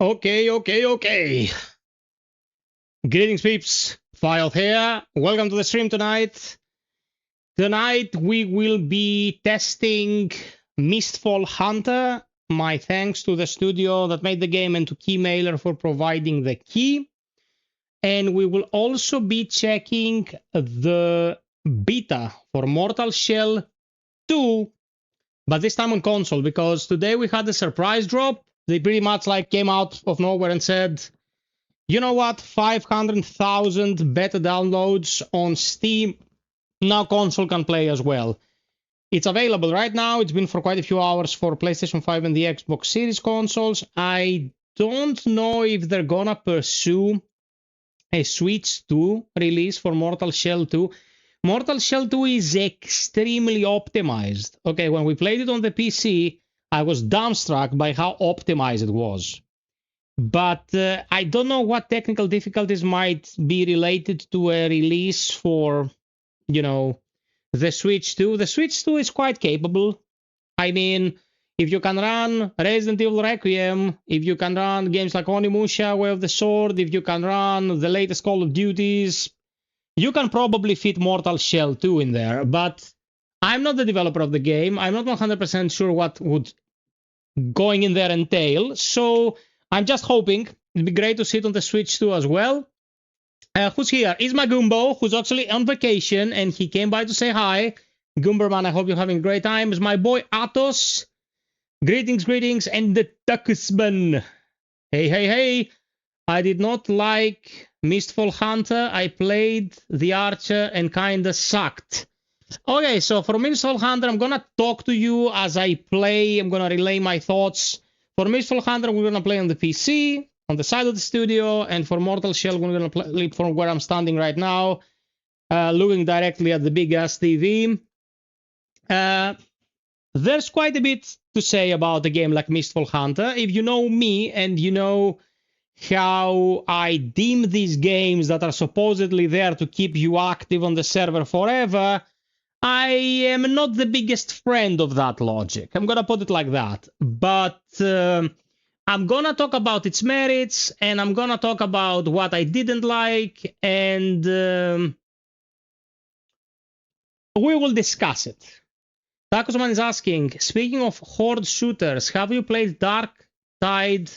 Okay. Greetings, peeps. FiOth here. Welcome to the stream tonight. Tonight we will be testing Mistfall Hunter. My thanks to the studio that made the game and to Keymailer for providing the key. And we will also be checking the beta for Mortal Shell 2, but this time on console, because today we had a surprise drop. They pretty much came out of nowhere and said, you know what, 500,000 beta downloads on Steam. Now console can play as well. It's available right now. It's been for quite a few hours for PlayStation 5 and the Xbox Series consoles. I don't know if they're gonna pursue a Switch 2 release for Mortal Shell 2. Mortal Shell 2 is extremely optimized. Okay, when we played it on the PC, I was dumbstruck by how optimized it was. But I don't know what technical difficulties might be related to a release for, the Switch 2. The Switch 2 is quite capable. I mean, if you can run Resident Evil Requiem, if you can run games like Onimusha, Way of the Sword, if you can run the latest Call of Duties, you can probably fit Mortal Shell 2 in there. But I'm not the developer of the game. I'm not 100% sure what would going in there entail. So I'm just hoping. It'd be great to see it on the Switch 2 as well. Who's here? Is my Goombo, who's actually on vacation, and he came by to say hi. Goomberman, I hope you're having a great time. Is my boy Atos. Greetings, and the Tucksman. Hey. I did not like Mistfall Hunter. I played the Archer and kinda sucked. Okay, so for Mistfall Hunter, I'm gonna talk to you as I play. I'm gonna relay my thoughts. For Mistfall Hunter, we're gonna play on the PC, on the side of the studio, and for Mortal Shell, we're gonna play from where I'm standing right now, looking directly at the big-ass TV. There's quite a bit to say about a game like Mistfall Hunter. If you know me and you know how I deem these games that are supposedly there to keep you active on the server forever, I am not the biggest friend of that logic. I'm gonna put it like that. But I'm gonna talk about its merits, and I'm gonna talk about what I didn't like, and we will discuss it. Takusman is asking, speaking of horde shooters, have you played Dark Tide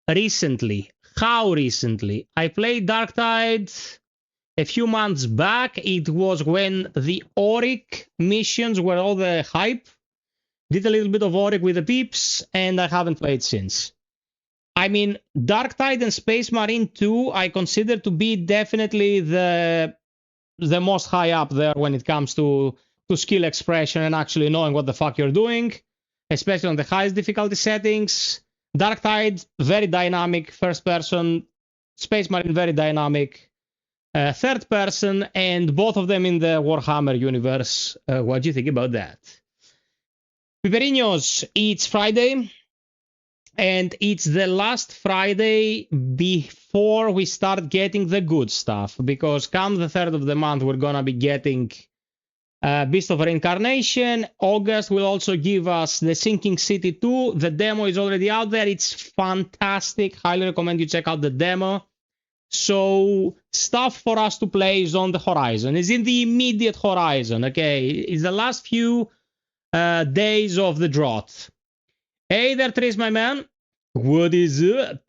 recently? How recently? I played Dark Tide a few months back. It was when the Auric missions were all the hype. Did a little bit of Auric with the peeps, and I haven't played since. I mean, Dark Tide and Space Marine 2, I consider to be definitely the most high up there when it comes to skill expression and actually knowing what the fuck you're doing, especially on the highest difficulty settings. Dark Tide, very dynamic first person. Space Marine, very dynamic third person, and both of them in the Warhammer universe. What do you think about that? Piperinos, it's Friday, and it's the last Friday before we start getting the good stuff, because come the 3rd of the month, we're gonna be getting Beast of Reincarnation. August will also give us the Sinking City 2. The demo is already out there. It's fantastic. Highly recommend you check out the demo. So stuff for us to play is on the horizon. It's in the immediate horizon, okay? It's the last few days of the drought. Hey there, Tris, my man. What is up?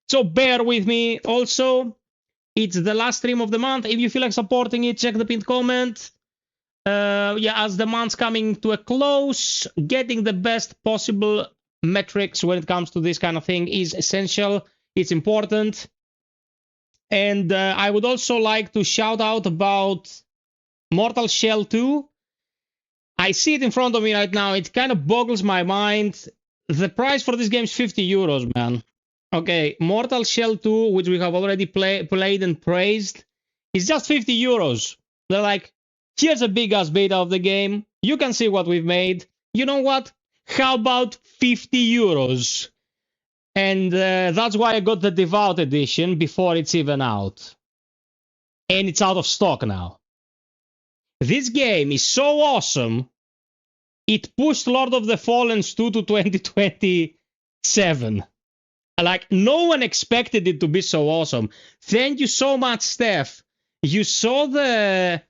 So bear with me. Also, it's the last stream of the month. If you feel like supporting it, check the pinned comment. As the month's coming to a close, getting the best possible metrics when it comes to this kind of thing is essential. It's important. And I would also like to shout out about Mortal Shell 2. I see it in front of me right now. It kind of boggles my mind. The price for this game is 50 euros, man. Okay, Mortal Shell 2, which we have already played and praised, is just 50 euros. They're like, here's a big-ass beta of the game. You can see what we've made. You know what? How about 50 euros? And that's why I got the Devout edition before it's even out. And it's out of stock now. This game is so awesome, it pushed Lord of the Fallen 2 to 2027. Like, no one expected it to be so awesome. Thank you so much, Steph. You saw the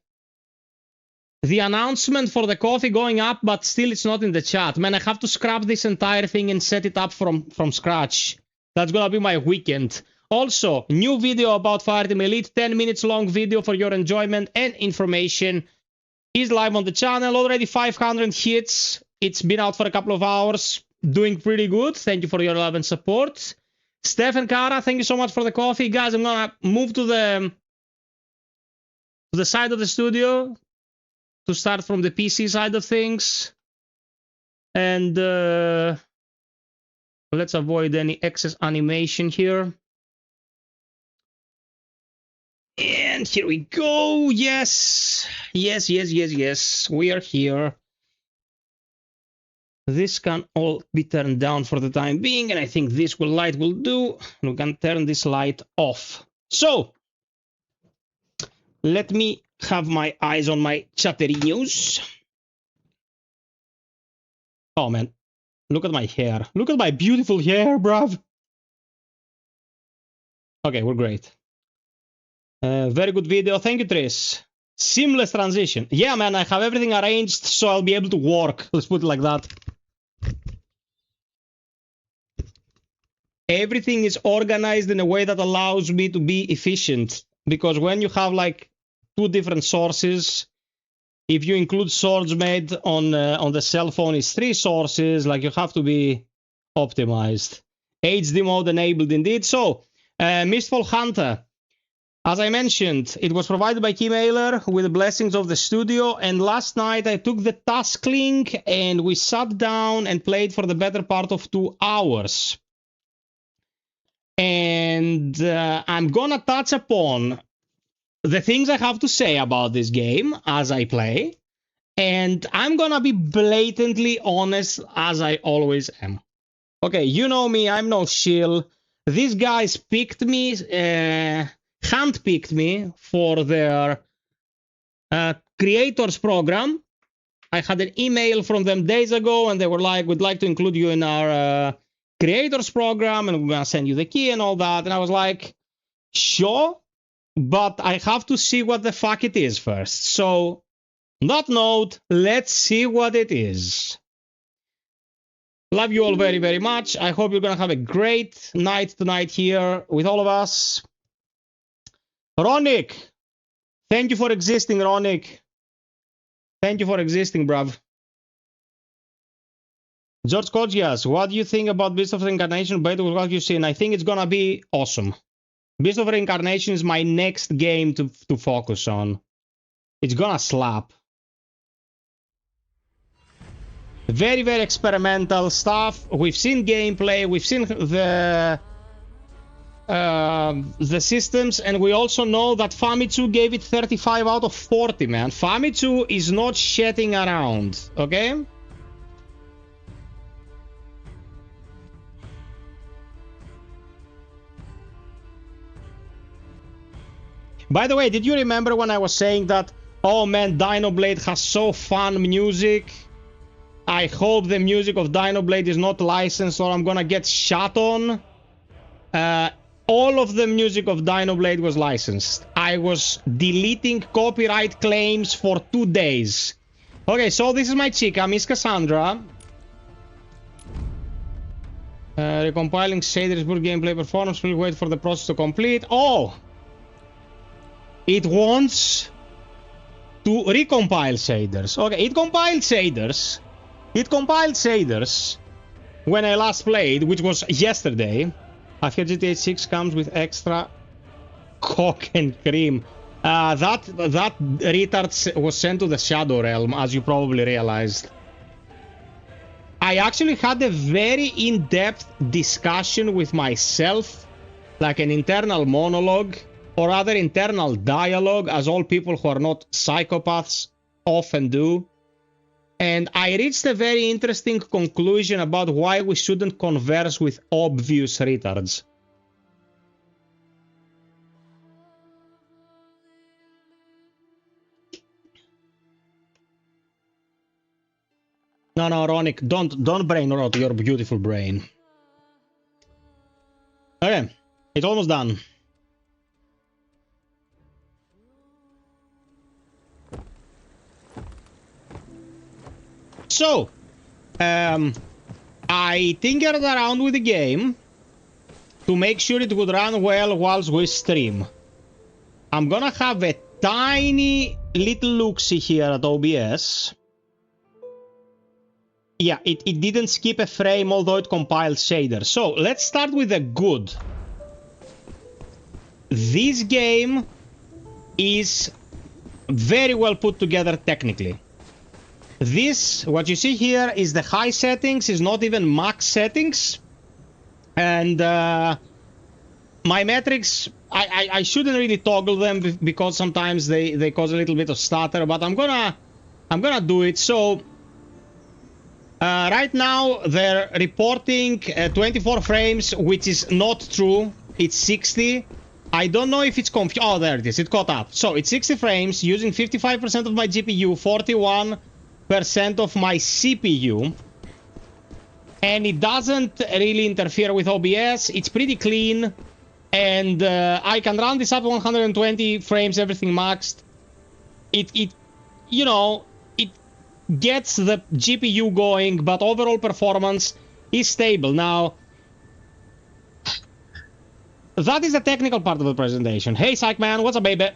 announcement for the coffee going up, but still it's not in the chat. Man, I have to scrap this entire thing and set it up from scratch. That's gonna be my weekend. Also, new video about Fireteam Elite, 10 minutes long video for your enjoyment and information, is live on the channel. Already 500 hits. It's been out for a couple of hours. Doing pretty good. Thank you for your love and support. Steph and Kara, thank you so much for the coffee. Guys, I'm gonna move to the side of the studio to start from the PC side of things. And let's avoid any excess animation here. And here we go. Yes. Yes, yes, yes, yes. We are here. This can all be turned down for the time being, and I think this light will do. We can turn this light off. So, let me have my eyes on my chatterinos. Oh man, look at my hair. Look at my beautiful hair, bruv. Okay, we're great. Very good video. Thank you, Tris. Seamless transition. Yeah, man, I have everything arranged so I'll be able to work. Let's put it like that. Everything is organized in a way that allows me to be efficient. Because when you have like two different sources, if you include swords made on the cell phone is 3 sources, like you have to be optimized. HD mode enabled indeed. So, Mistfall Hunter. As I mentioned, it was provided by Keymailer with the blessings of the studio, and last night I took the task link and we sat down and played for the better part of 2 hours. And I'm gonna touch upon the things I have to say about this game as I play, and I'm gonna be blatantly honest as I always am. Okay, you know me, I'm no shill. These guys picked me, handpicked me for their creators program. I had an email from them days ago, and they were like, we'd like to include you in our creators program, and we're gonna send you the key and all that. And I was like, sure, but I have to see what the fuck it is first. So, on that note, let's see what it is. Love you all very, very much. I hope you're gonna have a great night tonight here with all of us. Ronick, thank you for existing, Ronick. Thank you for existing, bruv. George Kodzias, what do you think about Beast of Reincarnation beta with what you've seen? I think it's gonna be awesome. Beast of Reincarnation is my next game to focus on. It's gonna slap. Very, very experimental stuff. We've seen gameplay, we've seen the systems, and we also know that Famitsu gave it 35 out of 40, man. Famitsu is not shitting around, okay? By the way, did you remember when I was saying that, oh man, Dinoblade has so fun music? I hope the music of Dinoblade is not licensed or I'm gonna get shot on. All of the music of Dinoblade was licensed. I was deleting copyright claims for 2 days. Okay, so this is my chica, Miss Cassandra. Recompiling shaders, good gameplay performance. We'll wait for the process to complete. Oh! It wants to recompile shaders. Okay, it compiled shaders. It compiled shaders when I last played, which was yesterday. I heard GTA 6 comes with extra cock and cream. That retard was sent to the Shadow Realm, as you probably realized. I actually had a very in-depth discussion with myself, like an internal monologue, or rather internal dialogue, as all people who are not psychopaths often do. And I reached a very interesting conclusion about why we shouldn't converse with obvious retards. No, Ronick, don't brain rot your beautiful brain. Okay, it's almost done. So, I tinkered around with the game to make sure it would run well whilst we stream. I'm gonna have a tiny little look-see here at OBS. Yeah, it didn't skip a frame, although it compiled shaders. So, let's start with the good. This game is very well put together technically. This, what you see here, is the high settings, is not even max settings. And my metrics, I shouldn't really toggle them because sometimes they cause a little bit of stutter, but I'm gonna do it. So right now they're reporting 24 frames, which is not true. It's 60. I don't know if it's confused. Oh, there it is. It caught up. So it's 60 frames using 55% of my GPU, 41% of my CPU, and it doesn't really interfere with OBS. It's pretty clean, and I can run this up 120 frames, everything maxed. It you know, it gets the GPU going, but overall performance is stable. Now, that is the technical part of the presentation. Hey, Psych Man, what's up, baby?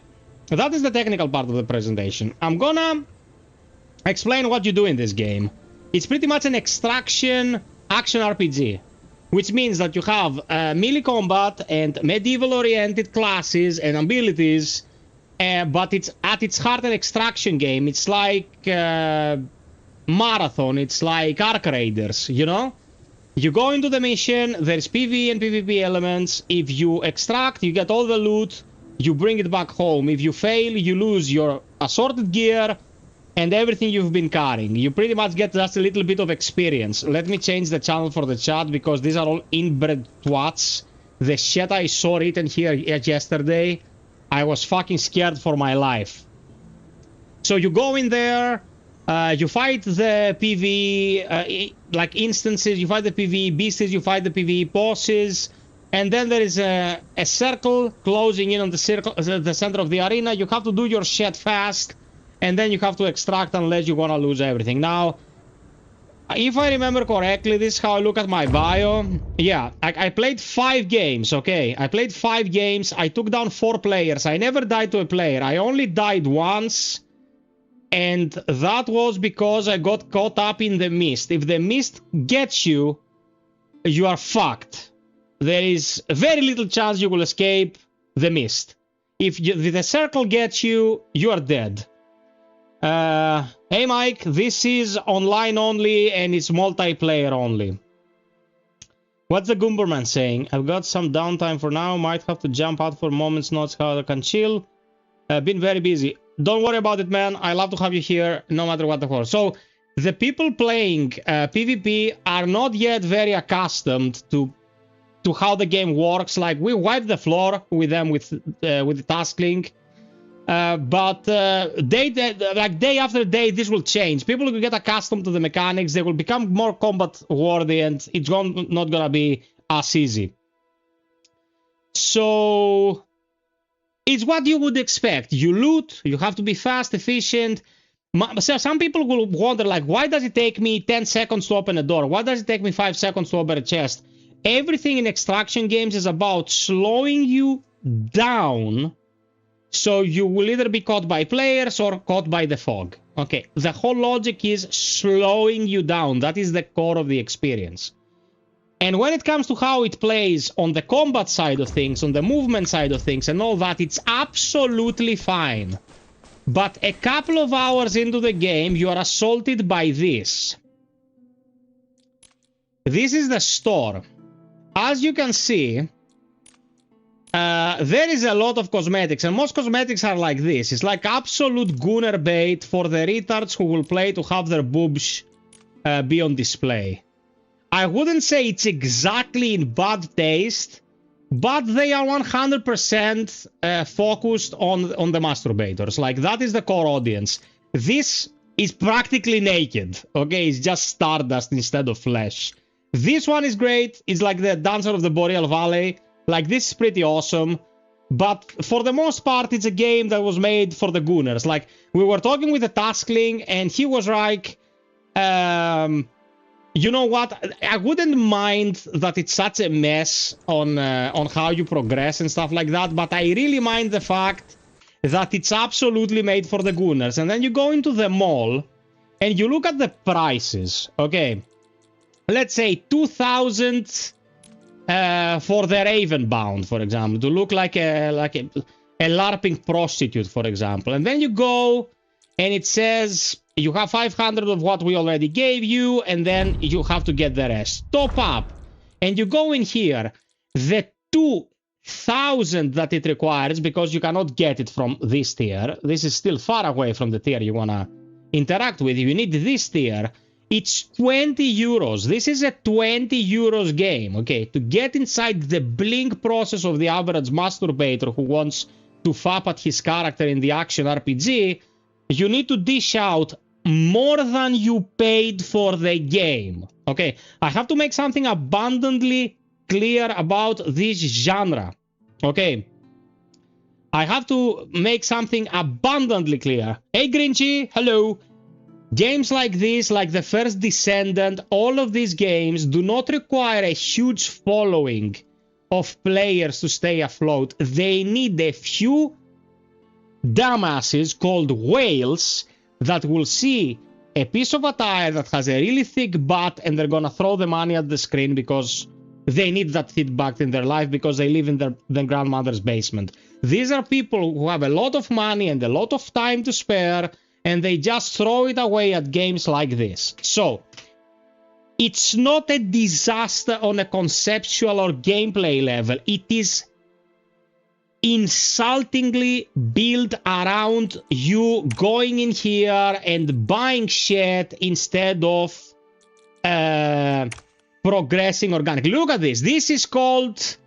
That is the technical part of the presentation. I'm gonna explain what you do in this game. It's pretty much an extraction action RPG, which means that you have melee combat and medieval-oriented classes and abilities, but it's at its heart an extraction game. It's like Marathon, it's like Arc Raiders, you know? You go into the mission, there's PvE and PvP elements. If you extract, you get all the loot, you bring it back home. If you fail, you lose your assorted gear and everything you've been carrying. You pretty much get just a little bit of experience. Let me change the channel for the chat because these are all inbred twats. The shit I saw written here yesterday, I was fucking scared for my life. So you go in there, you fight the PvE, like instances, you fight the PvE beasts, you fight the PvE bosses, and then there is a circle closing in on the center of the arena. You have to do your shit fast, and then you have to extract unless you want to lose everything. Now, if I remember correctly, this is how I look at my bio. Yeah, I played 5 games, okay? I played 5 games. I took down 4 players. I never died to a player. I only died once, and that was because I got caught up in the mist. If the mist gets you, you are fucked. There is very little chance you will escape the mist. If the circle gets you, you are dead. Hey Mike, this is online only and it's multiplayer only. What's the Goomberman saying? I've got some downtime for now, might have to jump out for moments, not how I can chill. Been very busy. Don't worry about it, man. I love to have you here no matter what the hell. So the people playing PvP are not yet very accustomed to how the game works. Like, we wipe the floor with them with the task link. But day after day, this will change. People will get accustomed to the mechanics. They will become more combat worthy, and it's not gonna be as easy. So it's what you would expect. You loot. You have to be fast, efficient. Some people will wonder, like, why does it take me 10 seconds to open a door? Why does it take me 5 seconds to open a chest? Everything in extraction games is about slowing you down. So you will either be caught by players or caught by the fog. Okay, the whole logic is slowing you down. That is the core of the experience. And when it comes to how it plays on the combat side of things, on the movement side of things and all that, it's absolutely fine. But a couple of hours into the game, you are assaulted by this. This is the store. As you can see, there is a lot of cosmetics, and most cosmetics are like this. It's like absolute gooner bait for the retards who will play to have their boobs be on display. I wouldn't say it's exactly in bad taste, but they are 100% focused on the masturbators. Like, that is the core audience. This is practically naked, okay? It's just stardust instead of flesh. This one is great. It's like the Dancer of the Boreal Valley. Like, this is pretty awesome. But for the most part, it's a game that was made for the gooners. Like, we were talking with the Taskling, and he was like, you know what? I wouldn't mind that it's such a mess on how you progress and stuff like that, but I really mind the fact that it's absolutely made for the gooners. And then you go into the mall, and you look at the prices, okay? Let's say 2,000 for the Ravenbound, for example, to look like a LARPing prostitute, for example. And then you go, and it says you have 500 of what we already gave you, and then you have to get the rest. Top up. And you go in here. The 2,000 that it requires, because you cannot get it from this tier. This is still far away from the tier you want to interact with. You need this tier. It's 20 euros. This is a 20 euros game, okay? To get inside the blink process of the average masturbator who wants to fap at his character in the action RPG, you need to dish out more than you paid for the game, okay? I have to make something abundantly clear about this genre, okay? I have to make something abundantly clear. Hey, Grinchy, hello. Games like this, like The First Descendant, all of these games do not require a huge following of players to stay afloat. They need a few dumbasses called whales that will see a piece of attire that has a really thick butt, and they're gonna throw the money at the screen because they need that feedback in their life, because they live in their grandmother's basement. These are people who have a lot of money and a lot of time to spare, and they just throw it away at games like this. So, it's not a disaster on a conceptual or gameplay level. It is insultingly built around you going in here and buying shit instead of progressing organically. Look at this. This is called...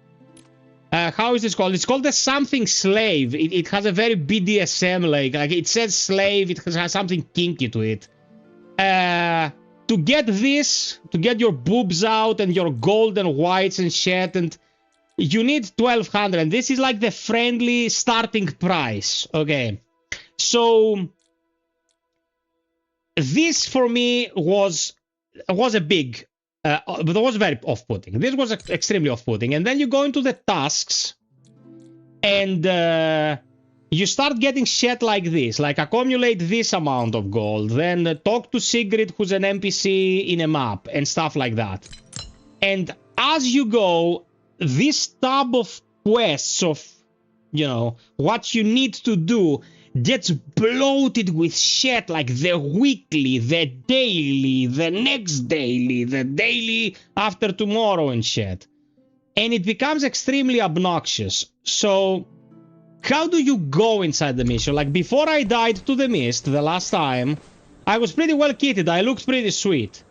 how is this called? It's called a something slave. It has a very BDSM like it says slave. It has something kinky to it. To get this, to get your boobs out and your gold and whites and shit, and you need 1,200. And this is like the friendly starting price. Okay, so this for me was a big. But it was very off-putting. This was extremely off-putting. And then you go into the tasks, and you start getting shit like this, like accumulate this amount of gold, then talk to Sigrid, who's an NPC in a map, and stuff like that. And as you go, this tab of quests of, you know, what you need to do gets bloated with shit like the weekly, the daily, the next daily, the daily after tomorrow and shit. And it becomes extremely obnoxious. So, how do you go inside the mission? Like, before I died to the mist the last time, I was pretty well kitted. I looked pretty sweet.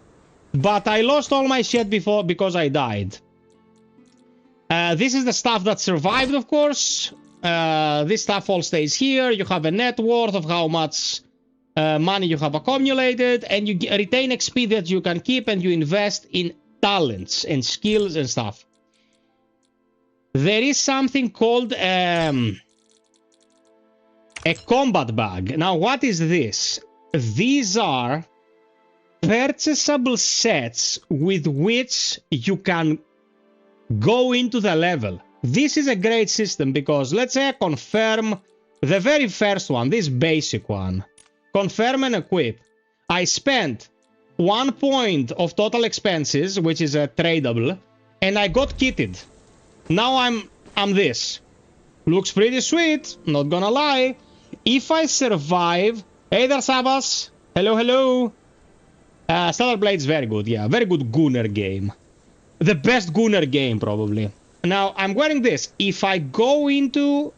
But I lost all my shit before because I died. This is the stuff that survived, of course. This stuff all stays here. You have a net worth of how much money you have accumulated, and you retain XP that you can keep, and you invest in talents and skills and stuff. There is something called a combat bag. Now, what is this? These are purchasable sets with which you can go into the level. This is a great system because, let's say I confirm the very first one, this basic one. Confirm and equip. I spent 1 point of total expenses, which is a tradable, and I got kitted. Now I'm this. Looks pretty sweet, not gonna lie. If I survive... Hey there, Sabas. Hello, hello. Stellar Blade's very good, yeah. Very good Gunner game. The best Gunner game, probably. Now, I'm wearing this. If I go into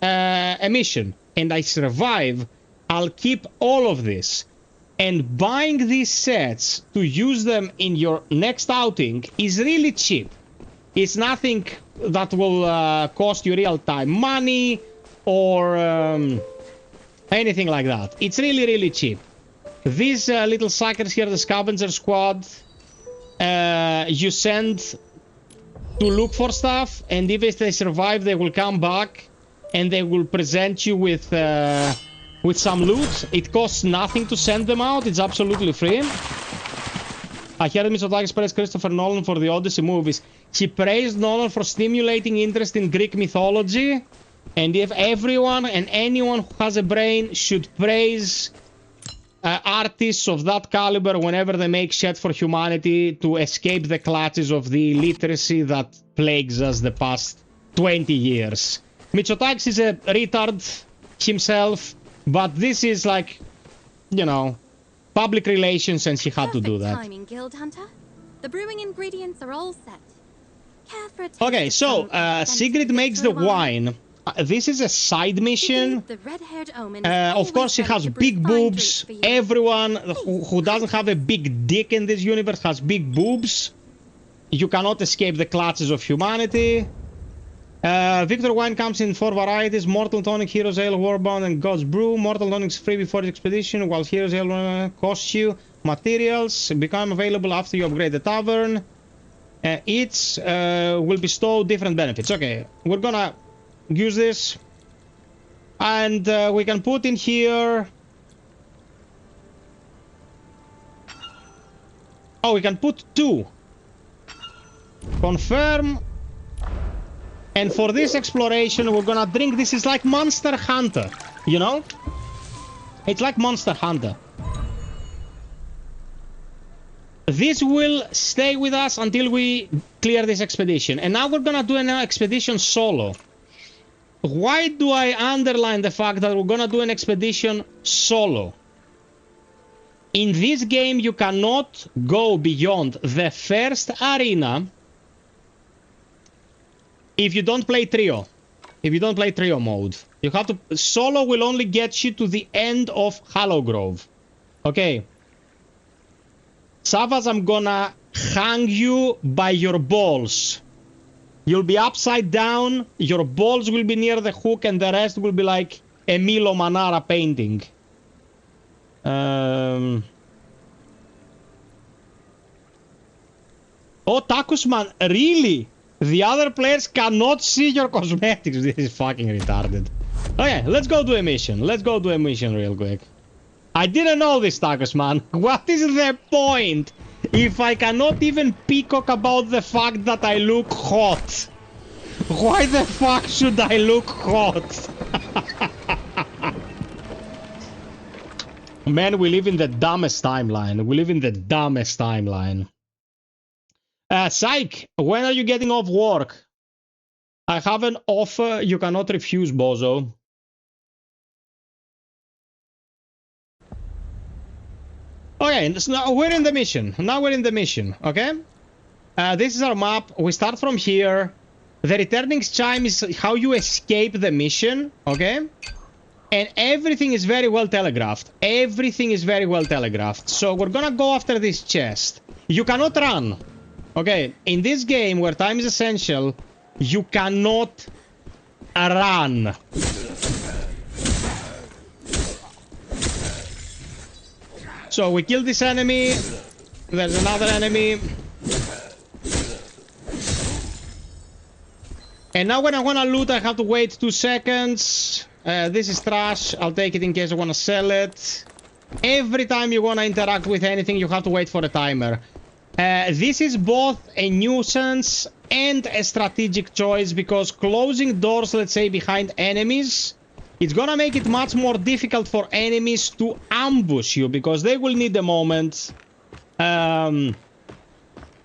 a mission and I survive, I'll keep all of this. And buying these sets to use them in your next outing is really cheap. It's nothing that will cost you real-time money or anything like that. It's really, really cheap. These little suckers here, the scavenger squad, you send to look for stuff, and if they survive, they will come back and they will present you with some loot. It costs nothing to send them out. It's absolutely free. I heard Mitsotakis praise Christopher Nolan for the Odyssey movies. He praised Nolan for stimulating interest in Greek mythology. And if everyone and anyone who has a brain should praise artists of that caliber whenever they make shit for humanity to escape the clutches of the illiteracy that plagues us the past 20 years. Mitsotakis is a retard himself, but this is like, you know, public relations, and he had to do that. Timing, Guild Hunter. The brewing ingredients are all set. Care for a taste Okay, of so Sigrid makes the wine. This is a side mission. The red-haired omen Of course, she has big boobs. Everyone who doesn't have a big dick in this universe has big boobs. You cannot escape the clutches of humanity. Victor wine comes in 4 varieties: Mortal Tonic, Hero's Ale, Warbound, and God's Brew. Mortal Tonic is free before the expedition, while Hero's Ale costs you materials. Become available after you upgrade the tavern. Each will bestow different benefits. Okay, we're gonna use this. And we can put in here... Oh, we can put 2. Confirm. And for this exploration, we're gonna drink... This is like Monster Hunter, you know? It's like Monster Hunter. This will stay with us until we clear this expedition. And now we're gonna do an expedition solo. Why do I underline the fact that we're gonna do an expedition solo? In this game, you cannot go beyond the first arena if you don't play trio. If you don't play trio mode. You have to... Solo will only get you to the end of Hollow Grove. Okay. Savas, I'm gonna hang you by your balls. You'll be upside down, your balls will be near the hook, and the rest will be like a Milo Manara painting. Oh, Takusman, really? The other players cannot see your cosmetics. This is fucking retarded. Okay, let's go do a mission. Let's go do a mission real quick. I didn't know this, Takusman. What is the point if I cannot even peacock about the fact that I look hot? Why the fuck should I look hot? Man, we live in the dumbest timeline. We live in the dumbest timeline. Psych, when are you getting off work? I have an offer you cannot refuse, bozo. Okay, so now we're in the mission. Now we're in the mission, okay? This is our map. We start from here. The returning chime is how you escape the mission, okay? And everything is very well telegraphed. Everything is very well telegraphed. So we're gonna go after this chest. You cannot run. Okay, in this game where time is essential, you cannot run. So we kill this enemy. There's another enemy. And now when I want to loot, I have to wait 2 seconds. This is trash. I'll take it in case I want to sell it. Every time you want to interact with anything, you have to wait for a timer. This is both a nuisance and a strategic choice, because closing doors, let's say, behind enemies, it's gonna make it much more difficult for enemies to ambush you, because they will need a moment to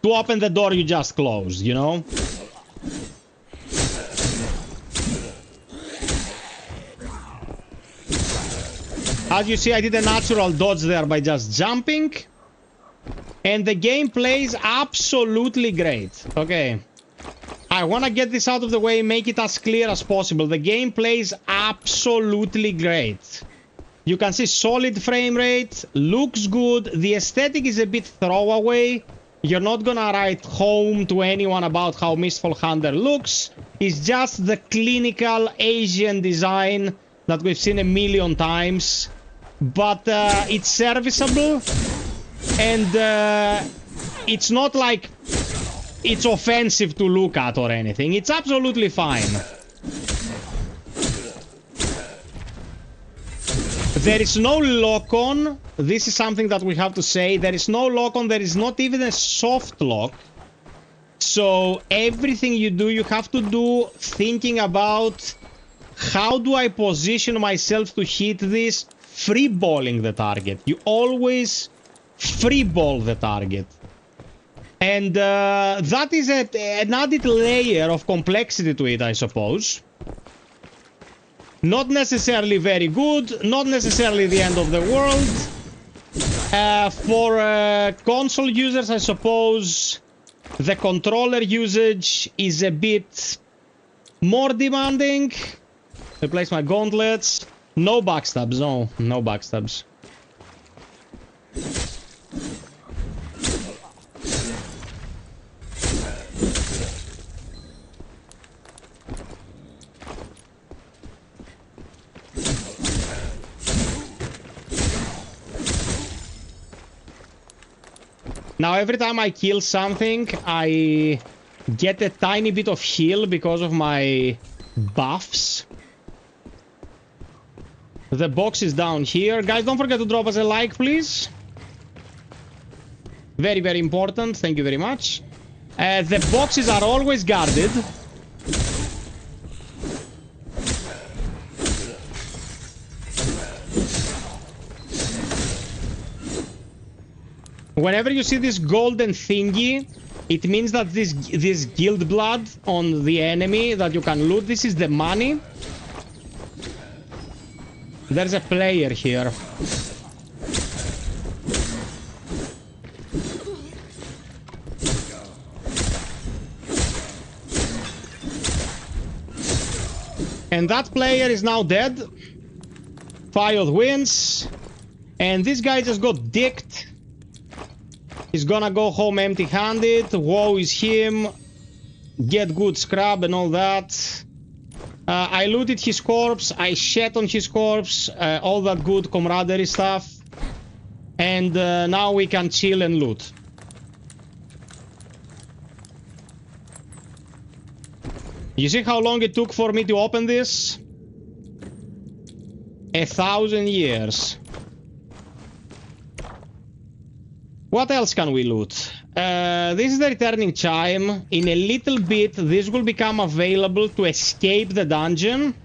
open the door you just closed, you know? As you see, I did a natural dodge there by just jumping. And the game plays absolutely great. Okay. I want to get this out of the way, make it as clear as possible. The game plays absolutely great. You can see solid frame rate, looks good. The aesthetic is a bit throwaway. You're not gonna write home to anyone about how Mistfall Hunter looks. It's just the clinical Asian design that we've seen a million times. But it's serviceable. And it's not like it's offensive to look at or anything. It's absolutely fine. There is no lock-on. This is something that we have to say. There is no lock-on. There is not even a soft lock. So everything you do, you have to do thinking about how do I position myself to hit this, free-balling the target. You always free-ball the target. And that is an added layer of complexity to it, I suppose. Not necessarily very good, not necessarily the end of the world. For console users, I suppose the controller usage is a bit more demanding. Replace my gauntlets. No backstabs, no backstabs. Now, every time I kill something, I get a tiny bit of heal because of my buffs. The box is down here. Guys, don't forget to drop us a like, please. Very, very important. Thank you very much. The boxes are always guarded. Whenever you see this golden thingy, it means that this guild blood on the enemy that you can loot, this is the money. There's a player here. And that player is now dead. FiOth wins. And this guy just got dicked. He's gonna go home empty-handed. Woe is him. Get good scrub and all that. I looted his corpse. I shat on his corpse. All that good camaraderie stuff. And now we can chill and loot. You see how long it took for me to open this? 1,000 years. What else can we loot? This is the returning chime. In a little bit, this will become available to escape the dungeon.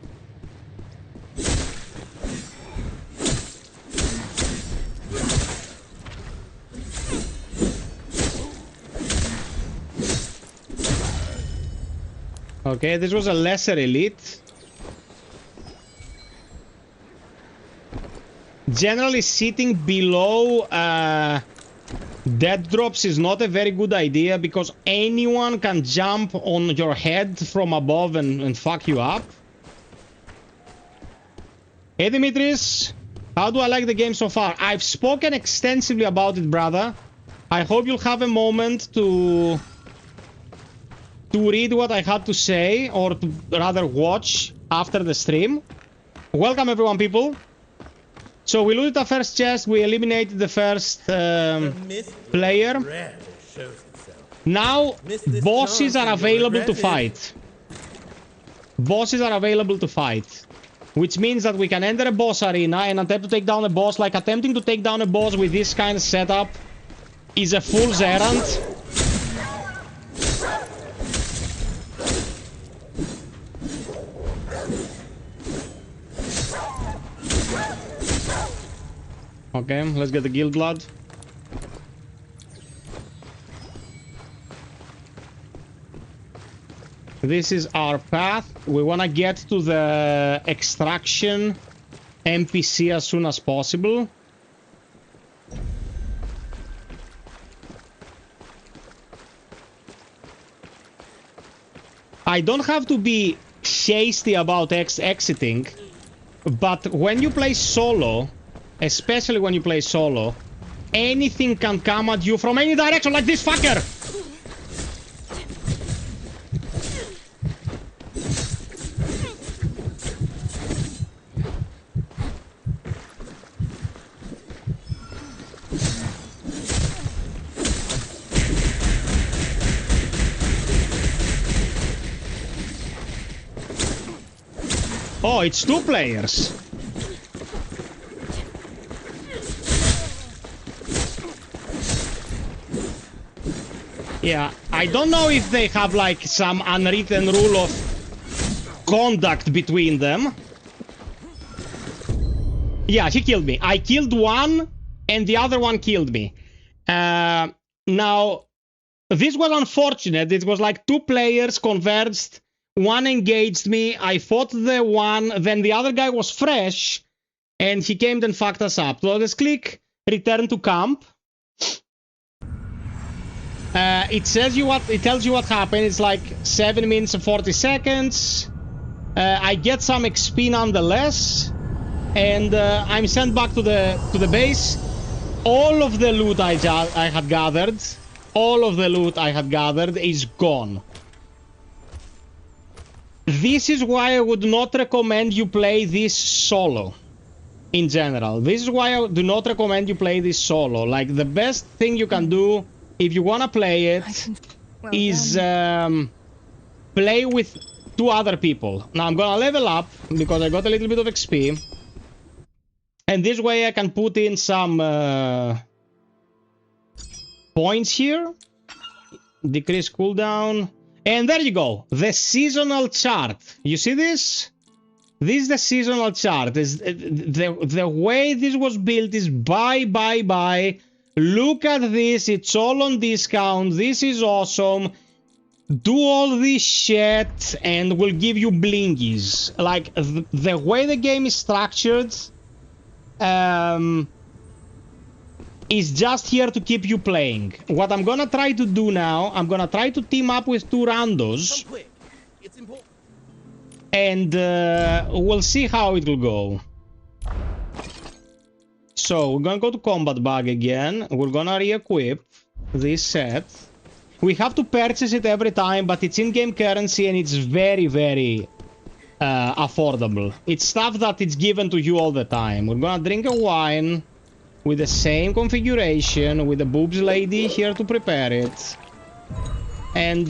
Okay, this was a lesser elite. Generally, sitting below dead drops is not a very good idea because anyone can jump on your head from above and fuck you up. Hey Dimitris, how do I like the game so far? I've spoken extensively about it, brother. I hope you'll have a moment to read what I had to say, or to rather watch after the stream. Welcome everyone, people. So we looted the first chest, we eliminated the first player. Now, bosses are available to fight. Bosses are available to fight. Which means that we can enter a boss arena and attempt to take down a boss. Like, attempting to take down a boss with this kind of setup is a fool's errand. Okay, let's get the guild blood. This is our path. We want to get to the extraction NPC as soon as possible. I don't have to be hasty about exiting, but when you play solo, especially when you play solo, anything can come at you from any direction, like this fucker! Oh, it's 2 players. Yeah, I don't know if they have like some unwritten rule of conduct between them. Yeah, he killed me. I killed one and the other one killed me. Now, this was unfortunate. It was like 2 players converged. One engaged me. I fought the one. Then the other guy was fresh and he came and fucked us up. So let's click return to camp. It tells you what happened. It's like 7 minutes and 40 seconds. I get some XP nonetheless, and I'm sent back to the base. All of the loot I had gathered, is gone. This is why I would not recommend you play this solo. In general, this is why I do not recommend you play this solo. Like, the best thing you can do if you wanna play it is play with 2 other people. Now I'm gonna level up because I got a little bit of XP, and this way I can put in some points here, decrease cooldown, and there you go. The seasonal chart. You see this? This is the seasonal chart. The way this was built is buy. Look at this, it's all on discount, this is awesome. Do all this shit and we'll give you blingies. Like, the way the game is structured is just here to keep you playing. What I'm gonna try to do now, I'm gonna try to team up with 2 randos. And we'll see how it will go. So, we're gonna go to combat bag again. We're gonna re-equip this set. We have to purchase it every time, but it's in-game currency and it's very, very affordable. It's stuff that it's given to you all the time. We're gonna drink a wine with the same configuration, with the boobs lady here to prepare it. And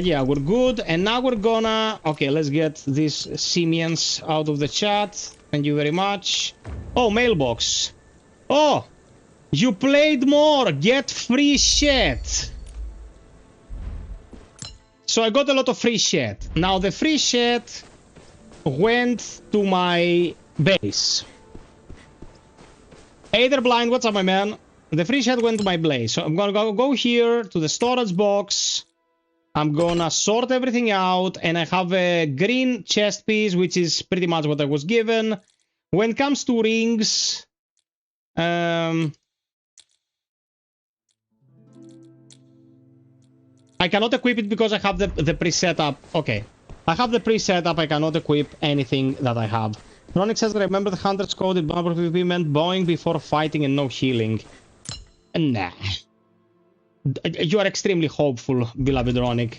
yeah, we're good. And now we're gonna... Okay, let's get these simians out of the chat. Thank you very much. Oh, mailbox. Oh, you played more. Get free shit. So I got a lot of free shit. Now the free shit went to my base. Blind, what's up, my man? The free shit went to my base. So I'm gonna go here to the storage box. I'm gonna sort everything out, and I have a green chest piece, which is pretty much what I was given. When it comes to rings, I cannot equip it because I have the pre-set up. Okay, I have the pre-set up. I cannot equip anything that I have. Ronic says, remember the Hunter's code in Bumper PvP meant bowing before fighting and no healing. Nah. You are extremely hopeful, beloved Ronic.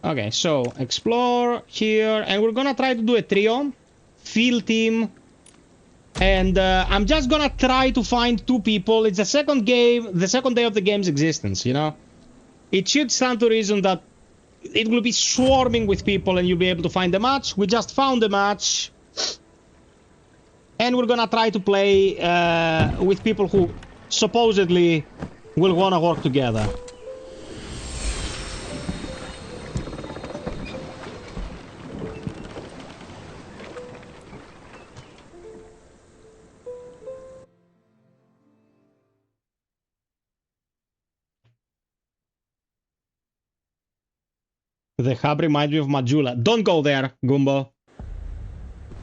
Okay, so explore here, and we're gonna try to do a trio, field team, and I'm just gonna try to find 2 people. It's the second game, the second day of the game's existence, you know? It should stand to reason that it will be swarming with people and you'll be able to find a match. We just found a match, and we're gonna try to play with people who supposedly will wanna work together. The hub reminds me of Majula. Don't go there, Gumbo.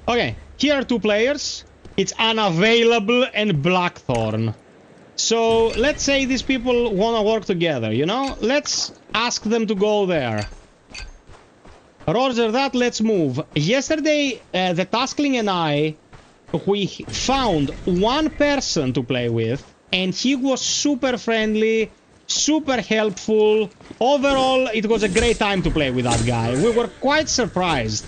Okay, here are 2 players. It's Unavailable and Blackthorn. So, let's say these people want to work together, you know? Let's ask them to go there. Roger that, let's move. Yesterday, the Taskling and I, we found 1 person to play with, and he was super friendly, super helpful. Overall, it was a great time to play with that guy. We were quite surprised.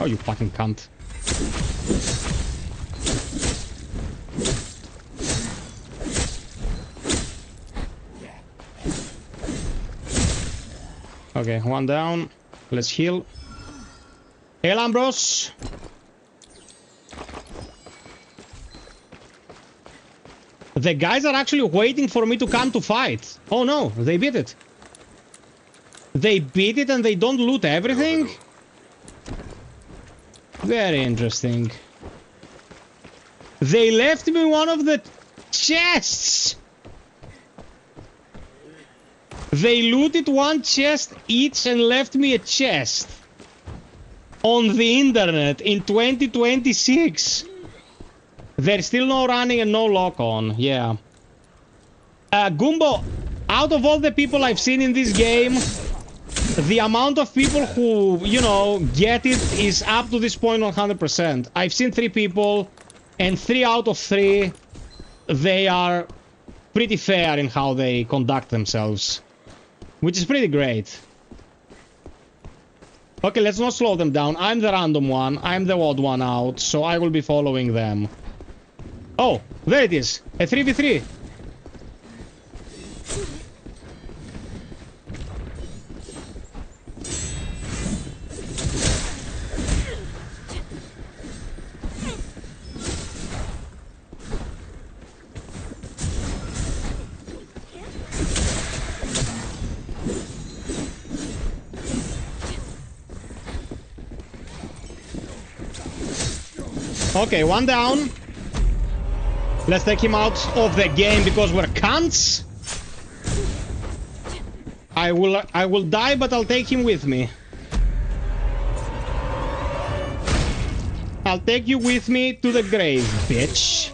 Oh, you fucking cunt. Okay, one down. Let's heal. Hey, Lambros. The guys are actually waiting for me to come to fight. Oh no, they beat it. They beat it and they don't loot everything? Very interesting. They left me one of the chests! They looted one chest each and left me a chest. On the internet in 2026. There's still no running and no lock on, yeah. Gumbo, out of all the people I've seen in this game, the amount of people who, you know, get it is up to this point 100%. I've seen 3 people, and 3 out of 3, they are pretty fair in how they conduct themselves. Which is pretty great. Okay, let's not slow them down. I'm the random one. I'm the odd one out, so I will be following them. Oh, there it is. A 3v3. Okay, one down. Let's take him out of the game because we're cunts. I will die, but I'll take him with me. I'll take you with me to the grave, bitch.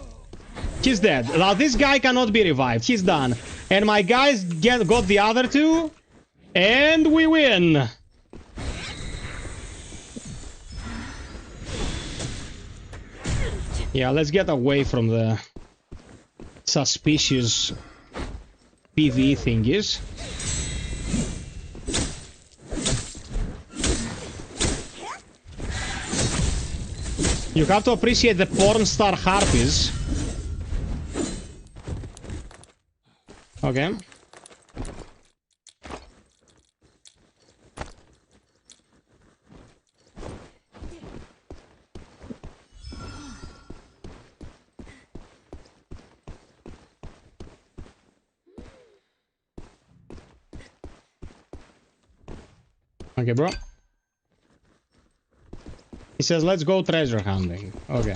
He's dead. Now this guy cannot be revived. He's done. And my guys got the other 2. And we win. Yeah, let's get away from the suspicious PvE thingies. You have to appreciate the porn star harpies. Okay. Okay, bro. He says, let's go treasure hunting. Okay.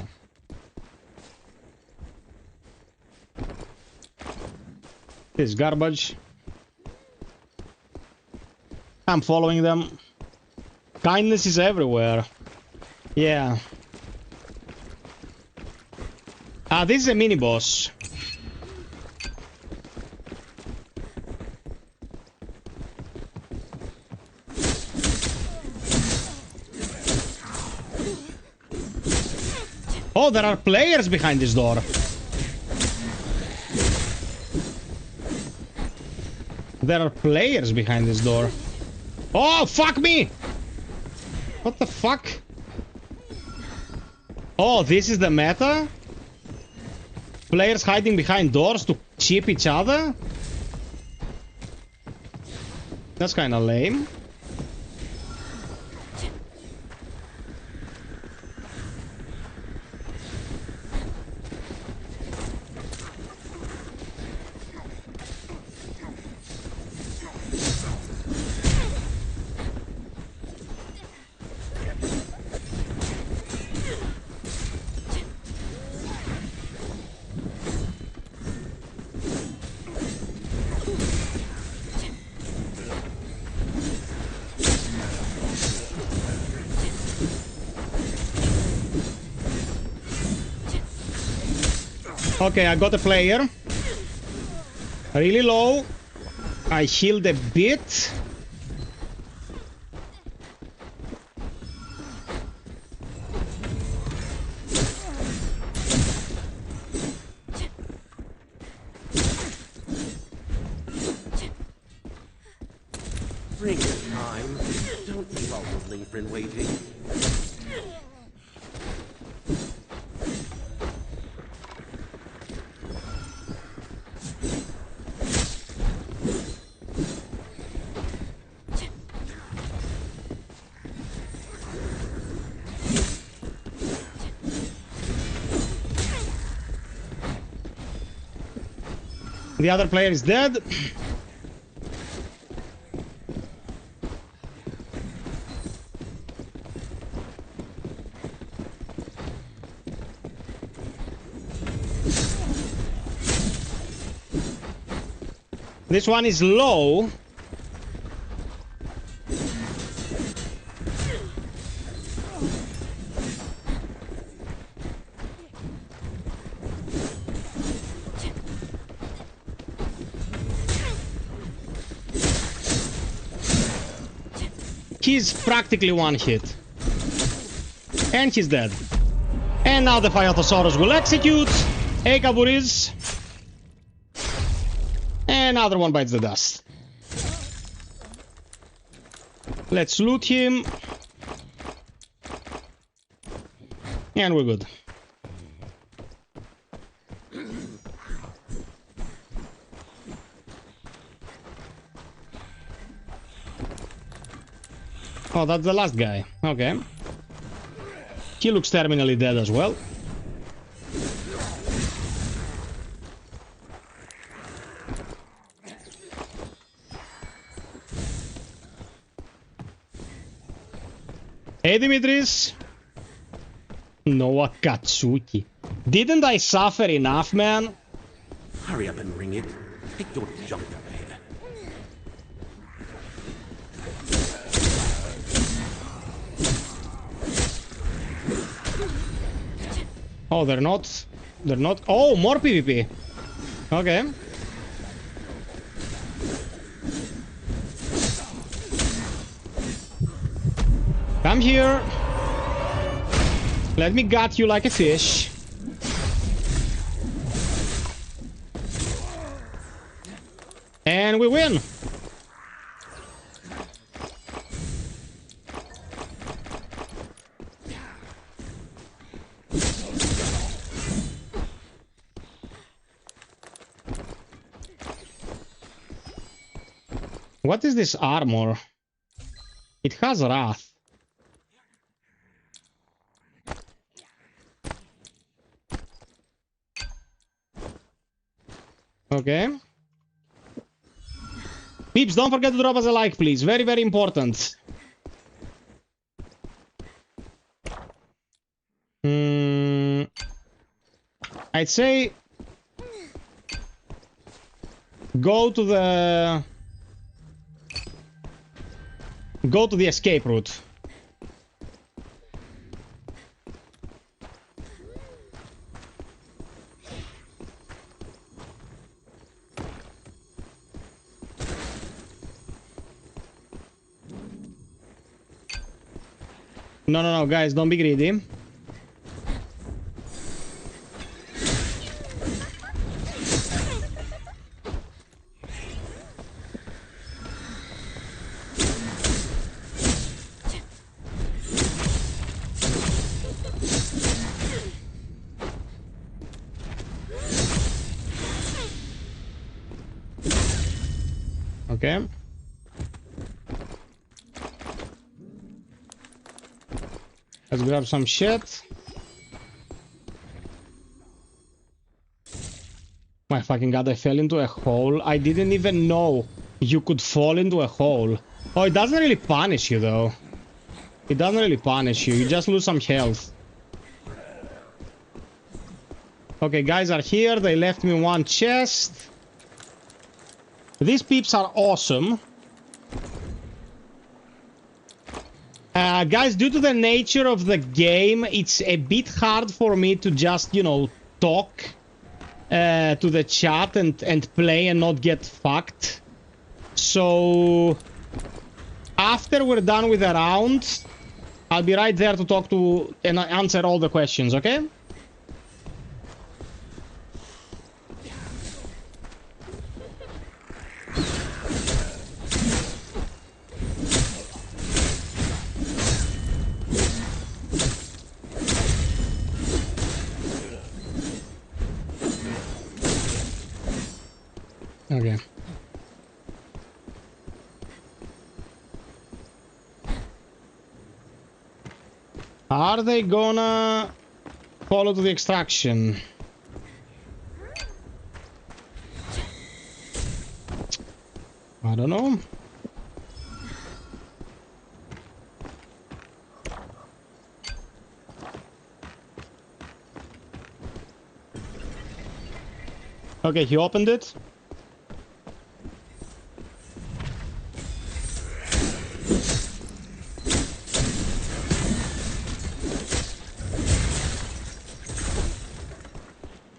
This garbage. I'm following them. Kindness is everywhere. Yeah. Ah, this is a mini-boss. Oh, there are players behind this door. There are players behind this door. Oh, fuck me! What the fuck? Oh, this is the meta? Players hiding behind doors to chip each other? That's kinda lame. Okay, I got a player. Really low. I healed a bit. Bring your time. Don't leave all the Lingfrin waiting. The other player is dead. This one is low. He's practically one hit. And he's dead. And now the FiOth will execute. Ekaburis. Another one bites the dust. Let's loot him. And we're good. Oh, that's the last guy. Okay. He looks terminally dead as well. Hey, Dimitris. Noah Katsuki. Didn't I suffer enough, man? Hurry up and ring it. Take your junk out of here. Oh, they're not. They're not. Oh, more PvP. Okay. Come here. Let me gut you like a fish. And we win. What is this armor? It has wrath. Okay. Peeps, don't forget to drop us a like, please. Very, very important. I'd say go to the escape route. No, guys, don't be greedy. Okay. Let's grab some shit. My fucking god, I fell into a hole. I didn't even know you could fall into a hole. Oh, it doesn't really punish you, though. It doesn't really punish you. You just lose some health. Okay, guys are here. They left me one chest. These peeps are awesome. Guys, due to the nature of the game, it's a bit hard for me to just, you know, talk to the chat and play and not get fucked. So, after we're done with the round, I'll be right there to talk to and answer all the questions, okay? Okay. Are they gonna follow to the extraction? I don't know. Okay, he opened it.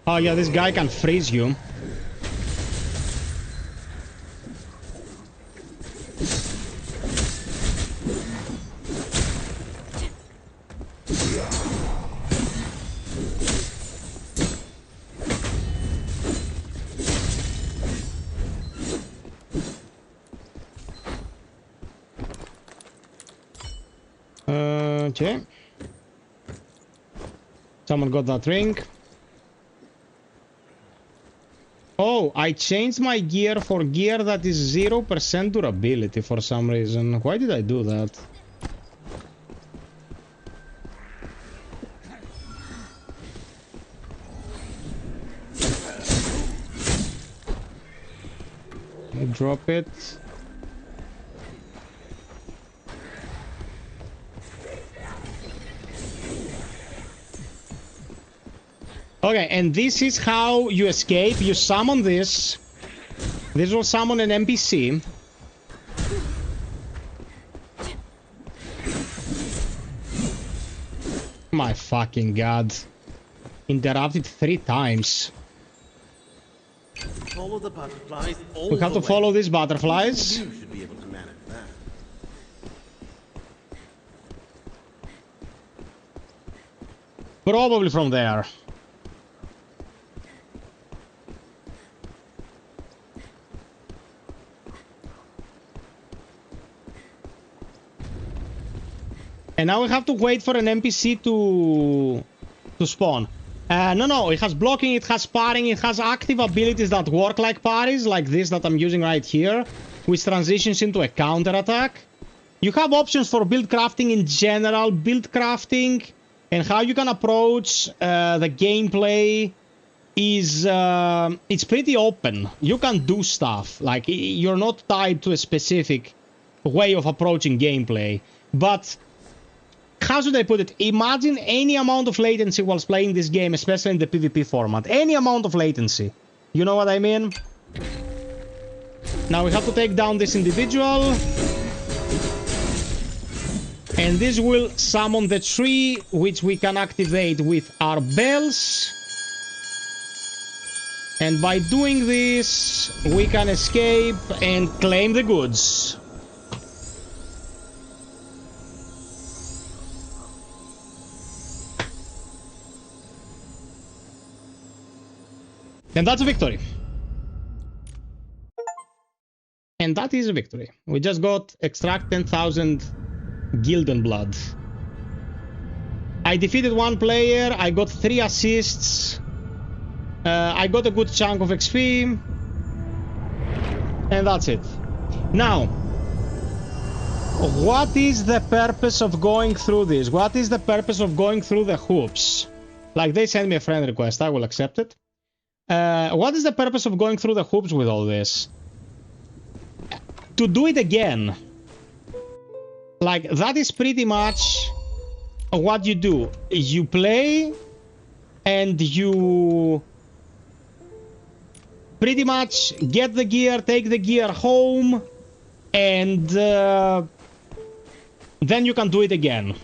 Oh yeah, this guy can freeze you. Okay. Someone got that ring. Oh, I changed my gear for gear that is 0% durability for some reason. Why did I do that? I drop it. Okay, and this is how you escape. You summon this. This will summon an NPC. My fucking god. Interrupted 3 times. Follow the butterflies all We have the to way. follow these butterflies. You should be able to manage that. Probably from there. And now we have to wait for an NPC to spawn. No, it has blocking, it has parrying, it has active abilities that work like parries, like this that I'm using right here, which transitions into a counter attack. You have options for build crafting in general, build crafting, and how you can approach the gameplay is it's pretty open. You can do stuff, like you're not tied to a specific way of approaching gameplay, but how should I put it? Imagine any amount of latency whilst playing this game, especially in the PvP format. Any amount of latency. You know what I mean? Now we have to take down this individual. And this will summon the tree, which we can activate with our bells. And by doing this, we can escape and claim the goods. And that's a victory. And that is a victory. We just got extract 10,000 Gilden blood. I defeated 1 player. I got 3 assists. I got a good chunk of XP. And that's it. Now, what is the purpose of going through this? What is the purpose of going through the hoops? Like, they sent me a friend request. I will accept it. What is the purpose of going through the hoops with all this? To do it again. Like, that is pretty much what you do. You play and you pretty much get the gear, take the gear home, and then you can do it again.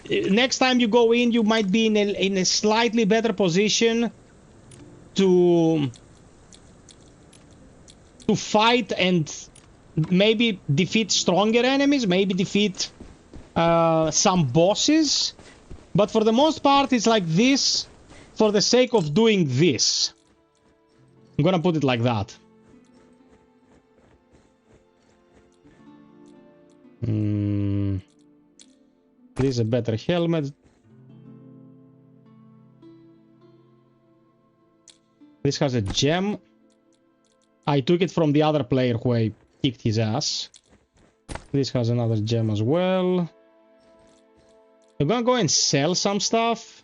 Next time you go in, you might be in a slightly better position to fight and maybe defeat stronger enemies, maybe defeat some bosses. But for the most part, it's like this for the sake of doing this. I'm gonna put it like that. This is a better helmet. This has a gem. I took it from the other player who I kicked his ass. This has another gem as well. I'm gonna go and sell some stuff.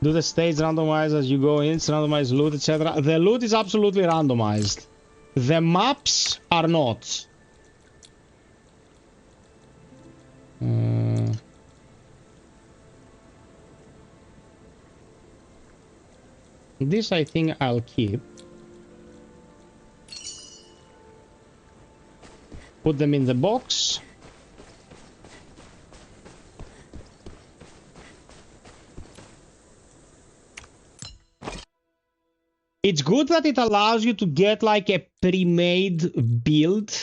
Do the stage randomized as you go in, it's randomized loot, etc. The loot is absolutely randomized. The maps are not. This I think I'll keep. Put them in the box. It's good that it allows you to get like a pre-made build.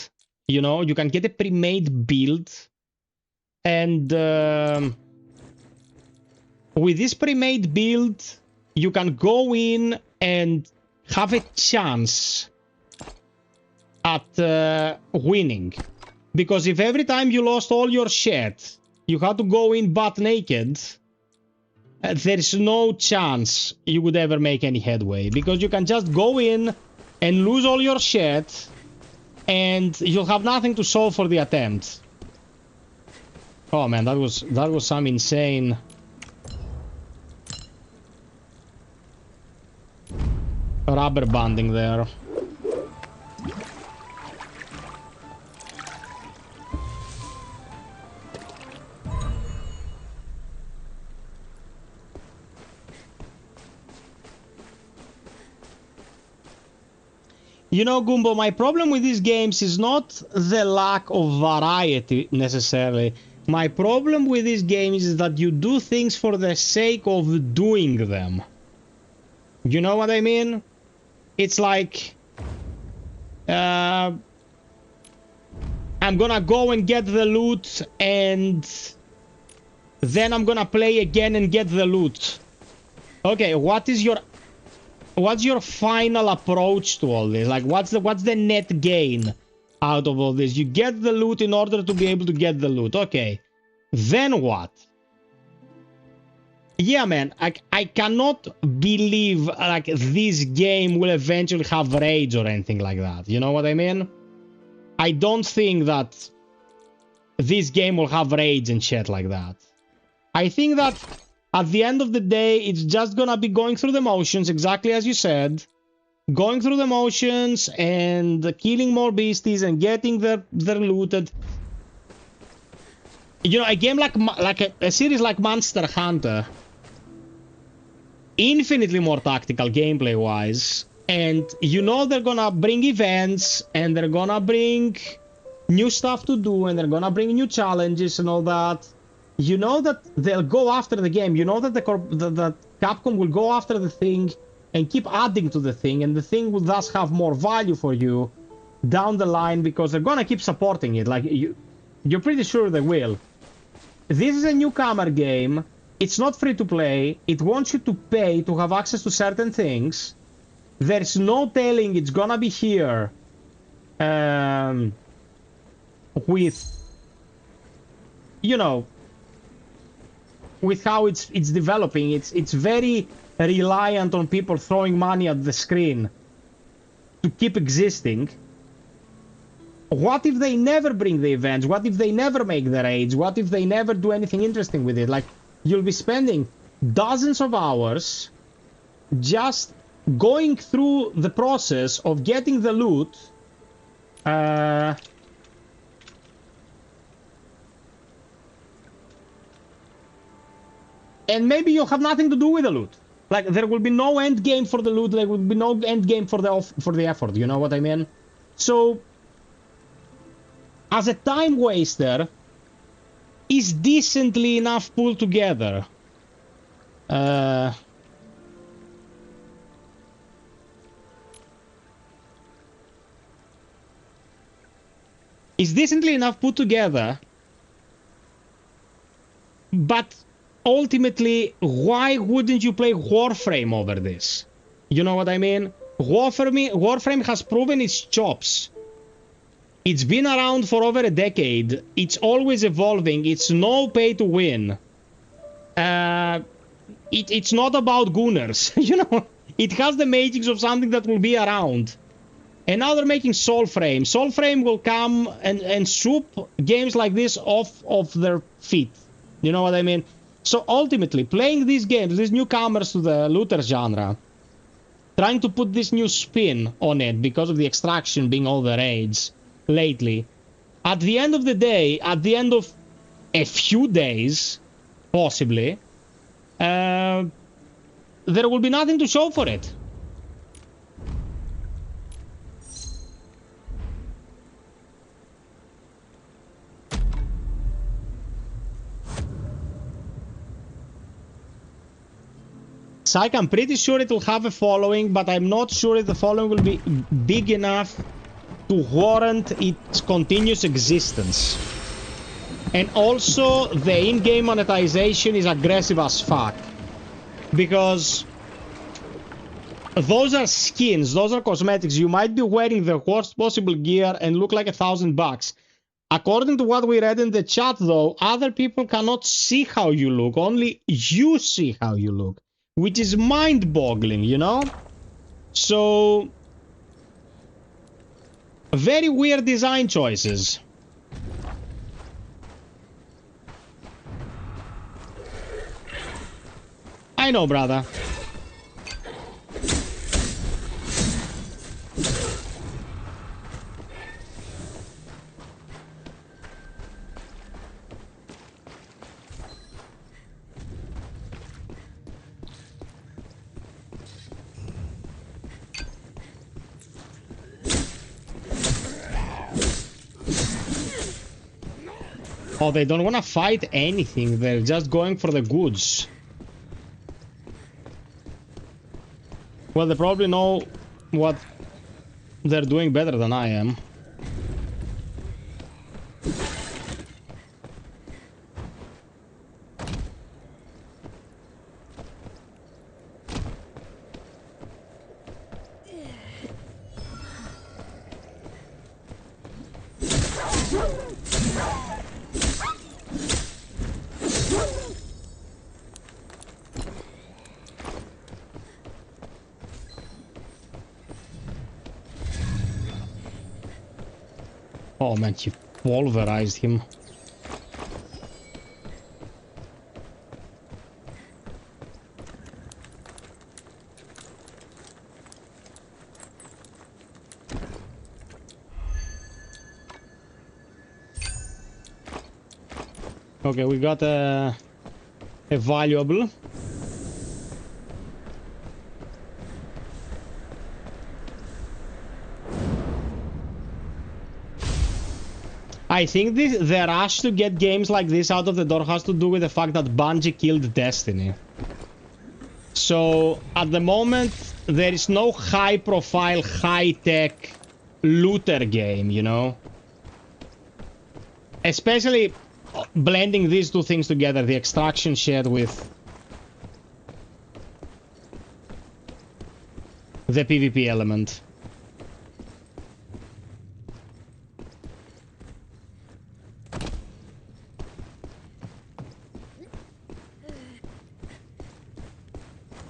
You know, you can get a pre-made build. And with this pre-made build, you can go in and have a chance at winning. Because if every time you lost all your shit, you had to go in butt naked, there's no chance you would ever make any headway. Because you can just go in and lose all your shit, and you'll have nothing to show for the attempt. Oh man, that was some insane... rubber banding there. You know, Gumbo, my problem with these games is not the lack of variety necessarily. My problem with these games is that you do things for the sake of doing them. You know what I mean? It's like... I'm gonna go and get the loot, and then I'm gonna play again and get the loot. Okay, what's your final approach to all this? Like, what's the net gain out of all this? You get the loot in order to be able to get the loot. Okay. Then what? Yeah, man, I cannot believe, like, this game will eventually have rage or anything like that. You know what I mean? I don't think that this game will have rage and shit like that. I think that at the end of the day, it's just gonna be going through the motions, exactly as you said. Going through the motions and killing more beasties and getting their looted. You know, a game like a series like Monster Hunter, infinitely more tactical gameplay-wise, and you know they're gonna bring events, and they're gonna bring new stuff to do, and they're gonna bring new challenges and all that. You know that they'll go after the game. You know that the Capcom will go after the thing and keep adding to the thing, and the thing will thus have more value for you down the line because they're gonna keep supporting it. Like, you're pretty sure they will. This is a newcomer game. It's not free to play. It wants you to pay to have access to certain things. There's no telling it's gonna be here with, you know, with how it's developing. It's very reliant on people throwing money at the screen to keep existing. What if they never bring the events? What if they never make the raids? What if they never do anything interesting with it? Like, you'll be spending dozens of hours just going through the process of getting the loot. And maybe you'll have nothing to do with the loot. Like, there will be no end game for the loot. There will be no end game for the effort. You know what I mean? So, as a time waster, is decently enough pulled together. Is decently enough put together, but ultimately, why wouldn't you play Warframe over this? You know what I mean? Warframe has proven its chops. It's been around for over a decade. It's always evolving. It's no pay to win. It's not about gooners. You know, it has the magics of something that will be around. And now they're making Soulframe. Soulframe will come and swoop games like this off of their feet. You know what I mean? So ultimately, playing these games, these newcomers to the looter genre, trying to put this new spin on it because of the extraction being all the rage lately, at the end of the day, at the end of a few days, possibly, there will be nothing to show for it. Psych, I'm pretty sure it will have a following, but I'm not sure if the following will be big enough to warrant its continuous existence. And also, the in-game monetization is aggressive as fuck. Because those are skins, those are cosmetics. You might be wearing the worst possible gear and look like $1,000. According to what we read in the chat, though, other people cannot see how you look. Only you see how you look. Which is mind-boggling, you know? So, very weird design choices. I know, brother. Oh, they don't want to fight anything. They're just going for the goods. Well, they probably know what they're doing better than I am. Oh man, he pulverized him. Okay, we got a valuable. I think the rush to get games like this out of the door has to do with the fact that Bungie killed Destiny. So, at the moment, there is no high-profile, high-tech looter game, you know? Especially blending these two things together, the extraction shit with the PvP element.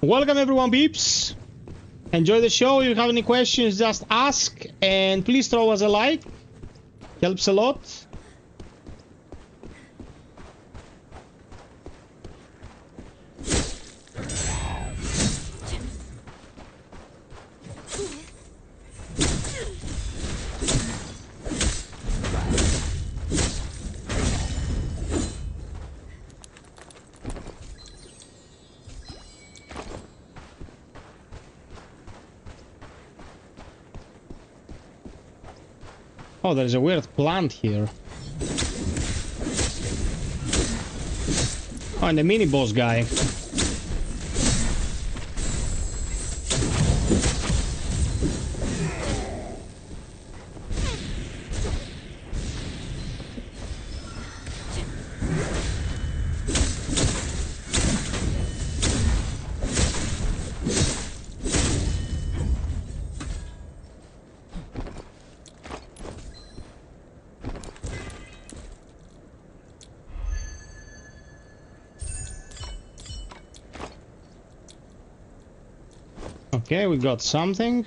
Welcome everyone, peeps. Enjoy the show. If you have any questions, just ask. And please throw us a like. Helps a lot. Oh, there's a weird plant here. Oh, and the mini-boss guy. Okay, we got something.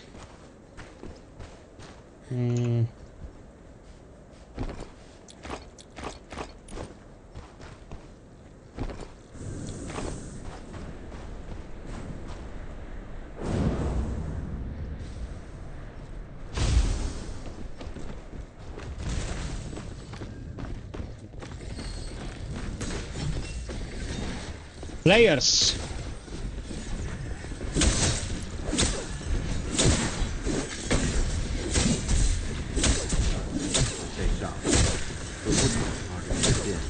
Players. Take off. The woodwork markers are dead.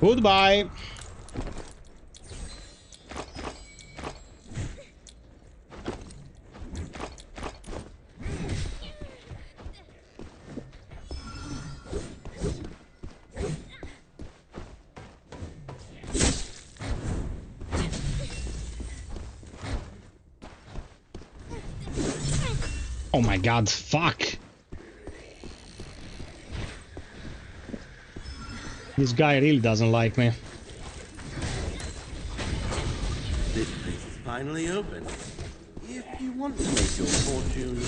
Goodbye. Oh my god, fuck. This guy really doesn't like me. This place is finally open. If you want to make your fortune...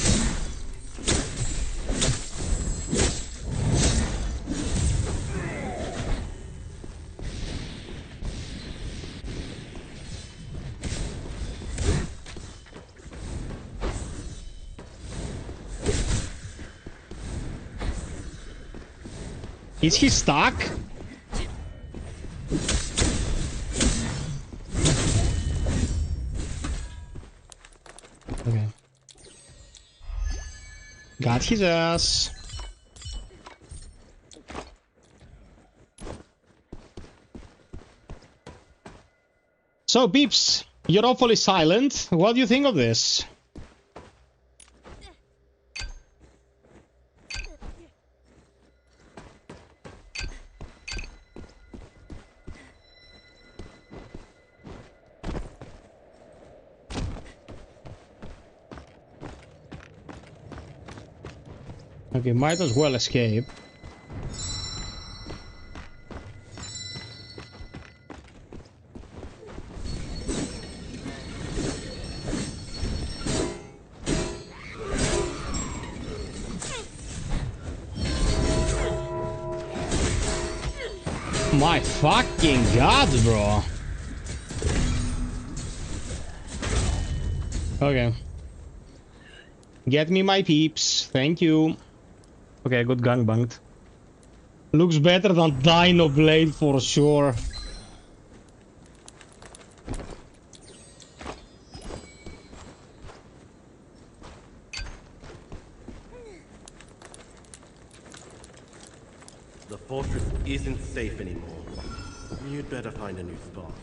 Is he stuck? Okay. Got his ass. So, Beeps, you're awfully silent. What do you think of this? Okay, might as well escape. My fucking god, bro. Okay. Get me my peeps. Thank you. Okay, I got gangbanged. Looks better than Dino Blade for sure. The fortress isn't safe anymore. You'd better find a new spot.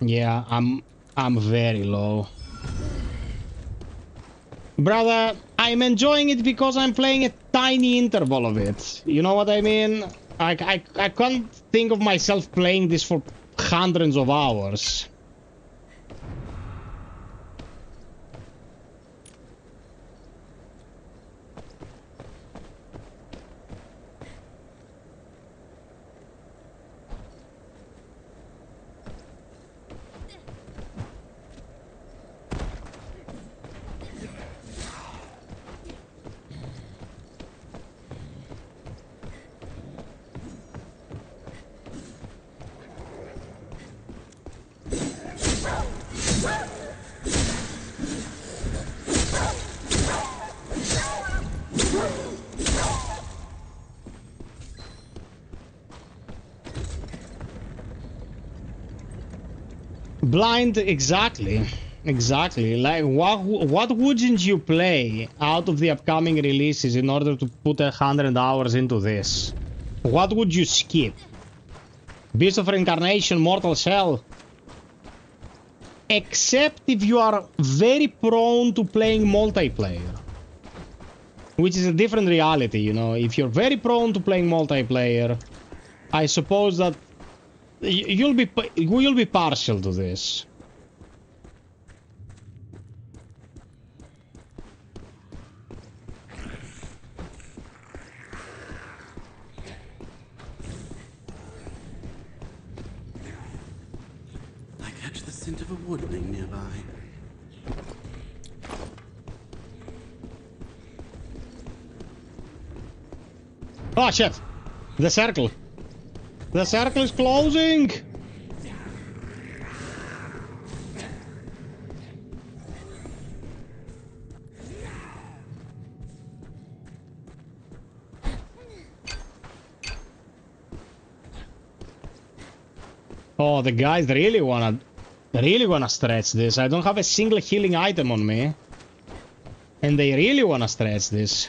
Yeah, I'm very low. Brother, I'm enjoying it because I'm playing a tiny interval of it. You know what I mean? I can't think of myself playing this for hundreds of hours. Blind, exactly. Exactly. Like, what wouldn't you play out of the upcoming releases in order to put 100 hours into this? What would you skip? Beast of Reincarnation, Mortal Shell? Except if you are very prone to playing multiplayer. Which is a different reality, you know. If you're very prone to playing multiplayer, I suppose that you'll be partial to this. hint of a woodling nearby. Oh shit! The circle! The circle is closing! Oh, the guys really wanna stretch this. I don't have a single healing item on me. And they really wanna stretch this.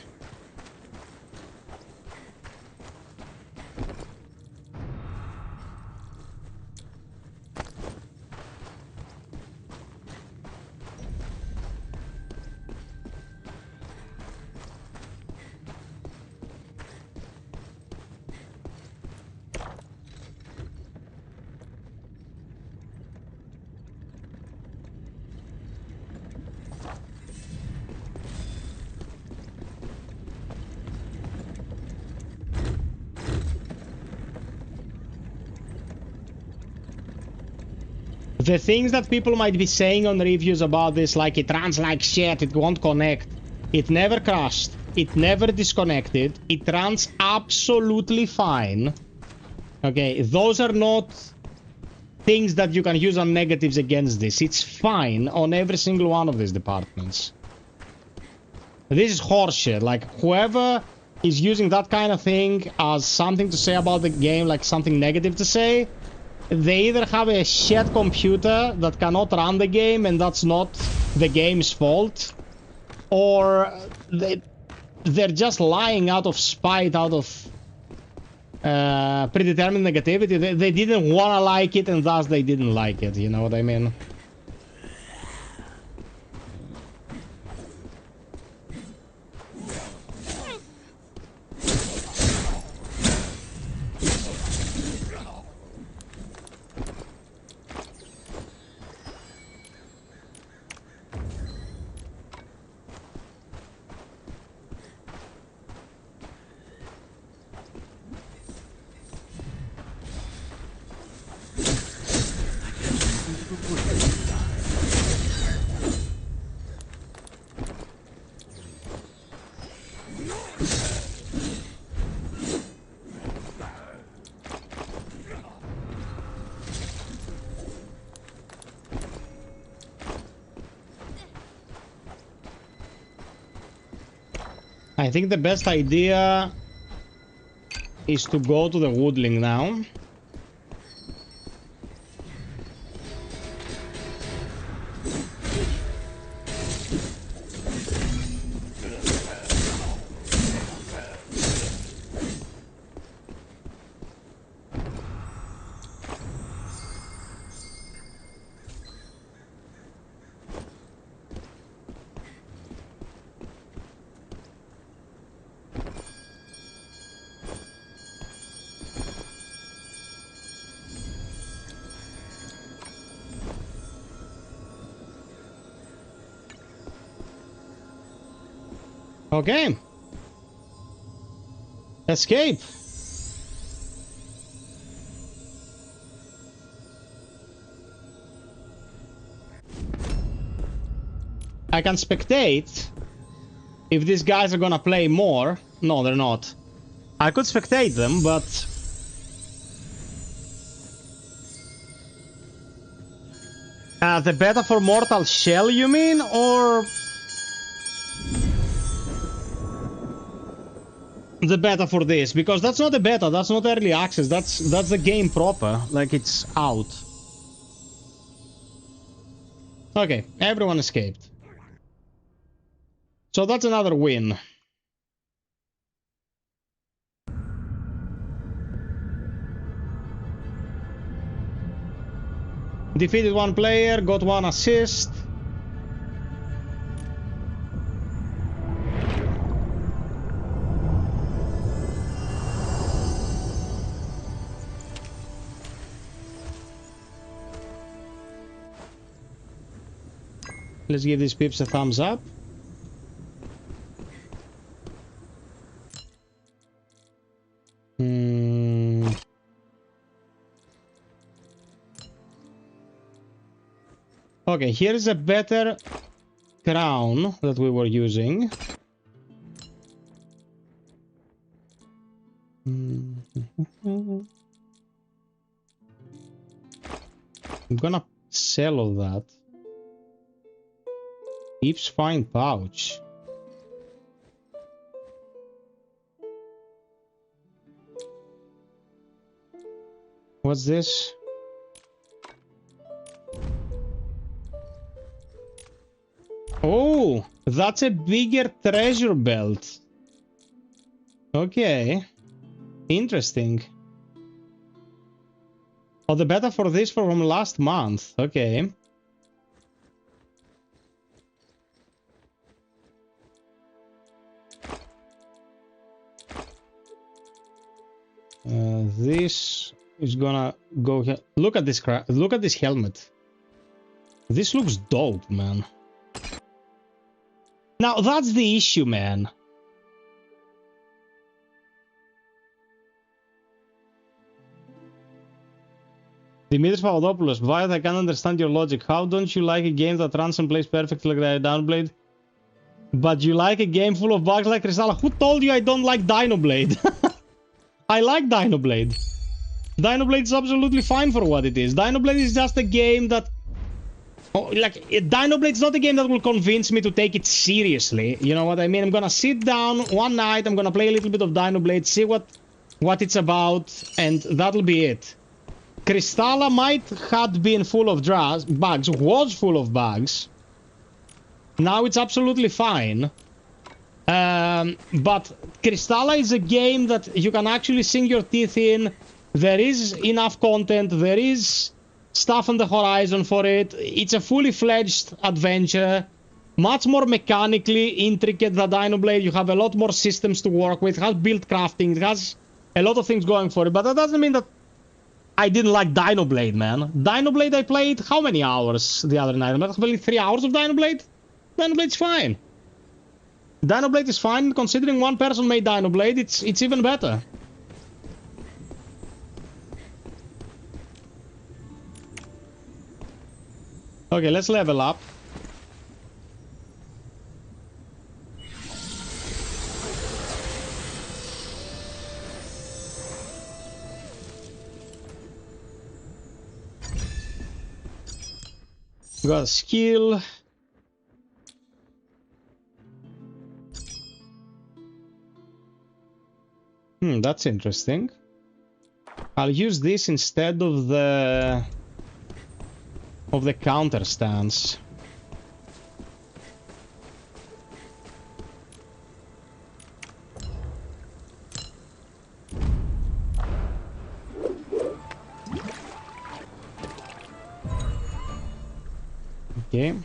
The things that people might be saying on reviews about this, like it runs like shit, it won't connect. It never crashed. It never disconnected. It runs absolutely fine. Okay, those are not things that you can use on negatives against this. It's fine on every single one of these departments. This is horseshit. Like, whoever is using that kind of thing as something to say about the game, like something negative to say, they either have a shit computer that cannot run the game and that's not the game's fault, or they're just lying out of spite, out of predetermined negativity. They didn't want to like it and thus they didn't like it, you know what I mean? I think the best idea is to go to the woodling now. Okay. Escape. I can spectate if these guys are gonna play more. No, they're not. I could spectate them, but the beta for Mortal Shell, you mean? Or the beta for this? Because that's not a beta, that's not early access, that's the game proper, like it's out. Okay, everyone escaped. So that's another win. Defeated one player, got one assist. Let's give these peeps a thumbs up. Okay, here's a better crown that we were using. I'm gonna sell all that. Keeps fine pouch. What's this? Oh, that's a bigger treasure belt. Okay. Interesting. Oh, the beta for this from last month. Okay. This is gonna go here. Look at this look at this helmet. This looks dope, man. Now that's the issue, man. Dimitris Papadopoulos, FiOth, I can't understand your logic. How don't you like a game that runs and plays perfectly like Dinoblade, but you like a game full of bugs like Crystalla? Who told you I don't like Dinoblade? I like Dinoblade. Dinoblade is absolutely fine for what it is. Dinoblade is just a game that... Oh, like, Dinoblade is not a game that will convince me to take it seriously. You know what I mean? I'm gonna sit down one night, I'm gonna play a little bit of Dinoblade, see what it's about, and that'll be it. Crystalla might have been full of bugs, was full of bugs. Now it's absolutely fine. But Crystalla is a game that you can actually sink your teeth in. There is enough content, there is stuff on the horizon for it. It's a fully fledged adventure. Much more mechanically intricate than Dinoblade. You have a lot more systems to work with. It has build crafting. It has a lot of things going for it. But that doesn't mean that I didn't like Dinoblade, man. Dinoblade I played how many hours the other night? I played 3 hours of Dinoblade? Dinoblade's fine. Dinoblade is fine. Considering one person made Dinoblade, it's even better. Okay, let's level up. Got a skill. That's interesting. I'll use this instead of the counter stance. Okay.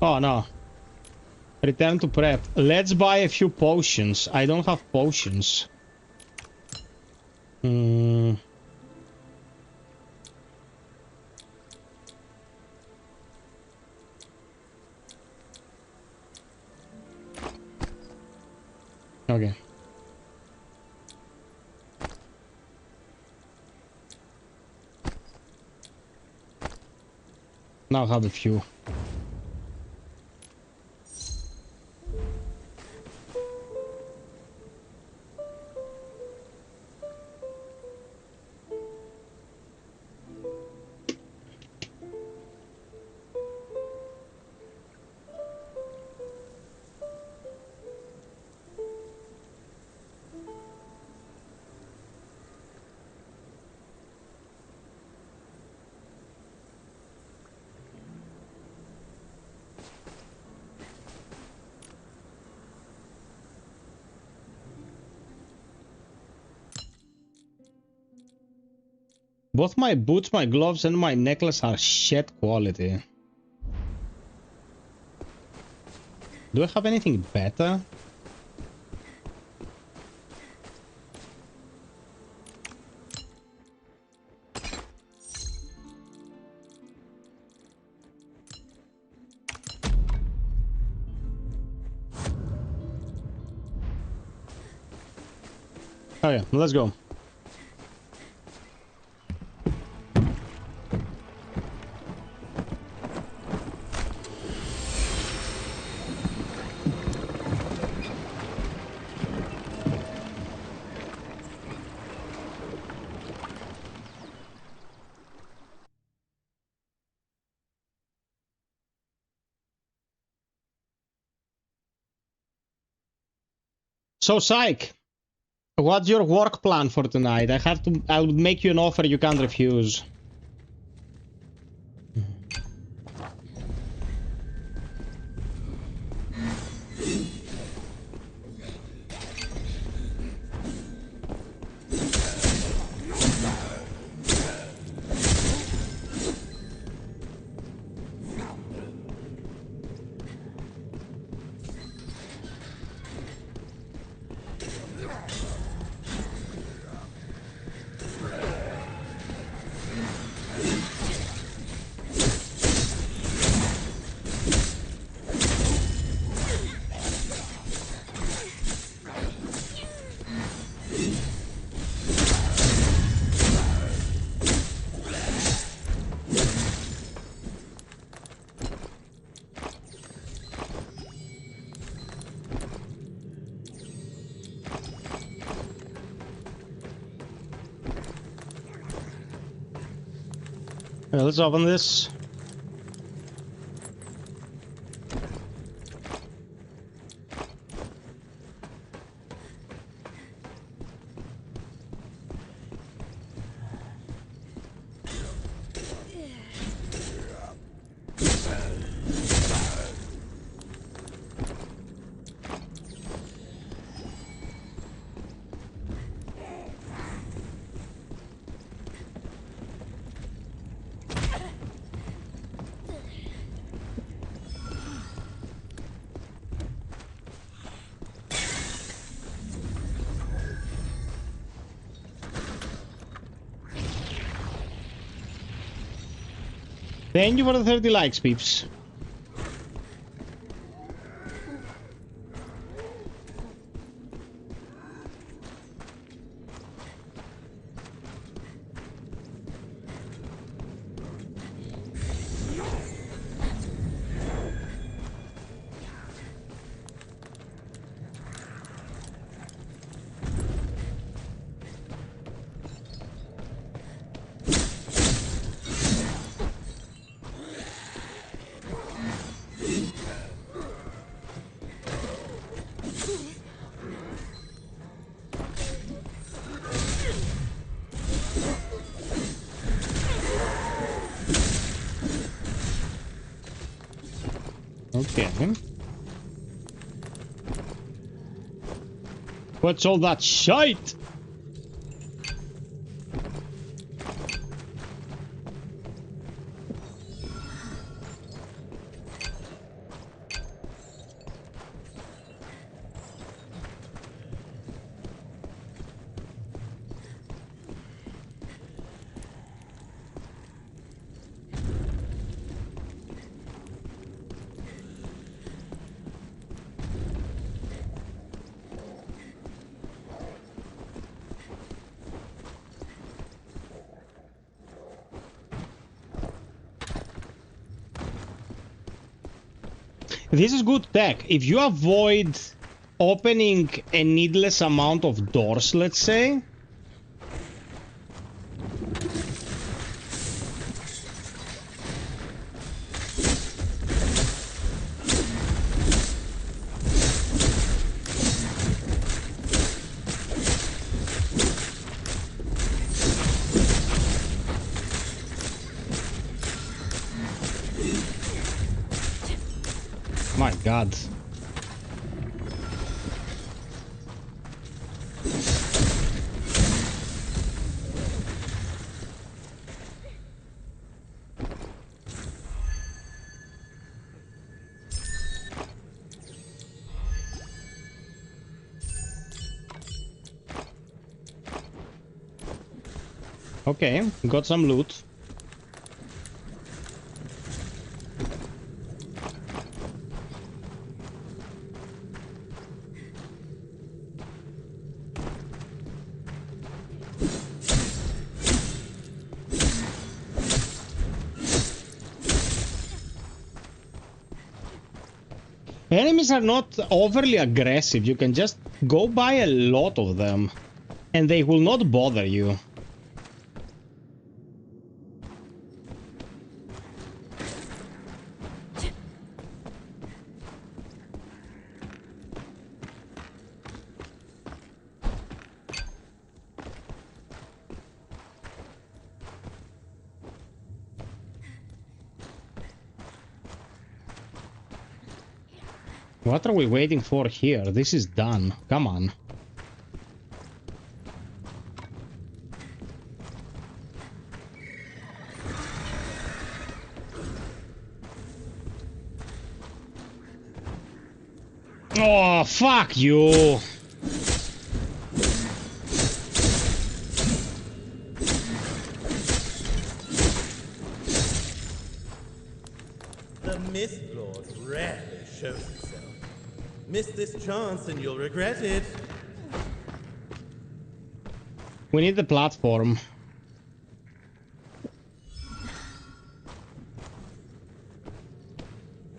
Oh no. Return to prep. Let's buy a few potions. I don't have potions. Okay. Now I have a few. Both my boots, my gloves, and my necklace are shit quality. Do I have anything better? Okay, let's go. So, Psych, what's your work plan for tonight? I'll make you an offer you can't refuse. Let's open this. Thank you for the 30 likes, peeps. Okay. What's all that shite? This is good tech. If you avoid opening a needless amount of doors, let's say. My God. Okay, got some loot. Enemies are not overly aggressive. You can just go by a lot of them and they will not bother you. What are we waiting for here? This is done. Come on. Oh, fuck you! The Mist Lord rarely shows himself. Miss this chance and you'll regret it. We need the platform.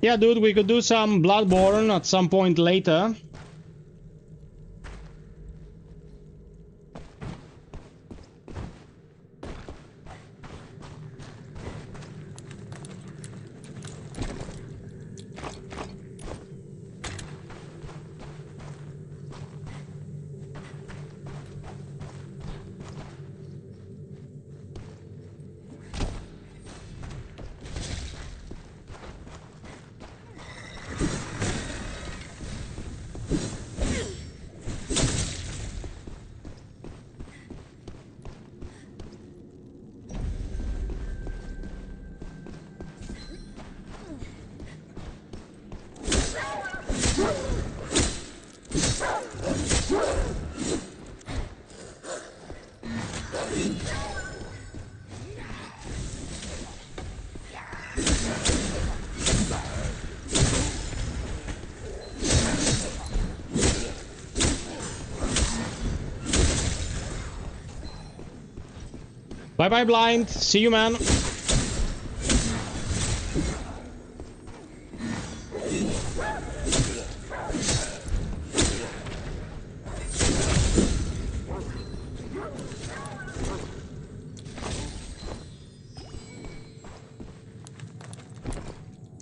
Yeah, dude, we could do some Bloodborne at some point later. Bye bye, blind. See you, man.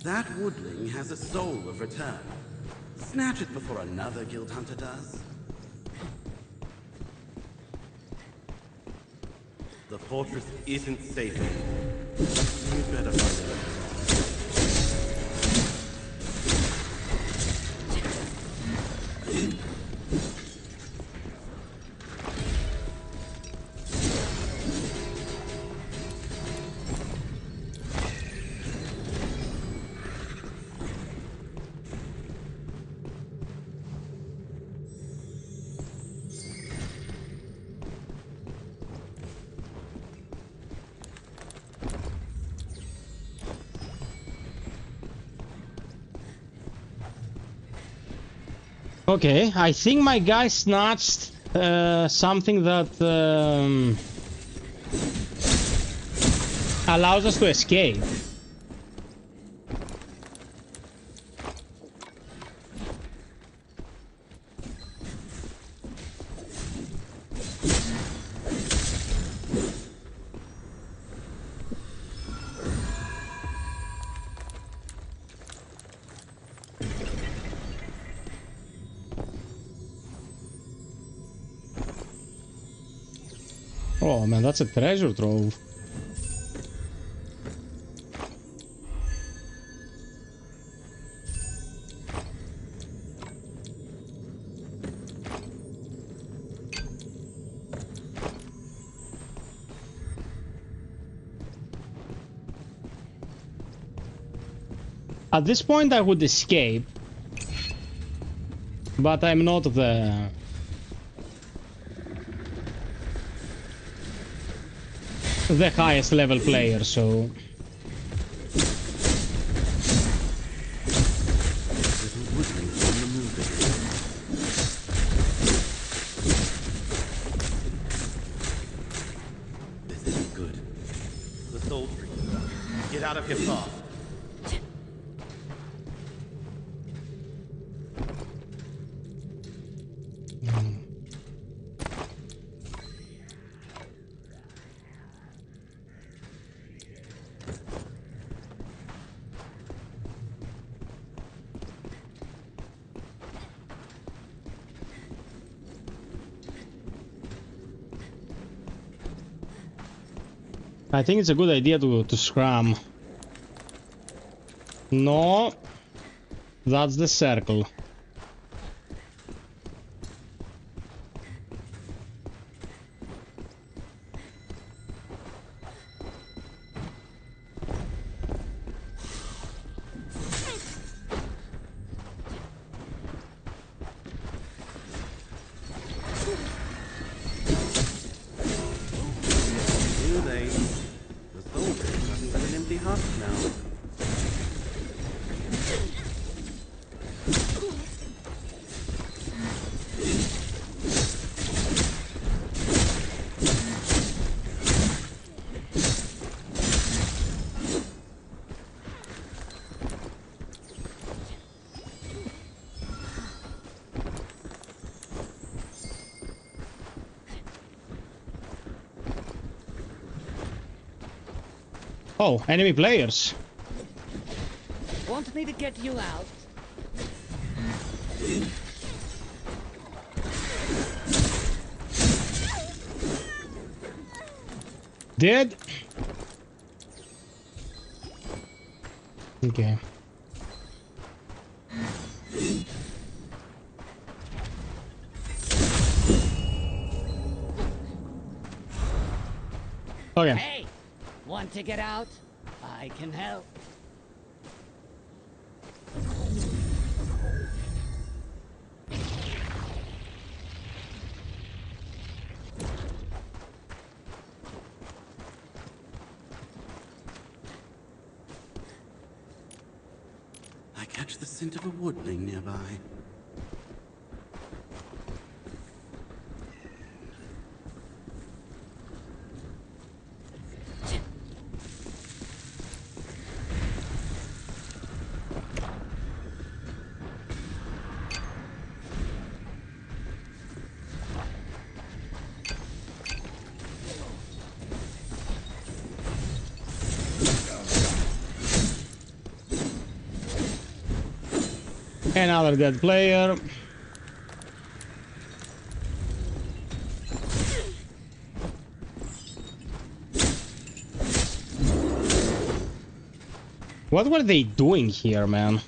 That woodling has a soul of return. Snatch it before another guild hunter does. The fortress isn't safe anymore. You better find it. Okay, I think my guy snatched something that allows us to escape. Oh man, that's a treasure trove. At this point I would escape, but I'm not the highest level player, so This isn't good. The soul tree. Get out of here fast. I think it's a good idea to scram. No. That's the circle. Oh, enemy players. Want me to get you out? Dead. Okay. Okay. Hey, want to get out? I can help. I catch the scent of a woodling nearby. Another dead player. What were they doing here, man?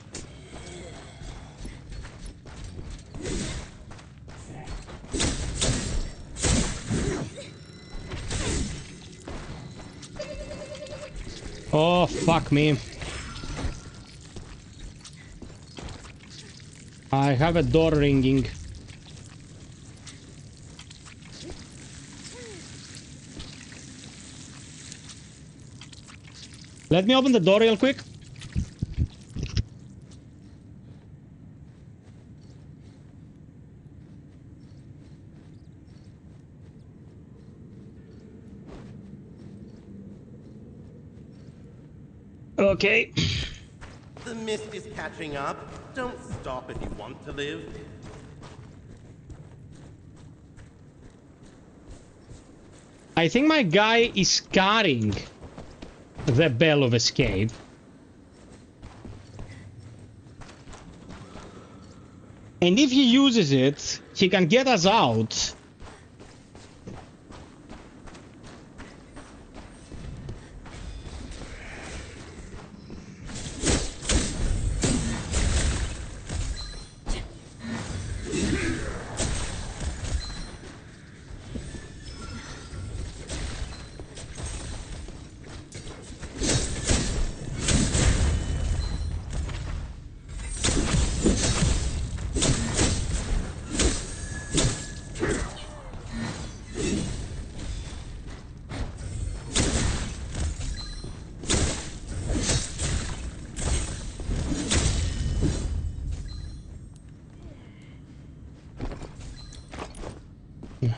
Oh, fuck me. I have a door ringing. Let me open the door real quick. Okay. The mist is catching up. Don't stop if you want to live. I think my guy is carrying the bell of escape. And if he uses it, he can get us out.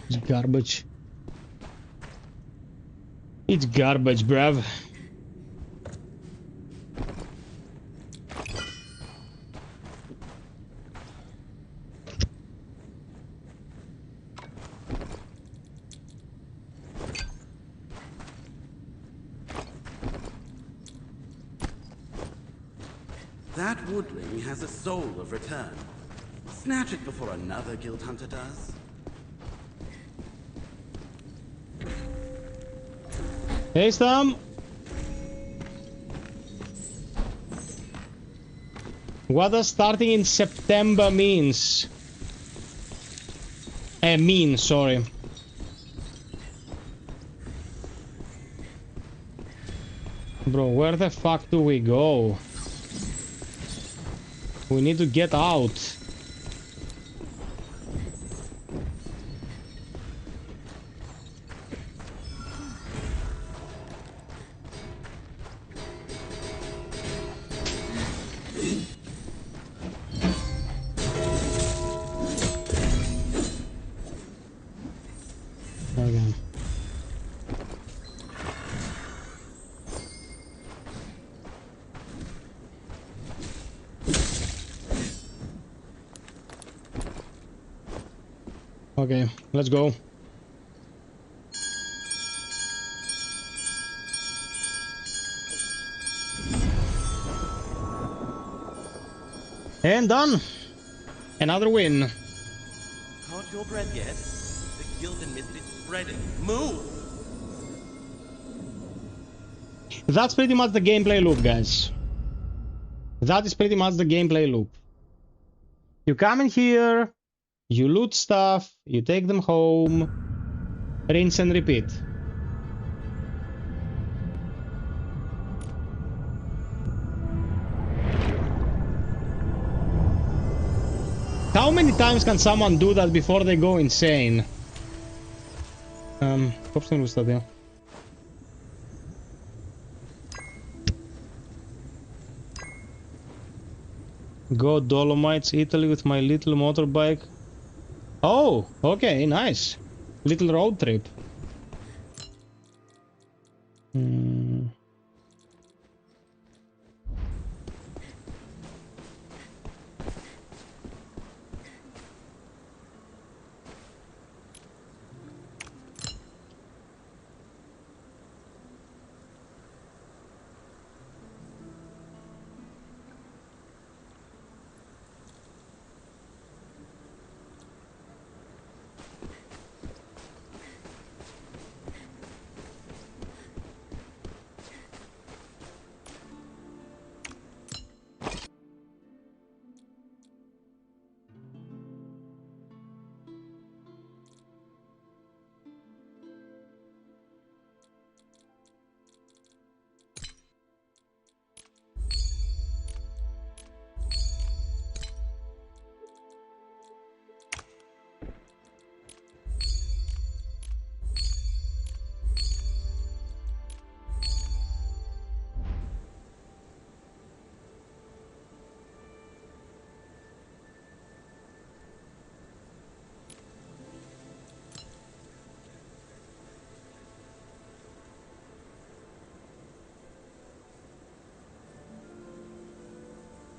It's garbage. It's garbage, bruv. That woodling has a soul of return. Snatch it before another guild hunter does. Hey, Stam. What does starting in September means? Sorry. Bro, where the fuck do we go? We need to get out. Okay. Okay, let's go. And done. Another win. Caught your breath yet? The guilt and mist is spreading. Move! That's pretty much the gameplay loop, guys. That is pretty much the gameplay loop. You come in here, you loot stuff, you take them home, rinse and repeat. How many times can someone do that before they go insane? Πώς τον γουστάτε. Go Dolomites, Italy with my little motorbike. Oh, okay, nice. Little road trip.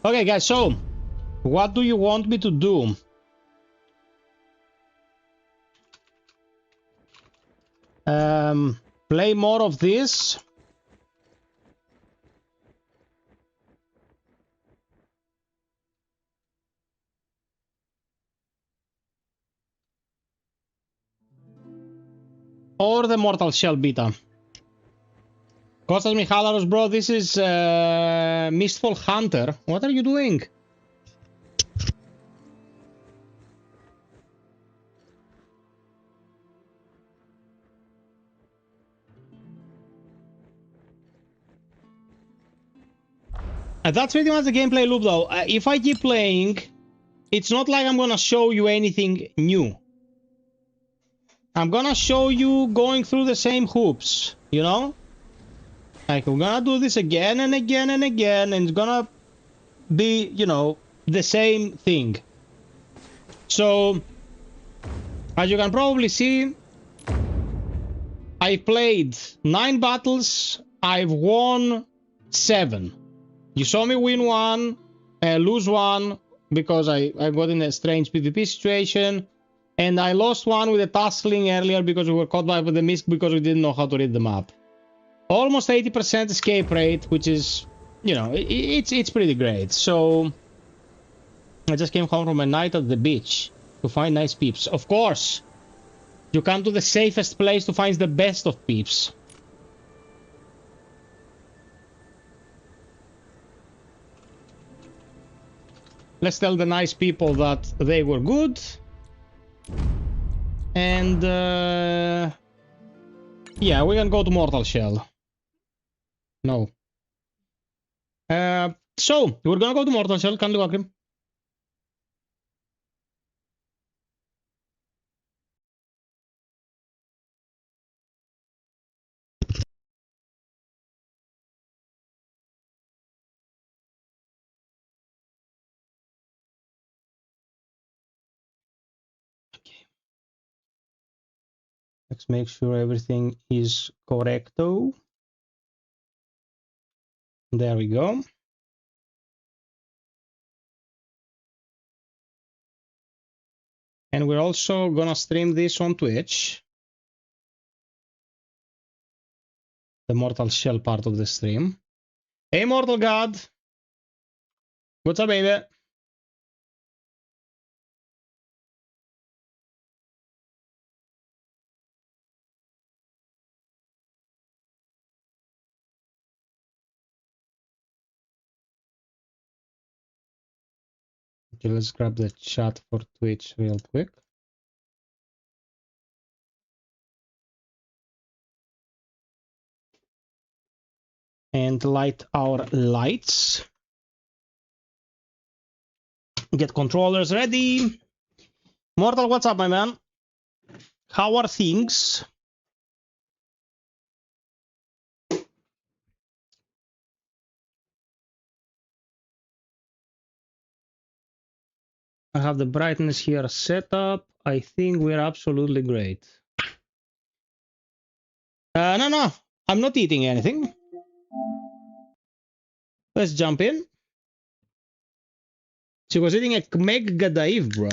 Okay, guys, so what do you want me to do? Play more of this. Or the Mortal Shell beta. Kostas Michalaros, bro, this is Mistfall Hunter. What are you doing? That's pretty much the gameplay loop, though. If I keep playing, it's not like I'm gonna show you anything new. I'm gonna show you going through the same hoops, you know? Like, we're gonna do this again and again and again, and it's gonna be, you know, the same thing. So, as you can probably see, I played 9 battles, I've won 7. You saw me win 1, lose 1, because I got in a strange PvP situation, and I lost 1 with a taskling earlier because we were caught by the mist because we didn't know how to read the map. Almost 80% escape rate, which is, you know, it's pretty great. So, I just came home from a night at the beach to find nice peeps. Of course, you come to the safest place to find the best of peeps. Let's tell the nice people that they were good. And yeah, we can go to Mortal Shell. No. So we're gonna go to Mortal Shell. Kindly welcome. Let's make sure everything is correcto. There we go. And we're also gonna stream this on Twitch. The Mortal Shell part of the stream. Hey, Mortal God. What's up, baby? Okay, let's grab the chat for Twitch real quick. And light our lights. Get controllers ready. Mortal, what's up, my man? How are things? I have the brightness here set up. I think we're absolutely great. No, I'm not eating anything. Let's jump in. She was eating a Kmek Gadaiv, bro,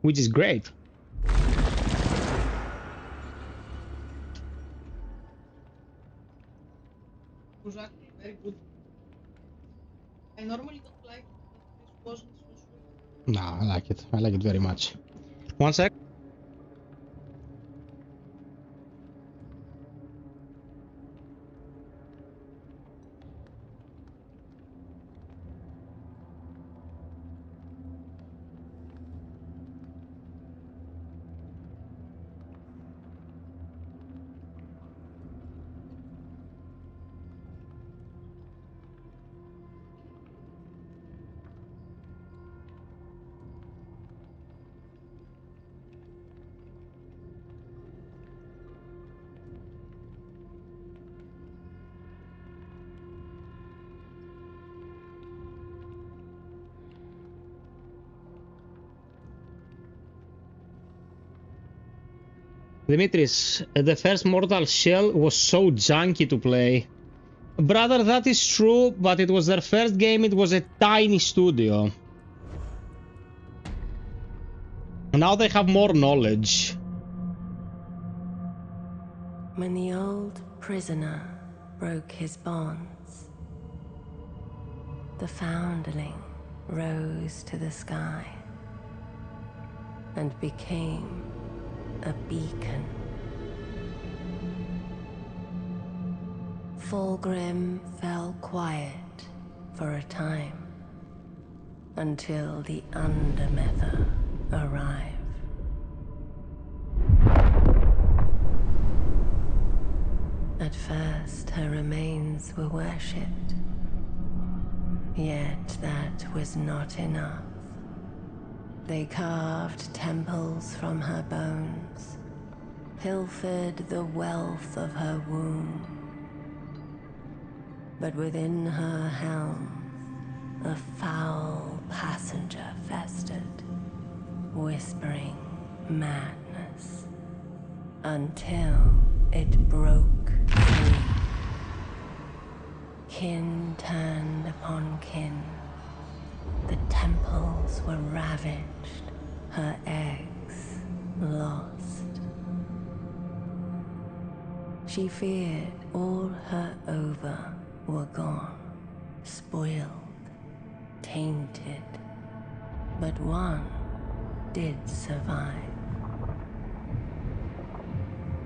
which is great. Very good. I normally don't like it, but this wasn't so sweet. No, I like it. I like it very much. One sec. Dimitris, the first Mortal Shell was so junky to play. Brother, that is true, but it was their first game. It was a tiny studio. Now they have more knowledge. When the old prisoner broke his bonds, the foundling rose to the sky and became a beacon. Fulgrim fell quiet for a time until the Undermether arrived. At first, her remains were worshipped, yet that was not enough. They carved temples from her bones, pilfered the wealth of her womb. But within her helm, a foul passenger festered, whispering madness, until it broke free. Kin turned upon kin. The temples were ravaged, her eggs lost. She feared all her ova were gone, spoiled, tainted. But one did survive.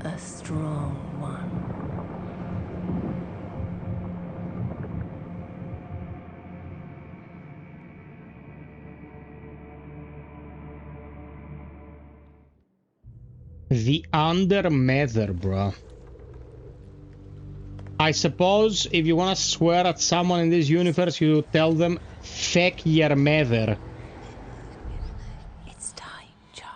A strong one. The Undermather, bro. I suppose if you want to swear at someone in this universe, you tell them, feck your mother. It's time, child.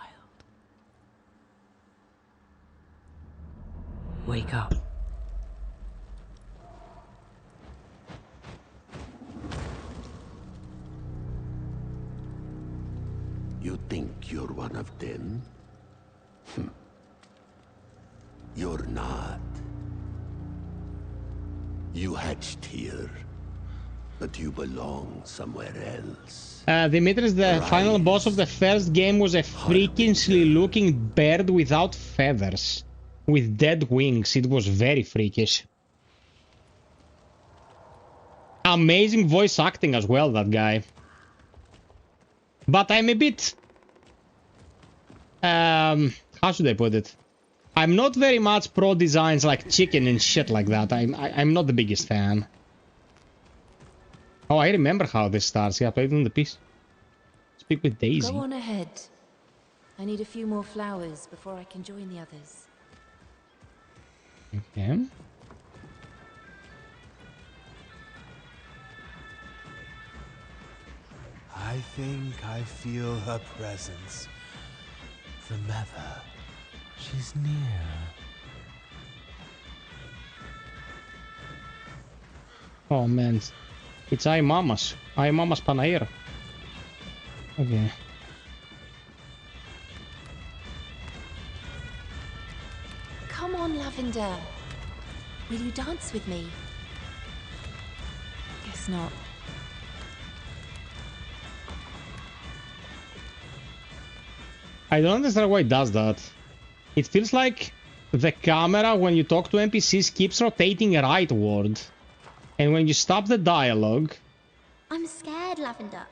Wake up. You think you're one of them? You're not. You hatched here, but you belong somewhere else. Dimitris, the final boss of the first game was a freakishly looking bird without feathers, with dead wings. It was very freakish. Amazing voice acting as well, that guy. But I'm a bit... how should I put it? I'm not very much pro designs like chicken and shit like that. I'm not the biggest fan. Oh, I remember how this starts. Yeah, I played on the piece. Speak with Daisy. Go on ahead. I need a few more flowers before I can join the others. Okay. I think I feel her presence. The mother. She's near. Oh man. It's Mama's Panair. Okay. Come on, Lavender. Will you dance with me? Guess not. I don't understand why it does that. It feels like the camera, when you talk to NPCs, keeps rotating rightward. And when you stop the dialogue... I'm scared, Lavender.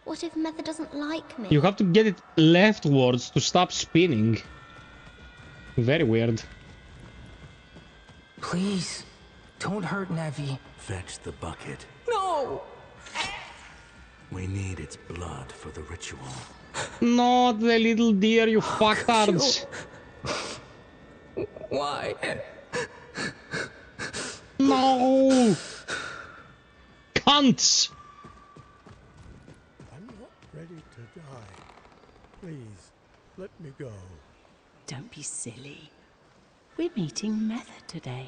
What if Mother doesn't like me? You have to get it leftwards to stop spinning. Very weird. Please, don't hurt Nevi. Fetch the bucket. No! We need its blood for the ritual. Not the little deer, you fucktards. Why? No! Cunts! I'm not ready to die. Please, let me go. Don't be silly. We're meeting Mother today.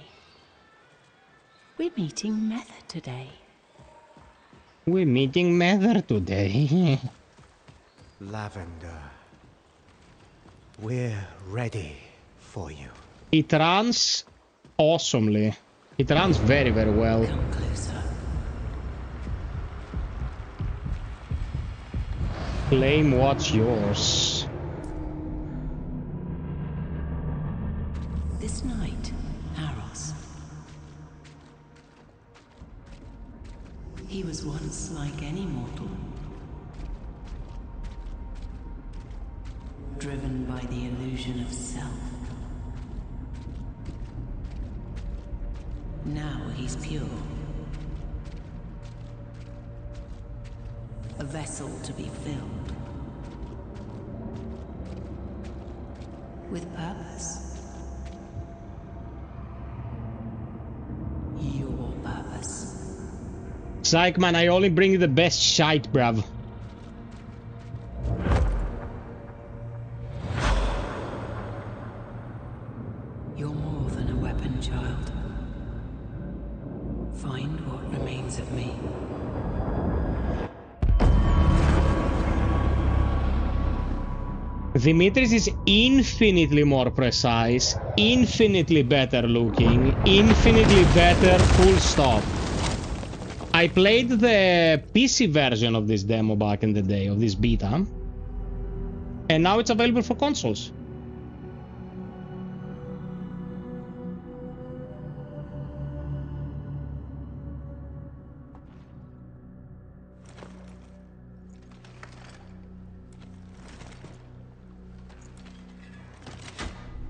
We're meeting Mother today. We're meeting Mother today. Lavender. We're ready for you. It runs awesomely. It runs very, very well. Come closer. Claim what's yours. This night, Aros. He was once like any mortal. Driven by the illusion of self. Now he's pure. A vessel to be filled. With purpose. Your purpose. Psych man, I only bring you the best shite, bruv. You're more than a weapon, child. Find what remains of me. Dimitris is infinitely more precise, infinitely better looking, infinitely better, full stop. I played the PC version of this demo back in the day, of this beta, and now it's available for consoles.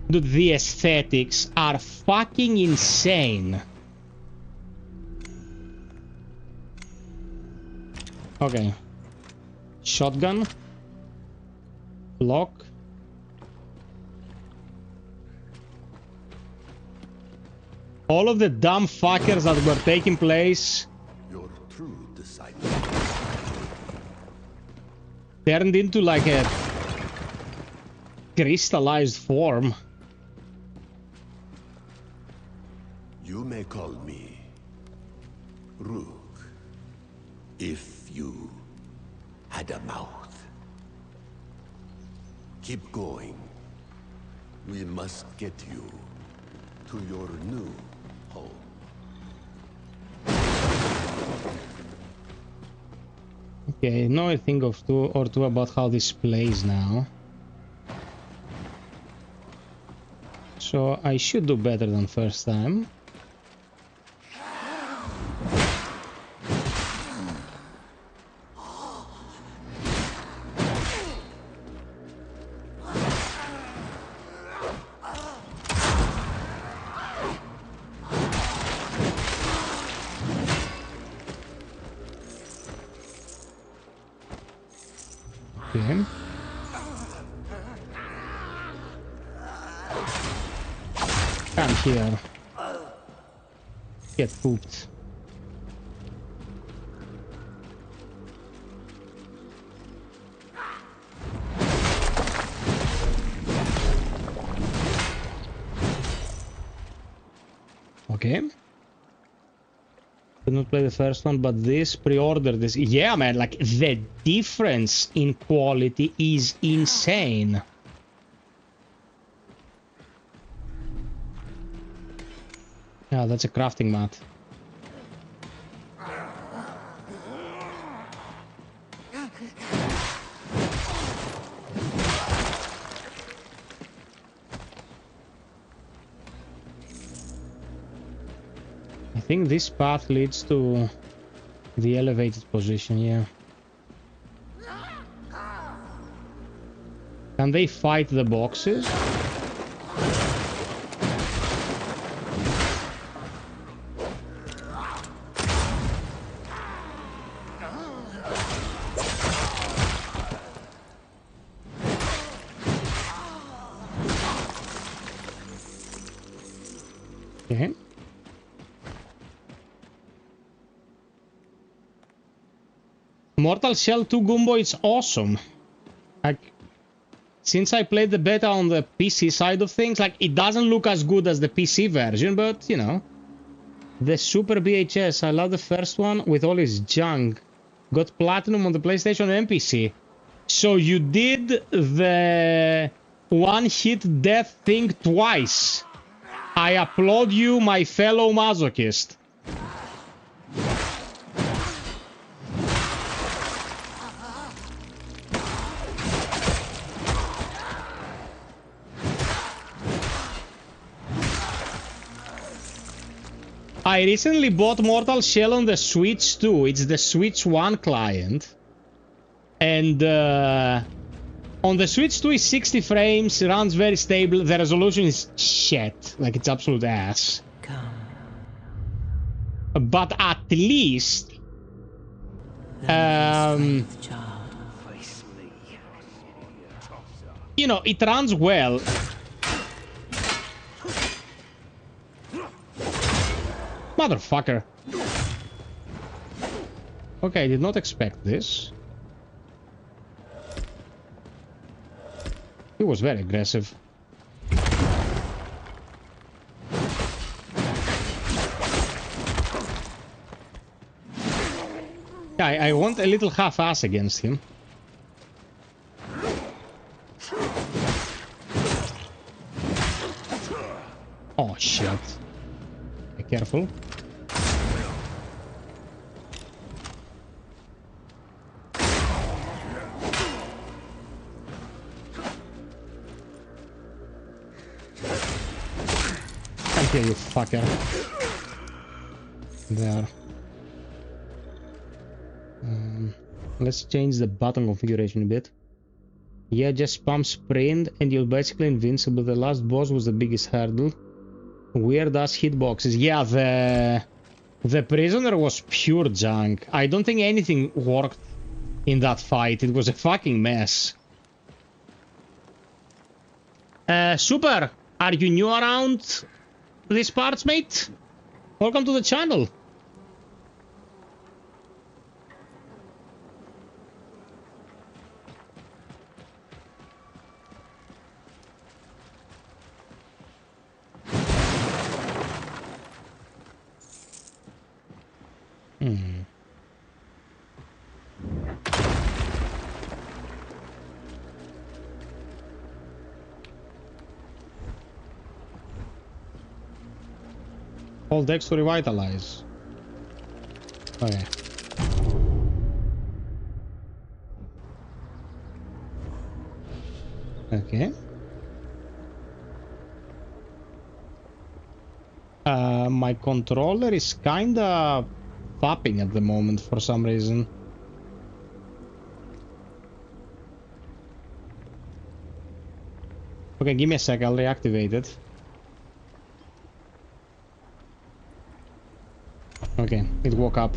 Dude, the aesthetics are fucking insane. Okay. Shotgun. Lock. All of the dumb fuckers that were taking place Your true disciple. turned into like a crystallized form. You may call me Rook, if you had a mouth. Keep going. We must get you to your new home. Okay, now I think of two about how this plays now. So I should do better than first time. Okay. Come here. Get pooped. Okay. Did not play the first one, but this pre-order this. Yeah, man, like the difference in quality is insane. Yeah, that's a crafting mat. I think this path leads to the elevated position, yeah. Can they fight the boxes? Okay. Mortal Shell 2 Gumbo is awesome. Like, since I played the beta on the PC side of things, like, it doesn't look as good as the PC version, but, you know. The Super BHS, I love the first one with all his junk. Got Platinum on the PlayStation and PC. So you did the one-hit death thing twice. I applaud you, my fellow masochist. I recently bought Mortal Shell on the Switch too. It's the Switch 1 client. And on the Switch 2 is 60 frames, runs very stable. The resolution is shit. Like, it's absolute ass. But at least... you know, it runs well. Motherfucker. Okay, I did not expect this. He was very aggressive. Yeah, I want a little half-ass against him. Oh, shit. Be careful. Come here, you fucker. There. Let's change the button configuration a bit. Yeah, just spam sprint and you're basically invincible. The last boss was the biggest hurdle. Weird ass hitboxes. Yeah, the prisoner was pure junk. I don't think anything worked in that fight. It was a fucking mess. Super, are you new around? these parts, mate? Welcome to the channel. Hold X to revitalize. Okay. Okay. My controller is kinda popping at the moment for some reason. Okay, give me a sec, I'll reactivate it. Okay, it woke up.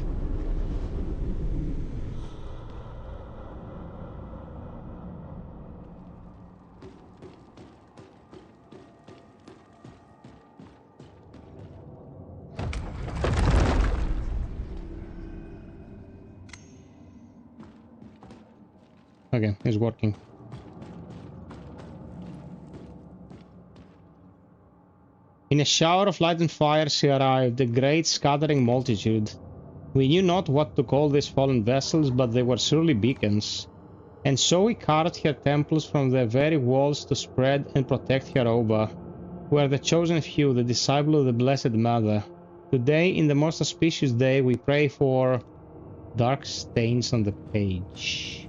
Okay, it's working. In a shower of light and fire she arrived, a great scattering multitude. We knew not what to call these fallen vessels, but they were surely beacons. And so we carved her temples from their very walls to spread and protect her Oba. We are the chosen few, the disciple of the Blessed Mother. Today, in the most auspicious day, we pray for dark stains on the page.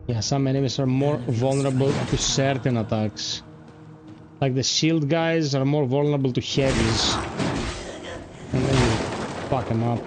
Yeah, some enemies are more vulnerable to certain attacks. Like the shield guys are more vulnerable to heavies. And then you fuck them up.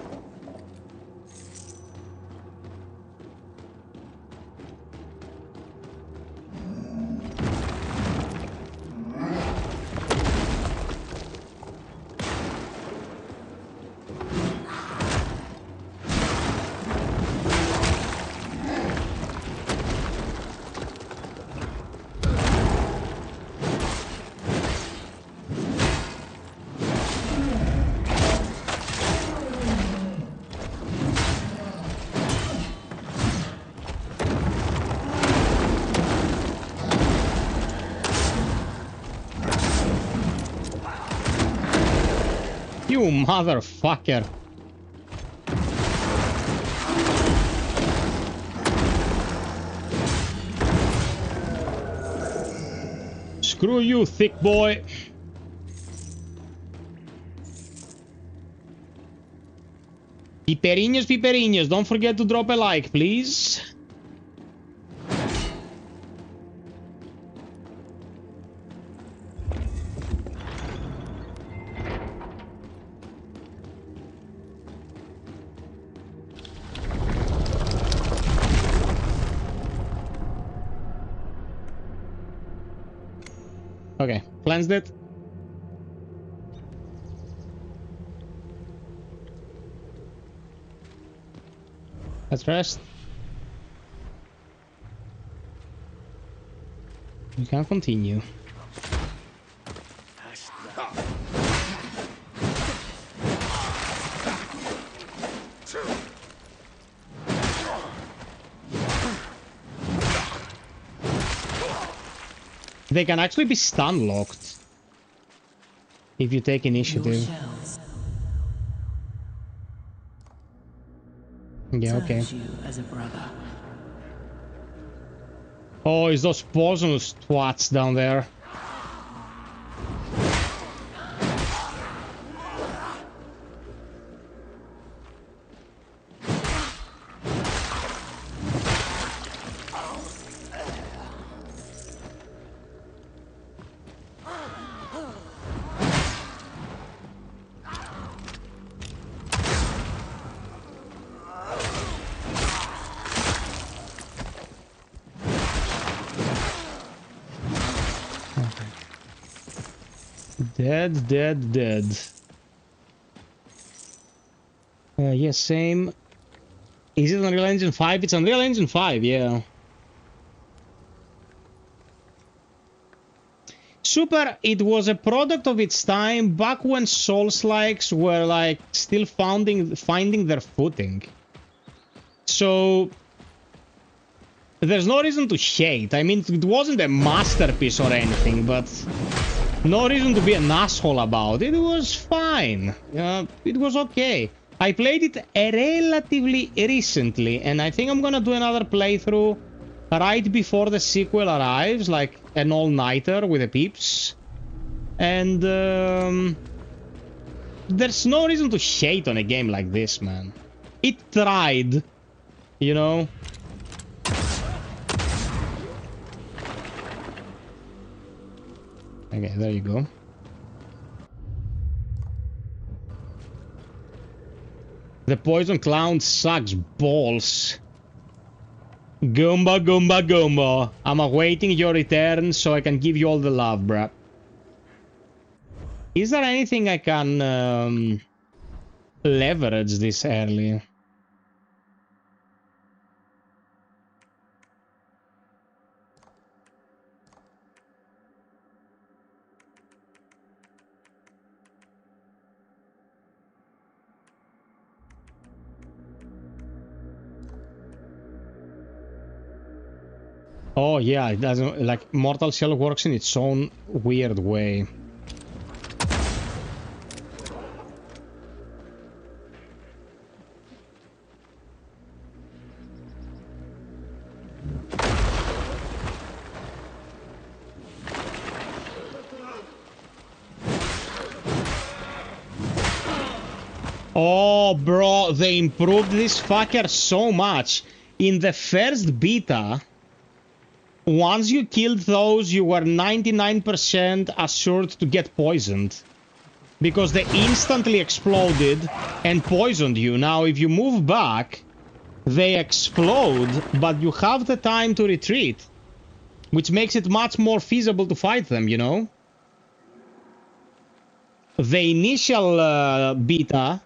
You motherfucker! Screw you, thick boy! Piperiños, piperiños, don't forget to drop a like, please. Okay, cleansed it. Let's rest. We can continue. They can actually be stun locked if you take initiative. Yeah, okay. As a brother. Oh, it's those poisonous twats down there. Dead, dead, dead. Yes, same. Is it Unreal Engine 5? It's Unreal Engine 5, yeah. Super, it was a product of its time back when Soulslikes were like still finding their footing. So there's no reason to hate. I mean, it wasn't a masterpiece or anything, but no reason to be an asshole about it. It was fine. It was okay. I played it relatively recently, and I think I'm gonna do another playthrough right before the sequel arrives, like an all-nighter with the peeps. And there's no reason to hate on a game like this, man. It tried, you know? Okay, there you go. The poison clown sucks balls. Goomba, Goomba, Goomba. I'm awaiting your return so I can give you all the love, bruh. Is there anything I can leverage this early? Oh yeah, it doesn't, like, Mortal Shell works in its own weird way. Oh, bro, they improved this fucker so much. In the first beta, once you killed those, you were 99% assured to get poisoned. Because they instantly exploded and poisoned you. Now, if you move back, they explode, but you have the time to retreat. Which makes it much more feasible to fight them, you know? The initial beta...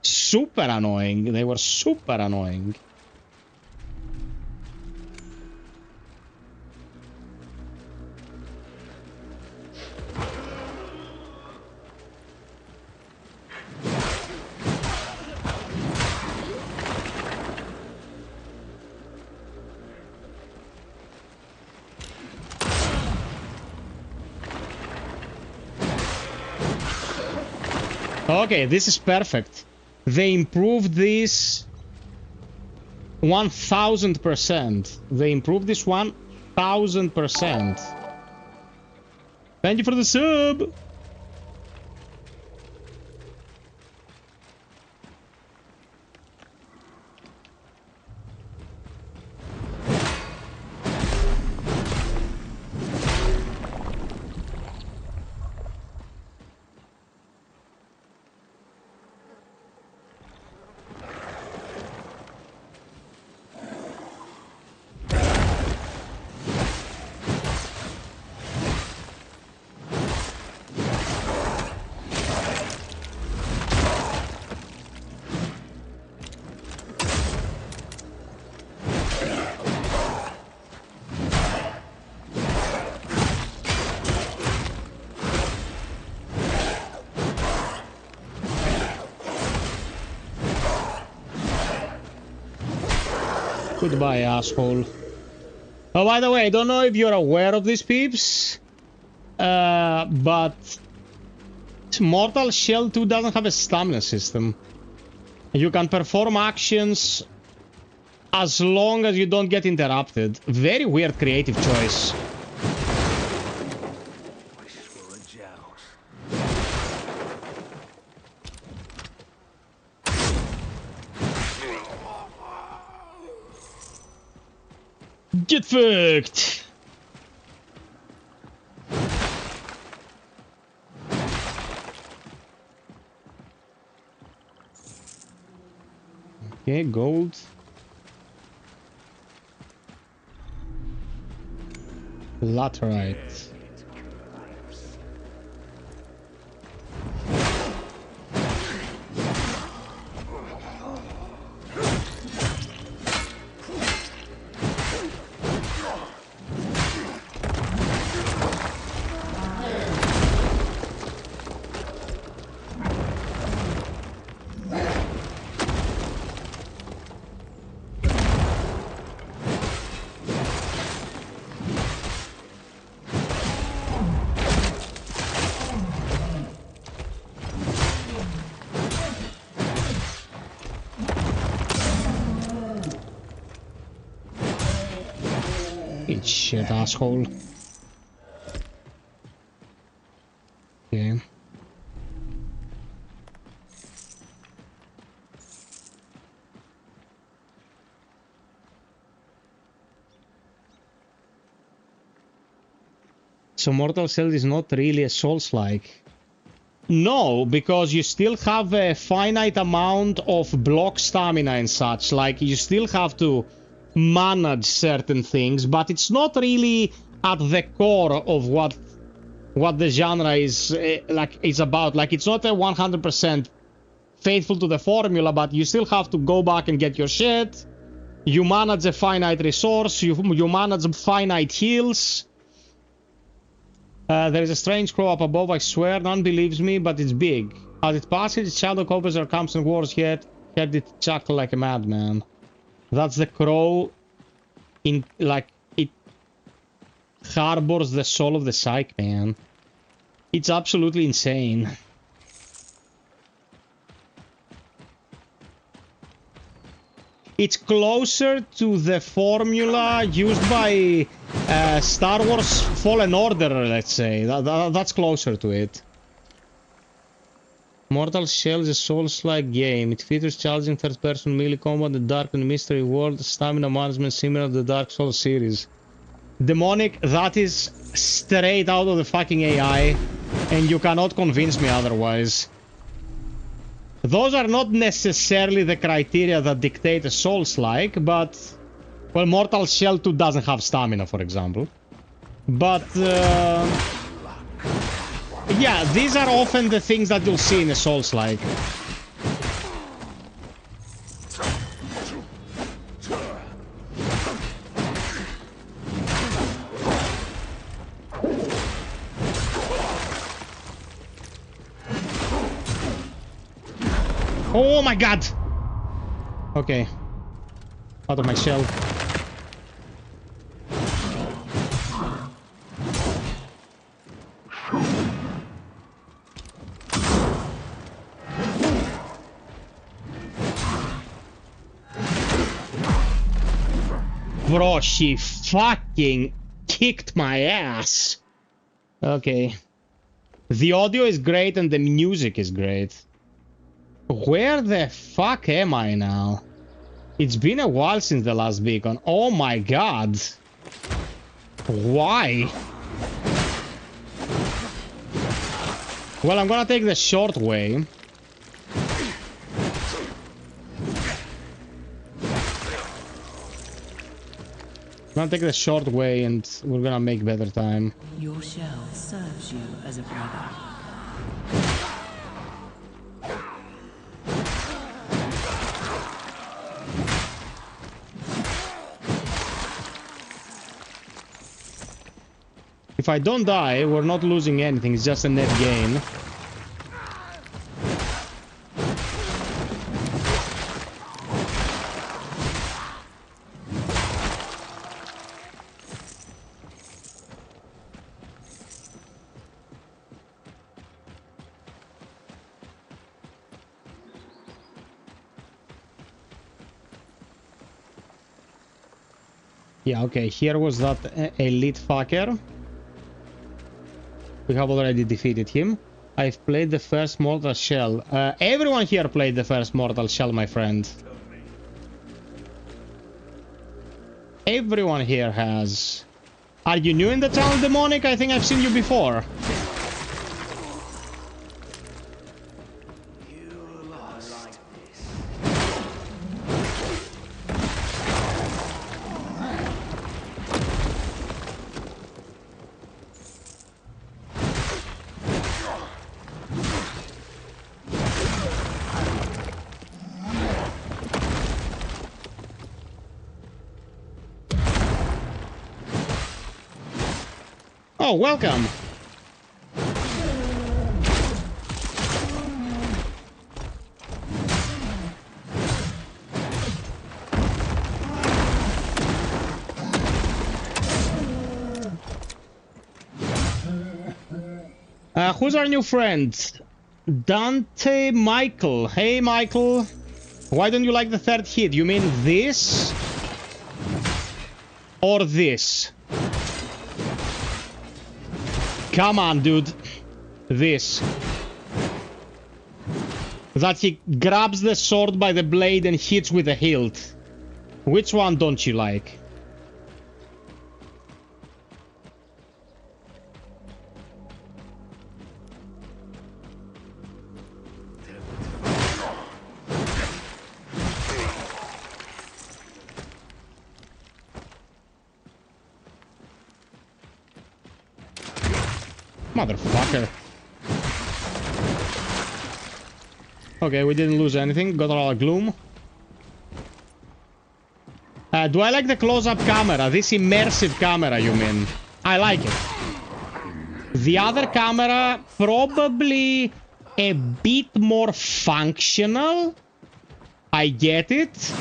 super annoying. They were super annoying. Okay, this is perfect. They improved this 1000%. They improved this 1000%. Thank you for the sub. Goodbye, asshole. Oh, by the way, I don't know if you're aware of these peeps, but Mortal Shell 2 doesn't have a stamina system. You can perform actions as long as you don't get interrupted. Very weird creative choice. Get fucked! Okay, gold. Laterite. Eat shit, asshole. Okay. So Mortal Shell is not really a Soulslike. No, because you still have a finite amount of block stamina and such. Like, you still have to manage certain things, but it's not really at the core of what the genre is is about. Like, it's not a 100% faithful to the formula, but you still have to go back and get your shit. You manage a finite resource. You manage finite heals. There is a strange crow up above, I swear. None believes me, but it's big. As it passes, its shadow covers our camps and wars, yet heard it chuckle like a madman. That's the crow in, like, it harbors the soul of the psych, man. It's absolutely insane. It's closer to the formula used by Star Wars Fallen Order, let's say. That's closer to it. Mortal Shell is a Souls-like game. It features challenging third-person melee combat, the dark and mystery world, stamina management similar to the Dark Souls series. Demonic, that is straight out of the fucking AI, and you cannot convince me otherwise. Those are not necessarily the criteria that dictate a Souls-like, but... Well, Mortal Shell 2 doesn't have stamina, for example. But, yeah, these are often the things that you'll see in a Souls-like. Oh my god! Okay. Out of my shell. Bro, she fucking kicked my ass. Okay. The audio is great and the music is great. Where the fuck am I now? It's been a while since the last beacon. Oh my god. Why? Well, I'm gonna take the short way. I'm gonna take the short way and we're gonna make better time. Your shell serves you as a brother. If I don't die, we're not losing anything, it's just a net gain. Yeah, okay, here was that elite fucker. We have already defeated him. I've played the first Mortal Shell. Everyone here played the first Mortal Shell, my friend. Everyone here has. Are you new in the channel, Demonic? I think I've seen you before. Oh, welcome. Who's our new friend? Dante Michael. Hey, Michael. Why don't you like the third hit? You mean this? Or this? Come on, dude. This. That he grabs the sword by the blade and hits with the hilt. Which one don't you like? Motherfucker. Okay, we didn't lose anything. Got a lot of gloom. Do I like the close-up camera? This immersive camera, you mean? I like it. The other camera, probably a bit more functional. I get it.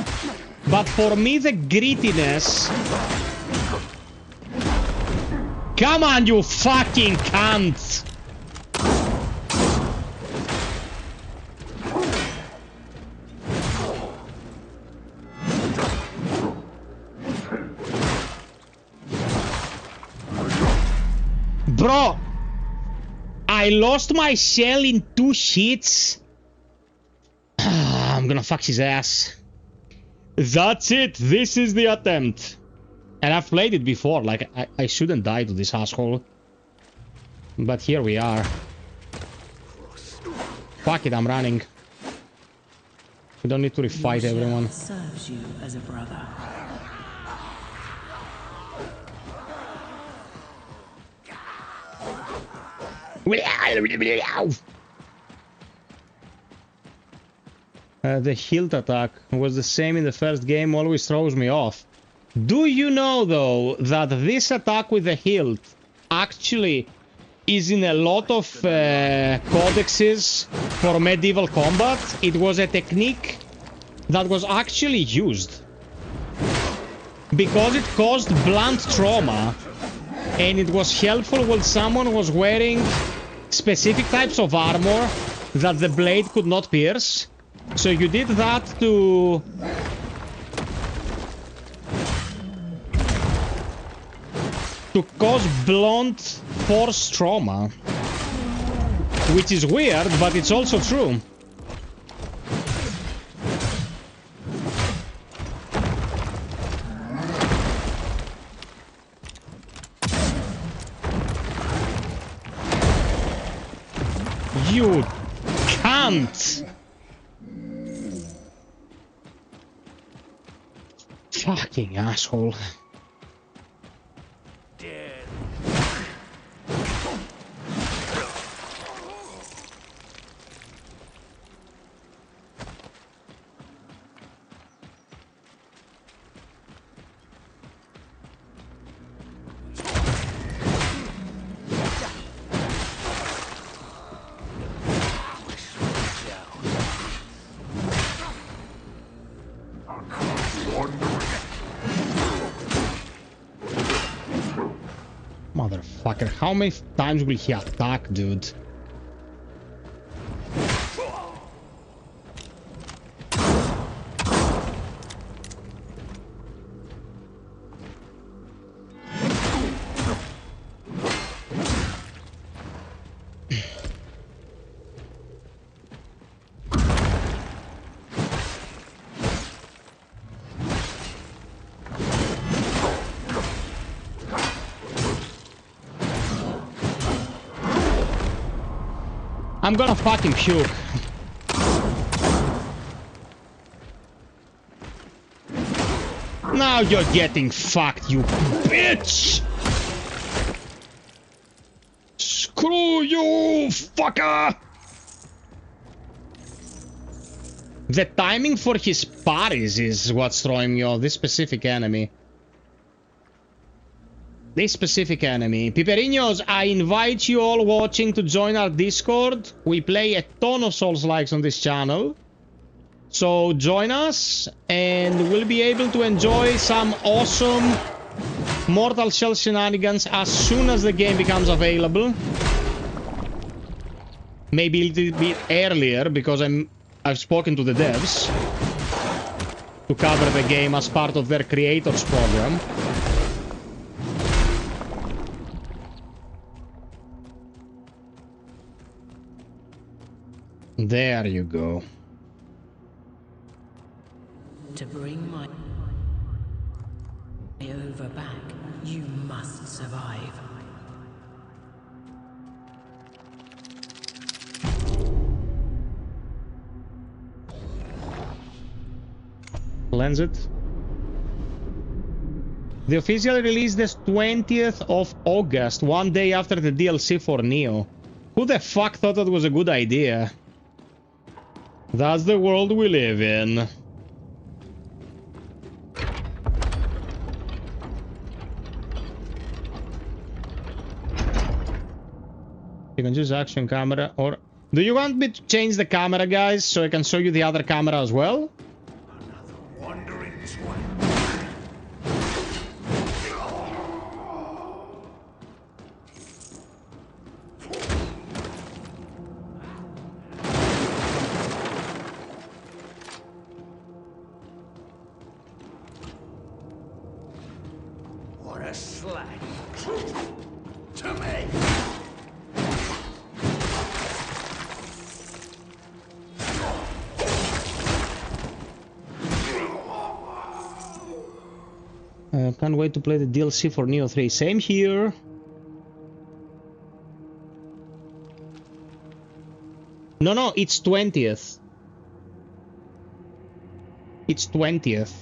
But for me, the grittiness... Come on, you fucking cunt! Bro! I lost my shell in 2 hits. I'm gonna fuck his ass. That's it. This is the attempt. And I've played it before, like, I shouldn't die to this asshole. But here we are. Fuck it, I'm running. We don't need to refight everyone. Serves you as a brother. The hilt attack was the same in the first game, always throws me off. Do you know, though, that this attack with the hilt actually is in a lot of codexes for medieval combat? It was a technique that was actually used. Because it caused blunt trauma, and it was helpful when someone was wearing specific types of armor that the blade could not pierce. So you did that to cause blunt force trauma. Which is weird, but it's also true. You can't. Fucking asshole. Motherfucker, how many times will he attack, dude? I'm gonna fucking puke. Now you're getting fucked, you bitch! Screw you, fucker! The timing for his parries is what's throwing me off, this specific enemy. This specific enemy. Piperinos, I invite you all watching to join our Discord. We play a ton of Soulslikes on this channel. So join us and we'll be able to enjoy some awesome Mortal Shell shenanigans as soon as the game becomes available. Maybe a little bit earlier because I've spoken to the devs to cover the game as part of their creators program. There you go. To bring my over back, you must survive. Cleanse it. The official release is 20th of August, one day after the DLC for Neo. Who the fuck thought that was a good idea? That's the world we live in. You can use action camera or... Do you want me to change the camera, guys, so I can show you the other camera as well? What a slag. To me. Can't wait to play the DLC for Neo 3. Same here. No, it's 20th. It's 20th.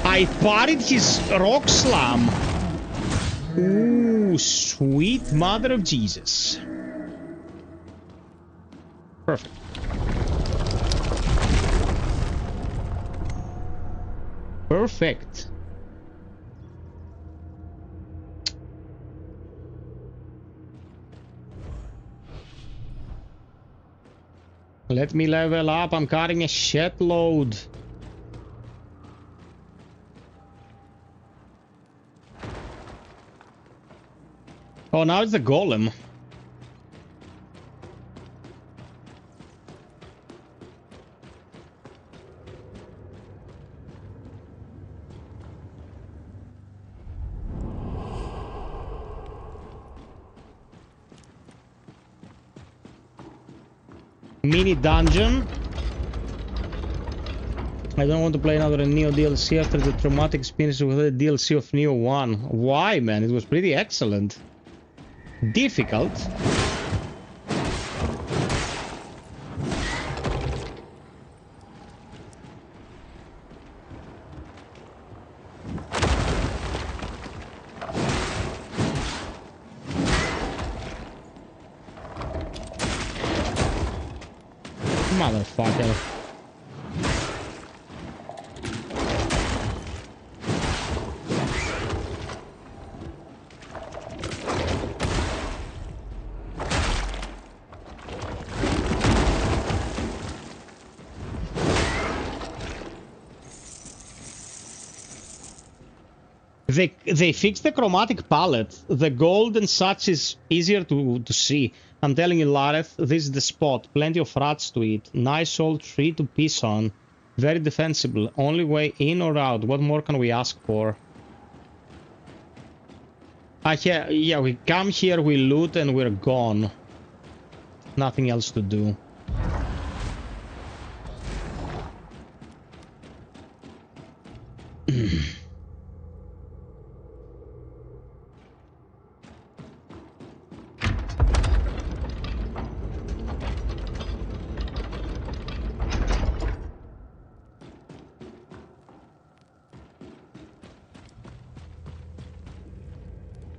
I parried his rock slam. Ooh, sweet mother of Jesus. Perfect. Perfect. Let me level up. I'm carrying a shitload. Oh, now it's the golem. Mini dungeon. I don't want to play another Neo DLC after the traumatic experience with the DLC of Neo 1. Why, man? It was pretty excellent. Difficult. Motherfucker. They fixed the chromatic palette. The gold and such is easier to see. I'm telling you, Lareth, this is the spot. Plenty of rats to eat. Nice old tree to piss on. Very defensible. Only way in or out. What more can we ask for? Yeah, we come here, we loot, and we're gone. Nothing else to do.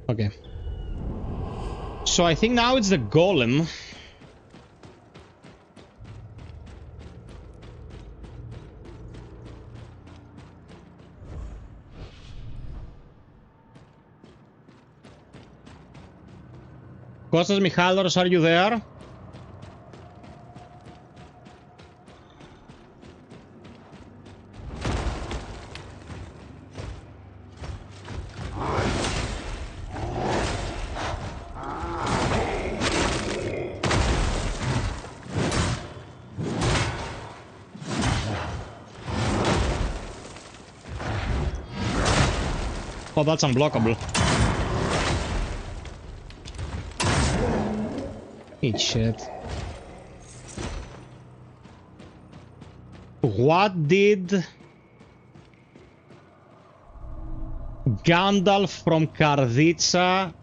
Okay. So I think now it's the golem. Kostas Michalos, are you there? Oh, that's unblockable. Eat shit. What did Gandalf from Karditsa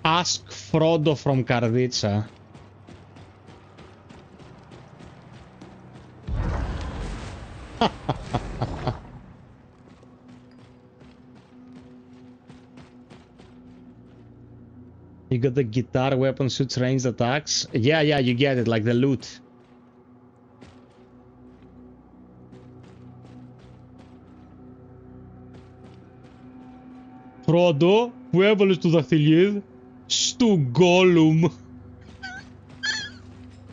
ask Frodo from Karditsa? You got the guitar weapon suits ranged attacks? Yeah, you get it, like the loot. Frodo, που έβαλες το δαχτυλίδι στο Gollum.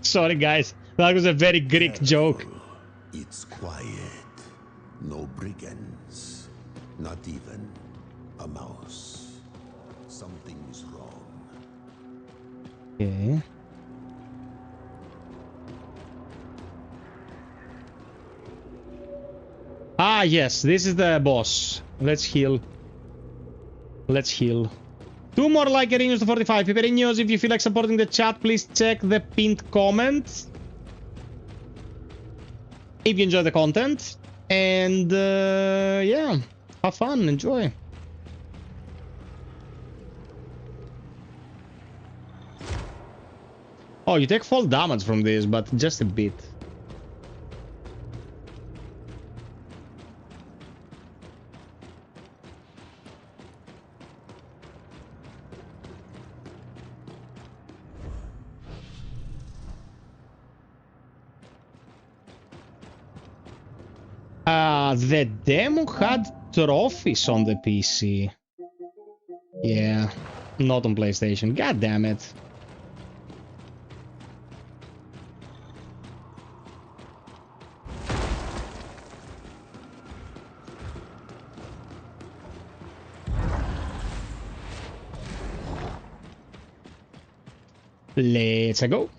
Sorry guys, that was a very Greek joke. It's quiet. No brigands. Not even a mouse. Something's wrong. Okay. Ah, yes, this is the boss. Let's heal. Let's heal. 2 more like Erinos to 45. Peperinos, if you feel like supporting the chat, please check the pinned comment. If you enjoy the content. And, yeah, have fun, enjoy. Oh, you take fall damage from this, but just a bit. The demo had trophies on the PC. Yeah, not on PlayStation. God damn it. Let's go.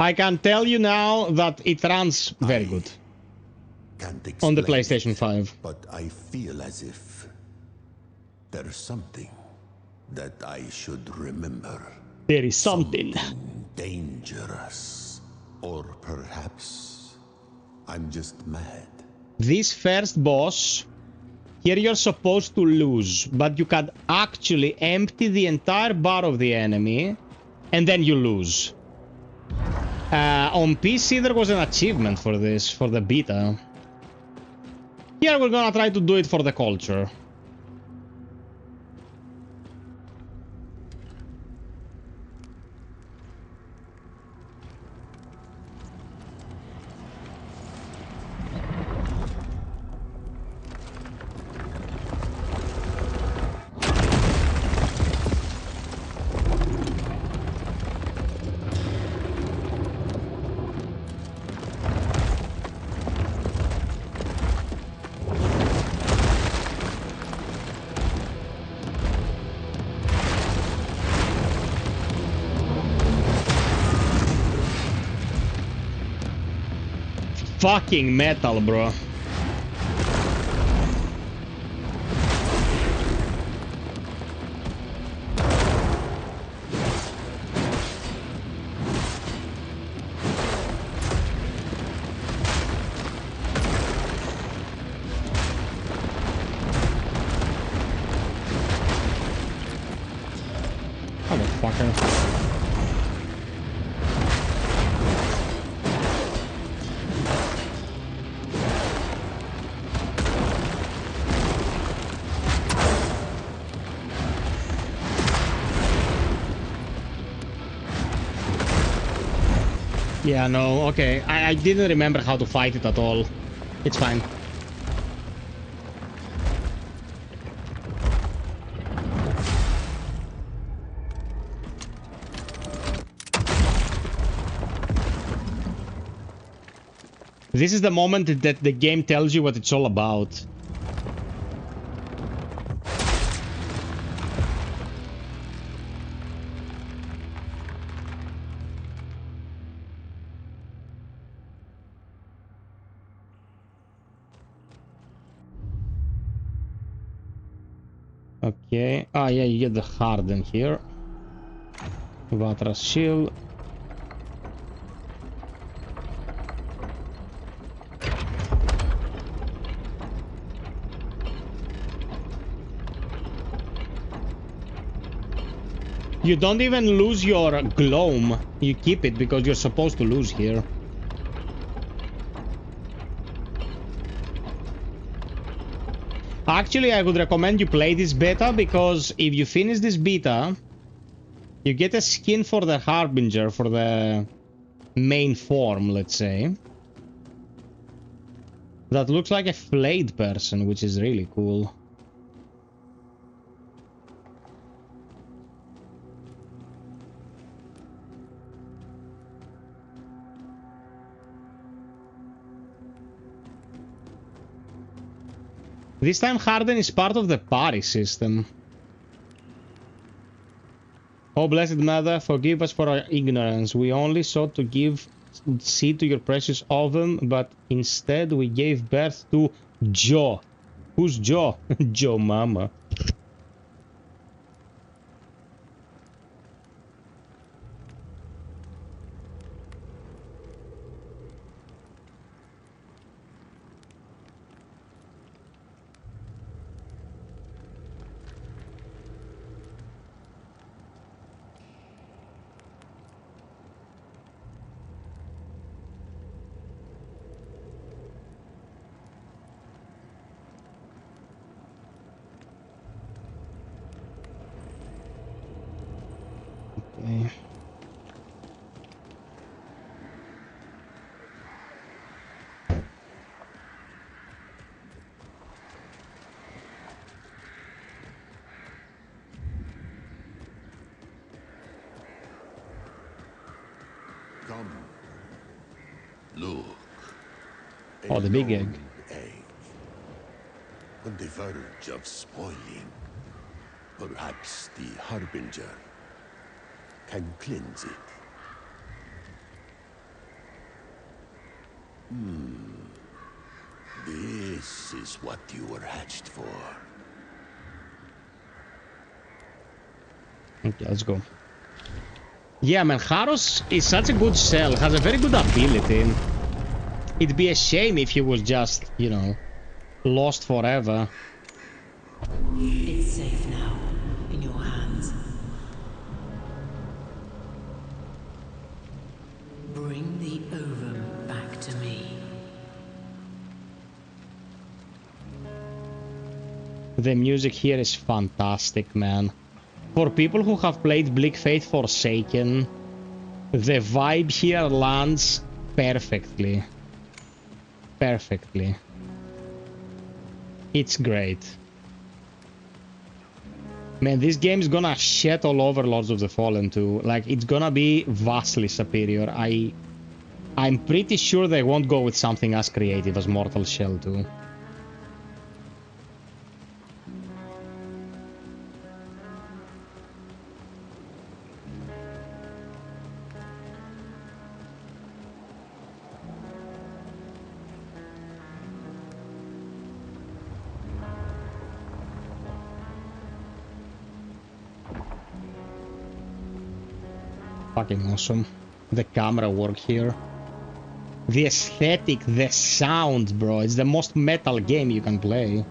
I can tell you now that it runs very good on the PlayStation 5. But I feel as if there's something that I should remember. There is something Dangerous. Or perhaps I'm just mad. This first boss, here you're supposed to lose, but you can actually empty the entire bar of the enemy and then you lose. On PC there was an achievement for this, for the beta. Here we're gonna try to do it for the culture. Fucking metal, bro. Motherfucker. Yeah, no, okay. I didn't remember how to fight it at all. It's fine. This is the moment that the game tells you what it's all about. Okay. Ah, yeah, you get the harden here. Vatras shield. You don't even lose your gloam. You keep it because you're supposed to lose here. Actually, I would recommend you play this beta because if you finish this beta, you get a skin for the Harbinger, for the main form, let's say. That looks like a flayed person, which is really cool. This time Harden is part of the party system. Oh, Blessed Mother, forgive us for our ignorance. We only sought to give seed to your precious ovum, but instead we gave birth to Joe. Who's Joe? Joe Mama. Okay. Come. Look. Oh, the big egg. On the verge of spoiling. Perhaps the Harbinger can cleanse it. This is what you were hatched for. Okay, let's go. Yeah, man, Haros is such a good cell, has a very good ability. It'd be a shame if he was just, you know, lost forever. It's safe now, in your hands. Bring the ovum back to me. The music here is fantastic, man. For people who have played Bleak Fate Forsaken, the vibe here lands perfectly. Perfectly. It's great. Man, this game is gonna shit all over Lords of the Fallen too. Like, it's gonna be vastly superior. I'm pretty sure they won't go with something as creative as Mortal Shell 2. Fucking awesome. The camera work here. The aesthetic, the sound, bro. It's the most metal game you can play.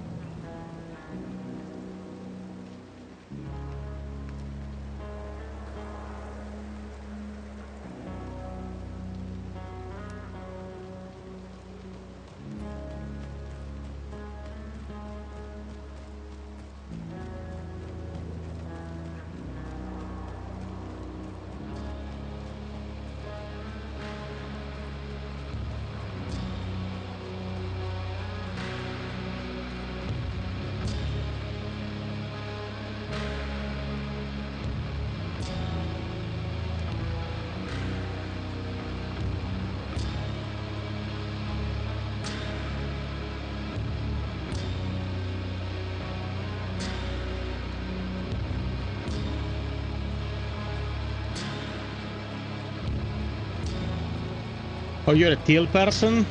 Oh, you're a teal person?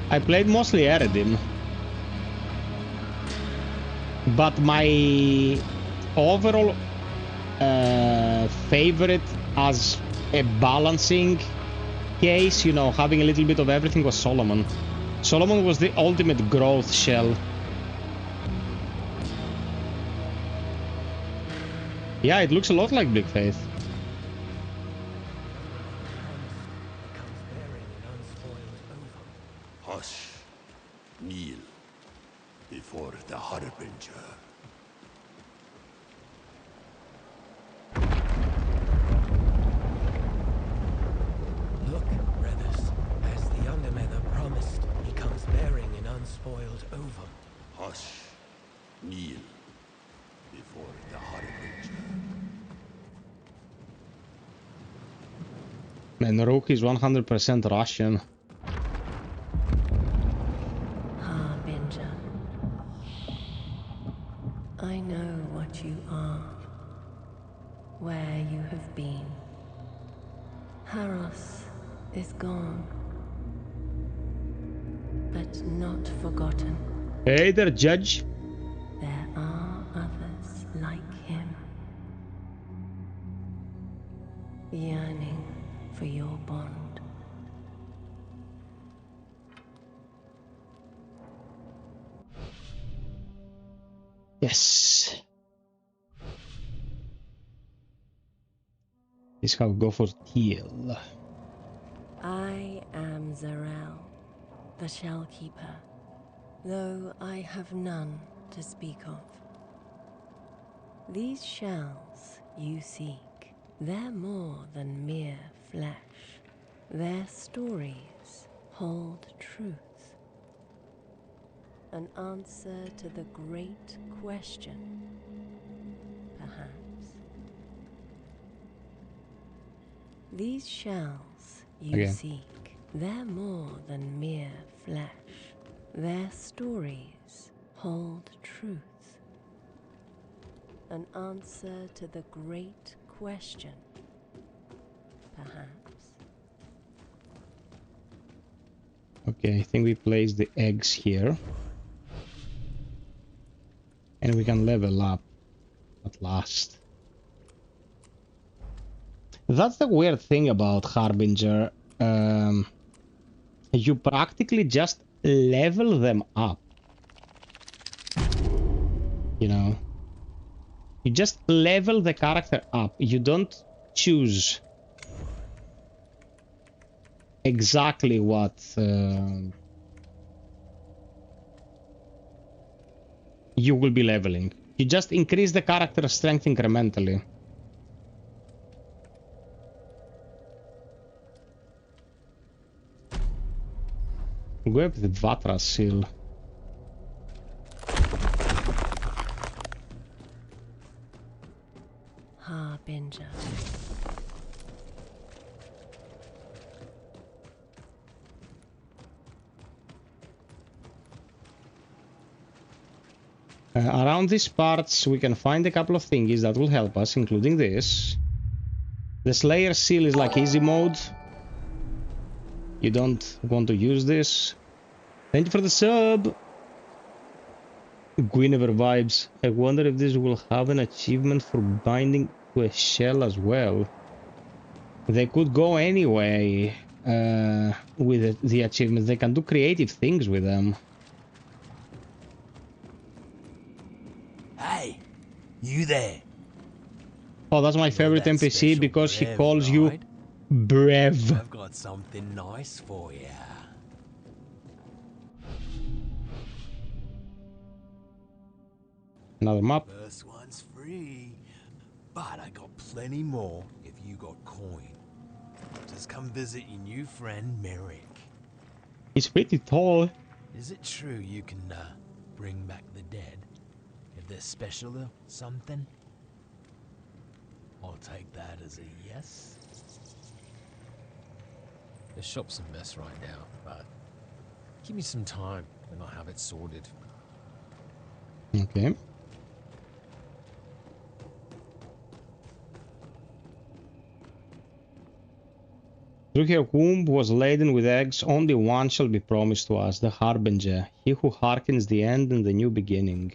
I played mostly Eridim. But my overall favorite as a balancing case, you know, having a little bit of everything, was Solomon. Solomon was the ultimate growth shell. Yeah, it looks a lot like Big Faith. Hush. Kneel before the Harbinger. Look, brothers, as the Undermother promised, he comes bearing an unspoiled ovum. Hush. Kneel before the Harbinger. Man, Rook is 100% Russian. Harbinger. I know what you are, where you have been. Haros is gone, but not forgotten. Hey there, Judge. There are others like him, yearning for your bond. Yes. This is how we go for Teal. I am Zarel, the Shellkeeper, though I have none to speak of. These shells you seek, they're more than mere flesh. Their stories hold truth. An answer to the great question, perhaps. These shells you seek, they're more than mere flesh. Their stories hold truth. An answer to the great question, perhaps. Okay, I think we place the eggs here. And we can level up at last. That's the weird thing about Harbinger. You practically just level them up. You know? You just level the character up. You don't choose exactly what you will be leveling. You just increase the character strength incrementally. Go up with Vatra seal. Harbinger. Around these parts we can find a couple of thingies that will help us, including this. The Slayer seal is like easy mode. You don't want to use this. Thank you for the sub! Guinevere vibes. I wonder if this will have an achievement for binding to a shell as well. They could go anyway with the achievements. They can do creative things with them. Hey, you there? Oh, that's my favorite NPC because he calls you Brev. I've got something nice for you. Another map. First one's free, but I got plenty more if you got coin. Just come visit your new friend Merrick. He's pretty tall. Is it true you can bring back the dead? If they're special or something? I'll take that as a yes. The shop's a mess right now, but give me some time and I'll have it sorted. Okay. Through her womb was laden with eggs, only one shall be promised to us, the Harbinger, he who hearkens the end and the new beginning.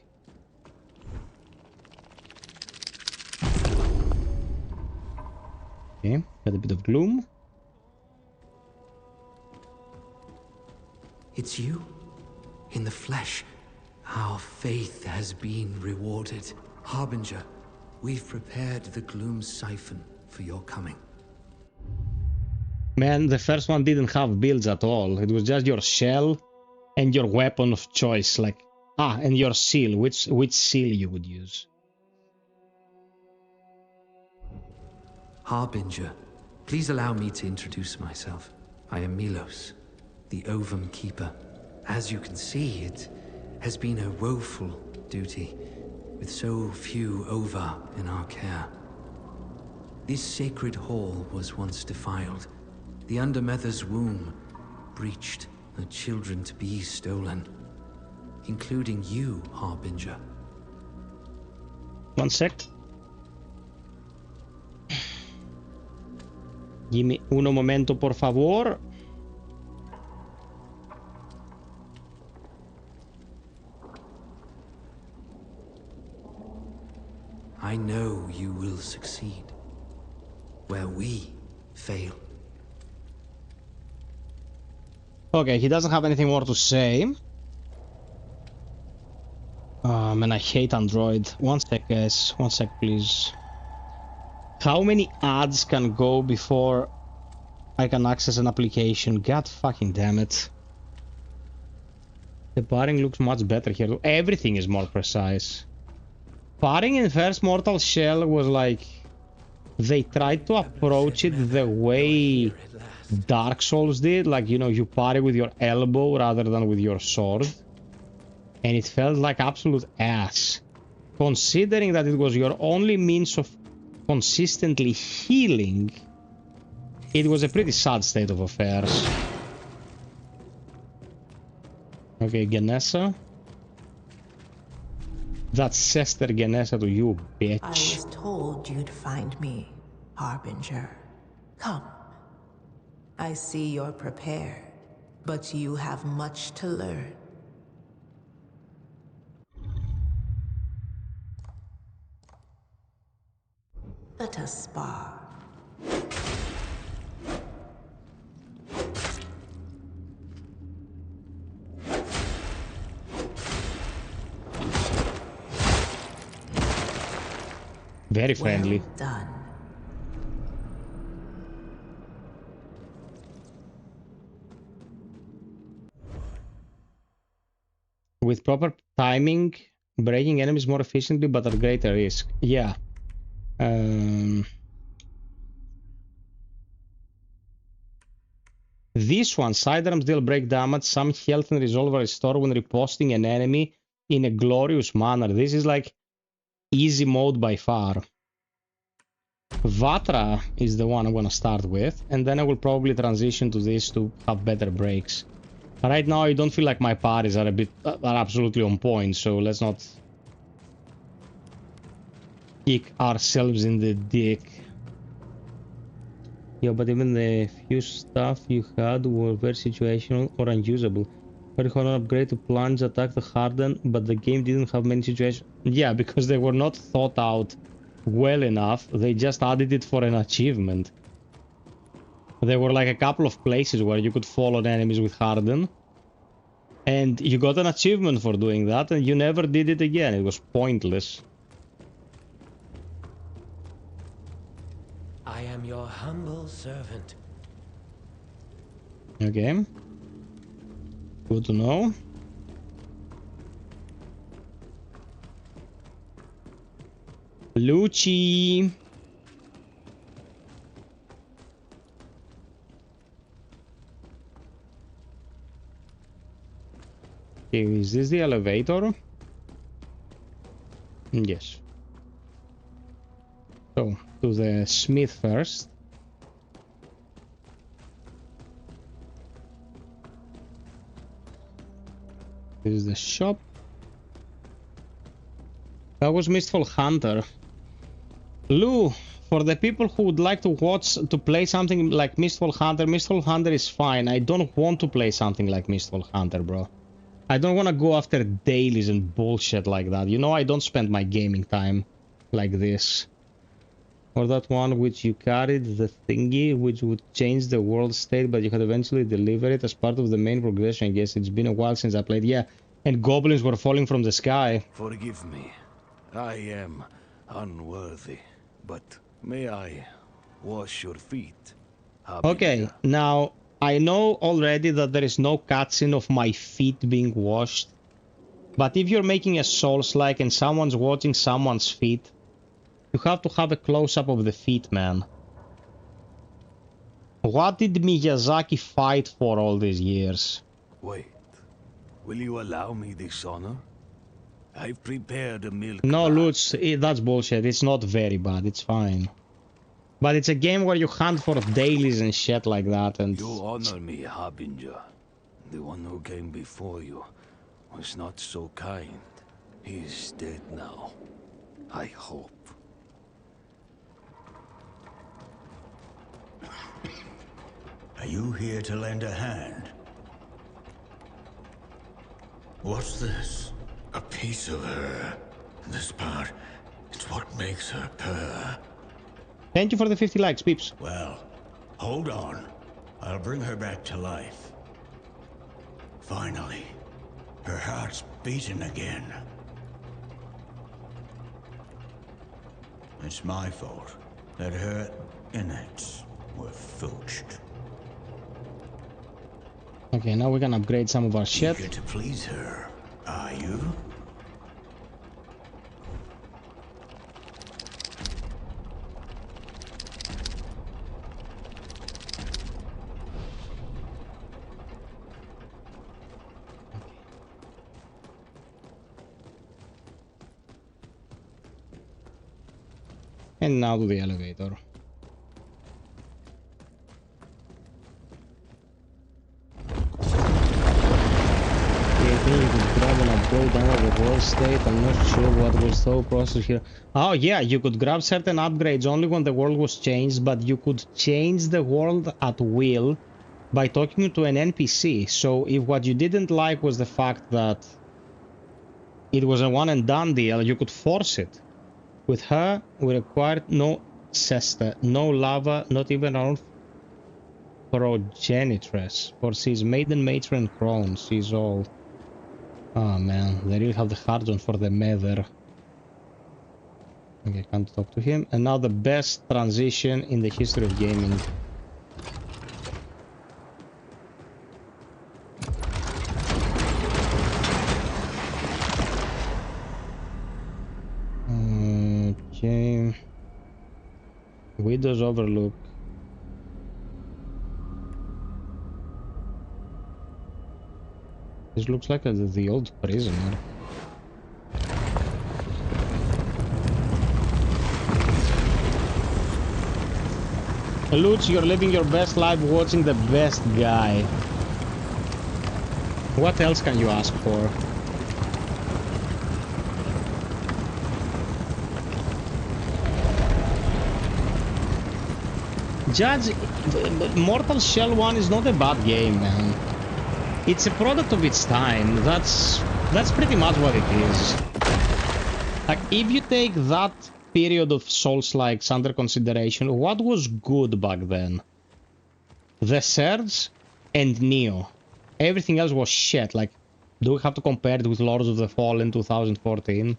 Okay, got a bit of gloom. It's you? In the flesh. Our faith has been rewarded. Harbinger, we've prepared the gloom siphon for your coming. Man, the first one didn't have builds at all. It was just your shell and your weapon of choice. Like, and your seal. Which seal you would use? Harbinger, please allow me to introduce myself. I am Milos, the Ovum Keeper. As you can see, it has been a woeful duty, with so few Ova in our care. This sacred hall was once defiled, the Undermother's womb breached, her children to be stolen, including you, Harbinger. One sec. Give me uno momento, por favor. I know you will succeed, where we fail. Okay, he doesn't have anything more to say. Man, I hate Android. One sec, guys. One sec, please. How many ads can go before I can access an application? God fucking damn it. The parring looks much better here. Everything is more precise. Parring in First Mortal Shell was like... They tried to approach it the way Dark Souls did. Like, you know, you parry with your elbow rather than with your sword. And it felt like absolute ass. Considering that it was your only means of consistently healing, it was a pretty sad state of affairs. Okay, Genessa. That's Sister Genessa to you, bitch. I was told you'd find me, Harbinger. Come. I see you're prepared, but you have much to learn. Let us spar. Very friendly. Well done. With proper timing, breaking enemies more efficiently but at greater risk. Yeah. This one, sidearms deal break damage, some health and resolve are restored when riposting an enemy in a glorious manner. This is like easy mode by far. Vatra is the one I'm gonna start with, and then I will probably transition to this to have better breaks. Right now I don't feel like my parries are absolutely on point, so let's not kick ourselves in the dick. Yeah, but even the few stuff you had were very situational or unusable. Very hard upgrade to plunge attack the harden, but the game didn't have many situations. Yeah, because they were not thought out well enough. They just added it for an achievement. There were like a couple of places where you could fall on enemies with harden. And you got an achievement for doing that, and you never did it again. It was pointless. I am your humble servant. Okay. Good to know. Lucci. Okay, is this the elevator? Yes. So, to the smith first. This is the shop. That was Mistfall Hunter. Lou, for the people who would like to play something like Mistfall Hunter is fine. I don't want to play something like Mistfall Hunter, bro. I don't want to go after dailies and bullshit like that. You know, I don't spend my gaming time like this. Or that one which you carried, the thingy, which would change the world state, but you had eventually delivered it as part of the main progression. I guess it's been a while since I played. Yeah, and goblins were falling from the sky. Forgive me. I am unworthy, but may I wash your feet? Okay, now I know already that there is no cutscene of my feet being washed. But if you're making a Soulslike and someone's watching someone's feet, you have to have a close-up of the feet, man. What did Miyazaki fight for all these years? Wait, will you allow me this honor? I've prepared a milk. No, Lutz, that's bullshit. It's not very bad. It's fine. But it's a game where you hunt for dailies and shit like that, and... You honor me, Harbinger. The one who came before you was not so kind. He's dead now. I hope. Are you here to lend a hand? What's this? A piece of her. This part, it's what makes her purr. Thank you for the 50 likes, peeps. Well, hold on. I'll bring her back to life. Finally, her heart's beating again. It's my fault that her innards were filched. Okay, now we can upgrade some of our shit. Eager to please her, are you? And now to the elevator. You could grab and upgrade down the world state. I'm not sure what was the process here. Oh yeah, you could grab certain upgrades only when the world was changed, but you could change the world at will by talking to an NPC. So if what you didn't like was the fact that it was a one and done deal, you could force it. With her, we required no cesta, no lava, not even our own progenitress, for she's maiden, matron, crone. She's all... Oh man, they really have the hard on for the mother. Okay, can't talk to him. And now the best transition in the history of gaming. Okay. Widow's Overlook. This looks like the old prisoner. Lutz, you're living your best life watching the best guy. What else can you ask for? Judge, Mortal Shell 1 is not a bad game, man. It's a product of its time. That's pretty much what it is. Like, if you take that period of Souls-likes under consideration, what was good back then? The Surge and Neo. Everything else was shit. Like, do we have to compare it with Lords of the Fallen 2014?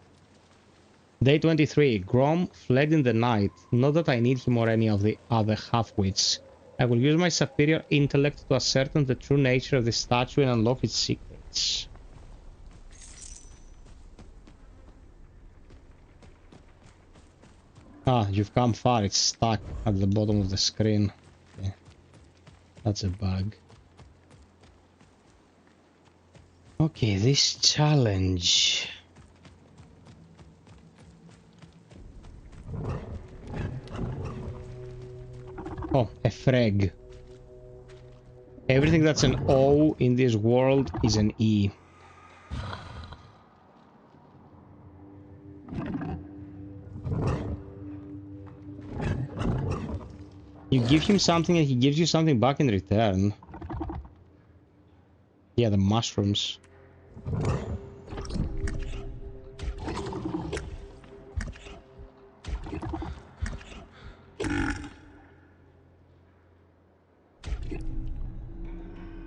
Day 23. Grom fled in the night. Not that I need him or any of the other half-wits. I will use my superior intellect to ascertain the true nature of the statue and unlock its secrets. Ah, you've come far. It's stuck at the bottom of the screen. Okay. That's a bug. Okay, this challenge... Oh, a frag. Everything that's an O in this world is an E. You give him something and he gives you something back in return. Yeah, the mushrooms.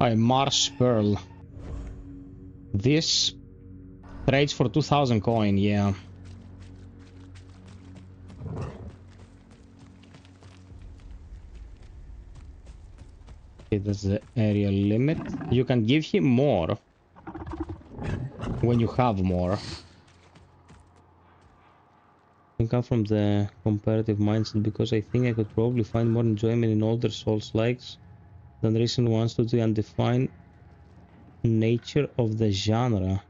A Mars Pearl. This trades for 2,000 coin, yeah. Okay, that's the area limit. You can give him more when you have more. I come from the comparative mindset because I think I could probably find more enjoyment in older Souls-likes than recent ones due to the undefined nature of the genre.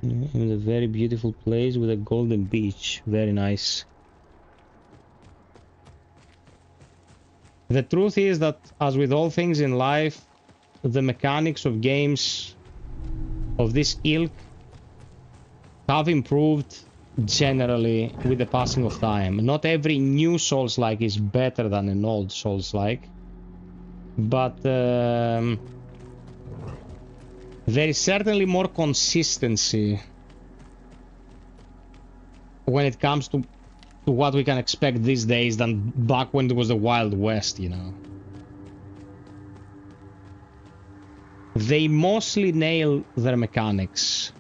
In a very beautiful place with a golden beach. Very nice. The truth is that, as with all things in life, the mechanics of games of this ilk have improved generally with the passing of time. Not every new Souls-like is better than an old Souls-like, but there is certainly more consistency when it comes to what we can expect these days than back when it was the Wild West, you know. They mostly nail their mechanics.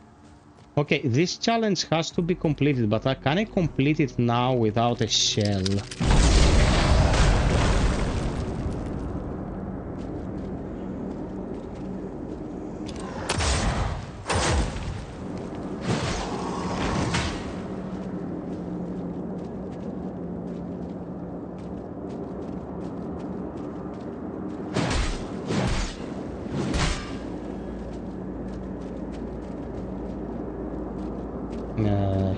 Okay, this challenge has to be completed, but can I complete it now without a shell?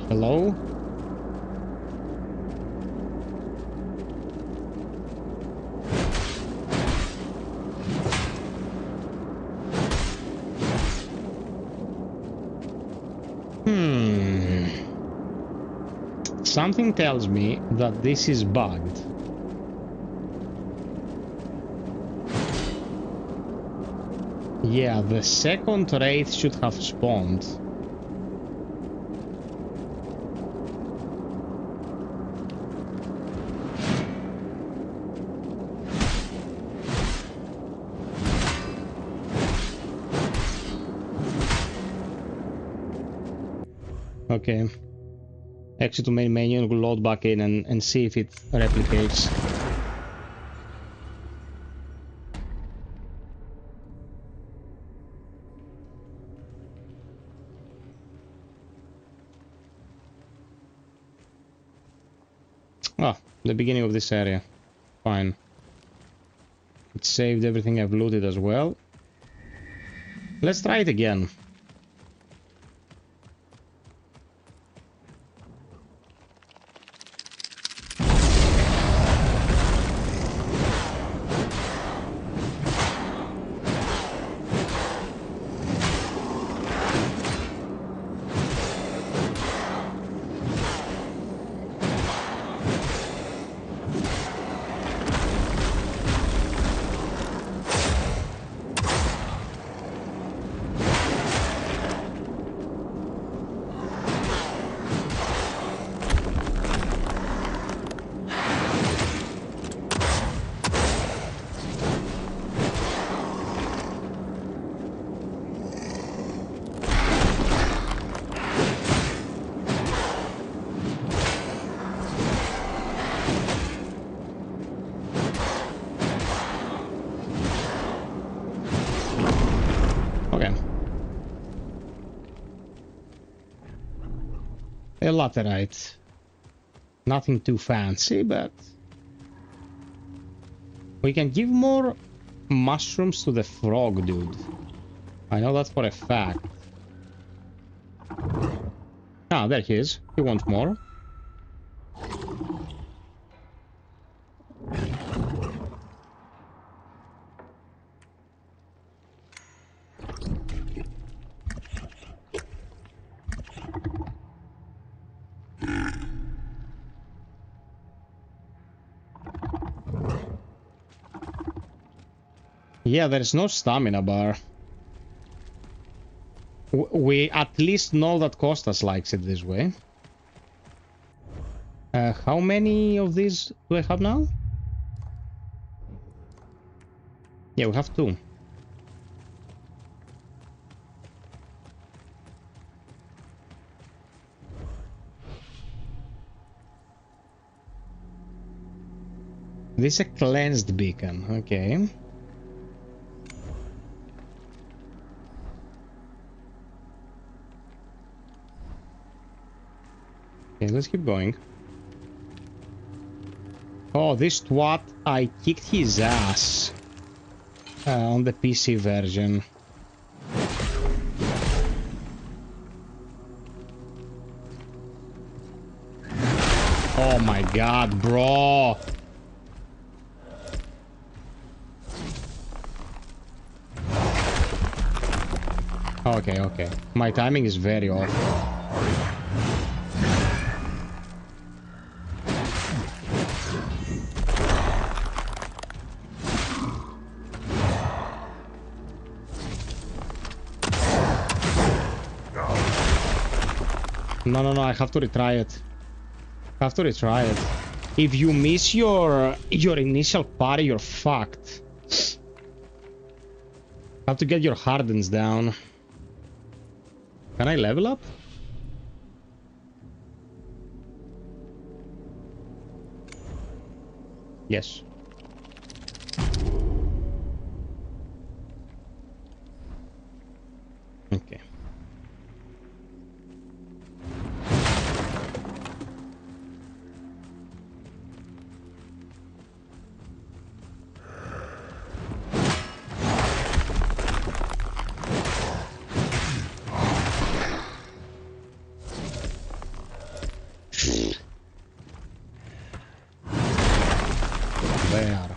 Hello? Something tells me that this is bugged. Yeah, the second wraith should have spawned. Okay. Exit to main menu and we'll load back in and see if it replicates. Ah, the beginning of this area. Fine. It saved everything I've looted as well. Let's try it again. A laterite. Nothing too fancy, but we can give more mushrooms to the frog dude. I know that for a fact. Ah, there he is. He wants more. Yeah, there's no stamina bar. We at least know that Kostas likes it this way. How many of these do I have now? Yeah, we have two. This is a cleansed beacon, okay. Okay, let's keep going. Oh, this twat, I kicked his ass on the PC version. Oh my god, bro! Okay, okay. My timing is very off. No, no, no, I have to retry it. I have to retry it. If you miss your initial party, you're fucked. Have to get your hardens down. Can I level up? Yes. Okay. There.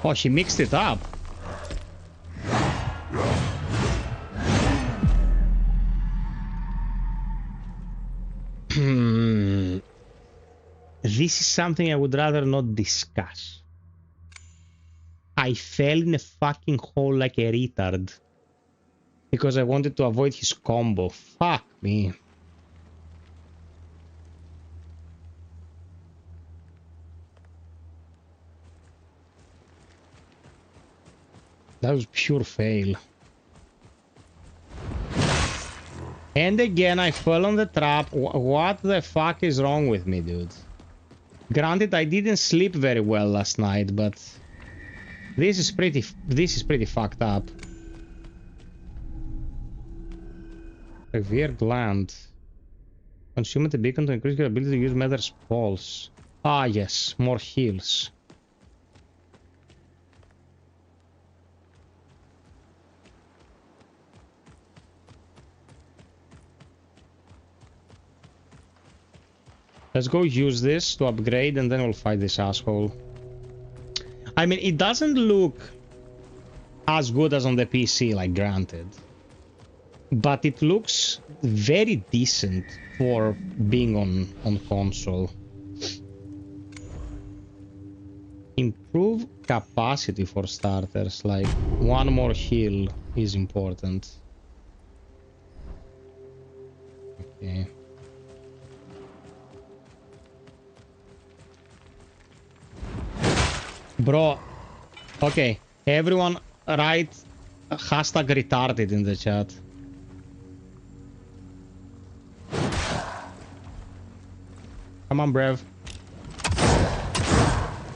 Oh, she mixed it up. This is something I would rather not discuss. I fell in a fucking hole like a retard because I wanted to avoid his combo. Fuck me. That was pure fail. And again, I fell on the trap. What the fuck is wrong with me, dude? Granted, I didn't sleep very well last night, but this is pretty fucked up. Revere gland. Consume the beacon to increase your ability to use Mother's Pulse. Ah, yes, more heals. Let's go use this to upgrade and then we'll fight this asshole. I mean, it doesn't look as good as on the PC, like, granted. But it looks very decent for being on console. Improve capacity for starters, like one more heal is important. Okay. Bro, okay, everyone write hashtag retarded in the chat. Come on, Brev.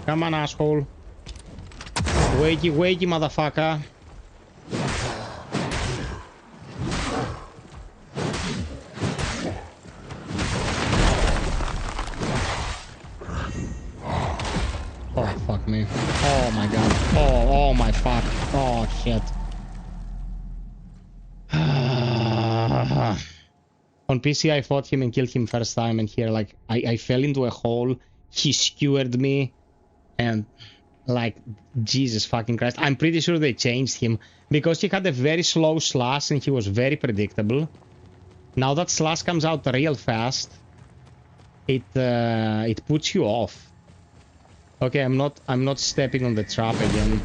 Come on, asshole. Wakey, wakey, motherfucker. Oh, fuck me. Oh, my God. Oh, my fuck. Oh, shit. On PC, I fought him and killed him first time, and here, like, I fell into a hole, he skewered me, and, like, Jesus fucking Christ. I'm pretty sure they changed him, because he had a very slow slash, and he was very predictable. Now that slash comes out real fast, it puts you off. Okay, I'm not stepping on the trap again.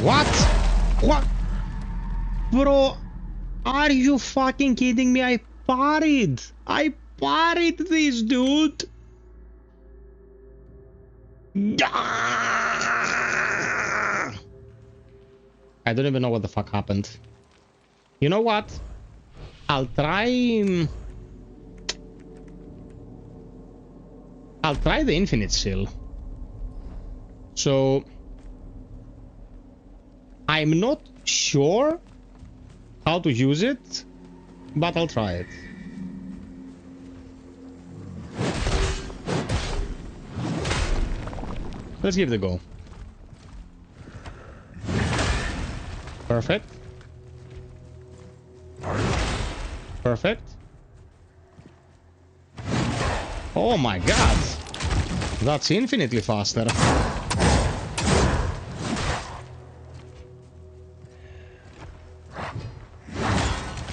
What? What? Bro, are you fucking kidding me? I parried this, dude. I don't even know what the fuck happened. You know what? I'll try the infinite seal. So I'm not sure how to use it, but I'll try it. Let's give it a go. Perfect. Perfect. Oh my god. That's infinitely faster.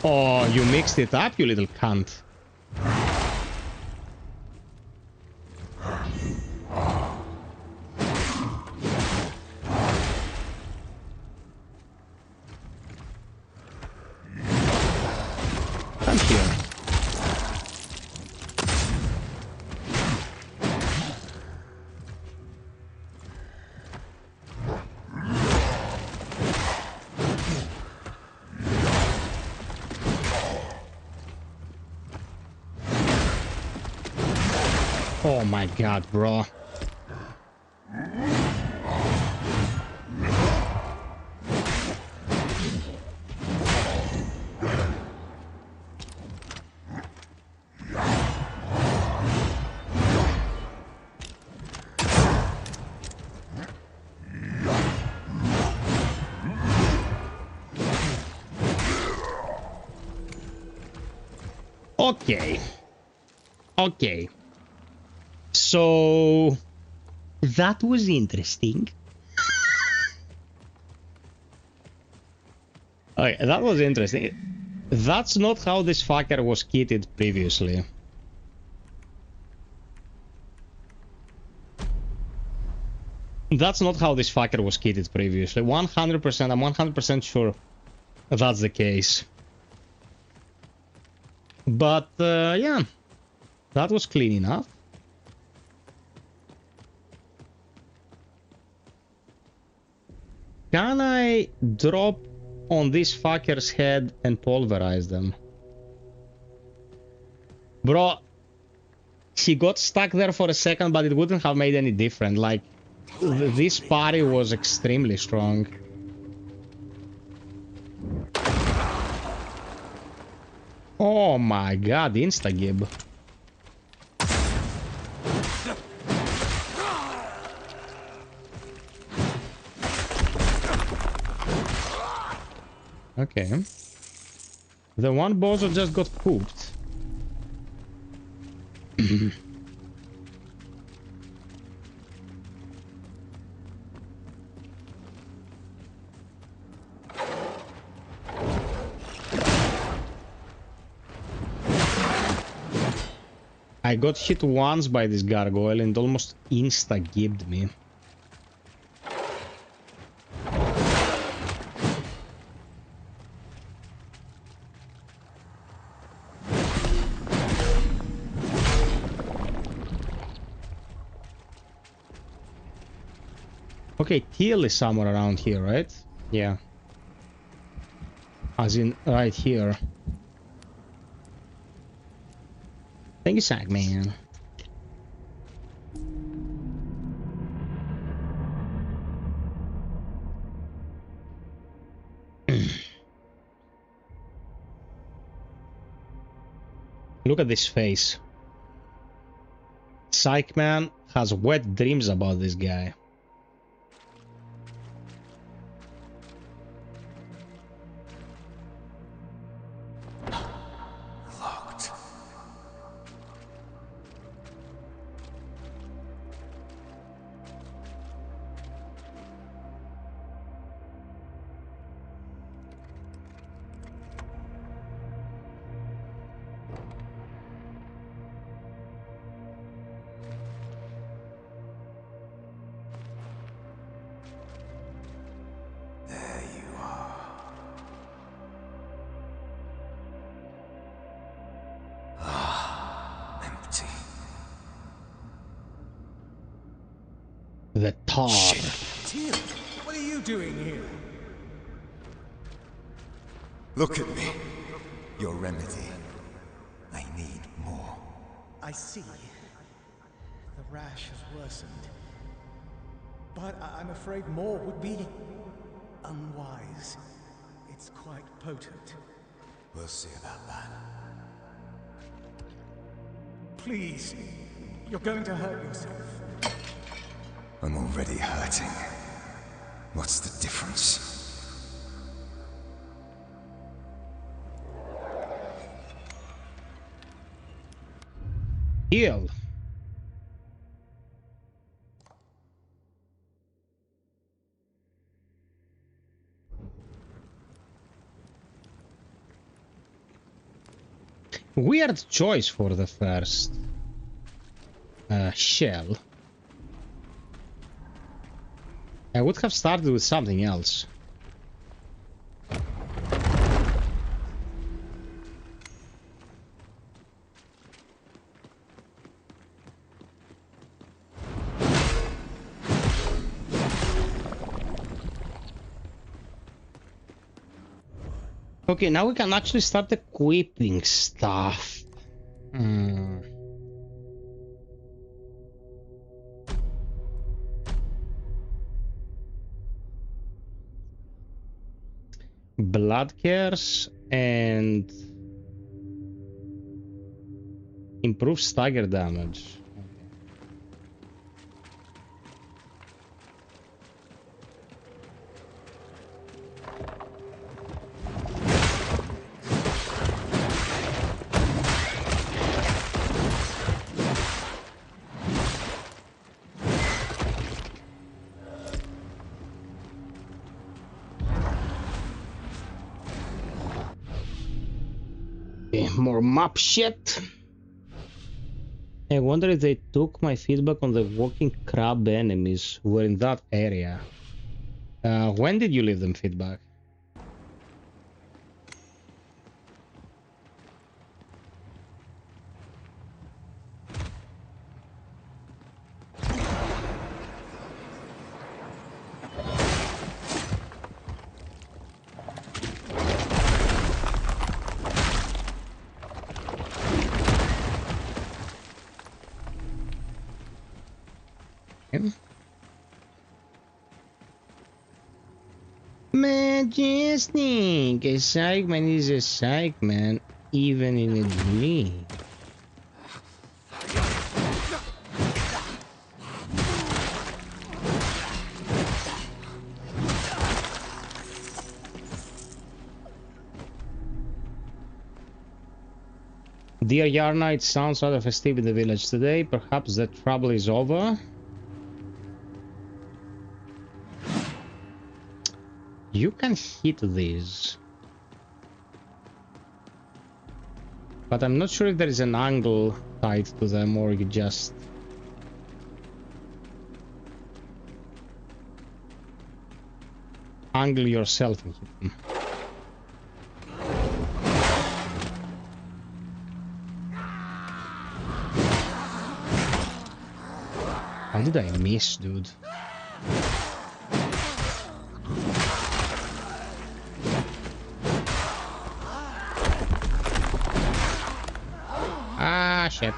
Oh, you mixed it up, you little cunt. Come here. Oh my god, bro. Okay. Okay. So that was interesting. Okay, that was interesting. That's not how this fucker was kitted previously. That's not how this fucker was kitted previously. 100%, I'm 100% sure that's the case. But, yeah. That was clean enough. Can I drop on this fucker's head and pulverize them? Bro, he got stuck there for a second, but it wouldn't have made any difference. Like, this parry was extremely strong. Oh my god, insta-gib. Okay. The one bozo just got pooped. I got hit once by this gargoyle and almost insta-gibbed me. Okay, Teal is somewhere around here, right? Yeah. As in, right here. Thank you, Sagman. Look at this face. Psych Man has wet dreams about this guy. Locked. There you are. Ah, empty. The tar. Teal, what are you doing here? Look at me. Your remedy. I need more. I see. The rash has worsened. But I'm afraid more would be unwise. It's quite potent. We'll see about that. Please, you're going to hurt yourself. I'm already hurting. What's the difference? Heal. Weird choice for the first shell. I would have started with something else. Okay, now we can actually start equipping stuff. Blood cares and improve stagger damage. More map shit. I wonder if they took my feedback on the walking crab enemies were in that area. When did you leave them feedback? Majestic! A psych man is a psych man, even in a dream. Dear Yarna, it sounds rather festive in the village today. Perhaps the trouble is over? You can hit these. But I'm not sure if there is an angle tied to them or you just... angle yourself and hit them. How did I miss, dude? Ah, shit.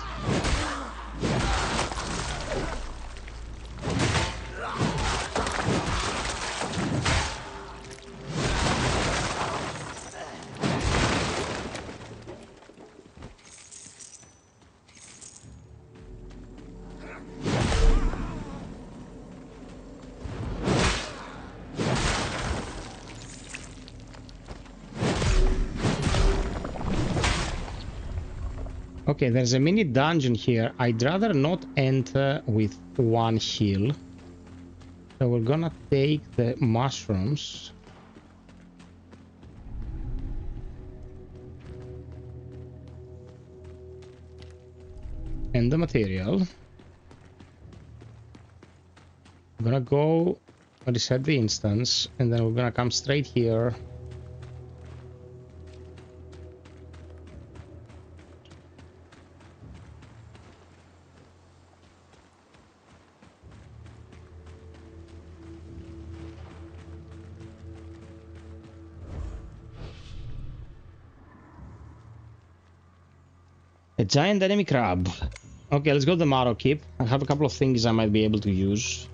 Okay, there's a mini dungeon here. I'd rather not enter with one heal. So we're gonna take the mushrooms. And the material. We're gonna go reset the instance, and then we're gonna come straight here. A giant enemy crab. Okay, let's go to the Marrow Keep. I have a couple of things I might be able to use.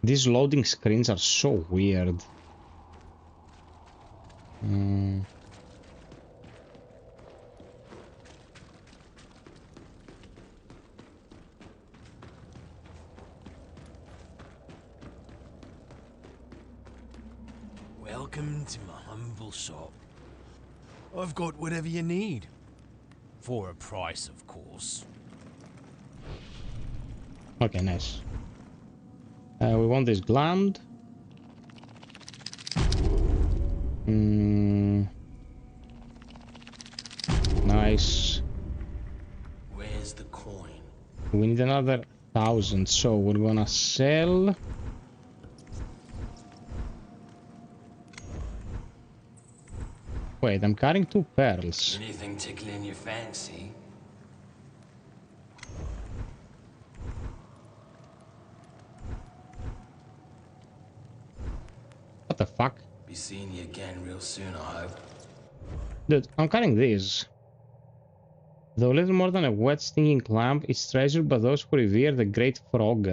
These loading screens are so weird. Welcome to my humble shop. I've got whatever you need. For a price, of course. Okay, nice. We want this gland. Nice. Where's the coin? We need another 1,000, so we're gonna sell. Wait, I'm carrying 2 pearls. Anything tickling your fancy? What the fuck? Be seeing you again real soon, I hope. Dude, I'm carrying these. Though little more than a wet stinging clamp, it's treasured by those who revere the great frog.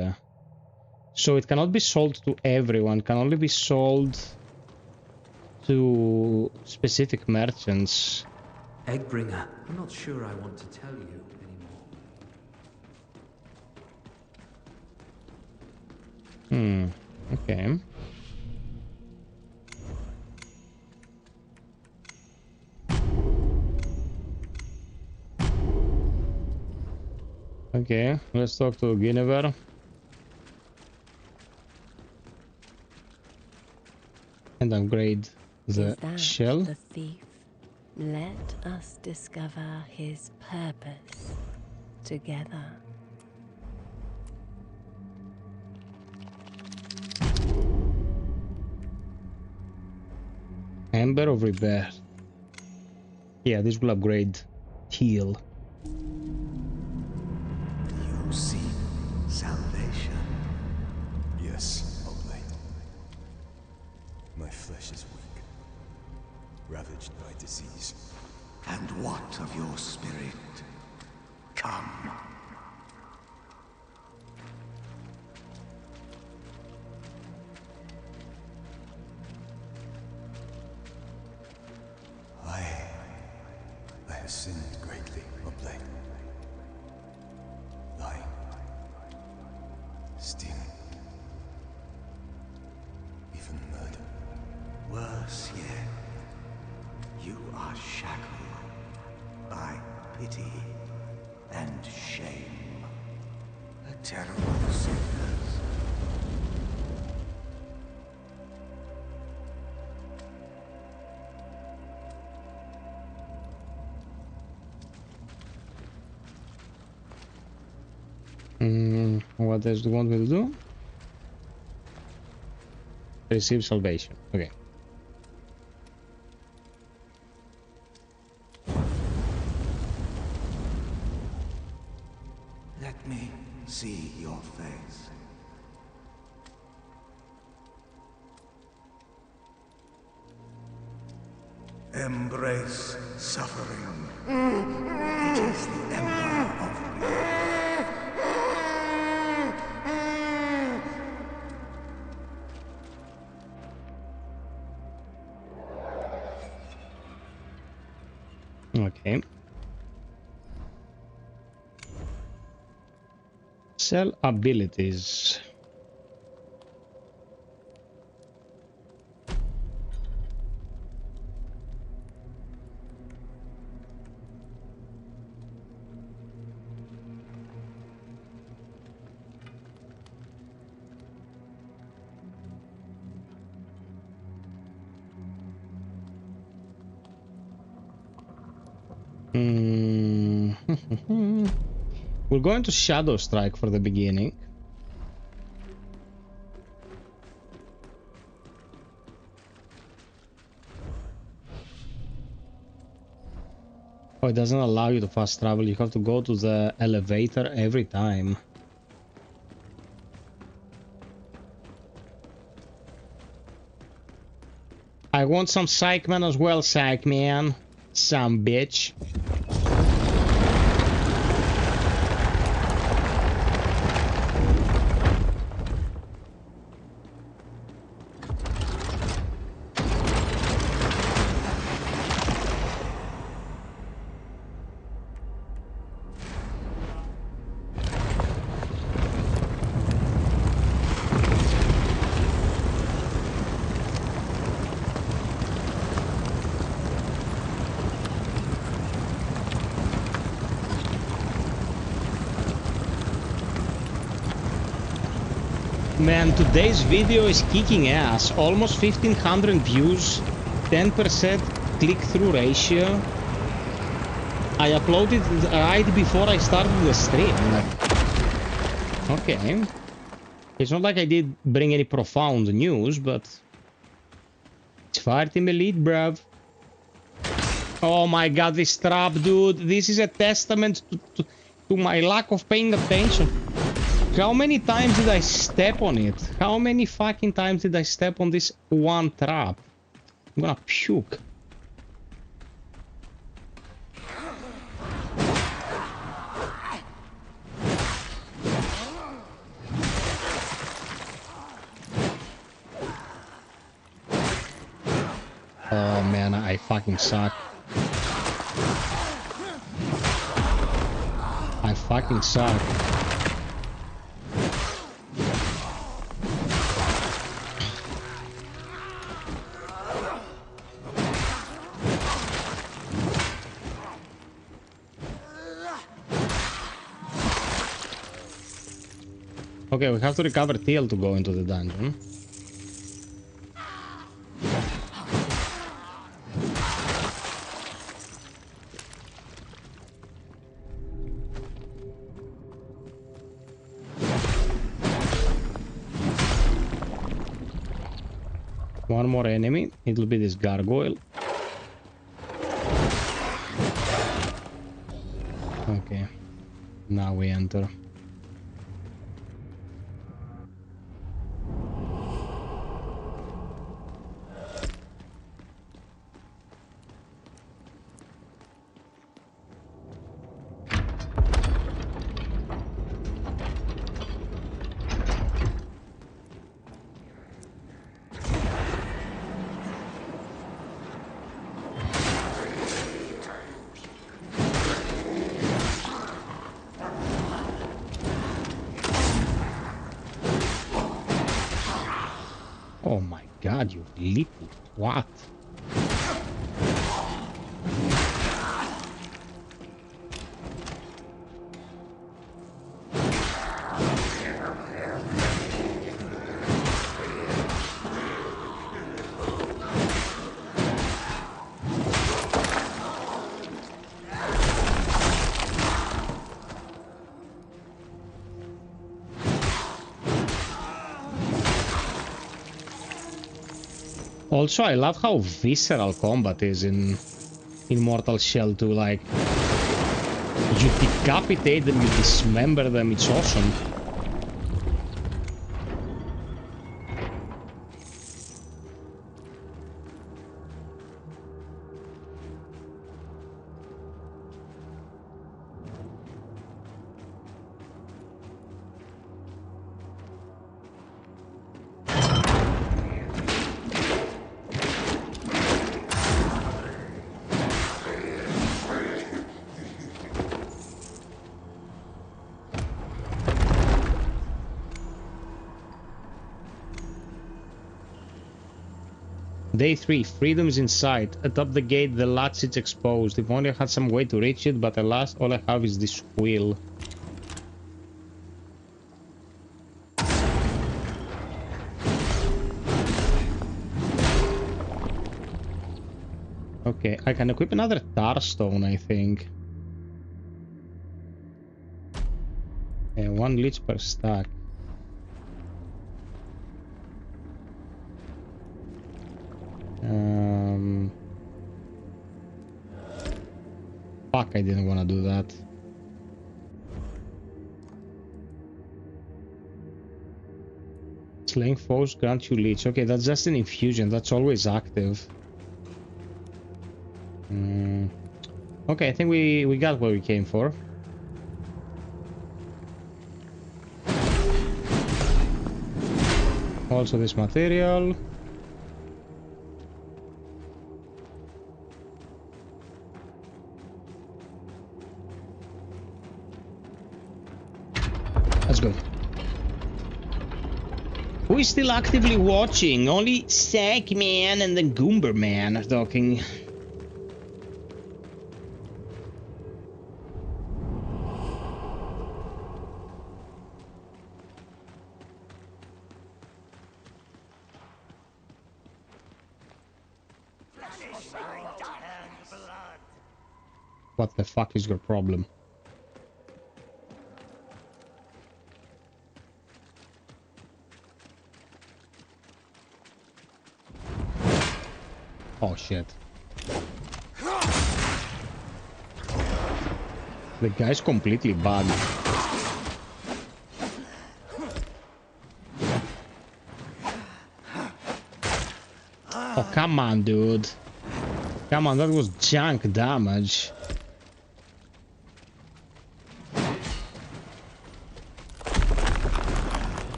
So it cannot be sold to everyone, can only be sold to specific merchants. Eggbringer, I'm not sure I want to tell you anymore. Okay. Okay, let's talk to Guinevere. And upgrade the shell. The thief. Let us discover his purpose together. Ember of Rebirth. Yeah, this will upgrade heal. You seek salvation. Yes, Oblate. My flesh is weak, ravaged by disease. And what of your spirit? Come. I have sinned greatly, Oblate. Lying, stealing, even murder. Worse yet, you are shackled by pity and shame. A terrible sickness. What does the one will do? Receive salvation. Okay. Let me see your face. Embrace suffering. It is the ember of Okay. Sell abilities. We're going to Shadow Strike for the beginning. Oh, it doesn't allow you to fast travel. You have to go to the elevator every time. I want some Psychman as well, Psychman. Some bitch. Man, today's video is kicking ass. Almost 1500 views, 10% click-through ratio. I uploaded it right before I started the stream. Okay. It's not like I did bring any profound news, but it's Fire Team Elite, bruv. Oh my god, this trap, dude. This is a testament to my lack of paying attention. How many times did I step on it? How many fucking times did I step on this one trap? I'm gonna puke. Oh man, I fucking suck. I fucking suck. Okay, we have to recover Teal to go into the dungeon. One more enemy. It'll be this gargoyle. Okay. Now we enter. Oh my god, you little what? Also, I love how visceral combat is in Mortal Shell 2. Like, you decapitate them, you dismember them, it's awesome. Day 3, freedom is in sight. Atop the gate, the latch is exposed. If only I had some way to reach it, but alas, all I have is this wheel. Okay, I can equip another tar stone, I think. And 1 leech per stack. Fuck, I didn't want to do that. Slaying foes grant you leech. Okay, that's just an infusion. That's always active. Okay, I think we got what we came for. Also this material. Let's go. Who is still actively watching? Only Sackman and the Goomber Man are talking. What the fuck is your problem? Oh shit. The guy's completely bugged. Oh, come on, dude. Come on, that was junk damage.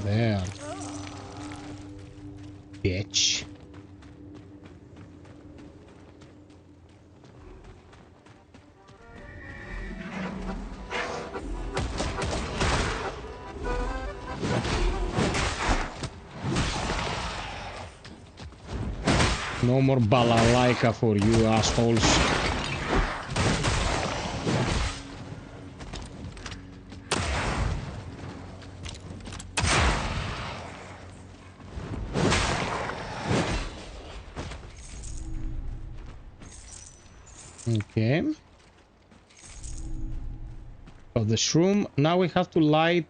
There. Bitch. No more balalaika for you assholes. Okay. So the shroom. Now we have to light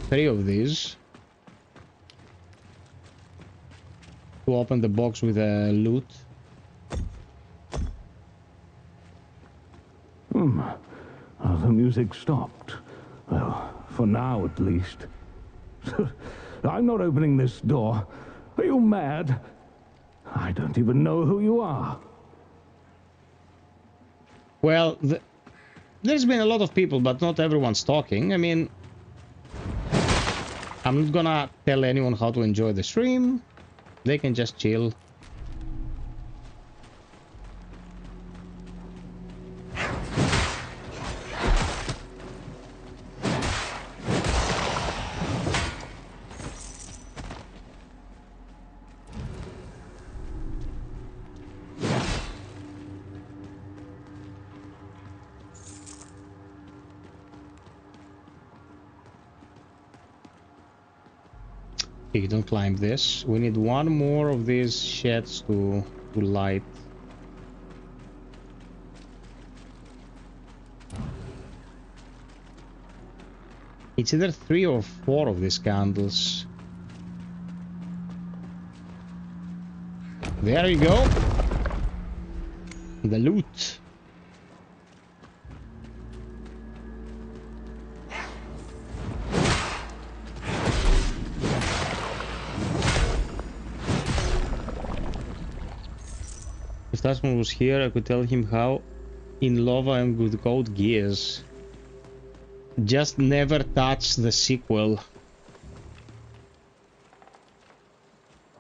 3 of these to open the box with the loot. The music stopped. Well, for now at least. I'm not opening this door. Are you mad? I don't even know who you are. Well, there's been a lot of people, but not everyone's talking. I mean, I'm not gonna tell anyone how to enjoy the stream. They can just chill. Okay, don't climb this. We need 1 more of these sheds to light. It's either 3 or 4 of these candles. There you go. The loot. If Tasman was here, I could tell him how in love I am with Code Geass. Just never touch the sequel.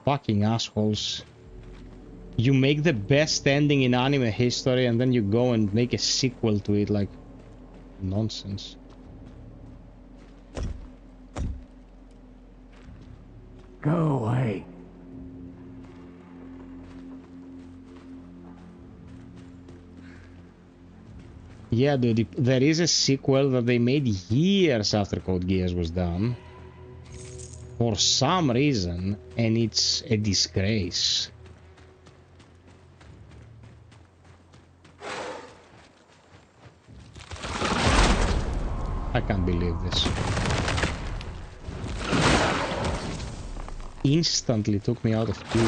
Fucking assholes. You make the best ending in anime history and then you go and make a sequel to it, like nonsense. Go away. Yeah, dude, there is a sequel that they made years after Code Geass was done. For some reason, and it's a disgrace. I can't believe this. Instantly took me out of fuel.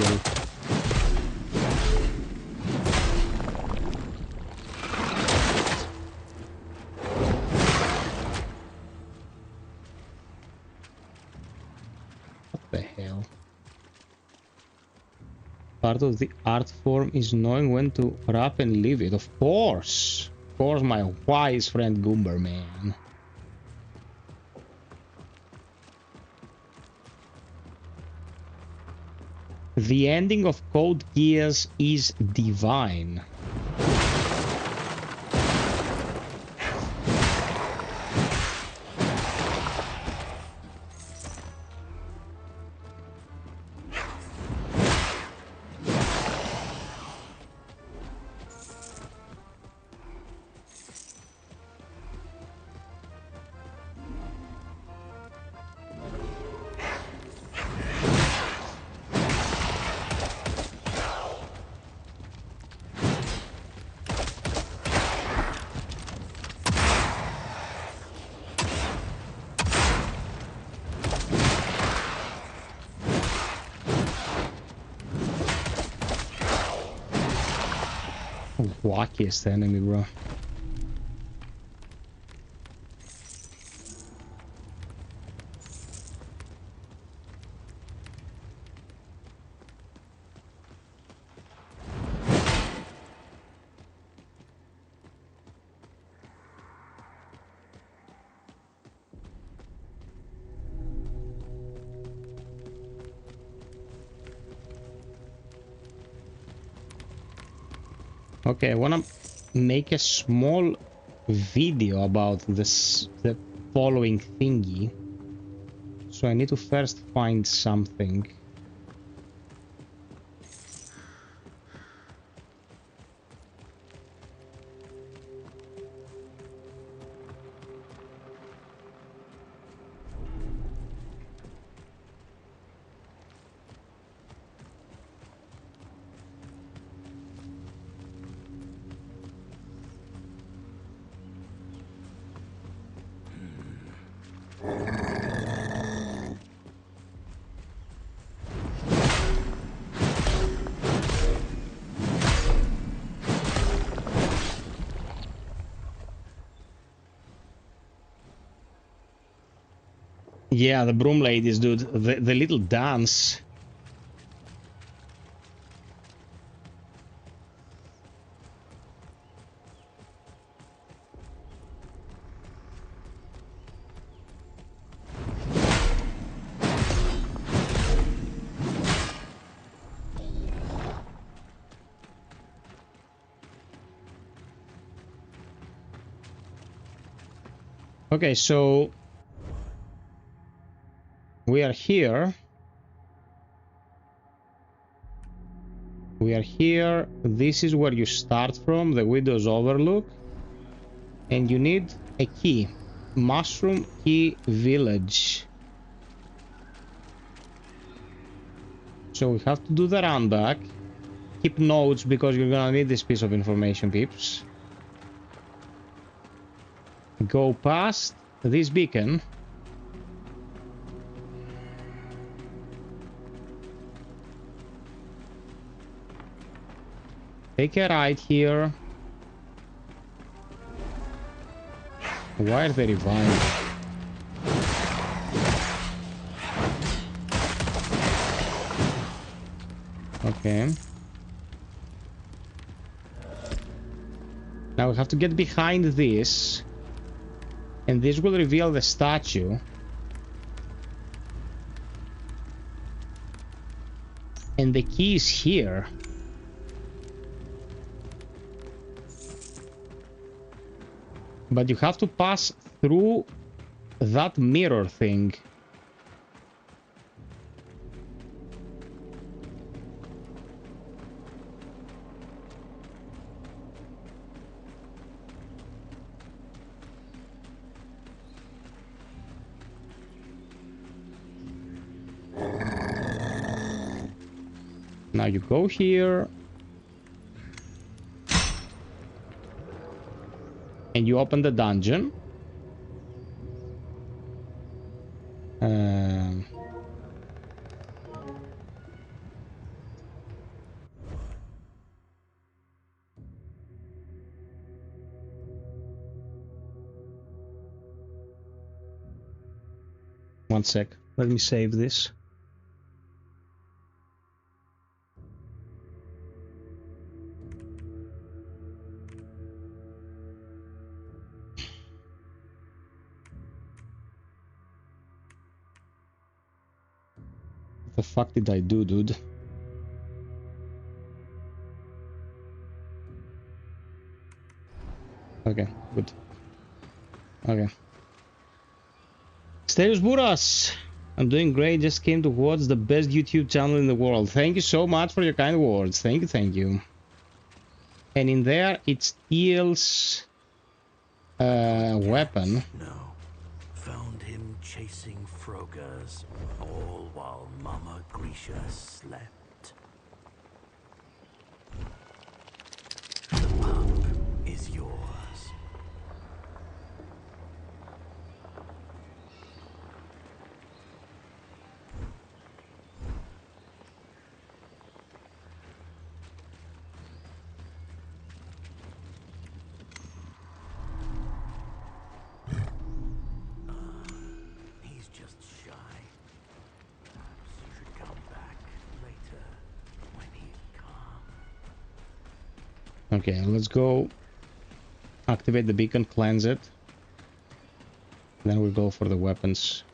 What the hell? Part of the art form is knowing when to wrap and leave it. Of course! Of course, my wise friend Goomber, man. The ending of Code Geass is divine. Wackiest enemy, bro. Okay, I wanna make a small video about this, the following thingy. So I need to first find something. Yeah, the broom ladies, dude. The little dance. Okay, so we are here. We are here. This is where you start from, the Widow's Overlook. And you need a key. Mushroom Key Village. So we have to do the run back. Keep notes because you're gonna need this piece of information, peeps. Go past this beacon. Take a right here. Why are they revived? Okay. Now we have to get behind this. And this will reveal the statue. And the key is here. But you have to pass through that mirror thing. Now you go here. And you open the dungeon. One sec. Let me save this. What the fuck did I do, dude? Okay, good. Okay. Stelios Buras, I'm doing great. Just came to watch the best YouTube channel in the world. Thank you so much for your kind words. Thank you, thank you. And in there, it steals weapon. No. Found him chasing Frogers, all while Mama Grisha slept. The pup is yours. He's just shy. Perhaps you should come back later when he's calm. Okay, let's go activate the beacon, cleanse it. Then we'll go for the weapons.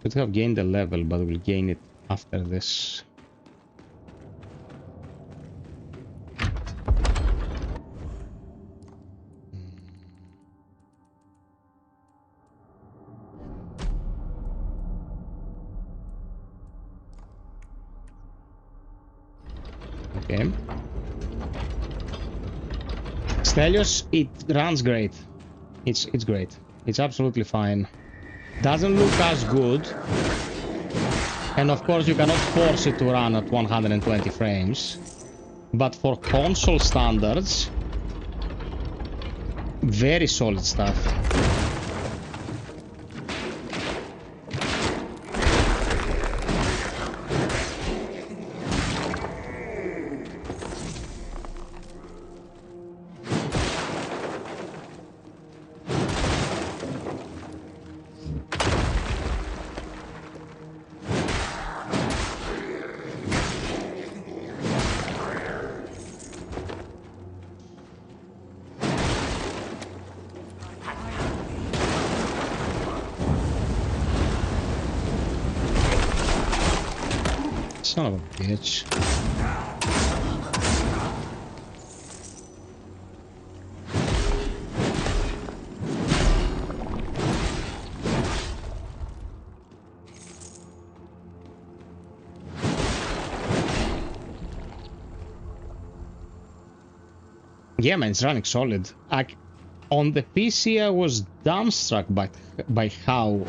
Could have gained a level, but we'll gain it after this. Okay. Stelios, it runs great. It's great. It's absolutely fine. Doesn't look as good. And of course you cannot force it to run at 120 frames. But for console standards, very solid stuff. Son of a bitch. Yeah, man, it's running solid. On the PC, I was dumbstruck by how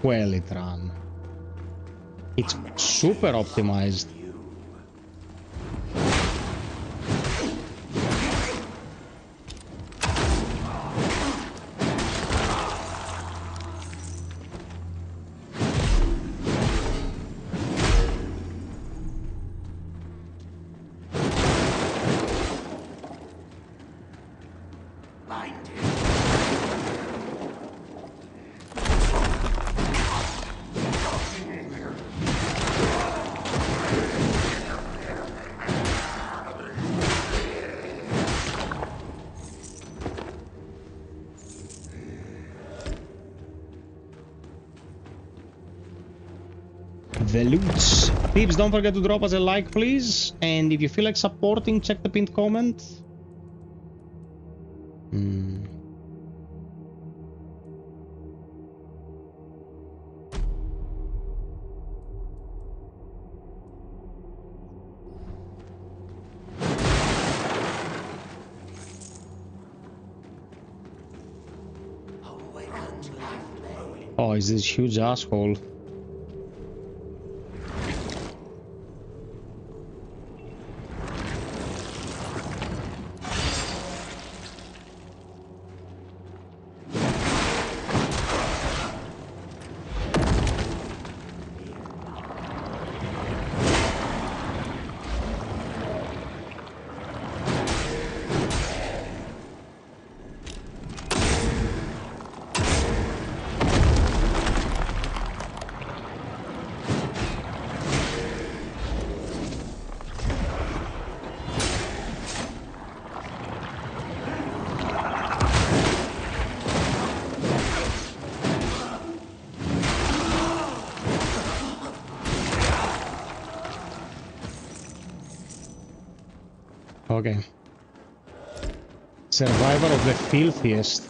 well it ran. It's super optimized. Velutes. Peeps, don't forget to drop us a like, please. And if you feel like supporting, check the pinned comment. Oh, is this huge asshole? Okay. Survivor of the filthiest.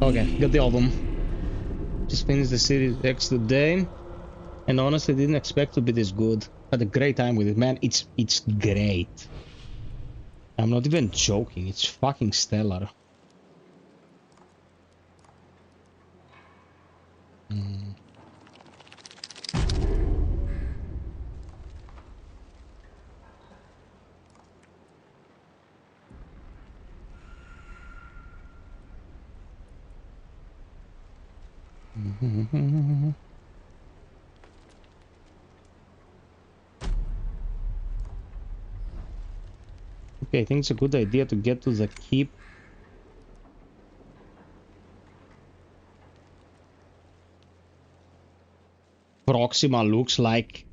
Okay, got the album. Just finished the series X today, and honestly didn't expect to be this good. Had a great time with it, man. It's great. I'm not even joking. It's fucking stellar. Okay, I think it's a good idea to get to the keep. Proxima looks like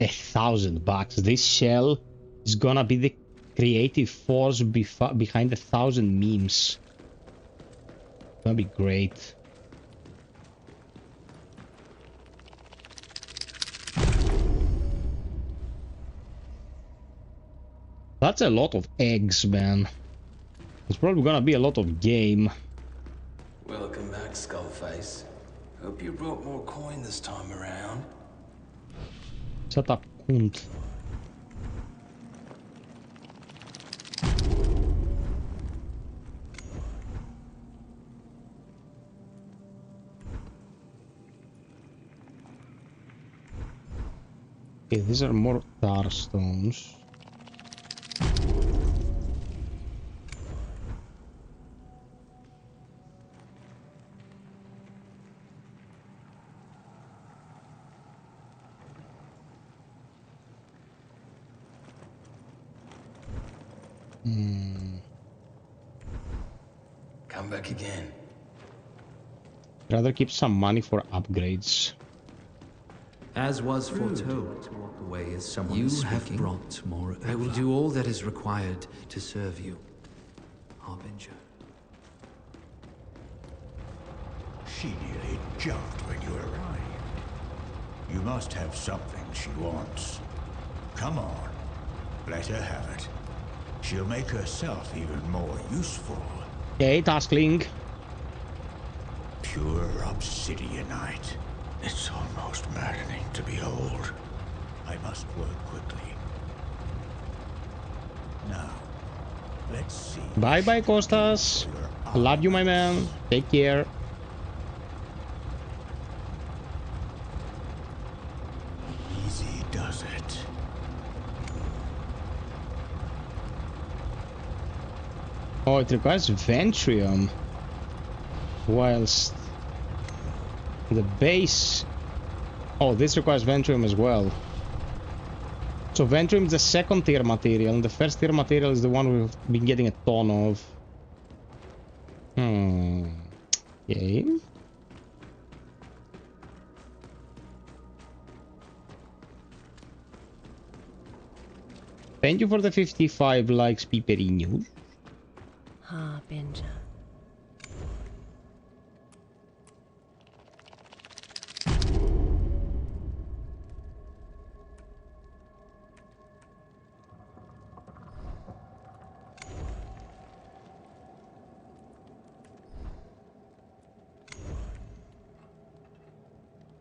$1,000. This shell is gonna be the creative force behind 1,000 memes. It's gonna be great. That's a lot of eggs, man. It's probably gonna be a lot of game. Welcome back, Skullface. Hope you brought more coin this time around. Shut up, cunt. Okay, these are more tar stones. Come back again. Rather keep some money for upgrades. As was foretold, to walk away as someone you have brought more. I will do all that is required to serve you, Harbinger. She nearly jumped when you arrived. You must have something she wants. Come on, let her have it. She'll make herself even more useful. Okay, Taskling. Pure obsidianite. It's almost maddening to behold. I must work quickly. Now, let's see. Bye bye, Costas. Love you, my man. Take care. Easy does it. Oh, it requires Ventrium. Whilst the base... Oh, this requires Ventrium as well. So Ventrium is the second tier material, and the first tier material is the one we've been getting a ton of. Okay. Thank you for the 55 likes, Piperinos. Harbinger.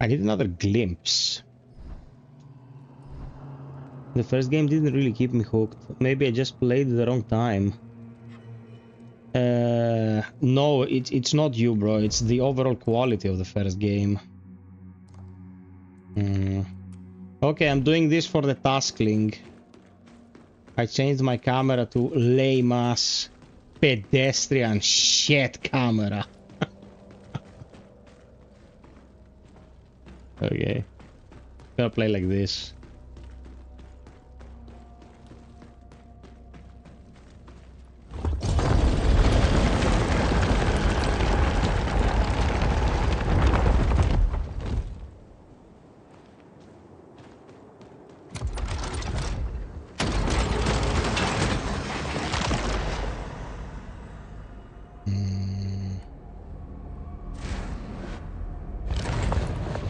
I need another glimpse. The first game didn't really keep me hooked. Maybe I just played the wrong time. No, it's not you, bro. It's the overall quality of the first game. Okay, I'm doing this for the taskling. I changed my camera to lame ass pedestrian shit camera. Okay. Gotta play like this.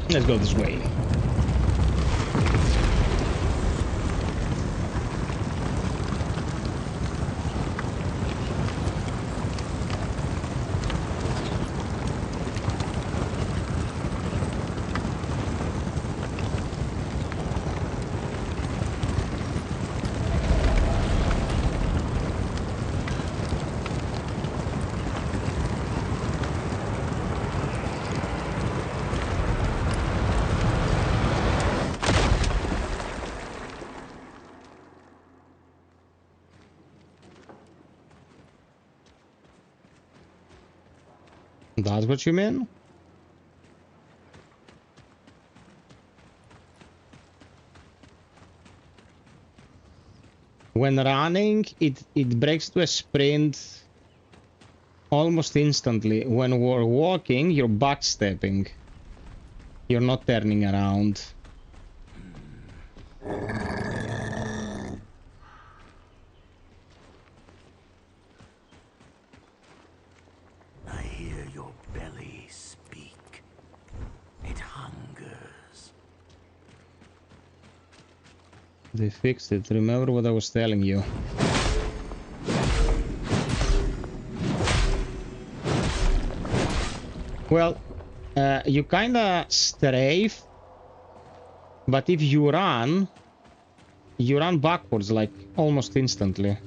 Let's go this way. That's what you mean? When running, it breaks to a sprint almost instantly. When we're walking, you're backstepping. You're not turning around. I hear your belly speak. It hungers. They fixed it. Remember what I was telling you. Well, you kinda strafe, but if you run backwards like almost instantly.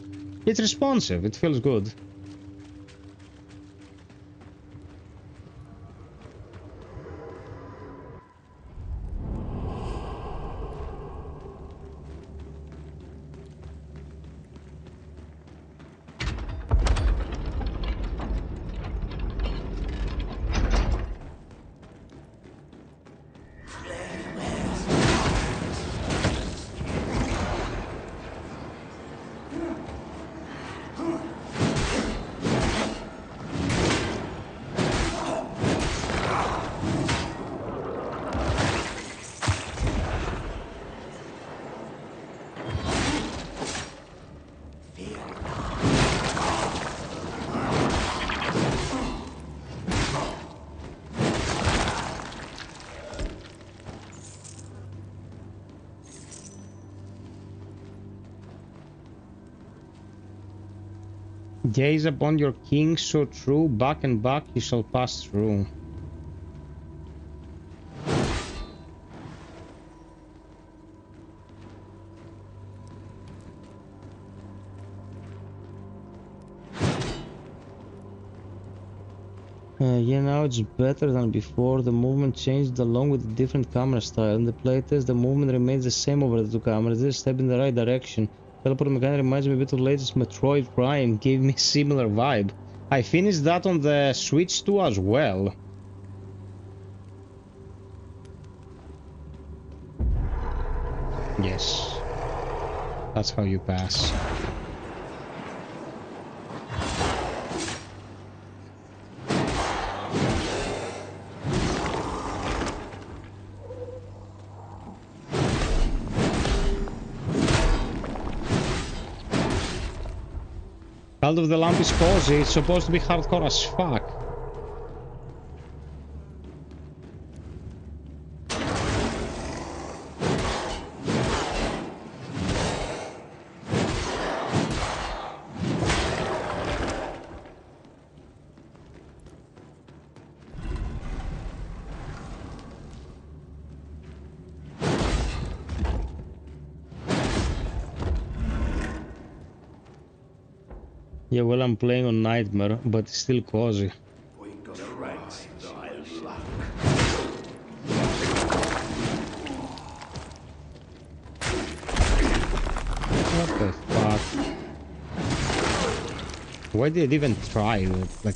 It's responsive, it feels good. Gaze upon your king, so true, back and back you shall pass through. Yeah, now it's better than before. The movement changed along with the different camera style. In the playtest, the movement remains the same over the two cameras. This is a step in the right direction. Teleport mechanic reminds me a bit of latest Metroid Prime. Gave me a similar vibe. I finished that on the Switch 2 as well. Yes. That's how you pass. Cult of the Lamp is cozy. It's supposed to be hardcore as fuck. Yeah, well, I'm playing on Nightmare, but it's still cozy. What the fuck? Why did it even try it? Like...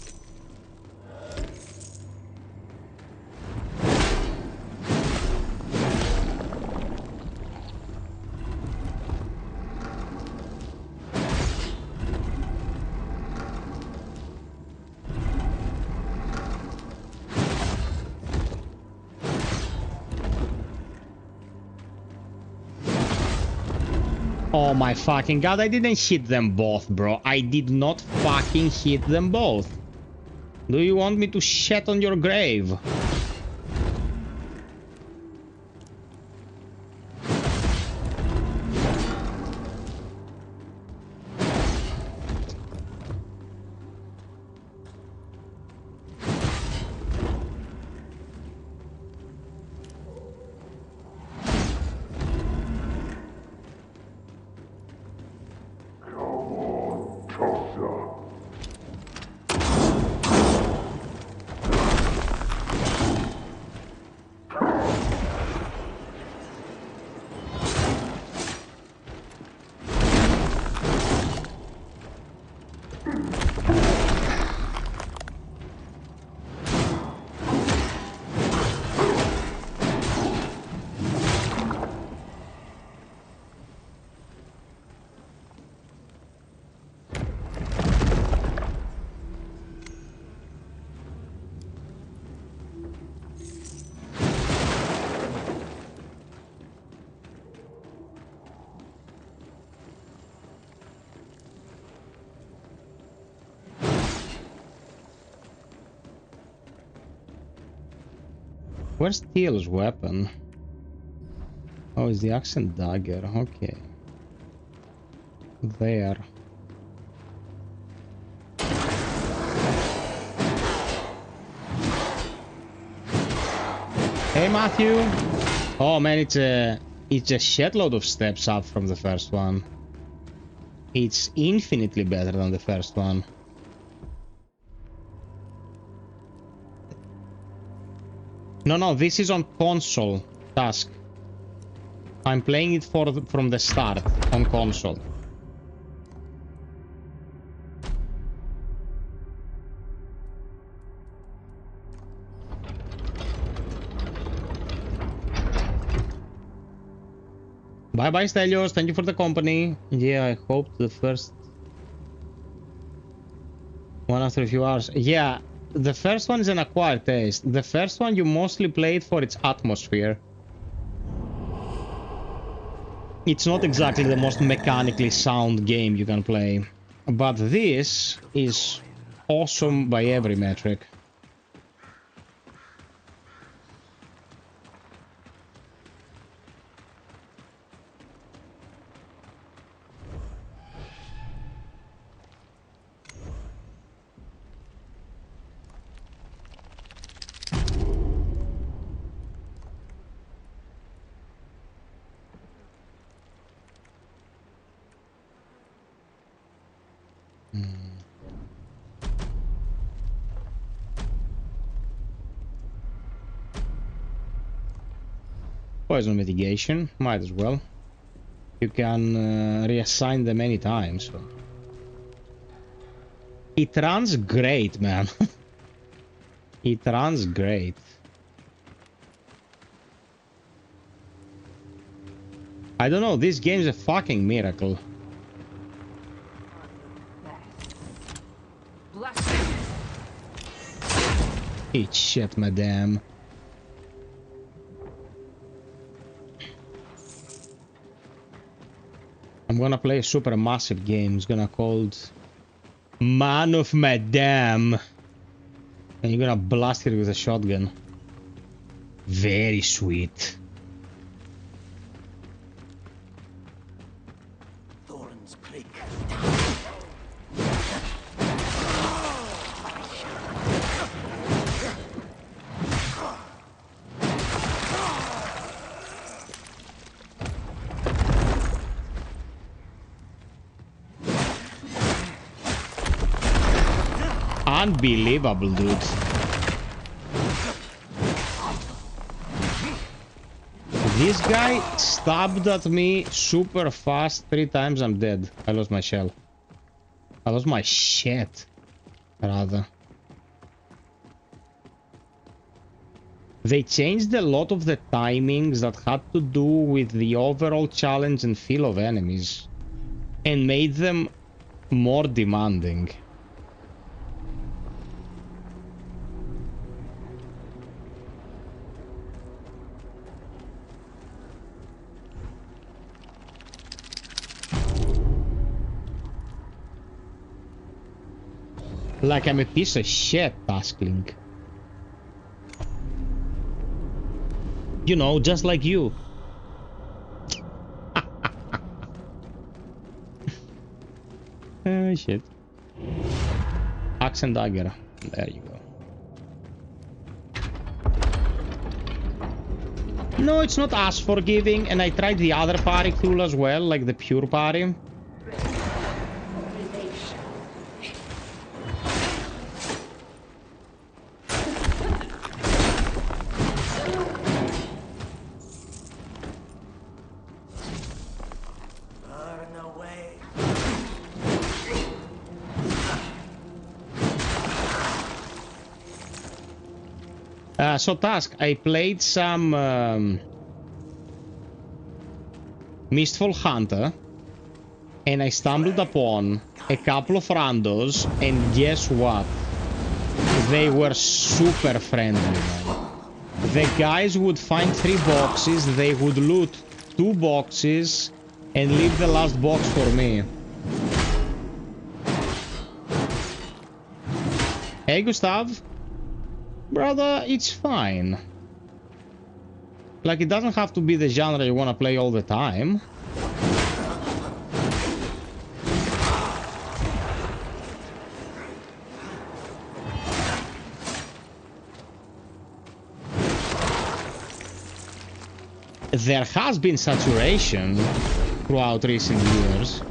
Oh my fucking god, I didn't hit them both, bro. I did not fucking hit them both. Do you want me to shat on your grave? Where's Teal's weapon? Oh, it's the accent dagger. Okay. There. Hey, Matthew. Oh man, it's a shitload of steps up from the first one. It's infinitely better than the first one. No, this is on console task. I'm playing it from the start on console. Bye bye, Stelios. Thank you for the company. Yeah, I hope the first one after a few hours. Yeah. The first one is an acquired taste. The first one you mostly played for its atmosphere. It's not exactly the most mechanically sound game you can play. But this is awesome by every metric. Poison mitigation, might as well. You can reassign them any time, so. It runs great, man. It runs great. I don't know, this game's a fucking miracle. Eat shit, madame. I'm gonna play a super massive game. It's gonna called Man of Madame. And you're gonna blast it with a shotgun. Very sweet. Thorns Creek. Unbelievable, dude. This guy stabbed at me super fast 3 times. I'm dead. I lost my shell. I lost my shit, rather. They changed a lot of the timings that had to do with the overall challenge and feel of enemies and made them more demanding. Like I'm a piece of shit, Taskling. You know, just like you. Shit. Axe and dagger. There you go. No, it's not as forgiving, and I tried the other parry tool as well, like the pure parry. So Task, I played some Mistfall Hunter, and I stumbled upon a couple of randos, and guess what? They were super friendly, man. The guys would find 3 boxes, they would loot 2 boxes, and leave the last box for me. Hey, Gustav. Brother, it's fine. Like, it doesn't have to be the genre you want to play all the time. There has been saturation throughout recent years.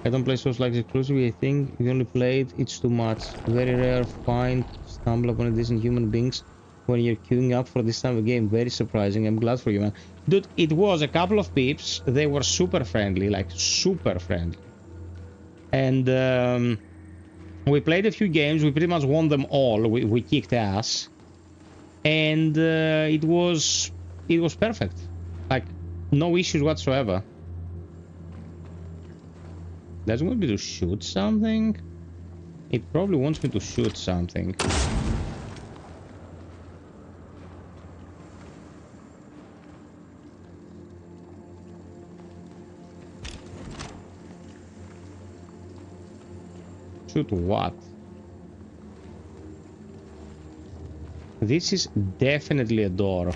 I don't play Soulslike exclusively. I think if you only played, it's too much. Very rare find stumble upon decent human beings when you're queuing up for this type of game. Very surprising. I'm glad for you, man. Dude, it was a couple of peeps. They were super friendly, like super friendly. And we played a few games. We pretty much won them all. We kicked ass, and it was perfect. Like, no issues whatsoever. Does it want me to shoot something? It probably wants me to shoot something. Shoot what? This is definitely a door.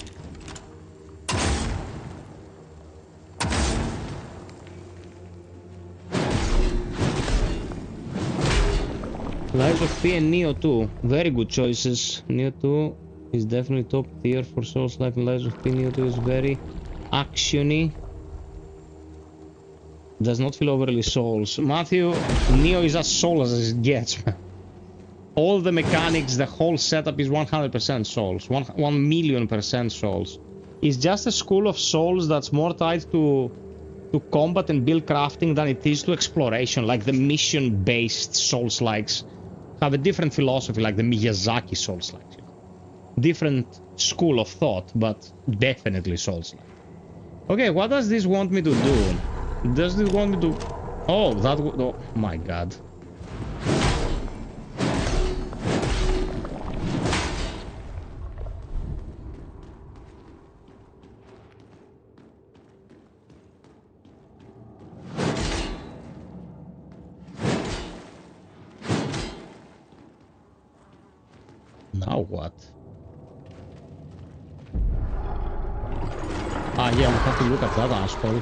Lies of P and Neo 2. Very good choices. Neo 2 is definitely top tier for Soulslike, and Lies of P. Neo 2 is very actiony. Does not feel overly Souls. Matthew, Neo is as Souls as it gets, man. All the mechanics, the whole setup is 100% Souls. 1,000,000% Souls. It's just a school of Souls that's more tied to combat and build crafting than it is to exploration, like the mission-based Souls-likes have a different philosophy, like the Miyazaki Souls-like. Different school of thought, but definitely Souls-like. Okay, what does this want me to do? Does this want me to... Oh, that... Oh, my God. Now what? Ah, yeah, we have to look at that asshole.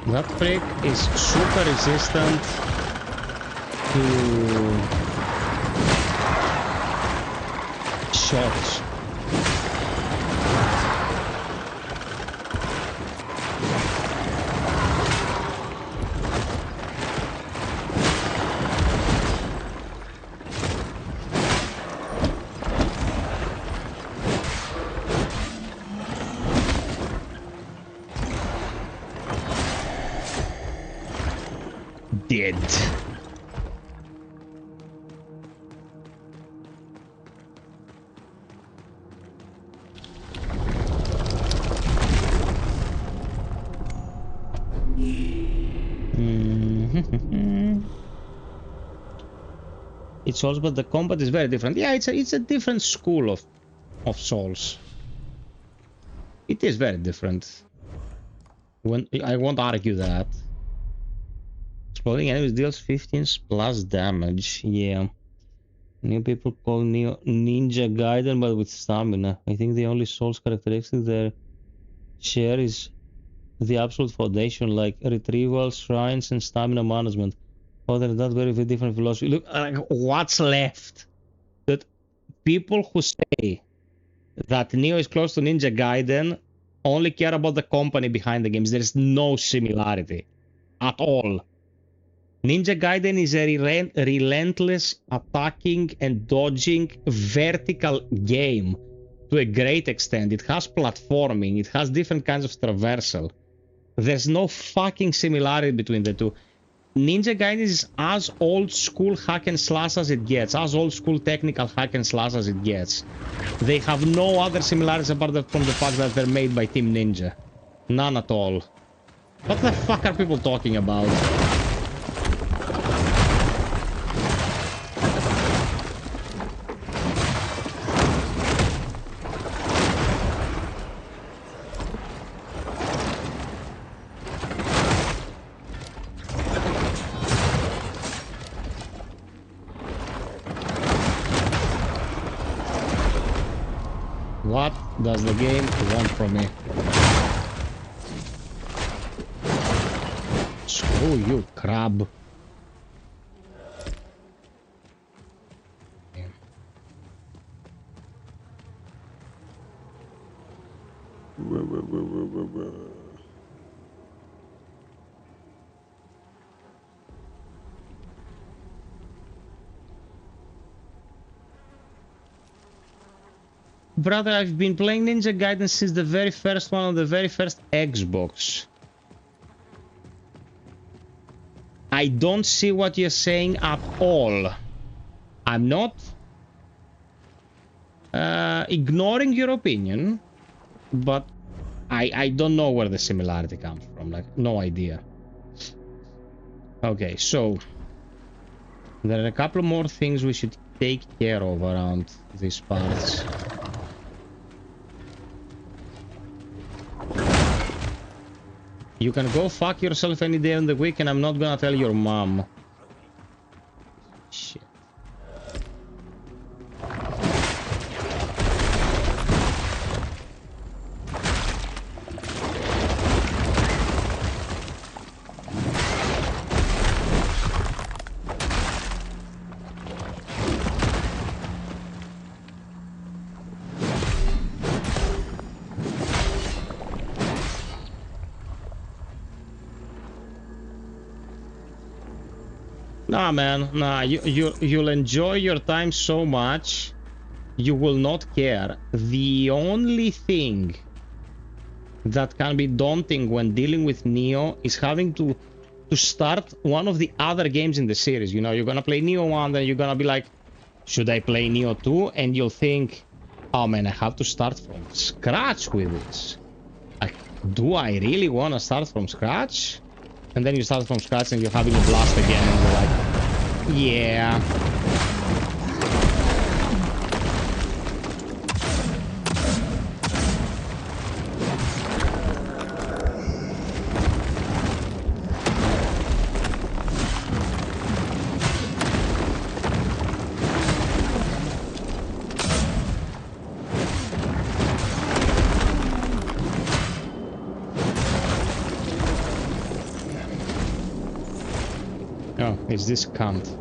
That prick is super resistant to shots. Dead. It's Souls, but the combat is very different. Yeah, it's a different school of Souls. It is very different. When I won't argue that. Exploding enemies deals 15 plus damage. Yeah. New people call Neo Ninja Gaiden, but with stamina. I think the only Souls characteristic they share is the absolute foundation, like retrieval, shrines, and stamina management. Other than that, very, very different philosophy. Look, what's left? That people who say that Neo is close to Ninja Gaiden only care about the company behind the games. There is no similarity at all. Ninja Gaiden is a relentless attacking and dodging vertical game to a great extent. It has platforming, it has different kinds of traversal. There's no fucking similarity between the two. Ninja Gaiden is as old school hack and slash as it gets, as old school technical hack and slash as it gets. They have no other similarities apart from the fact that they're made by Team Ninja. None at all. What the fuck are people talking about? What does the game want from me? Screw you, crab. Brother, I've been playing Ninja Gaiden since the very first one on the very first Xbox. I don't see what you're saying at all. I'm not ignoring your opinion, but I don't know where the similarity comes from. Like, no idea. Okay, so there are a couple more things we should take care of around these parts. You can go fuck yourself any day in the week, and I'm not gonna tell your mom. Shit. Nah, man, nah, you'll enjoy your time so much, you will not care. The only thing that can be daunting when dealing with Neo is having to start one of the other games in the series. You know, you're gonna play Neo 1, then you're gonna be like, should I play Neo 2? And you'll think, oh man, I have to start from scratch with this. Like, do I really want to start from scratch? And then you start from scratch and you're having a blast again and you're like, yeah. It's this cunt.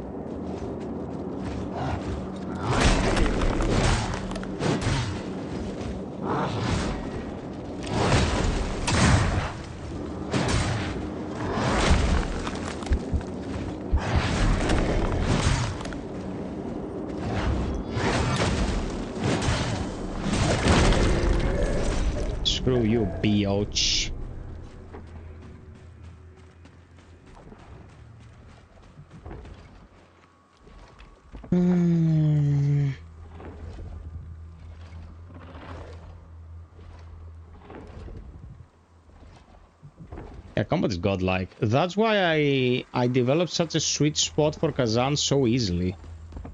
Screw you, biatch. Yeah, combat is godlike. That's why I developed such a sweet spot for Kazan so easily,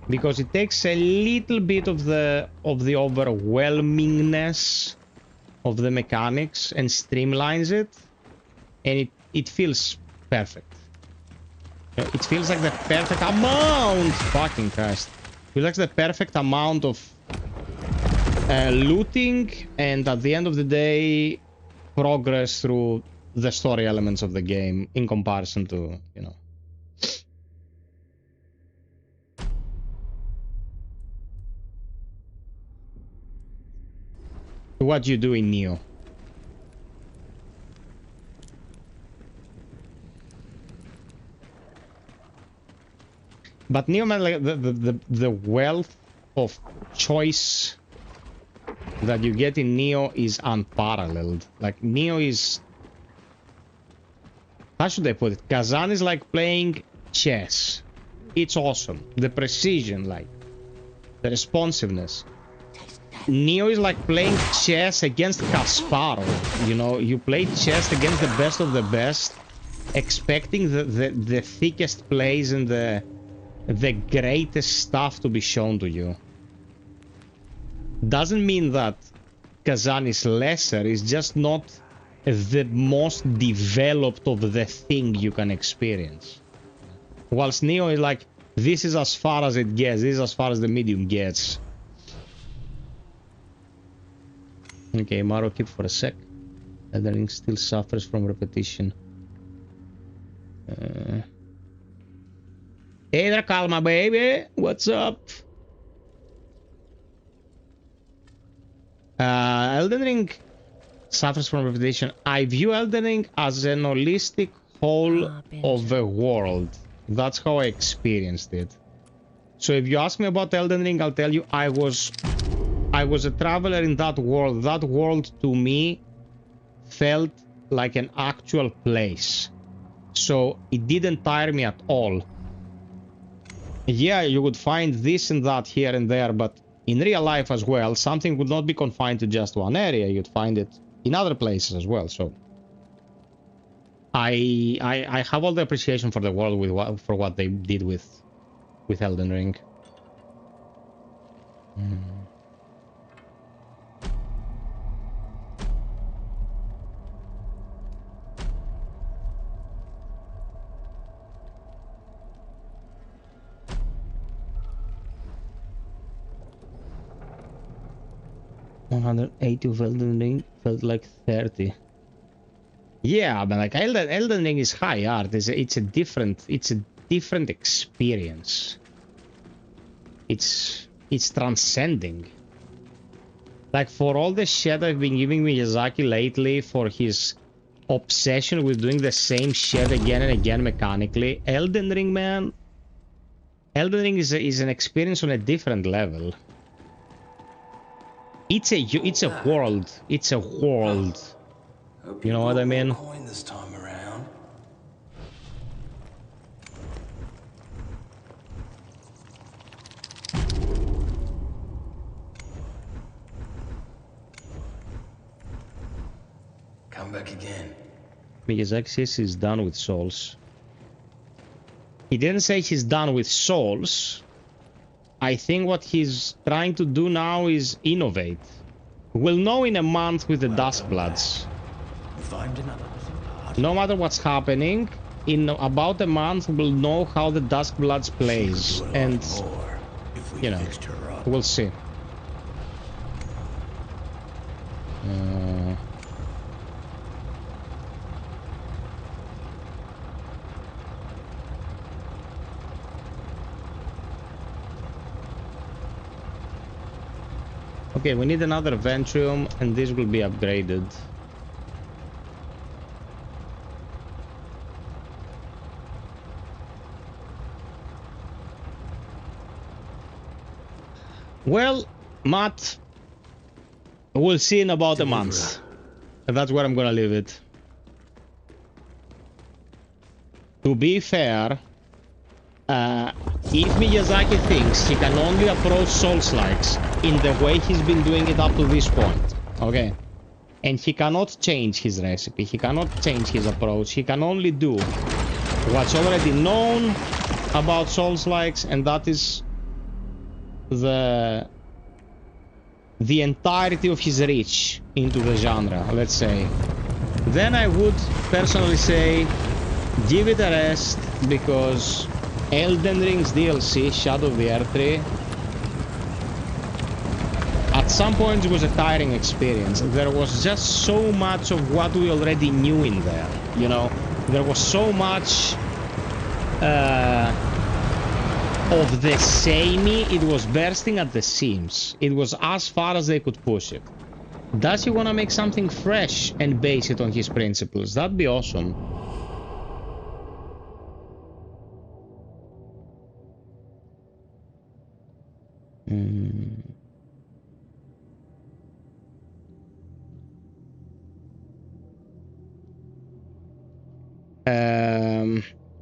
because it takes a little bit of the overwhelmingness of the mechanics and streamlines it, and it feels perfect. It feels like the perfect amount. Fucking Christ! It feels like the perfect amount of looting, and at the end of the day, progress through the story elements of the game in comparison to, you know. What you do in Neo. But Neo, man, like the wealth of choice that you get in Neo is unparalleled. Like, Neo is... How should I put it? Kazan is like playing chess. It's awesome. The precision, like, the responsiveness. Neo is like playing chess against Kasparov. You know, you play chess against the best of the best, expecting the thickest plays and the greatest stuff to be shown to you. Doesn't mean that Kazan is lesser, it's just not the most developed of the thing you can experience. Whilst Neo is like, this is as far as it gets, this is as far as the medium gets. Okay, Maro, keep for a sec. Elden Ring still suffers from repetition. Hey there, Kalma, baby! What's up? Elden Ring suffers from repetition. I view Elden Ring as an holistic whole of a world. That's how I experienced it. So if you ask me about Elden Ring, I'll tell you I was a traveler in that world. That world to me felt like an actual place. So it didn't tire me at all. Yeah, you would find this and that here and there, but in real life as well, something would not be confined to just one area. You'd find it in other places as well. So I have all the appreciation for the world for what they did with Elden Ring. 180 of Elden Ring felt like 30. Yeah, but like Elden Ring is high art. It's a different experience. It's transcending. Like, for all the shit I've been giving Miyazaki lately for his obsession with doing the same shit again and again mechanically, Elden Ring, man, Elden Ring is an experience on a different level. It's a world. It's a world. You know what I mean? This time around. Come back again. Miyazaki says he's done with Souls. He didn't say he's done with Souls. I think what he's trying to do now is innovate. We'll know in a month with the Duskbloods. No matter what's happening, in about a month we'll know how the Duskbloods plays. And, you know, we'll see. Okay, we need another Ventrium, and this will be upgraded. Well, Matt, we'll see in about a month. That's where I'm gonna leave it. To be fair, if Miyazaki thinks he can only approach Soulslikes in the way he's been doing it up to this point, okay, and he cannot change his recipe, he cannot change his approach, he can only do what's already known about Soulslikes, and that is the entirety of his reach into the genre, let's say, then I would personally say give it a rest, because Elden Ring's DLC, Shadow of the Erdtree, at some point it was a tiring experience. There was just so much of what we already knew in there, you know? There was so much of the samey, it was bursting at the seams. It was as far as they could push it. Does he want to make something fresh and base it on his principles? That'd be awesome.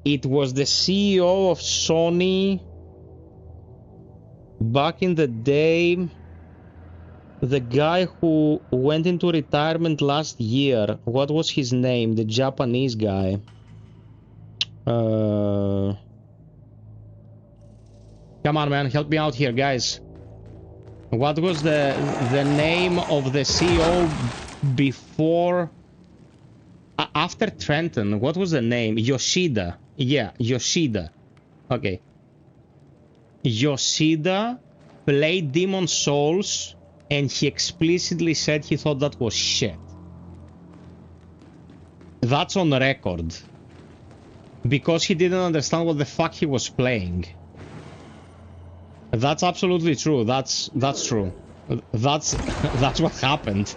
It was the CEO of Sony back in the day, the guy who went into retirement last year. What was his name? The Japanese guy. Come on, man, help me out here, guys. What was the name of the CEO before, after Trenton? What was the name? Yoshida. Yeah, Yoshida. Okay. Yoshida played Demon Souls, and he explicitly said he thought that was shit. That's on record. Because he didn't understand what the fuck he was playing. That's absolutely true. That's true. That's what happened.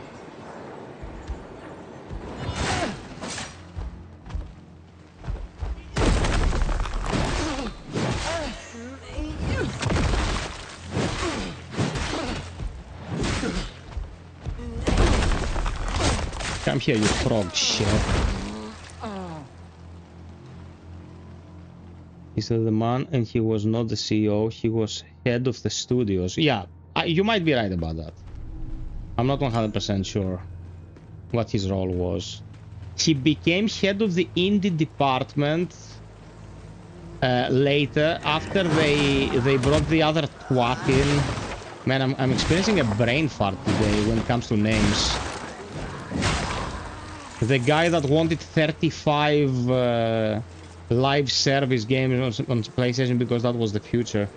Come here, you frog shit. He said the man, and he was not the CEO, he was head of the studios. Yeah, you might be right about that. I'm not 100% sure what his role was. He became head of the indie department later, after they brought the other twat in. Man, I'm experiencing a brain fart today when it comes to names. The guy that wanted 35 live service games on PlayStation because that was the future.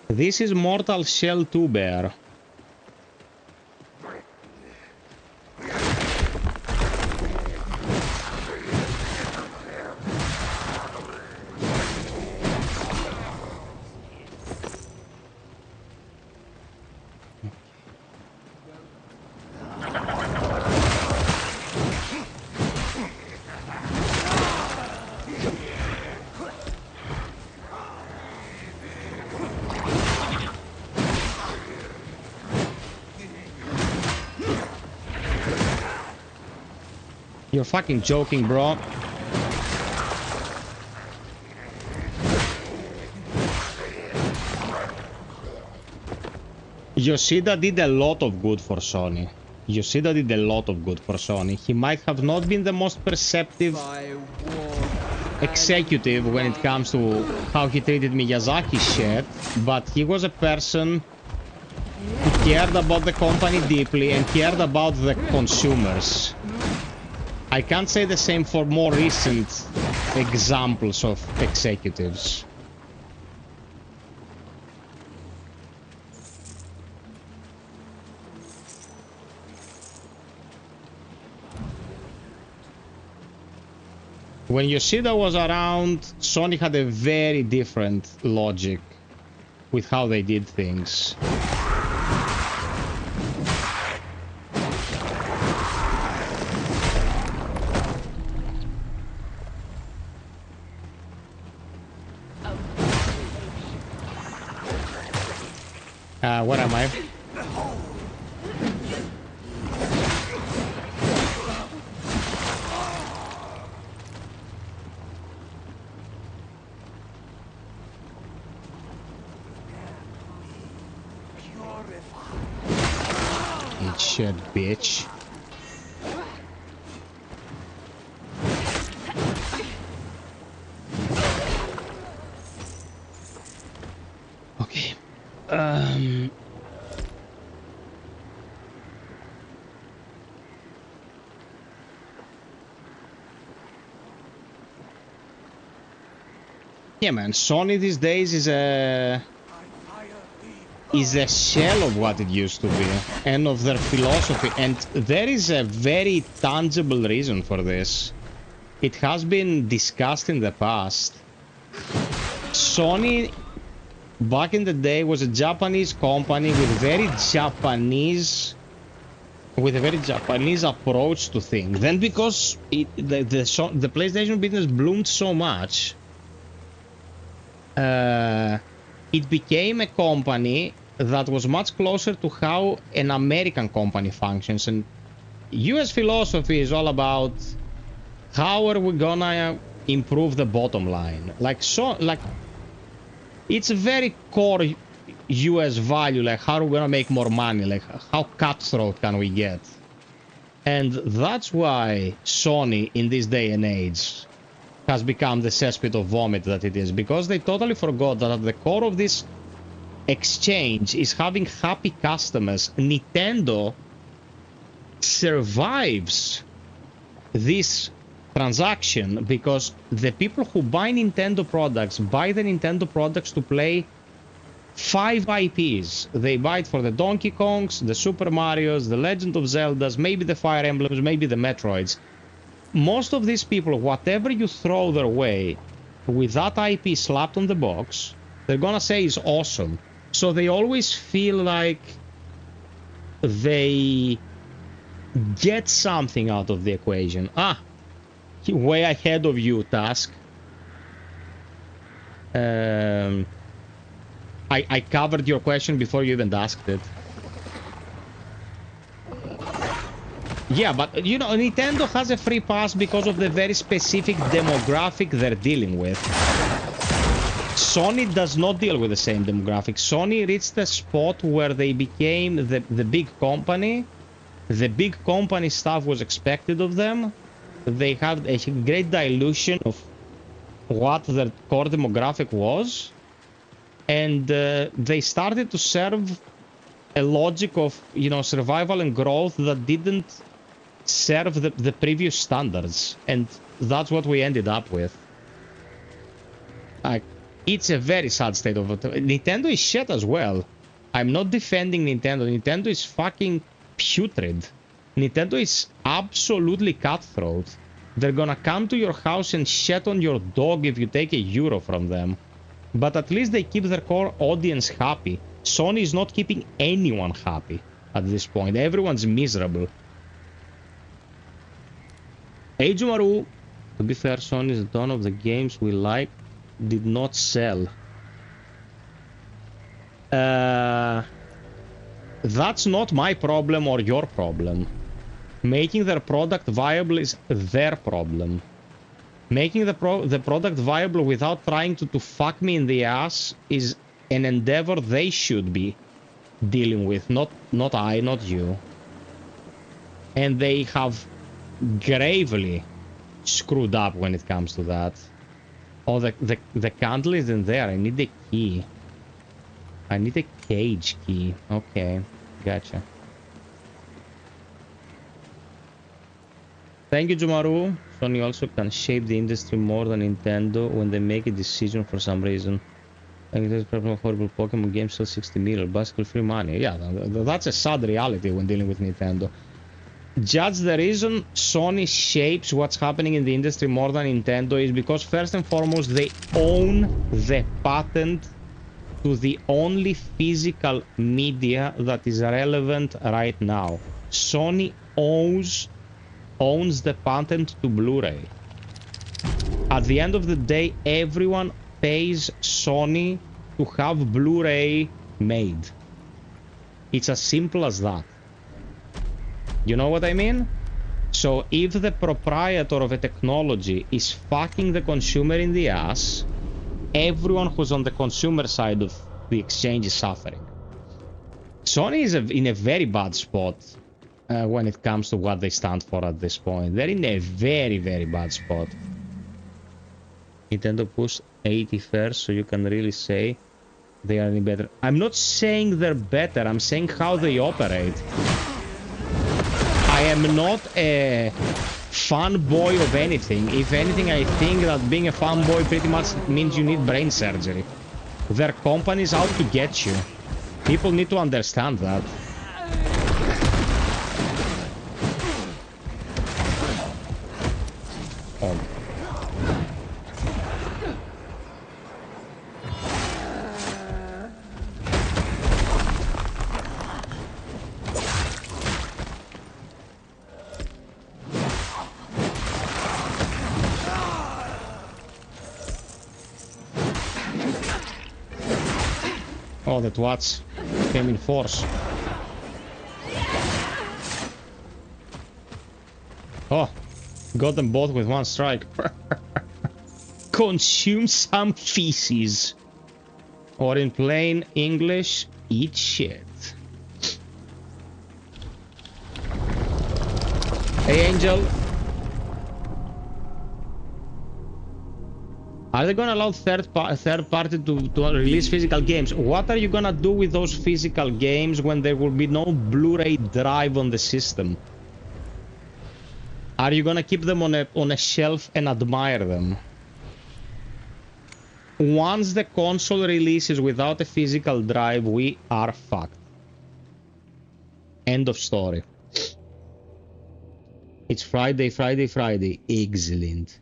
This is Mortal Shell 2 Bear. You're fucking joking, bro. Yoshida did a lot of good for Sony. Yoshida did a lot of good for Sony. He might have not been the most perceptive executive when it comes to how he treated Miyazaki's shit, but he was a person who cared about the company deeply and cared about the consumers. I can't say the same for more recent examples of executives. When Yoshida was around, Sony had a very different logic with how they did things. Where am I? Eat shit, bitch. Okay. Yeah, man, Sony these days is a shell of what it used to be and of their philosophy, and there is a very tangible reason for this. It has been discussed in the past. Sony back in the day was a Japanese company with a very Japanese approach to things. Then because the PlayStation business bloomed so much, it became a company that was much closer to how an American company functions. And US philosophy is all about how are we gonna improve the bottom line. Like it's a very core US value, like how are we gonna make more money, like how cutthroat can we get. And that's why Sony in this day and age has become the cesspit of vomit that it is, because they totally forgot that at the core of this exchange is having happy customers. Nintendo survives this transaction because the people who buy Nintendo products buy the Nintendo products to play 5 IPs. They buy it for the Donkey Kongs, the Super Marios, the Legend of Zeldas, maybe the Fire Emblems, maybe the Metroids. Most of these people, whatever you throw their way with that IP slapped on the box, they're gonna say is awesome. So they always feel like they get something out of the equation. Way ahead of you, Task. I covered your question before you even asked it. Yeah, but you know, Nintendo has a free pass because of the very specific demographic they're dealing with. Sony does not deal with the same demographic. Sony reached a spot where they became the big company. The big company stuff was expected of them. They had a great dilution of what their core demographic was. And they started to serve a logic of, you know, survival and growth that didn't serve the previous standards, and that's what we ended up with. Like, it's a very sad state of it. Nintendo is shit as well. I'm not defending Nintendo. Nintendo is fucking putrid. Nintendo is absolutely cutthroat. They're gonna come to your house and shit on your dog if you take €1 from them. But at least they keep their core audience happy. Sony is not keeping anyone happy at this point. Everyone's miserable. Ajumaru, to be fair, Sony's ton of the games we like did not sell. That's not my problem or your problem. Making their product viable is their problem. Making the product viable without trying to fuck me in the ass is an endeavor they should be dealing with, not I, not you. And they have gravely screwed up when it comes to that. Oh, the candle isn't there. I need the key. I need a cage key. Okay, gotcha. Thank you, Jumaru. Sony also can shape the industry more than Nintendo when they make a decision for some reason. I think there's probably horrible Pokemon games still 60 million, basically free money. Yeah, that's a sad reality when dealing with Nintendo. Judge, the reason Sony shapes what's happening in the industry more than Nintendo is because first and foremost they own the patent to the only physical media that is relevant right now. Sony owns the patent to Blu-ray. At the end of the day, everyone pays Sony to have Blu-ray made. It's as simple as that. You know what I mean? So if the proprietor of a technology is fucking the consumer in the ass, everyone who's on the consumer side of the exchange is suffering. Sony is in a very bad spot when it comes to what they stand for at this point. They're in a very, very bad spot. Nintendo pushed 80 first, so you can really say they are any better. I'm not saying they're better, I'm saying how they operate. I am not a fanboy of anything. If anything, I think that being a fanboy pretty much means you need brain surgery. Their company's out to get you. People need to understand that. Oh, that Watts came in force. Oh, got them both with one strike. Consume some feces. Or in plain English, eat shit. Hey, Angel. Are they gonna allow third party to release physical games? What are you gonna do with those physical games when there will be no Blu-ray drive on the system? Are you gonna keep them on a shelf and admire them? Once the console releases without a physical drive, we are fucked. End of story. It's Friday, Friday, Friday. Excellent.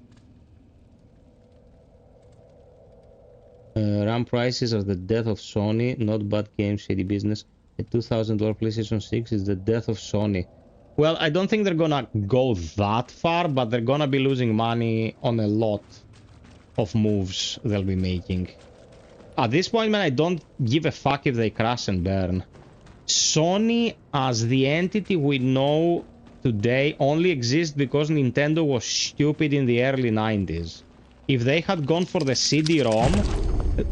RAM prices are the death of Sony, not bad games, shady business. A $2,000 PlayStation 6 is the death of Sony. Well, I don't think they're gonna go that far, but they're gonna be losing money on a lot of moves they'll be making. At this point, man, I don't give a fuck if they crash and burn. Sony, as the entity we know today, only exists because Nintendo was stupid in the early 90s. If they had gone for the CD-ROM,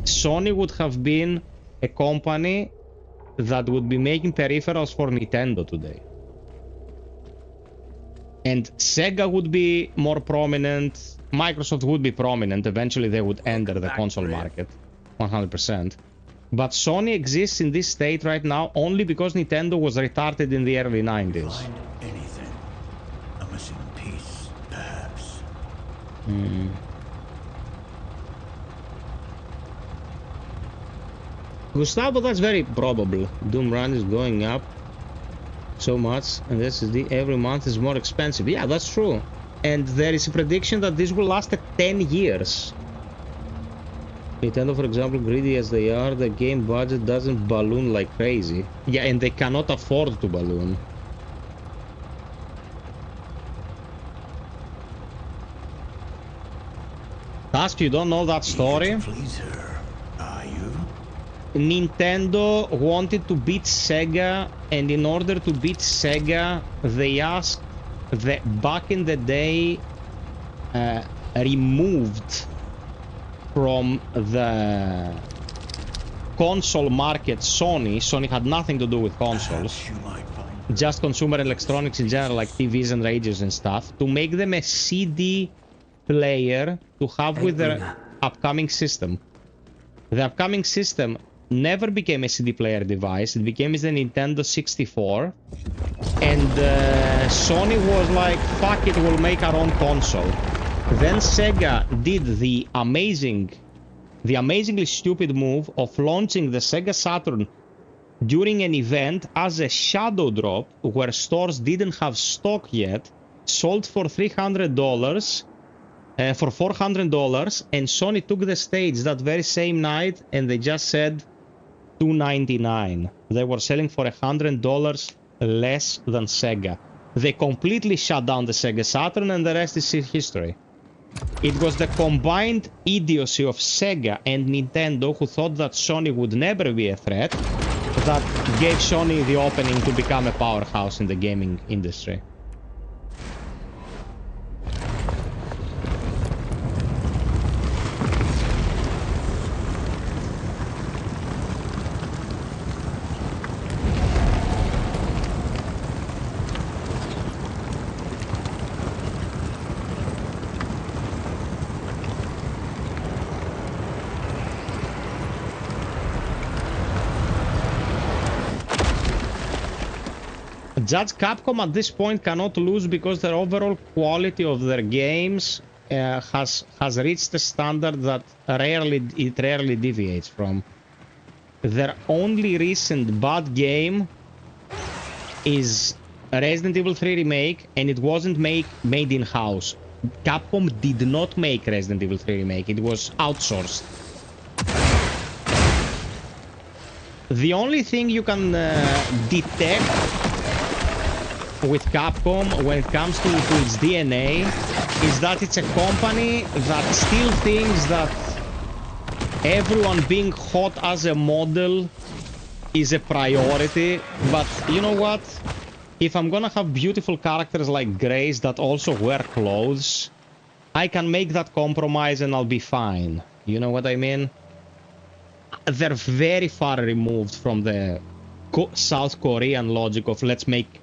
Sony would have been a company that would be making peripherals for Nintendo today. And Sega would be more prominent, Microsoft would be prominent, eventually they would enter the console market, 100%. But Sony exists in this state right now only because Nintendo was retarded in the early 90s. Find anything. A missing piece, perhaps. Gustavo, that's very probable. Doom Run is going up so much, and SSD every month is more expensive. Yeah, that's true. And there is a prediction that this will last 10 years. Nintendo, for example, greedy as they are, the game budget doesn't balloon like crazy. Yeah, and they cannot afford to balloon. Task, you don't know that story? Please her. Are you? Nintendo wanted to beat Sega, and in order to beat Sega, they asked the back in the day removed from the console market Sony. Sony had nothing to do with consoles, just consumer electronics in general, like TVs and radios and stuff, to make them a CD player to have with their upcoming system. The upcoming system never became a CD player device. It became the Nintendo 64, and Sony was like, fuck it, we'll make our own console. Then Sega did the amazingly stupid move of launching the Sega Saturn during an event as a shadow drop where stores didn't have stock yet, sold for $300, for $400, and Sony took the stage that very same night and they just said $299. They were selling for $100 less than Sega. They completely shut down the Sega Saturn, and the rest is history. It was the combined idiocy of Sega and Nintendo, who thought that Sony would never be a threat, that gave Sony the opening to become a powerhouse in the gaming industry. Judge Capcom at this point cannot lose because their overall quality of their games has reached a standard that it rarely deviates from. Their only recent bad game is Resident Evil 3 Remake, and it wasn't made in-house. Capcom did not make Resident Evil 3 Remake, it was outsourced. The only thing you can detect with Capcom when it comes to its DNA is that it's a company that still thinks that everyone being hot as a model is a priority. But you know what? If I'm gonna have beautiful characters like Grace that also wear clothes, I can make that compromise and I'll be fine. You know what I mean? They're very far removed from the South Korean logic of let's make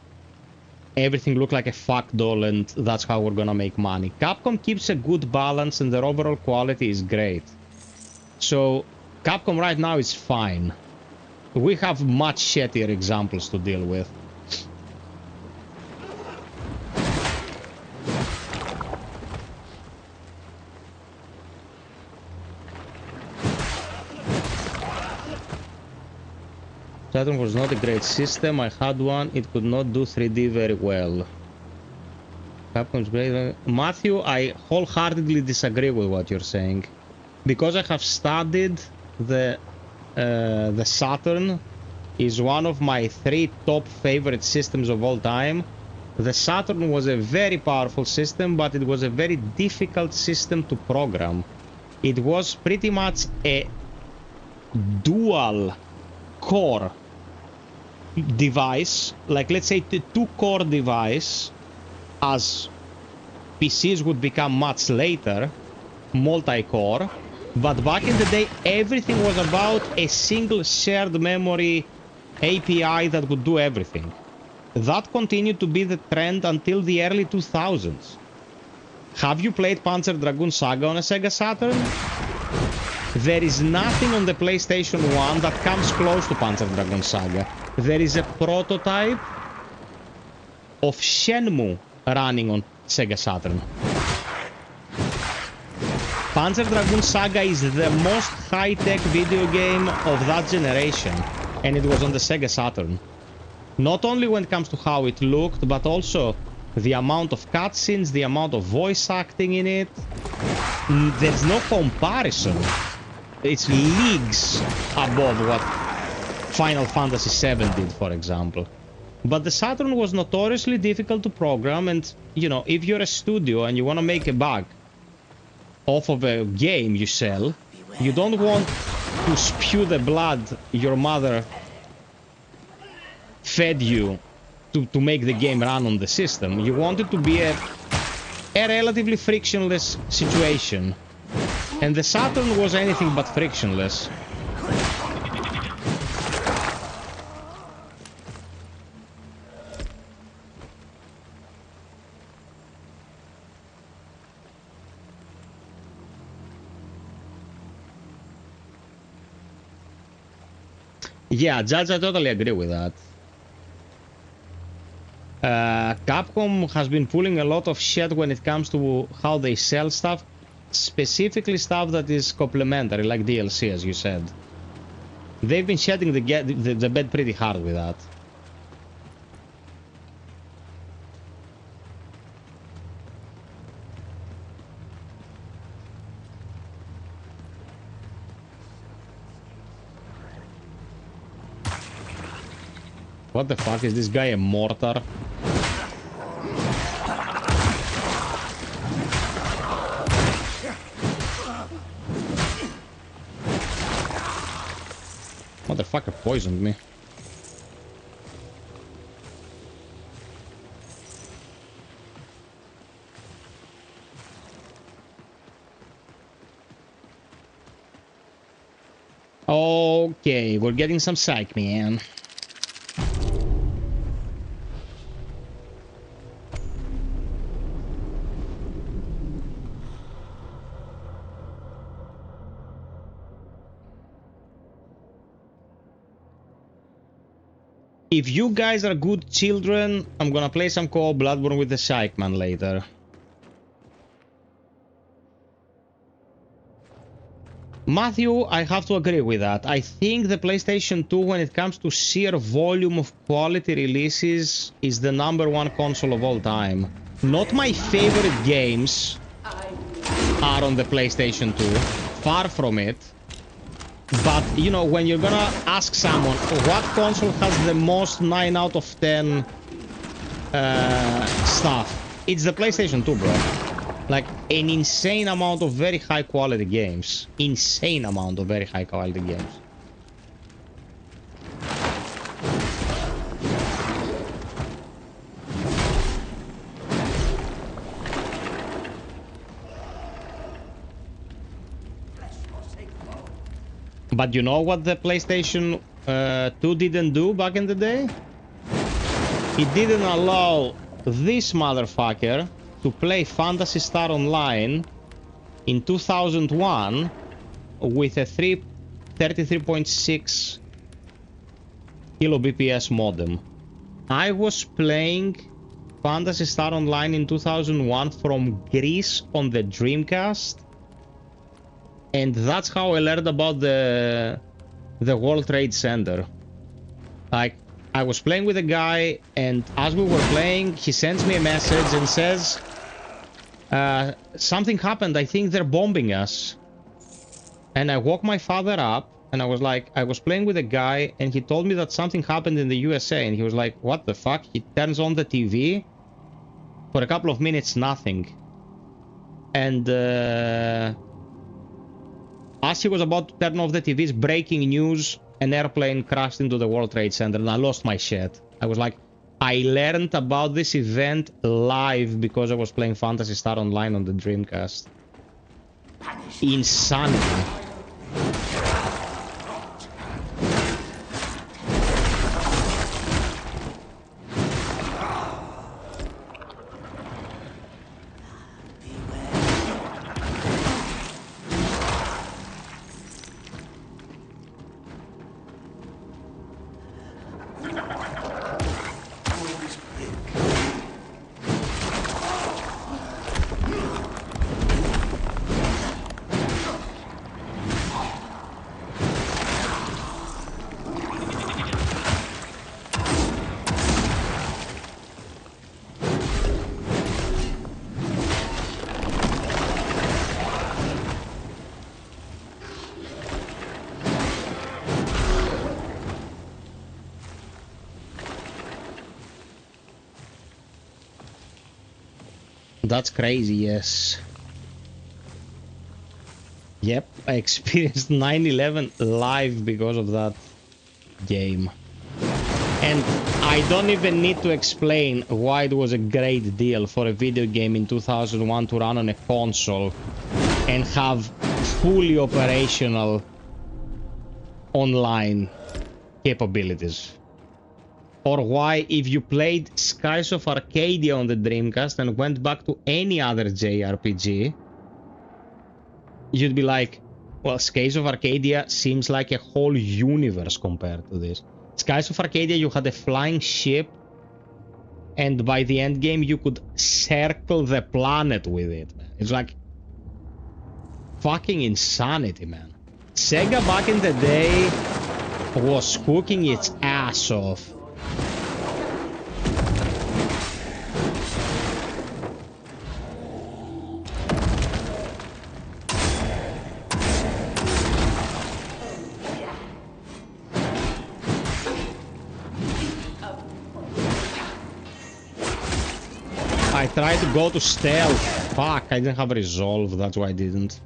everything look like a fuck doll and that's how we're gonna make money. Capcom keeps a good balance and their overall quality is great. So Capcom right now is fine. We have much shittier examples to deal with. Saturn was not a great system. I had one. It could not do 3D very well. Capcom's great. Matthew, I wholeheartedly disagree with what you're saying. Because I have studied the Saturn is one of my 3 top favorite systems of all time. The Saturn was a very powerful system, but it was a very difficult system to program. It was pretty much a dual core device, like let's say the 2-core device, as PCs would become much later, multi-core. But back in the day, everything was about a single shared memory API that would do everything. That continued to be the trend until the early 2000s. Have you played Panzer Dragoon Saga on a Sega Saturn? There is nothing on the PlayStation 1 that comes close to Panzer Dragoon Saga. There is a prototype of Shenmue running on Sega Saturn. Panzer Dragoon Saga is the most high-tech video game of that generation, and it was on the Sega Saturn. Not only when it comes to how it looked, but also the amount of cutscenes, the amount of voice acting in it. There's no comparison. It's leagues above what Final Fantasy VII did, for example. But the Saturn was notoriously difficult to program, and, you know, if you're a studio and you want to make a buck off of a game you sell, you don't want to spew the blood your mother fed you to make the game run on the system. You want it to be a relatively frictionless situation. And the Saturn was anything but frictionless. Yeah, Judge, I totally agree with that. Capcom has been pulling a lot of shit when it comes to how they sell stuff, specifically stuff that is complementary, like DLC, as you said. They've been shedding the bed pretty hard with that. What the fuck, is this guy a mortar? Motherfucker poisoned me. Okay, we're getting some psych, man. If you guys are good children, I'm gonna play some co-op Bloodborne with the Psych Man later. Matthew, I have to agree with that. I think the PlayStation 2, when it comes to sheer volume of quality releases, is the #1 console of all time. Not my favorite games are on the PlayStation 2. Far from it. But, you know, when you're gonna ask someone what console has the most 9 out of 10 stuff, it's the PlayStation 2, bro. Like, an insane amount of very high quality games. Insane amount of very high quality games. But you know what the PlayStation 2 didn't do back in the day? It didn't allow this motherfucker to play Phantasy Star Online in 2001 with a 33.6 kbps modem. I was playing Phantasy Star Online in 2001 from Greece on the Dreamcast. And that's how I learned about the World Trade Center. Like, I was playing with a guy, and as we were playing, he sends me a message and says, something happened, I think they're bombing us. And I woke my father up, and I was like, I was playing with a guy, and he told me that something happened in the USA, and he was like, what the fuck? He turns on the TV, for a couple of minutes, nothing. And, as he was about to turn off the TV's breaking news, an airplane crashed into the World Trade Center, and I lost my shit. I was like, I learned about this event live because I was playing Phantasy Star Online on the Dreamcast. Insanity. That's crazy, yes. Yep, I experienced 9/11 live because of that game. And I don't even need to explain why it was a great deal for a video game in 2001 to run on a console and have fully operational online capabilities. Or why, if you played Skies of Arcadia on the Dreamcast and went back to any other JRPG, you'd be like, well, Skies of Arcadia seems like a whole universe compared to this. Skies of Arcadia, you had a flying ship, and by the end game, you could circle the planet with it. Man. It's like fucking insanity, man. Sega back in the day was cooking its ass off. I tried to go to stealth. Fuck, I didn't have resolve, that's why I didn't.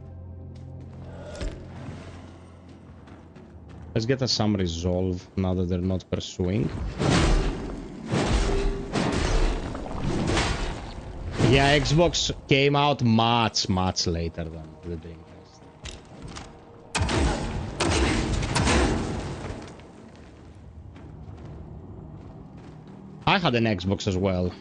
Let's get us some resolve now that they're not pursuing. Yeah, Xbox came out much later than the Dreamcast. I had an Xbox as well.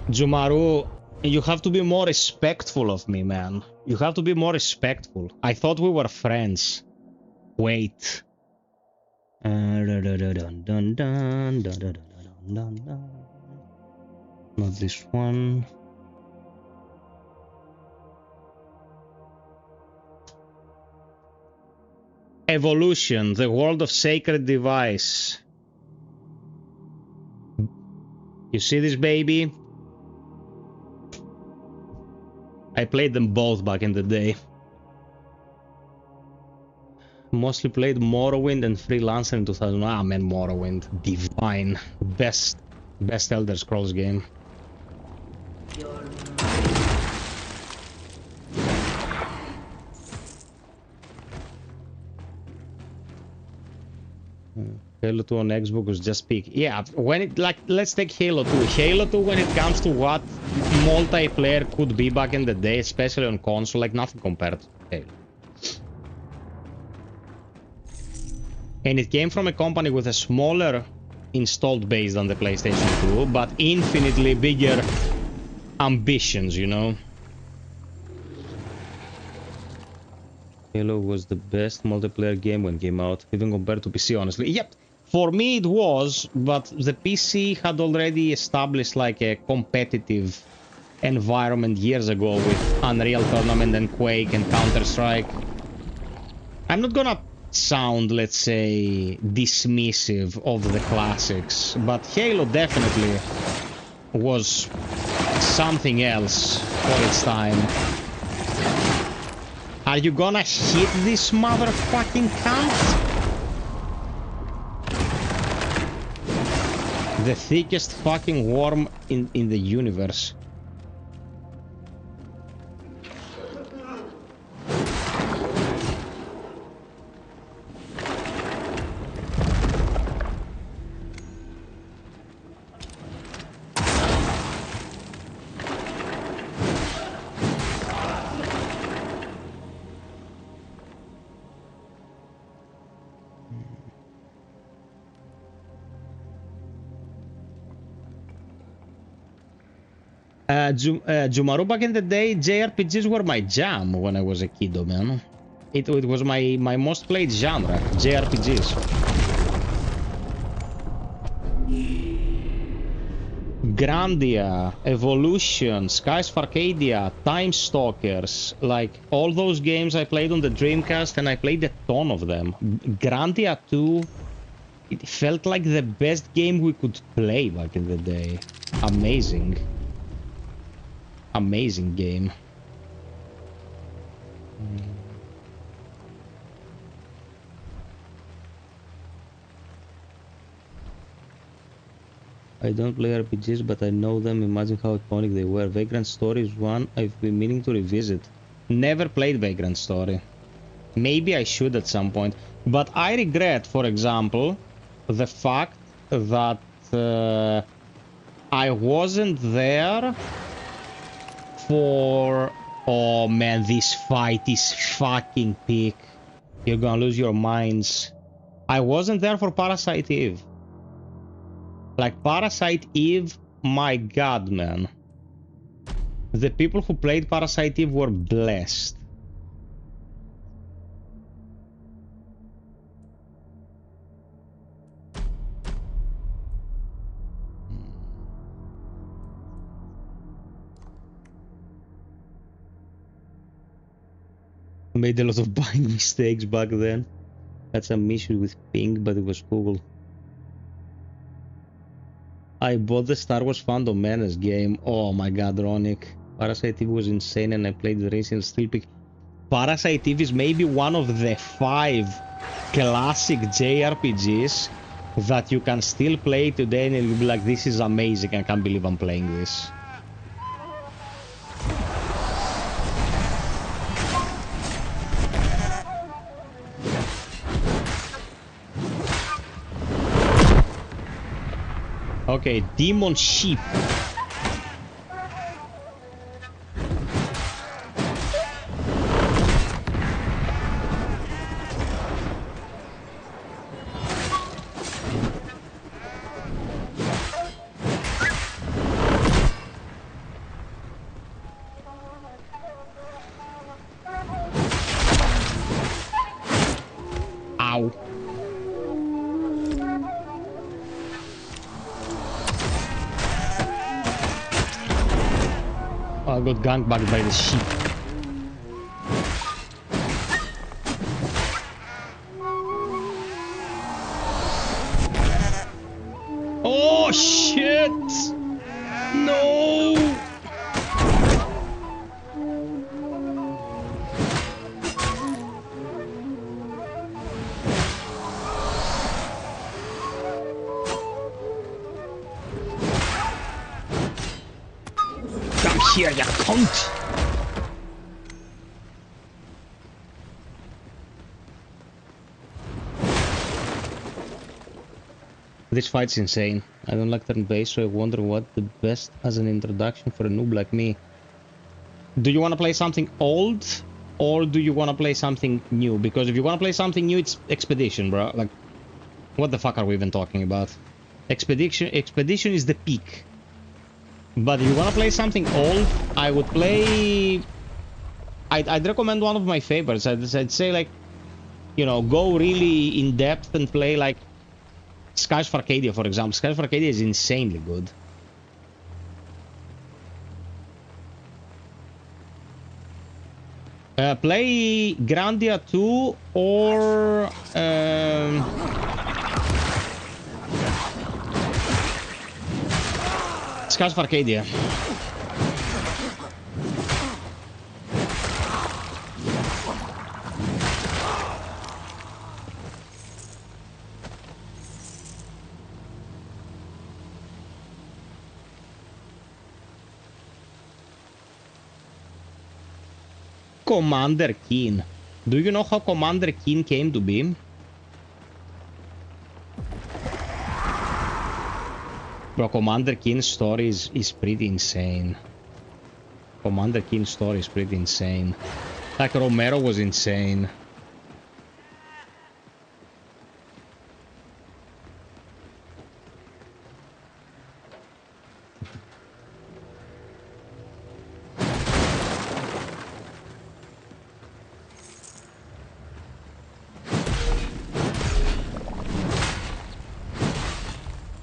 Jumaru, you have to be more respectful of me, man. You have to be more respectful. I thought we were friends. Wait. Not this one. Evolution, the world of sacred device. You see this, baby? I played them both back in the day. Mostly played Morrowind and Freelancer in 2000. Ah, man, Morrowind. Divine. Best Elder Scrolls game. Halo 2 on Xbox was just peak. Yeah, when it, like, let's take Halo 2. Halo 2, when it comes to what multiplayer could be back in the day, especially on console, like, nothing compared to Halo. And it came from a company with a smaller installed base than the PlayStation 2, but infinitely bigger ambitions, you know? Halo was the best multiplayer game when it came out, even compared to PC, honestly. Yep. For me it was, but the PC had already established like a competitive environment years ago with Unreal Tournament and Quake and Counter-Strike. I'm not gonna sound, let's say, dismissive of the classics, but Halo definitely was something else for its time. Are you gonna hit this motherfucking cunt? The thickest fucking worm in the universe. Jumaru, back in the day, JRPGs were my jam when I was a kiddo, man. It was my most played genre, JRPGs. Grandia, Evolution, Skies of Arcadia, Time Stalkers, like all those games I played on the Dreamcast, and I played a ton of them. Grandia 2, it felt like the best game we could play back in the day. Amazing. Amazing game. I don't play RPGs, but I know them. Imagine how iconic they were. Vagrant Story is one I've been meaning to revisit. Never played Vagrant Story. Maybe I should at some point. But I regret, for example, the fact that I wasn't there for... Oh man, this fight is fucking peak. You're gonna lose your minds. I wasn't there for Parasite Eve. Like, Parasite Eve, my god, man. The people who played Parasite Eve were blessed. Made a lot of buying mistakes back then. Had some issues with ping, but it was cool. I bought the Star Wars Phantom Menace game. Oh my god, Ronick. Parasite Eve was insane and I played the race and still pick. Parasite Eve is maybe one of the 5 classic JRPGs that you can still play today and you'll be like, this is amazing, I can't believe I'm playing this. Okay, Demon Sheep. Ow. I got gangbanged by the sheep. Oh shit! No! Come here, you cunt! This fight's insane. I don't like turn-based, so I wonder what the best as an introduction for a noob like me. Do you want to play something old, or do you want to play something new? Because if you want to play something new, it's Expedition, bro. Like, what the fuck are we even talking about? Expedition is the peak. But if you want to play something old, I would play... I'd recommend one of my favorites. I'd say, like, you know, go really in depth and play, like, Skies of Arcadia, for example. Skies of Arcadia is insanely good. Play Grandia 2 or... Skies of Arcadia. Commander Keen. Do you know how Commander Keen came to be? Bro, Commander Keen's story is pretty insane. Commander Keen's story is pretty insane. Like, Romero was insane.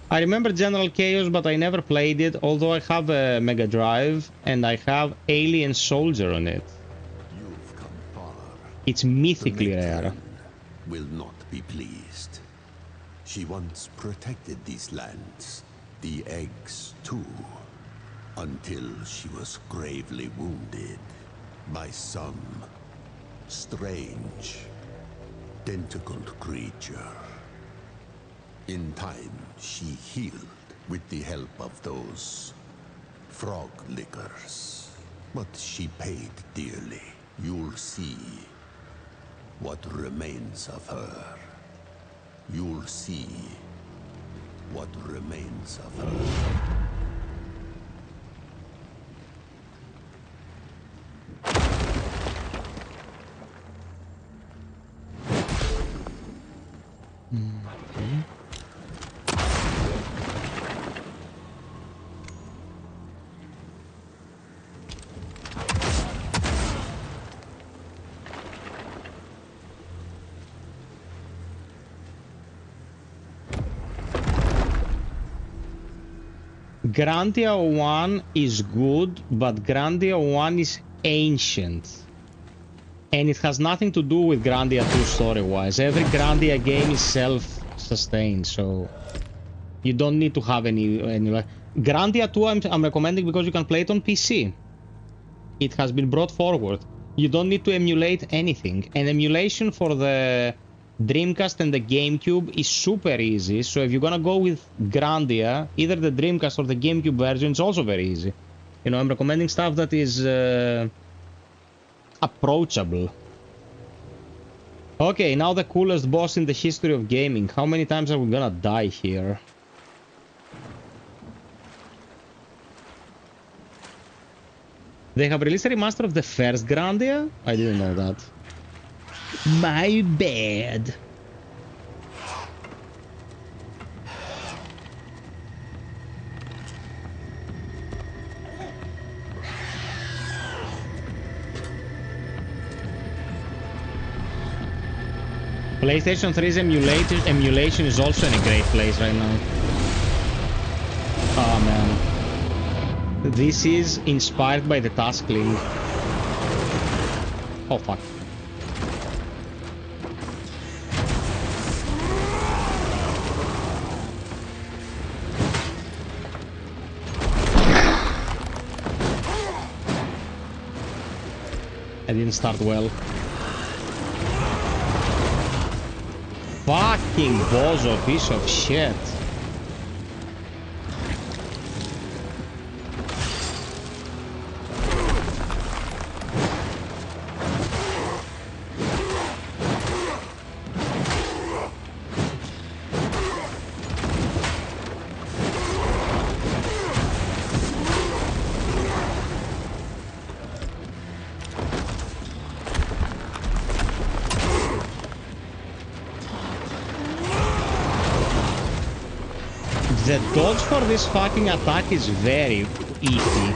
I remember General Chaos, but I never played it, although I have a Mega Drive and I have Alien Soldier on it. You've come far. It's mythically rare. Will not be pleased. She once protected these lands, the eggs too, until she was gravely wounded by some strange, tentacled creature. In time, she healed with the help of those frog lickers. But she paid dearly. You'll see what remains of her. You'll see what remains of her. Grandia 1 is good, but Grandia 1 is ancient. And it has nothing to do with Grandia 2 story-wise. Every Grandia game is self-sustained, so you don't need to have any Grandia 2 I'm recommending because you can play it on PC. It has been brought forward. You don't need to emulate anything. And emulation for the Dreamcast and the GameCube is super easy. So if you're gonna go with Grandia, either the Dreamcast or the GameCube version, it's also very easy. You know, I'm recommending stuff that is approachable. Okay, now the coolest boss in the history of gaming. How many times are we gonna die here? They have released a remaster of the first Grandia? I didn't know that. My bad. PlayStation 3's emulation is also in a great place right now. Oh man. This is inspired by the Taskling. Oh fuck. I didn't start well. Fucking bozo, piece of shit. The dodge for this fucking attack is very iffy.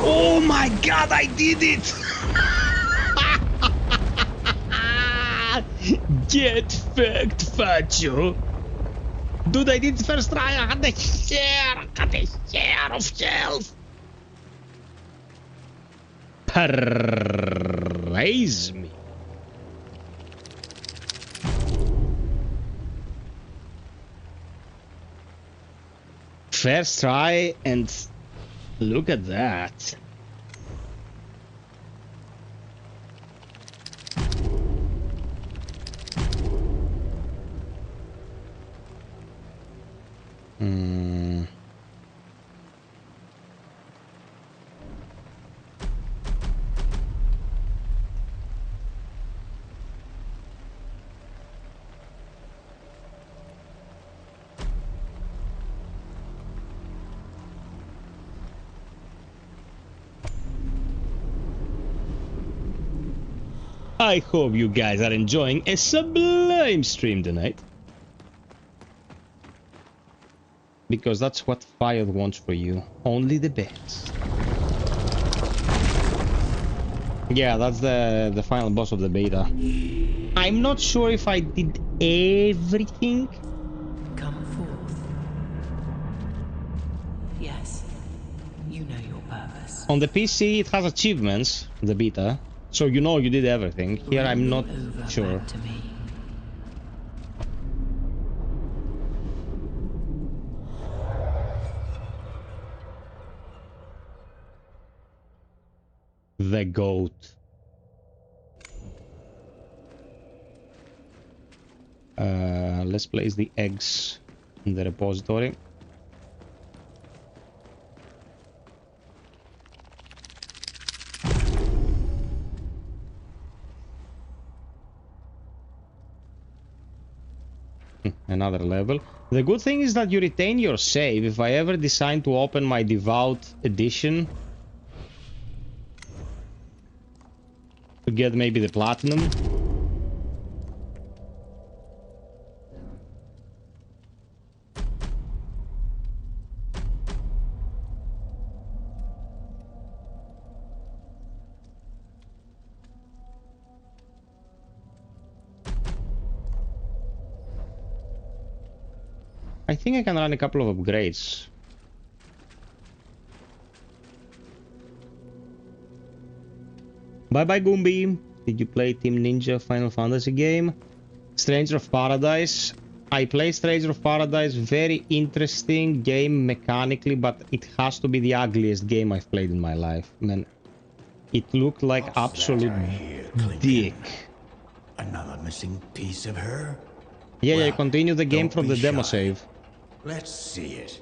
Oh my god, I did it! Get fucked, Facho! Dude, I did it first try, I had the share of shells! Praise me! First try, and look at that. I hope you guys are enjoying a sublime stream tonight. Because that's what FiOth wants for you. Only the best. Yeah, that's the final boss of the beta. I'm not sure if I did everything. Come forth. Yes, you know your purpose. On the PC, it has achievements, the beta. So you know you did everything. Here I'm not sure. To me. the goat. Let's place the eggs in the repository. Another level. The good thing is that you retain your save. If I ever decide to open my Devout edition to get maybe the platinum. I think I can run a couple of upgrades. Bye bye Goombi. Did you play Team Ninja Final Fantasy game? Stranger of Paradise. I played Stranger of Paradise. Very interesting game mechanically, but it has to be the ugliest game I've played in my life. Man, it looked like absolute dick. Another missing piece of her? Yeah, well, yeah, continue the game from the demo save. Let's see it.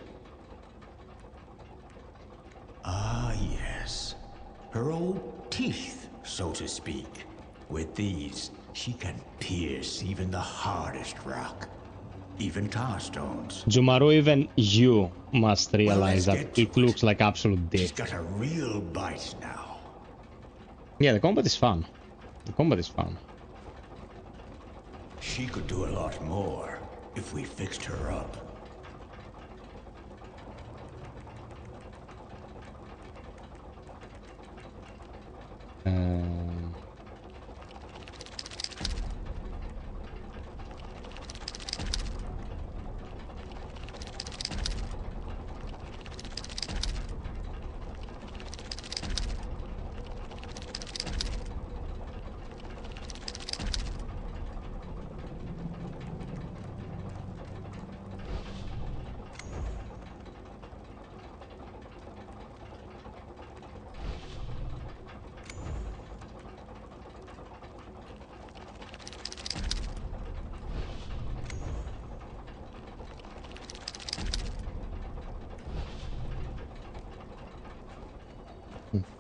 Ah, yes. Her old teeth, so to speak. With these, she can pierce even the hardest rock. Even tar stones. Jumaru, even you must realize that it looks like absolute dick. She's got a real bite now. Yeah, the combat is fun. The combat is fun. She could do a lot more if we fixed her up.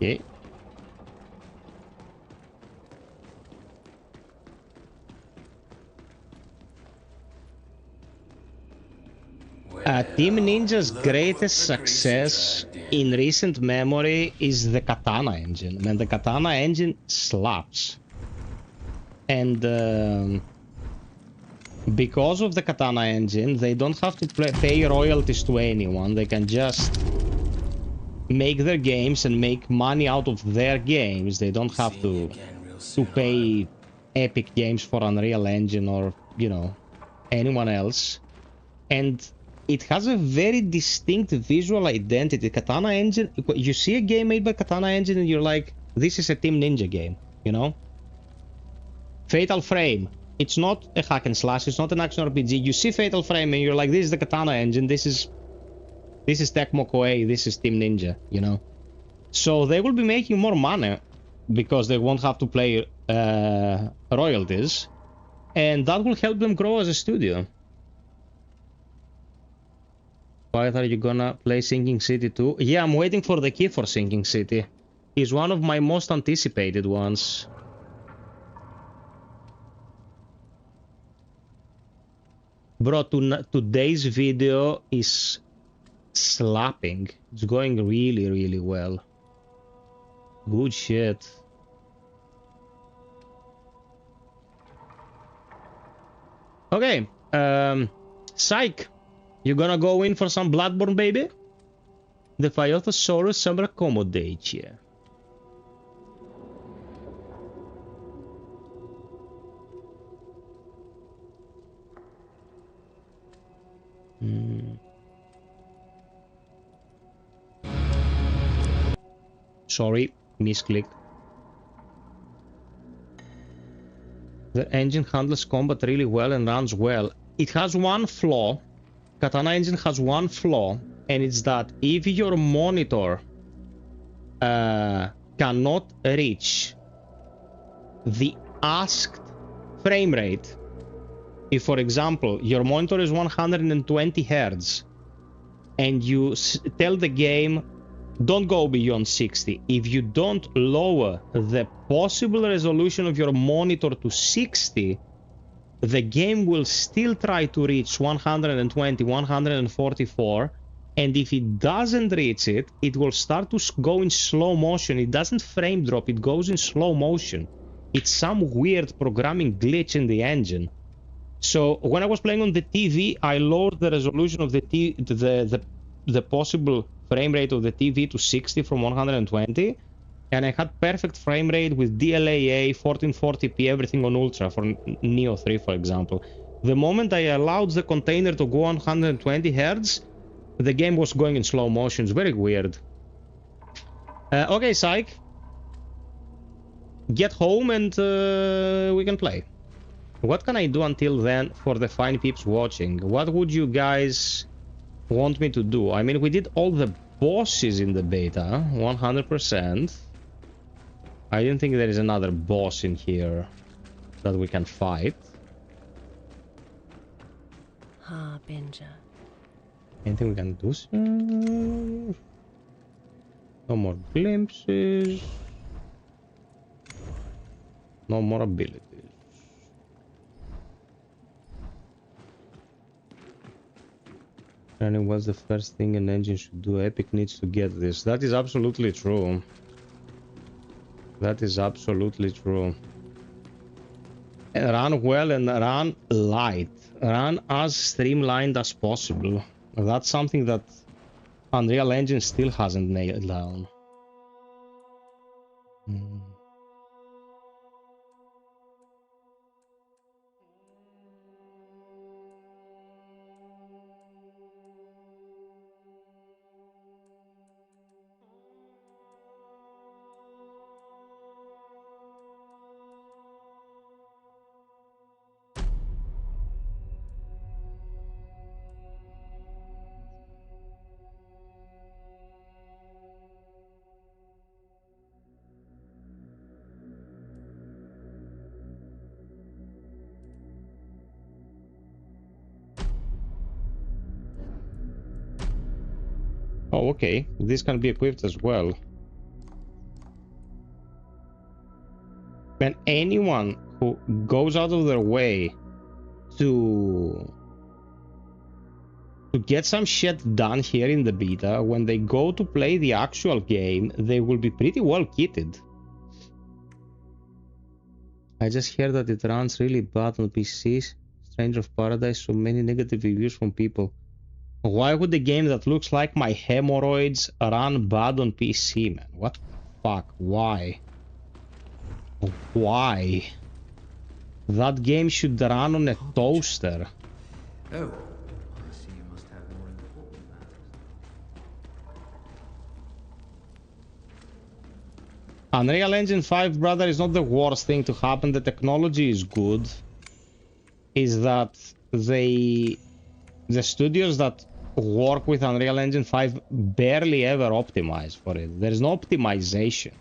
Okay. Team Ninja's greatest success in recent memory is the Katana engine. Man, the Katana engine slaps. And because of the Katana engine, they don't have to pay royalties to anyone. They can just make their games and make money out of their games. They don't have to pay Epic Games for Unreal Engine or, you know, anyone else. And it has a very distinct visual identity. Katana Engine, you see a game made by Katana Engine and you're like, this is a Team Ninja game, you know? Fatal Frame, it's not a hack and slash, it's not an action RPG. You see Fatal Frame and you're like, this is the Katana Engine, this is Tecmo Koei, this is Team Ninja, you know? So they will be making more money because they won't have to pay royalties, and that will help them grow as a studio. Why are you gonna play Sinking City too? Yeah, I'm waiting for the key for Sinking City. It's one of my most anticipated ones. Bro, today's video is slapping. It's going really, really well. Good shit. Okay, Psych. You gonna go in for some Bloodborne, baby? The FiOth summer accommodate you. Sorry, misclicked. The engine handles combat really well and runs well. It has one flaw. Katana engine has one flaw, and it's that if your monitor cannot reach the asked frame rate, if, for example, your monitor is 120 Hz and you tell the game, don't go beyond 60. If you don't lower the possible resolution of your monitor to 60, the game will still try to reach 120, 144, and if it doesn't reach it, it will start to go in slow motion. It doesn't frame drop, it goes in slow motion. It's some weird programming glitch in the engine. So when I was playing on the TV, I lowered the resolution of the possible frame rate of the TV to 60 from 120, and I had perfect frame rate with DLAA, 1440p, everything on ultra for Neo 3, for example. The moment I allowed the container to go on 120 Hz, the game was going in slow motion. It's very weird. Okay, Psych. Get home and we can play. What can I do until then for the fine peeps watching? What would you guys want me to do? I mean, we did all the bosses in the beta, 100%. I didn't think there is another boss in here that we can fight. Harbinger. Anything we can do, sir? No more glimpses. No more abilities. And what's the first thing an engine should do? Epic needs to get this. That is absolutely true. That is absolutely true. And run well and run light. Run as streamlined as possible. That's something that Unreal Engine still hasn't nailed down. Oh, okay. This can be equipped as well. And anyone who goes out of their way to get some shit done here in the beta, when they go to play the actual game, they will be pretty well kitted. I just heard that it runs really bad on PCs. Stranger of Paradise, so many negative reviews from people. Why would a game that looks like my hemorrhoids run bad on PC, man? What the fuck? Why? Why? That game should run on a toaster. Oh, I see you must have more important matters. Unreal Engine 5, brother, is not the worst thing to happen. The technology is good. Is that the studios that work with Unreal Engine 5 barely ever optimize for it. There's no optimization.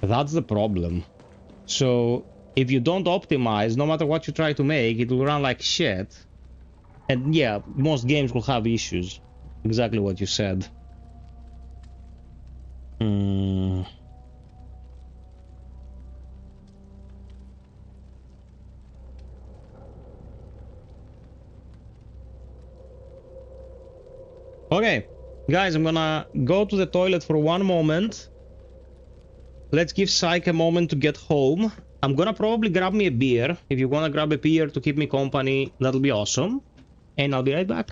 That's the problem. So if you don't optimize, no matter what you try to make, it will run like shit. And yeah, most games will have issues. Exactly what you said. Okay, guys, I'm gonna go to the toilet for one moment. Let's give Psyche a moment to get home. I'm gonna probably grab me a beer. If you wanna grab a beer to keep me company, that'll be awesome. And I'll be right back.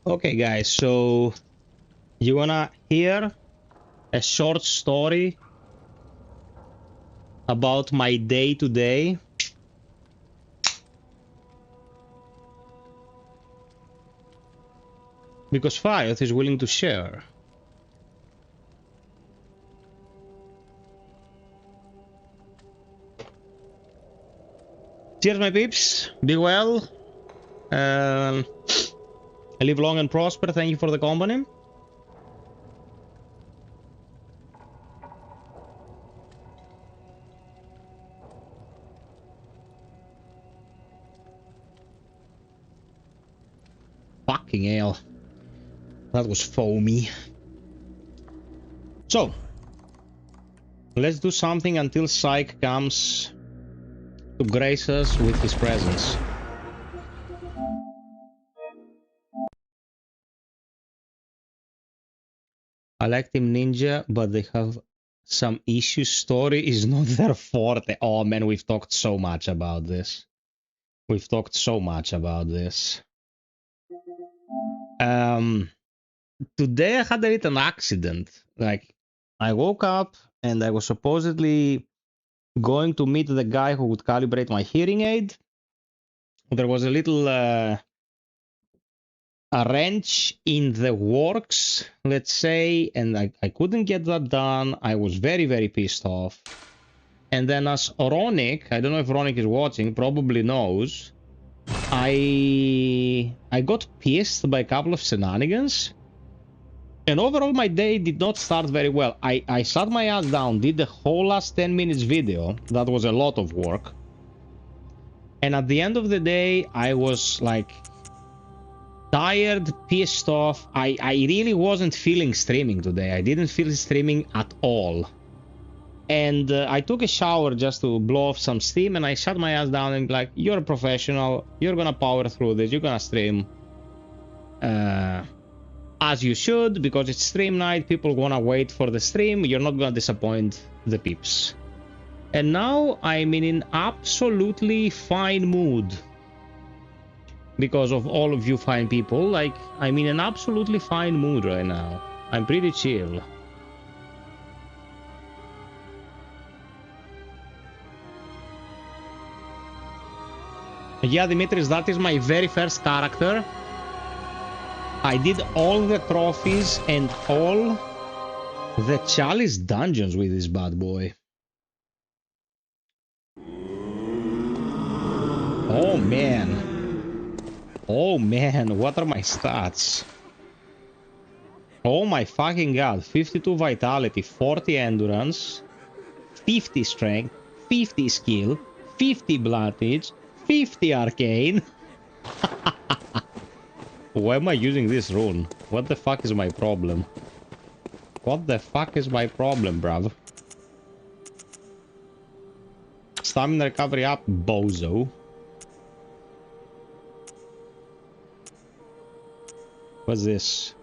Okay, guys, so you wanna hear a short story about my day today? Because FiOth is willing to share. Cheers, my peeps. Be well. Live long and prosper. Thank you for the company. Fucking hell. That was foamy. So, let's do something until Psyche comes to grace us with his presence. I like Team Ninja, but they have some issues. Story is not their forte. Oh man, we've talked so much about this. We've talked so much about this. Today I had a little accident. Like, I woke up and I was supposedly going to meet the guy who would calibrate my hearing aid. There was a little a wrench in the works, let's say, and I couldn't get that done. I was very, very pissed off. And then as Ronick, I don't know if Ronick is watching, probably knows, I got pissed by a couple of shenanigans. And overall, my day did not start very well. I sat my ass down, did the whole last 10 minutes video. That was a lot of work. And at the end of the day, I was like tired, pissed off. I really wasn't feeling streaming today. I didn't feel streaming at all. And I took a shower just to blow off some steam, and I sat my ass down and like, you're a professional. You're gonna power through this. You're gonna stream. As you should, because it's stream night, people wanna wait for the stream, you're not gonna disappoint the peeps. And now I'm in an absolutely fine mood. Because of all of you fine people, like, I'm in an absolutely fine mood right now. I'm pretty chill. Yeah, Dimitris, that is my very first character. I did all the trophies and all the chalice dungeons with this bad boy. Oh man. Oh man, what are my stats? Oh my fucking god. 52 vitality, 40 endurance, 50 strength, 50 skill, 50 blattage, 50 arcane. Why am I using this rune? What the fuck is my problem? What the fuck is my problem, bruv? Stamina recovery up, bozo. What's this?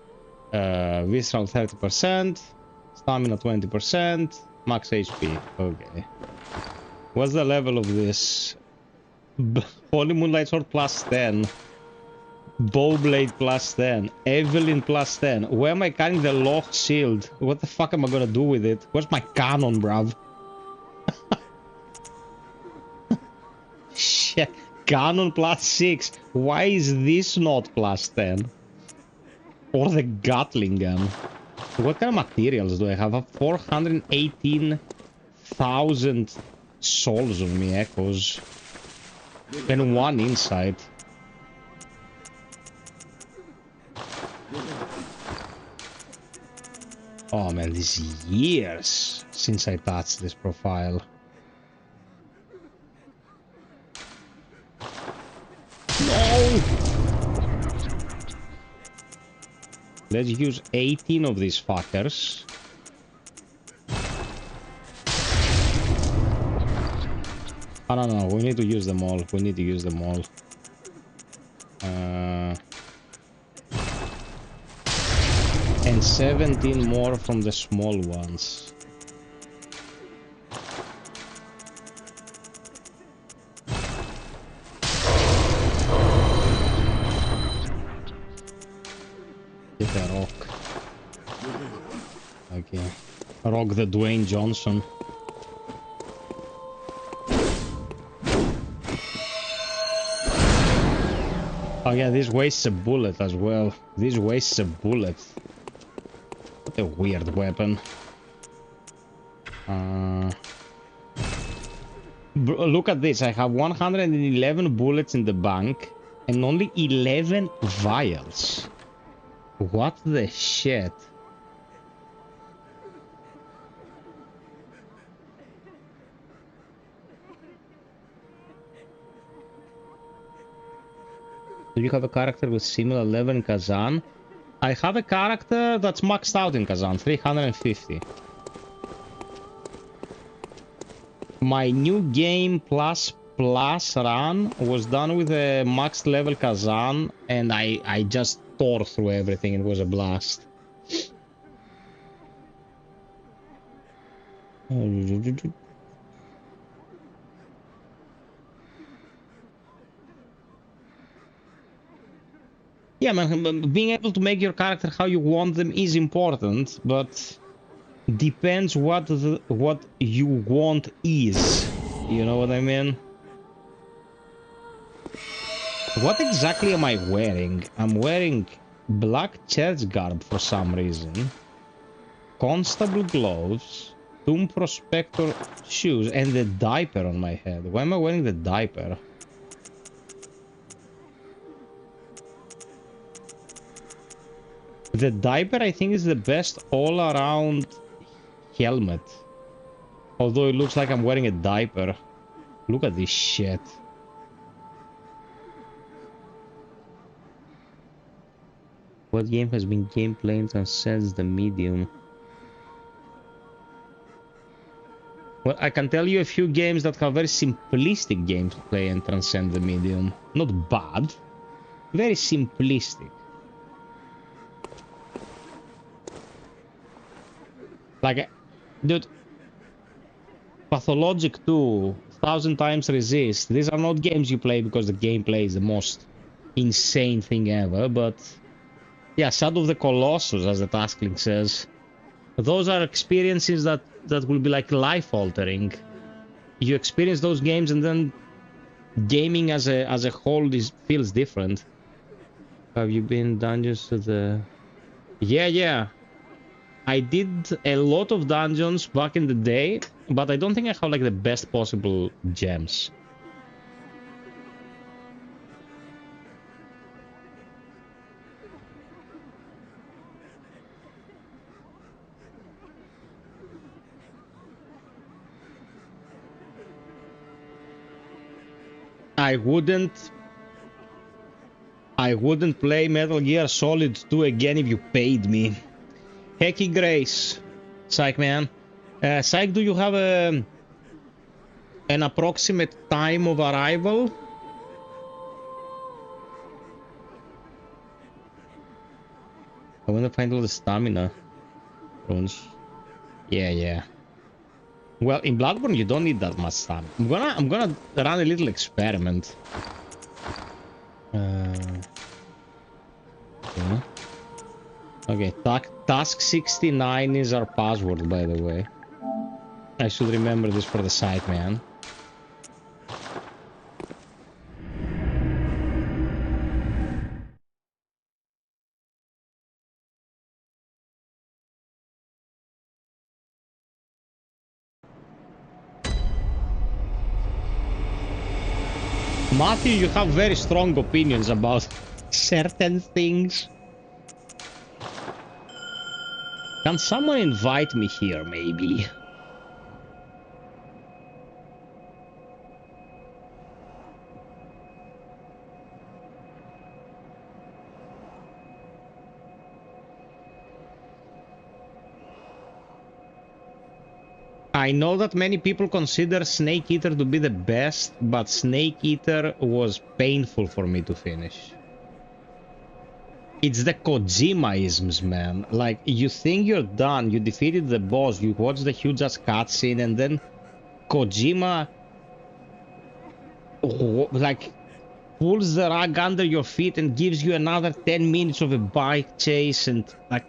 Visceral 30%, stamina 20%, max HP. Okay. What's the level of this? Holy Moonlight Sword plus 10. Bowblade plus 10. Evelyn plus 10. Where am I carrying the Loch Shield? What the fuck am I gonna do with it? Where's my cannon, bruv? Shit. Cannon plus 6. Why is this not plus 10? Or the Gatling gun. What kind of materials do I have? I have 418,000 souls on me, echoes. And 1 insight. Oh man, this is years since I touched this profile. No! Let's use 18 of these fuckers. Oh, no, we need to use them all. We need to use them all. And 17 more from the small ones. Hit a rock. Okay. Rock the Dwayne Johnson. Oh yeah, this wastes a bullet as well. This wastes a bullet. What a weird weapon. Look at this. I have 111 bullets in the bank and only 11 vials. What the shit? Do you have a character with similar level in Kazan? I have a character that's maxed out in Kazan, 350. My new game plus run was done with a maxed level Kazan, and I just tore through everything. It was a blast. Yeah, man, being able to make your character how you want them is important, but depends what you want is. You know what I mean? What exactly am I wearing? I'm wearing black church garb for some reason, constable gloves, tomb prospector shoes, and the diaper on my head. Why am I wearing the diaper? The diaper, I think, is the best all-around helmet. Although it looks like I'm wearing a diaper. Look at this shit. What game has been gameplay and transcends the medium? Well, I can tell you a few games that have very simplistic gameplay and transcend the medium. Not bad. Very simplistic. Like, dude, Pathologic 2, 1000 Times Resist. These are not games you play because the gameplay is the most insane thing ever, but yeah, Shadow of the Colossus, as the task link says. Those are experiences that will be like life-altering. You experience those games and then gaming as a whole feels different. Have you been dungeons to the... Yeah. I did a lot of dungeons back in the day, but I don't think I have like the best possible gems. I wouldn't play Metal Gear Solid 2 again if you paid me. Hecky Grace, Psych man. Psych, do you have an approximate time of arrival? I want to find all the stamina runes. Yeah. Well, in Bloodborne you don't need that much stamina. I'm gonna run a little experiment. Okay, task 69 is our password, by the way. I should remember this for the site, man. Matthew, you have very strong opinions about certain things. Can someone invite me here, maybe? I know that many people consider Snake Eater to be the best, but Snake Eater was painful for me to finish. It's the Kojima-isms, man. Like, you think you're done, you defeated the boss, you watch the huge-ass cutscene, and then Kojima... like, pulls the rug under your feet and gives you another 10 minutes of a bike chase and like...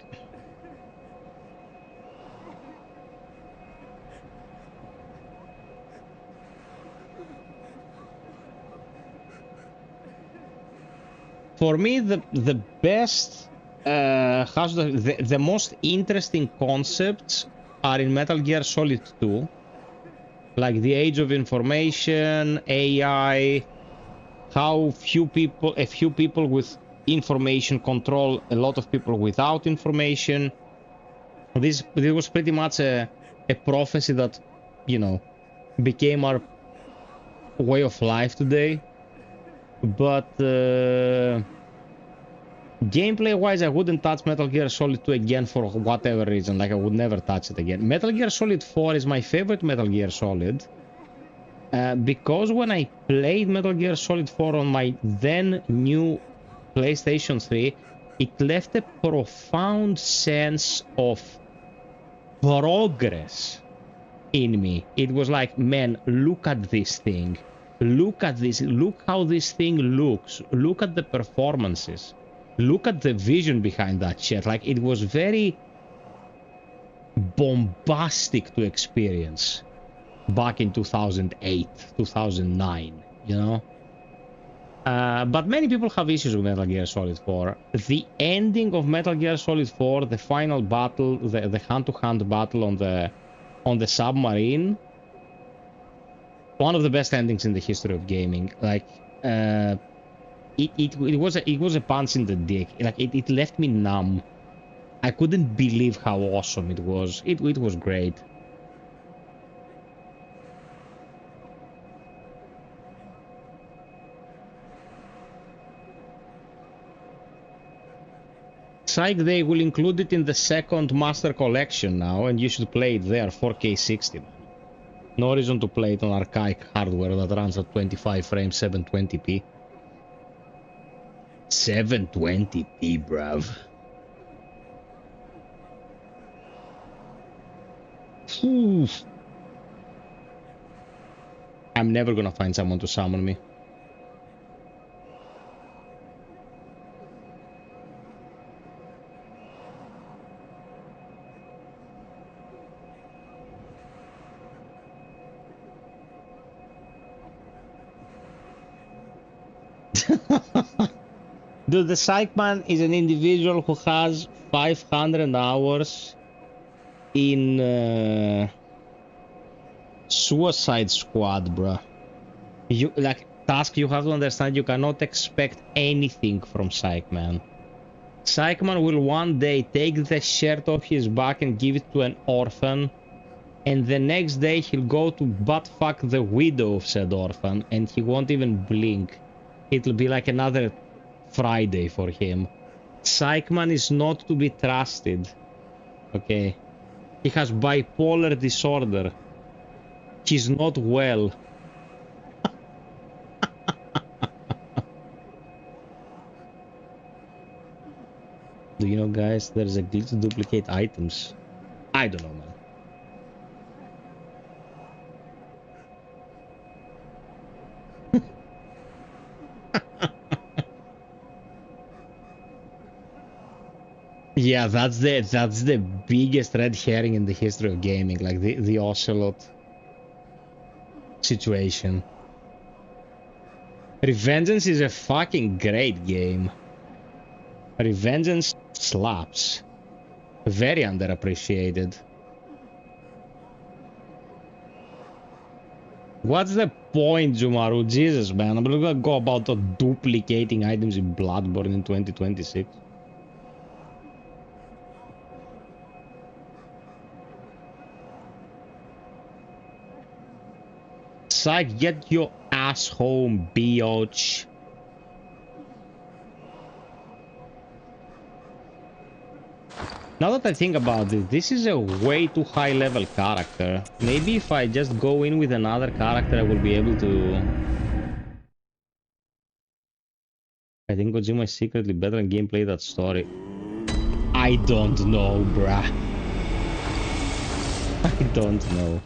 For me, the best, the most interesting concepts are in Metal Gear Solid 2, like the Age of Information, AI, how a few people with information control a lot of people without information. This was pretty much a prophecy that, you know, became our way of life today. But gameplay-wise, I wouldn't touch Metal Gear Solid 2 again for whatever reason. Like, I would never touch it again. Metal Gear Solid 4 is my favorite Metal Gear Solid. Because when I played Metal Gear Solid 4 on my then new PlayStation 3, it left a profound sense of progress in me. It was like, man, look at this thing. Look at this. Look how this thing looks. Look at the performances. Look at the vision behind that shit. Like, it was very bombastic to experience back in 2008, 2009, you know? But many people have issues with Metal Gear Solid 4. The ending of Metal Gear Solid 4, the final battle, the hand-to-hand battle on the submarine, one of the best endings in the history of gaming. Like, it was a punch in the dick. Like, it left me numb. I couldn't believe how awesome it was. It was great. Psych, they will include it in the second Master Collection now, and you should play it there, 4K 60. No reason to play it on archaic hardware that runs at 25 frames, 720p. 720p, bruv. Oof. I'm never gonna find someone to summon me. Dude, the Psychman is an individual who has 500 hours in Suicide Squad, bruh. You, like, Task, you have to understand, you cannot expect anything from Psychman. Psychman will one day take the shirt off his back and give it to an orphan, and the next day he'll go to buttfuck the widow of said orphan, and he won't even blink. It'll be like another Friday for him. Psychman is not to be trusted. Okay. He has bipolar disorder. He's not well. Do you know, guys, there's a glitch to duplicate items? I don't know, man. Yeah, that's the biggest red herring in the history of gaming, like the Ocelot situation. Revengeance is a fucking great game. Revengeance slaps. Very underappreciated. What's the point, Jumaru? Jesus, man, I'm not gonna go about duplicating items in Bloodborne in 2026. Psych, get your ass home, biatch. Now that I think about it, this is a way too high level character. Maybe if I just go in with another character, I will be able to... I think Kojima is secretly better in gameplay than story. I don't know, bruh. I don't know.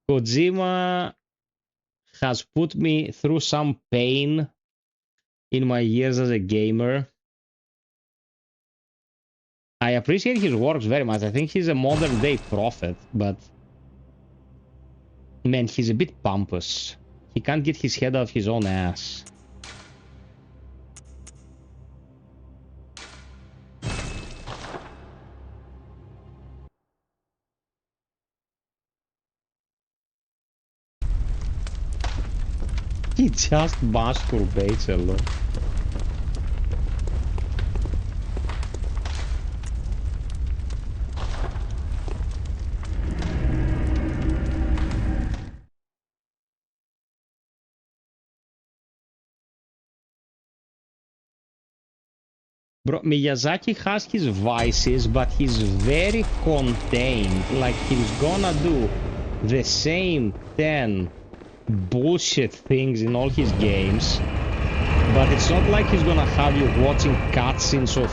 Kojima has put me through some pain in my years as a gamer. I appreciate his works very much. I think he's a modern day prophet, but man, he's a bit pompous. He can't get his head out of his own ass. He just masturbates a lot. Bro, Miyazaki has his vices, but he's very contained. Like, he's gonna do the same 10 bullshit things in all his games, but it's not like he's gonna have you watching cutscenes of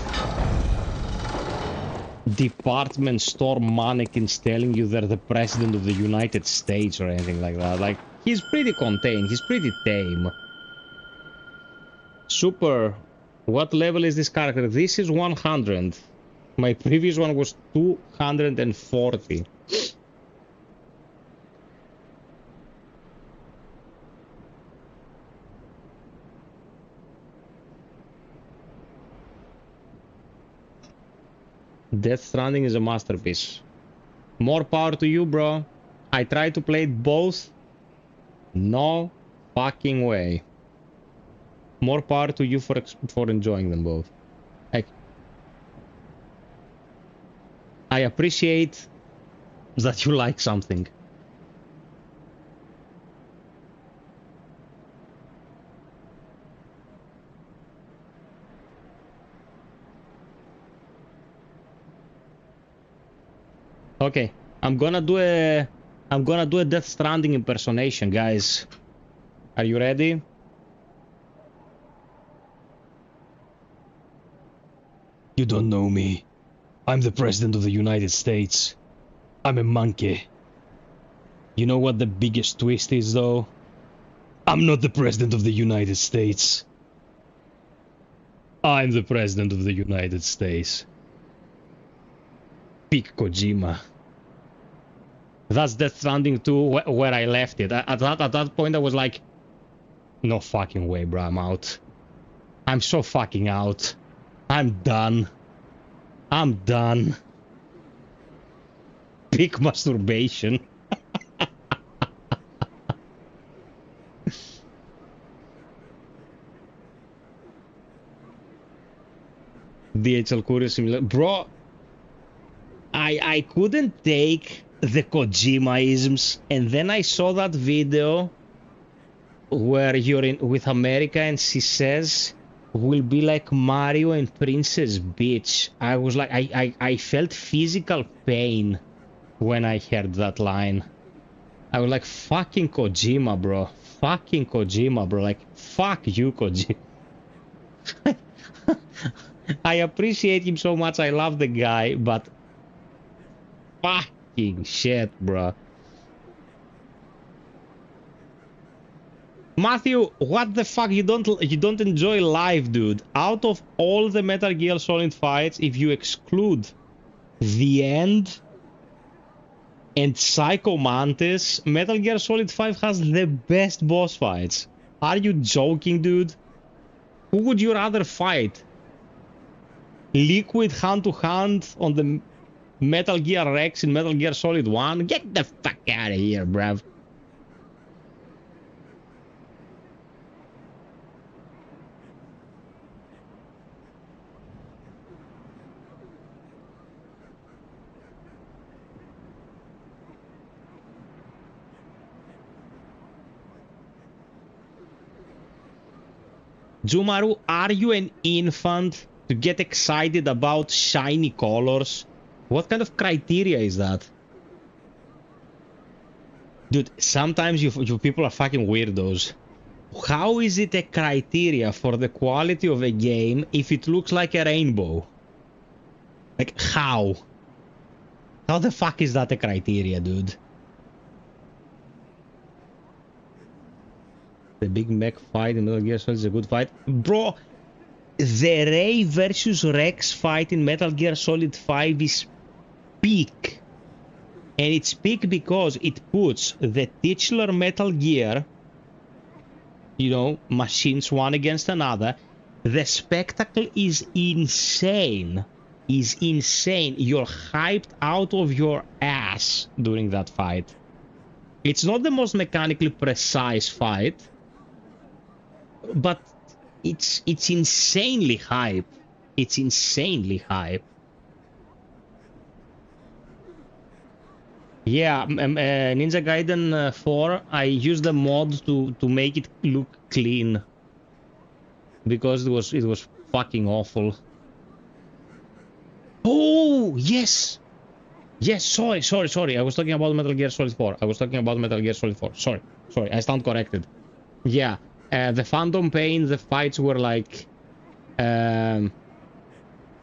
department store mannequins telling you they're the president of the United States or anything like that. Like, he's pretty contained, he's pretty tame. Super, what level is this character? This is 100. My previous one was 240. Death Stranding is a masterpiece. More power to you, bro. I tried to play it both. No fucking way. More power to you for enjoying them both. I appreciate that you like something. Okay, I'm gonna do a Death Stranding impersonation, guys. Are you ready? You don't know me. I'm the President of the United States. I'm a monkey. You know what the biggest twist is, though? I'm not the President of the United States. I'm the President of the United States. Pick Kojima. That's Death Stranding 2 where I left it. At that point I was like, no fucking way, bro, I'm out. I'm so fucking out. I'm done. I'm done. Pick masturbation. DHL Courier Simulator. Bro, I couldn't take the Kojima-isms, and then I saw that video where you're in with America and she says, we'll be like Mario and Princess Peach. I was like, I felt physical pain when I heard that line. I was like, fucking Kojima, bro. Fucking Kojima, bro. Like, fuck you, Kojima. I appreciate him so much. I love the guy, but fucking shit, bro. Matthew, what the fuck? You don't enjoy life, dude. Out of all the Metal Gear Solid fights, if you exclude the end and Psycho Mantis, Metal Gear Solid 5 has the best boss fights. Are you joking, dude? Who would you rather fight? Liquid hand-to-hand on the Metal Gear Rex in Metal Gear Solid 1? Get the fuck out of here, bruv. Jumaru, are you an infant to get excited about shiny colors? What kind of criteria is that? Dude, sometimes you people are fucking weirdos. How is it a criteria for the quality of a game if it looks like a rainbow? Like, how? How the fuck is that a criteria, dude? The big mech fight in Metal Gear Solid is a good fight. Bro, the Ray versus Rex fight in Metal Gear Solid 5 is peak. And it's peak because it puts the titular Metal Gear, you know, machines one against another. The spectacle is insane. Is insane. You're hyped out of your ass during that fight. It's not the most mechanically precise fight, but it's insanely hype. It's insanely hype. Yeah, Ninja Gaiden 4, I used the mod to make it look clean because it was fucking awful. Oh, yes. Yes, sorry. I was talking about Metal Gear Solid 4. Sorry, I stand corrected. Yeah, the Phantom Pain, the fights were like a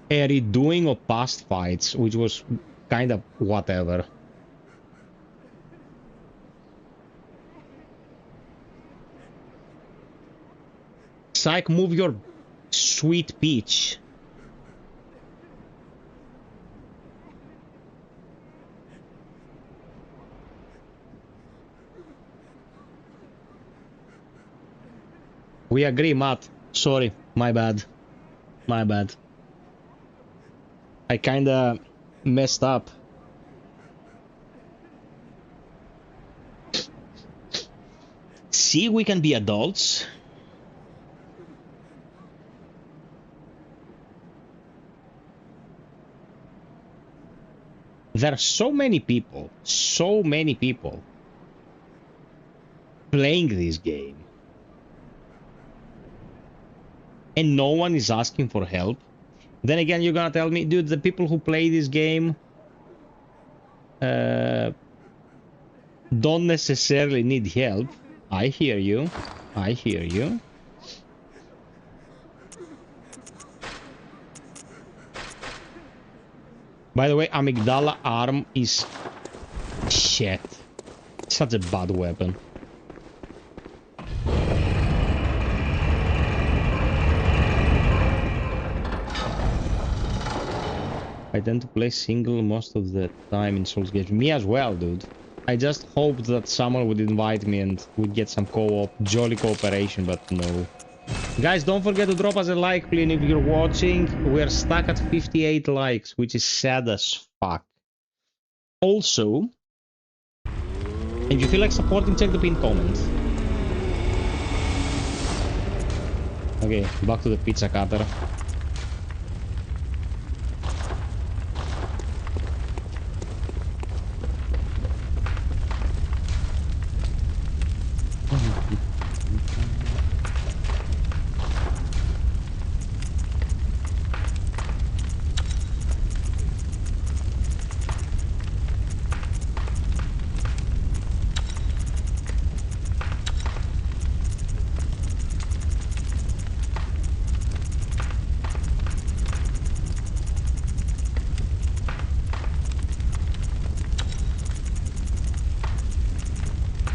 redoing of past fights, which was kind of whatever. Psych, move your sweet peach. We agree, Matt. Sorry, my bad. My bad. I kinda messed up. See, we can be adults. There are so many people playing this game. And no one is asking for help. Then again, you're gonna tell me, dude, the people who play this game don't necessarily need help. I hear you. I hear you. By the way, amygdala arm is shit. Such a bad weapon. I tend to play single most of the time in Souls games. Me as well, dude. I just hoped that someone would invite me and we'd get some co-op, jolly cooperation, but no. Guys, don't forget to drop us a like, please, if you're watching. We're stuck at 58 likes, which is sad as fuck. Also, if you feel like supporting, check the pinned comment. Okay, back to the pizza cutter.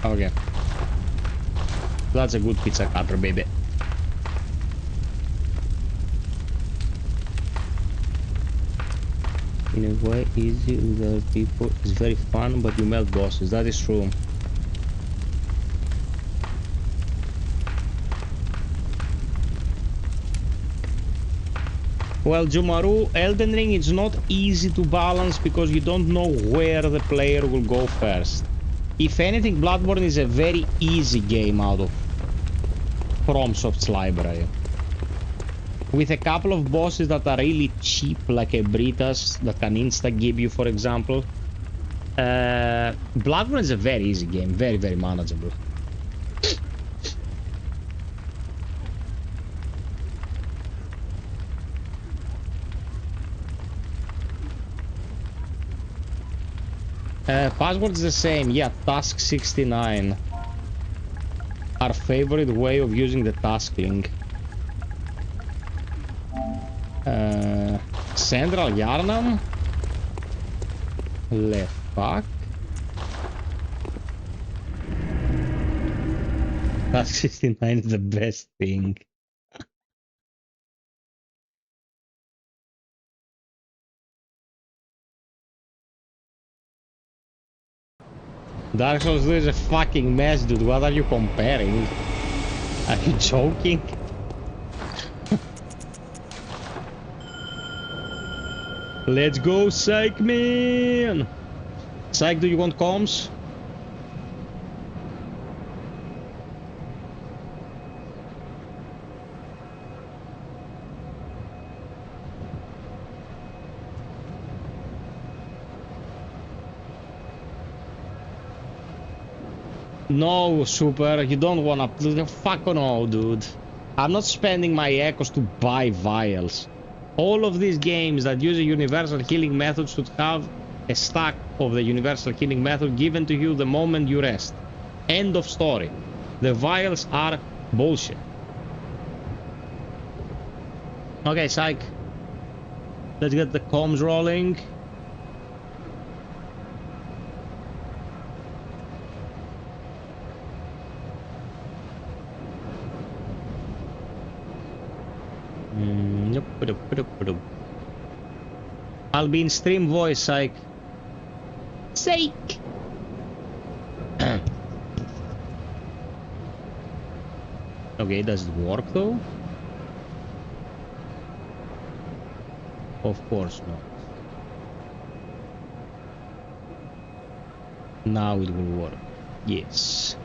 Okay. That's a good pizza cutter, baby. In a way, easy with other people. It's very fun, but you melt bosses. That is true. Well, Jumaru, Elden Ring is not easy to balance because you don't know where the player will go first. If anything, Bloodborne is a very easy game out of FromSoft's library. With a couple of bosses that are really cheap, like a Britas that can insta-give you, for example. Bloodborne is a very easy game, very, very manageable. Password is the same, yeah, task 69. Our favorite way of using the task link. Central Yarnam? Le fuck? That 69 is the best thing. Dark Souls 2 is a fucking mess, dude. What are you comparing? Are you joking? Let's go, Psych Man! Psych, do you want comms? No, Super, you don't wanna... Fuck no, dude. I'm not spending my echoes to buy vials. All of these games that use a universal healing method should have a stack of the universal healing method given to you the moment you rest. End of story. The vials are bullshit. Okay, Psych. Let's get the comms rolling. I'll be in stream voice, Psych. Psych! Okay, does it work though? Of course not. Now it will work. Yes.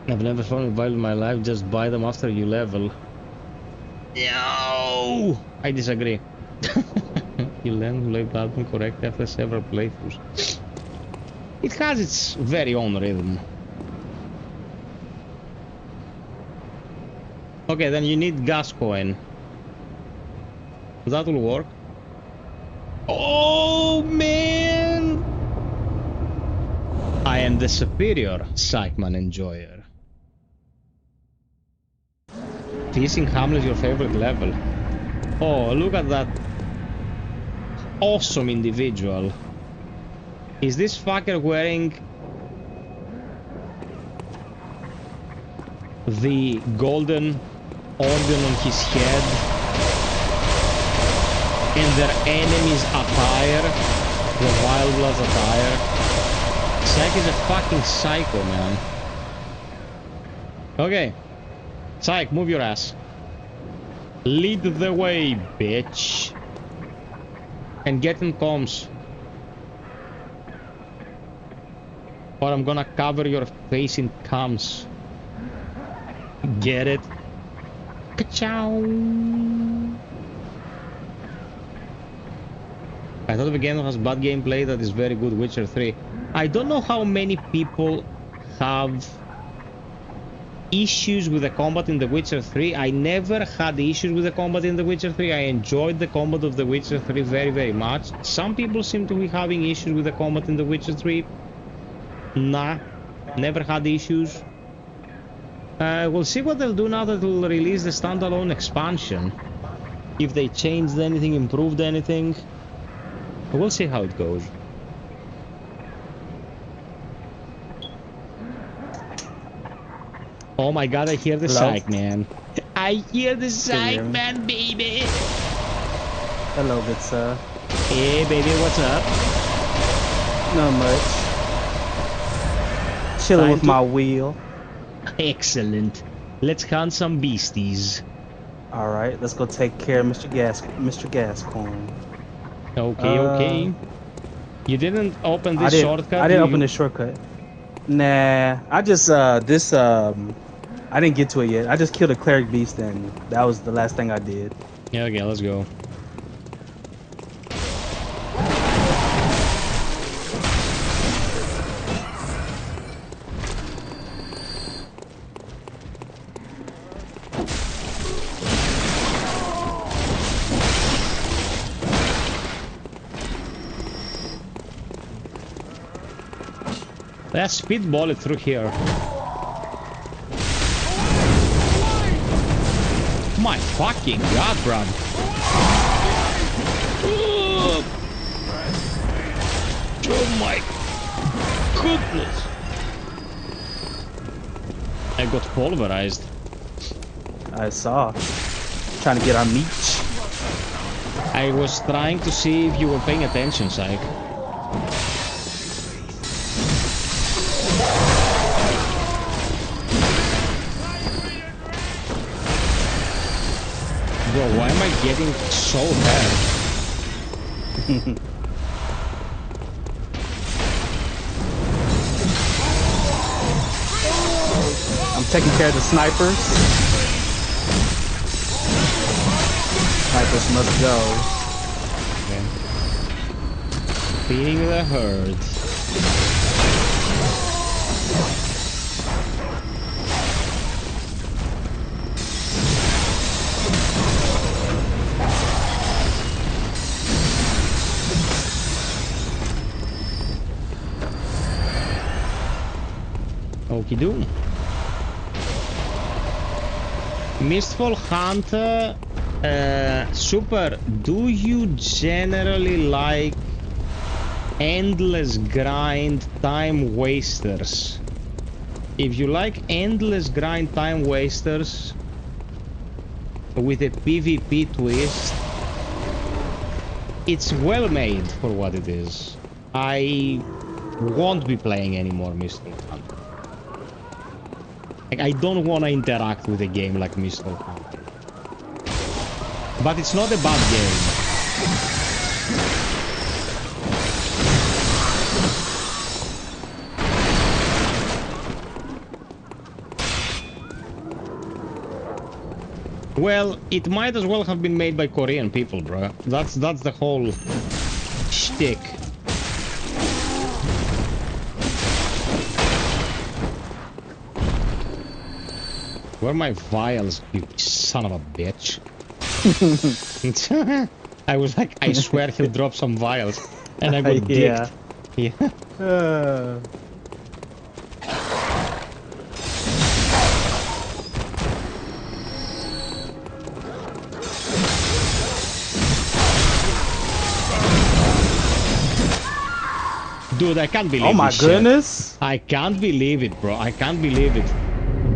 I've never found a vial in my life, just buy them after you level. No! I disagree. You learn to play Bloodborne correctly after several playthroughs. It has its very own rhythm. Okay, then you need gas coin. That will work. Oh man! I am the superior Psychman enjoyer. Fishing Hamlet is your favorite level. Oh, look at that awesome individual. Is this fucker wearing the golden organ on his head and their enemy's attire, the Wild Blood's attire? Psych is a fucking psycho, man. Okay. Psych, move your ass. Lead the way, bitch. And get in comms. Or I'm gonna cover your face in comms. Get it? Ka-chow! I thought the game has bad gameplay that is very good. Witcher 3. I don't know how many people have issues with the combat in The Witcher 3. I never had issues with the combat in The Witcher 3. I enjoyed the combat of The Witcher 3 very, very much. Some people seem to be having issues with the combat in The Witcher 3. Nah, never had issues. We'll see what they'll do now that they'll release the standalone expansion. If they changed anything, improved anything. We'll see how it goes. Oh my god, I hear the Psych Man. I hear the Psych Man, baby. Hello, good sir. Hey, baby, what's up? Not much. Chilling with my wheel. Excellent. Let's hunt some beasties. All right, let's go take care of Mr. Gascoigne. Okay, okay. You didn't open this shortcut? I didn't open this shortcut. Nah, I just I didn't get to it yet. I just killed a cleric beast and that was the last thing I did. Yeah, okay, let's go. Let's speedball it through here. My fucking god, bruv. Oh my goodness! I got pulverized. I saw. Trying to get our meat. I was trying to see if you were paying attention, Syke. Bro, why am I getting so bad? I'm taking care of the snipers. Snipers must go. Okay. Feeding the herd. Okie doke. Mistfall Hunter, Super, do you generally like endless grind time wasters? If you like endless grind time wasters with a PvP twist, it's well made for what it is. I won't be playing anymore Mistfall Hunter. Like, I don't want to interact with a game like Mistfall Hunter. But it's not a bad game. Well, it might as well have been made by Korean people, bro. That's the whole shtick. Where are my vials, you son of a bitch? I was like, I swear he'll drop some vials. And I got dicked. Yeah. Dude, I can't believe it. Oh my goodness. I can't believe it, bro. I can't believe it.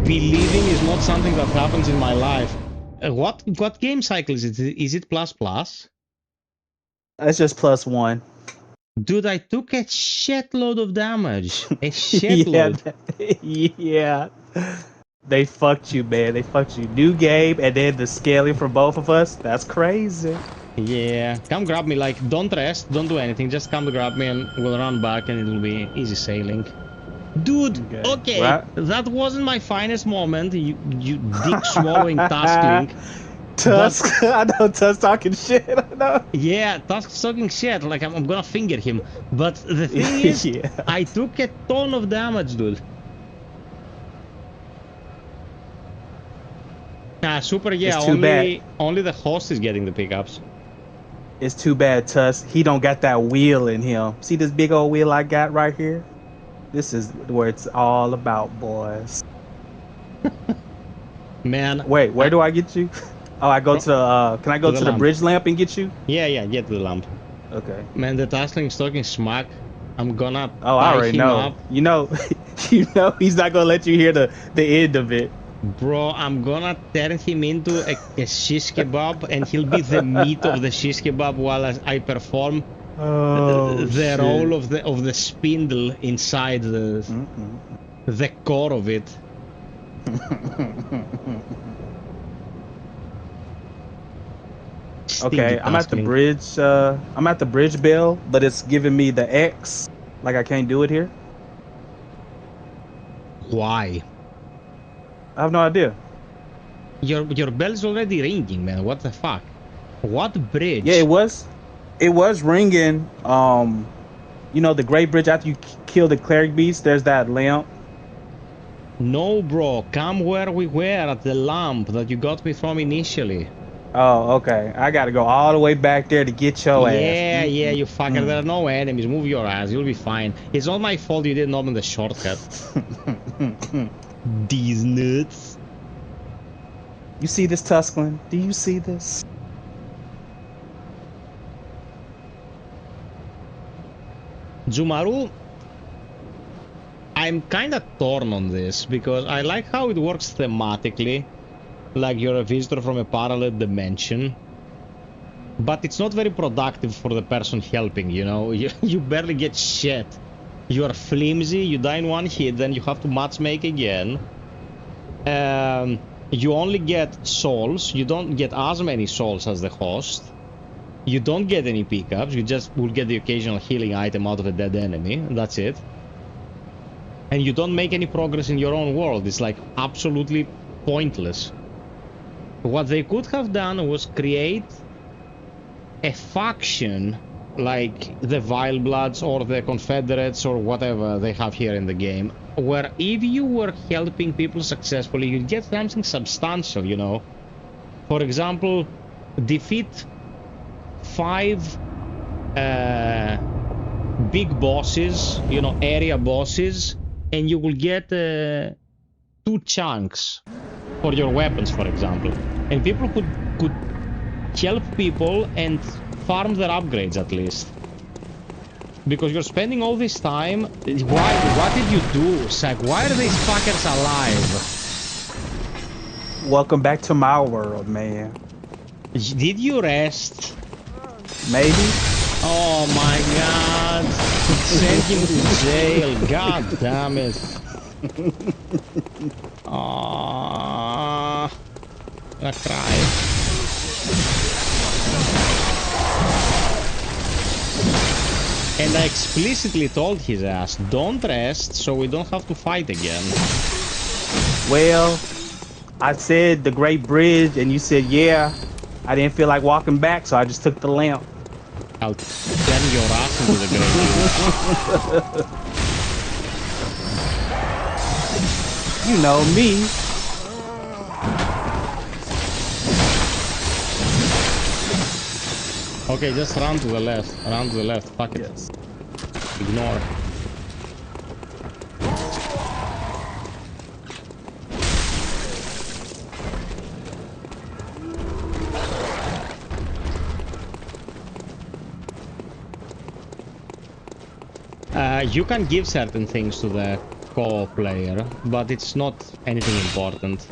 Believing is not something that happens in my life. What game cycle is it? Is it plus plus? It's just +1. Dude, I took a shitload of damage. A shitload. Yeah. They fucked you, man. They fucked you. New game, and then the scaling for both of us. That's crazy. Yeah. Come grab me. Like, don't rest. Don't do anything. Just come grab me and we'll run back and it will be easy sailing. Dude, okay, that wasn't my finest moment, you dick-swallowing Tuskling. Tusk? I know Tusk talking shit, I know. Yeah, Tusk's talking shit, like I'm gonna finger him. But the thing is, I took a ton of damage, dude. Super, yeah, only the host is getting the pickups. It's too bad, Tusk. He don't got that wheel in him. See this big old wheel I got right here? This is where it's all about, boys. Man. Wait, where do I get you? Oh, I go to, can I go to the bridge lamp and get you? Yeah, get to the lamp. Okay. Man, the Taskling's talking smack. I'm gonna I already know. Up. You know he's not gonna let you hear the end of it. Bro, I'm gonna turn him into a shish kebab and he'll be the meat of the shish kebab while I perform the role of the spindle inside the core of it. Okay, I'm at the bridge. I'm at the bridge bell, but it's giving me the X. Like I can't do it here. Why? I have no idea. Your bell's already ringing, man. What the fuck? What bridge? Yeah, it was ringing. You know the Great Bridge after you kill the cleric beast. There's that lamp. No, bro. Come where we were at the lamp that you got me from initially. Oh, okay. I gotta go all the way back there to get your ass. Yeah, you fucker. There are no enemies. Move your ass. You'll be fine. It's not my fault you didn't open the shortcut. These nuts. You see this, Tusklin? Do you see this? Zumaru, I'm kind of torn on this because I like how it works thematically, like you're a visitor from a parallel dimension, but it's not very productive for the person helping, you know? You barely get shit. You are flimsy, you die in one hit, then you have to matchmake again. You only get souls, you don't get as many souls as the host. You don't get any pickups, you just will get the occasional healing item out of a dead enemy, that's it. And you don't make any progress in your own world, it's like absolutely pointless. What they could have done was create a faction like the Vile Bloods or the Confederates or whatever they have here in the game, where if you were helping people successfully, you'd get something substantial, you know. For example, defeat 5 big bosses, you know, area bosses, and you will get 2 chunks for your weapons, for example. And people could help people and farm their upgrades at least. Because you're spending all this time. What did you do, Zach? Why are these fuckers alive? Welcome back to my world, man. Did you rest? Maybe. Oh my god. Send him to jail. God damn it. Aww. I cry. And I explicitly told his ass, don't rest, so we don't have to fight again. Well, I said the Great Bridge, and you said, yeah. I didn't feel like walking back, so I just took the lamp. I'll turn your ass into the Great Bridge. You know me. Okay, just run to the left. Run to the left. Fuck it. Yes. Ignore. You can give certain things to the co-op player, but it's not anything important.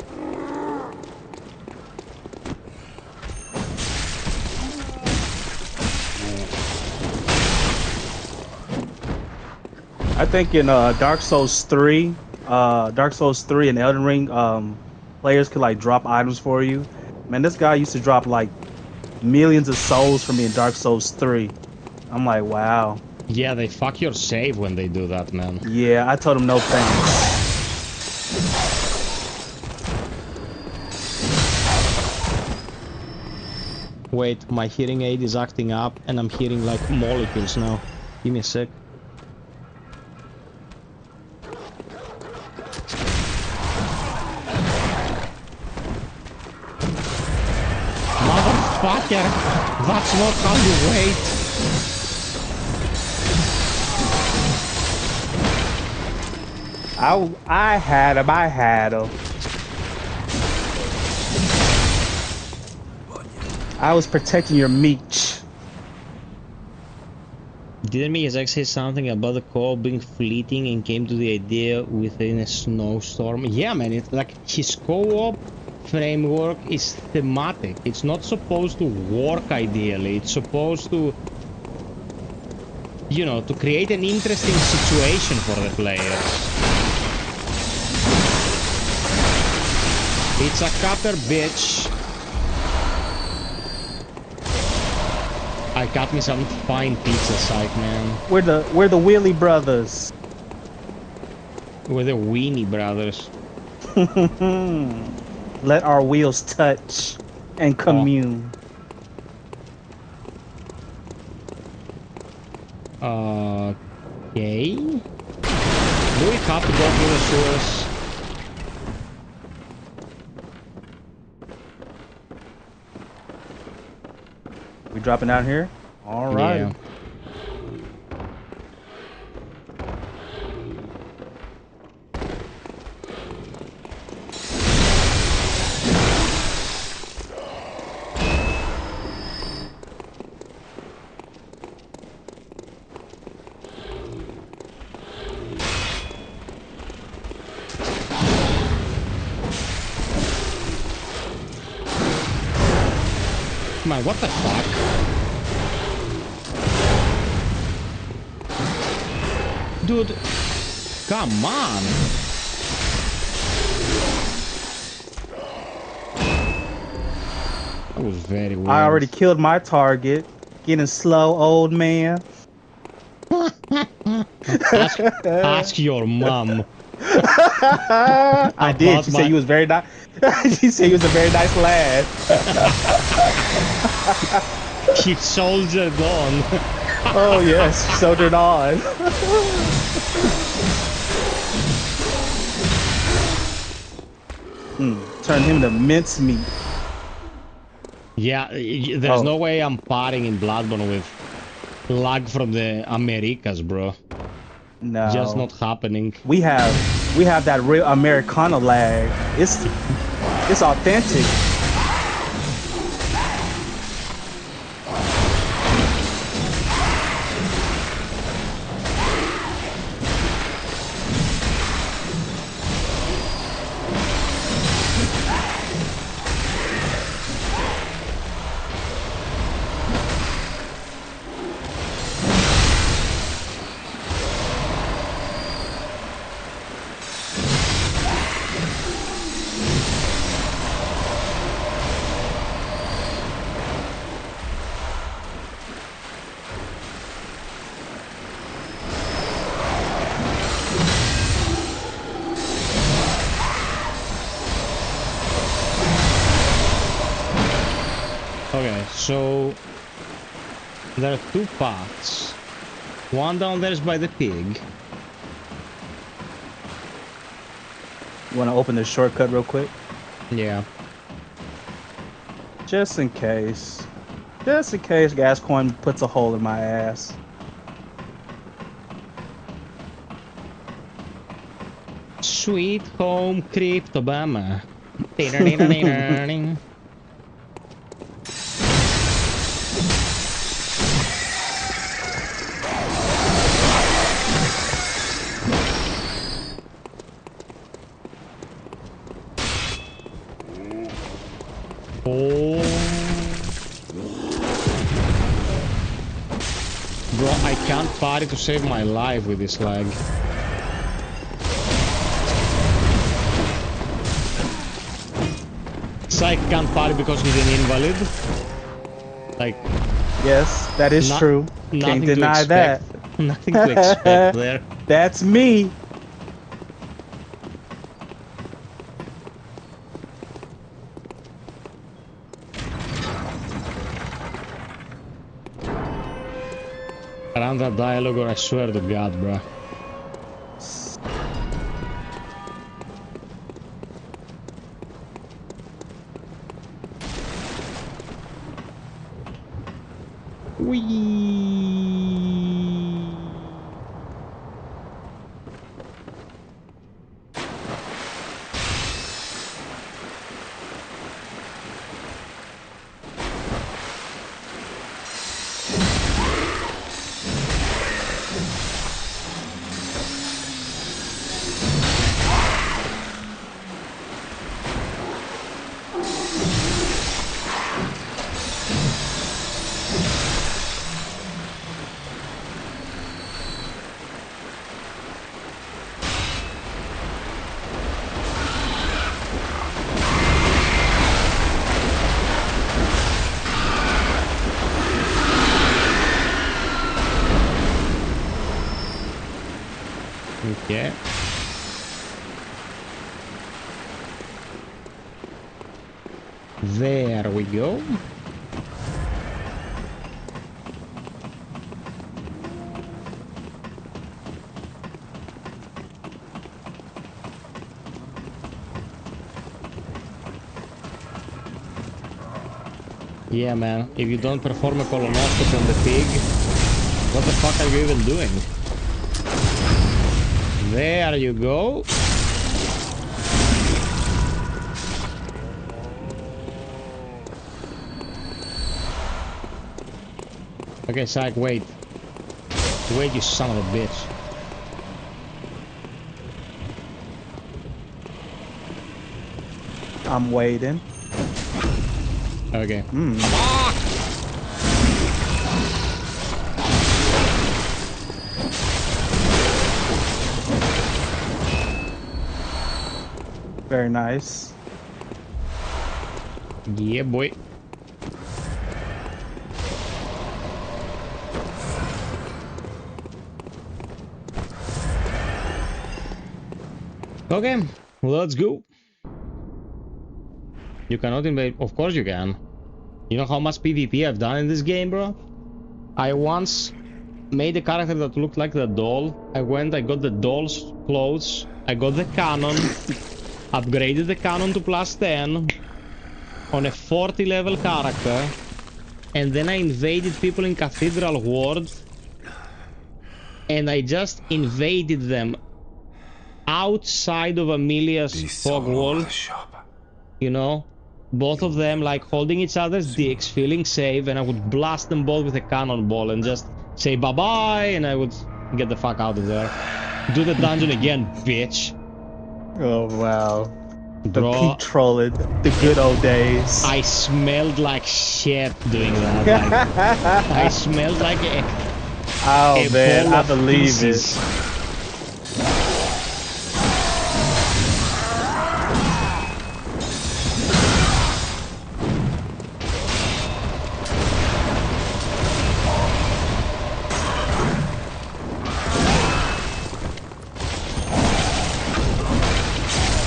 I think in Dark Souls 3 and Elden Ring, players could like drop items for you. Man, this guy used to drop like millions of souls for me in Dark Souls 3. I'm like, wow. Yeah, they fuck your save when they do that, man. Yeah, I told him no thanks. Wait, my hearing aid is acting up and I'm hearing like molecules now. Give me a sec. Motherfucker! That's not how you wait! I had him. I was protecting your meat. Didn't Miyazaki say something about the co-op being fleeting and came to the idea within a snowstorm? Yeah, man, it's like his co-op framework is thematic. It's not supposed to work ideally. It's supposed to, you know, to create an interesting situation for the players. It's a copper bitch. I got me some fine pizza, psych, man. We're the Wheelie Brothers. We're the Weenie Brothers. Let our wheels touch and commune. Okay. Do we have to go through the sewers? We dropping down here? All right. Yeah. Man, what the fuck? Dude, come on! That was very weird. I already killed my target. Getting slow, old man. ask your mom. I did. She said you was very nice. She said you was a very nice lad. He soldiered on. Oh yes, soldiered on. Turn him to mincemeat. Yeah, there's no way I'm partying in Bloodborne with lag from the Americas, bro. No, just not happening. We have that real Americana lag. It's authentic. Okay, so there are two paths. One down there is by the pig. You want to open the shortcut real quick? Yeah. Just in case. Just in case Gascoigne puts a hole in my ass. Sweet home Cryptobama. Oh. Bro, I can't party to save my life with this lag. Psych can't party because he's an invalid. Like, yes, that is true. Can't deny that. Nothing to expect there. That's me. Around that dialogue, or I swear to God, bruh. Okay. There we go. Yeah, man, if you don't perform a colonoscopy on the pig, what the fuck are you even doing? There you go. Okay, Psych, wait. Wait, you son of a bitch. I'm waiting. Okay. Fuck! Very nice. Yeah, boy. Okay, let's go. You cannot invade. Of course you can. You know how much PvP I've done in this game, bro? I once made a character that looked like the doll. I got the doll's clothes. I got the cannon. Upgraded the cannon to +10 on a 40 level character. And then I invaded people in Cathedral Ward. And I just invaded them outside of Amelia's fog wall. You know? Both of them like holding each other's dicks, feeling safe, and I would blast them both with a cannonball and just say bye-bye, and I would get the fuck out of there. Do the dungeon again, bitch. Oh, wow. Bro, the peak trolling, the good old days. I smelled like shit doing that. Like, I smelled like a man, I believe pieces. it.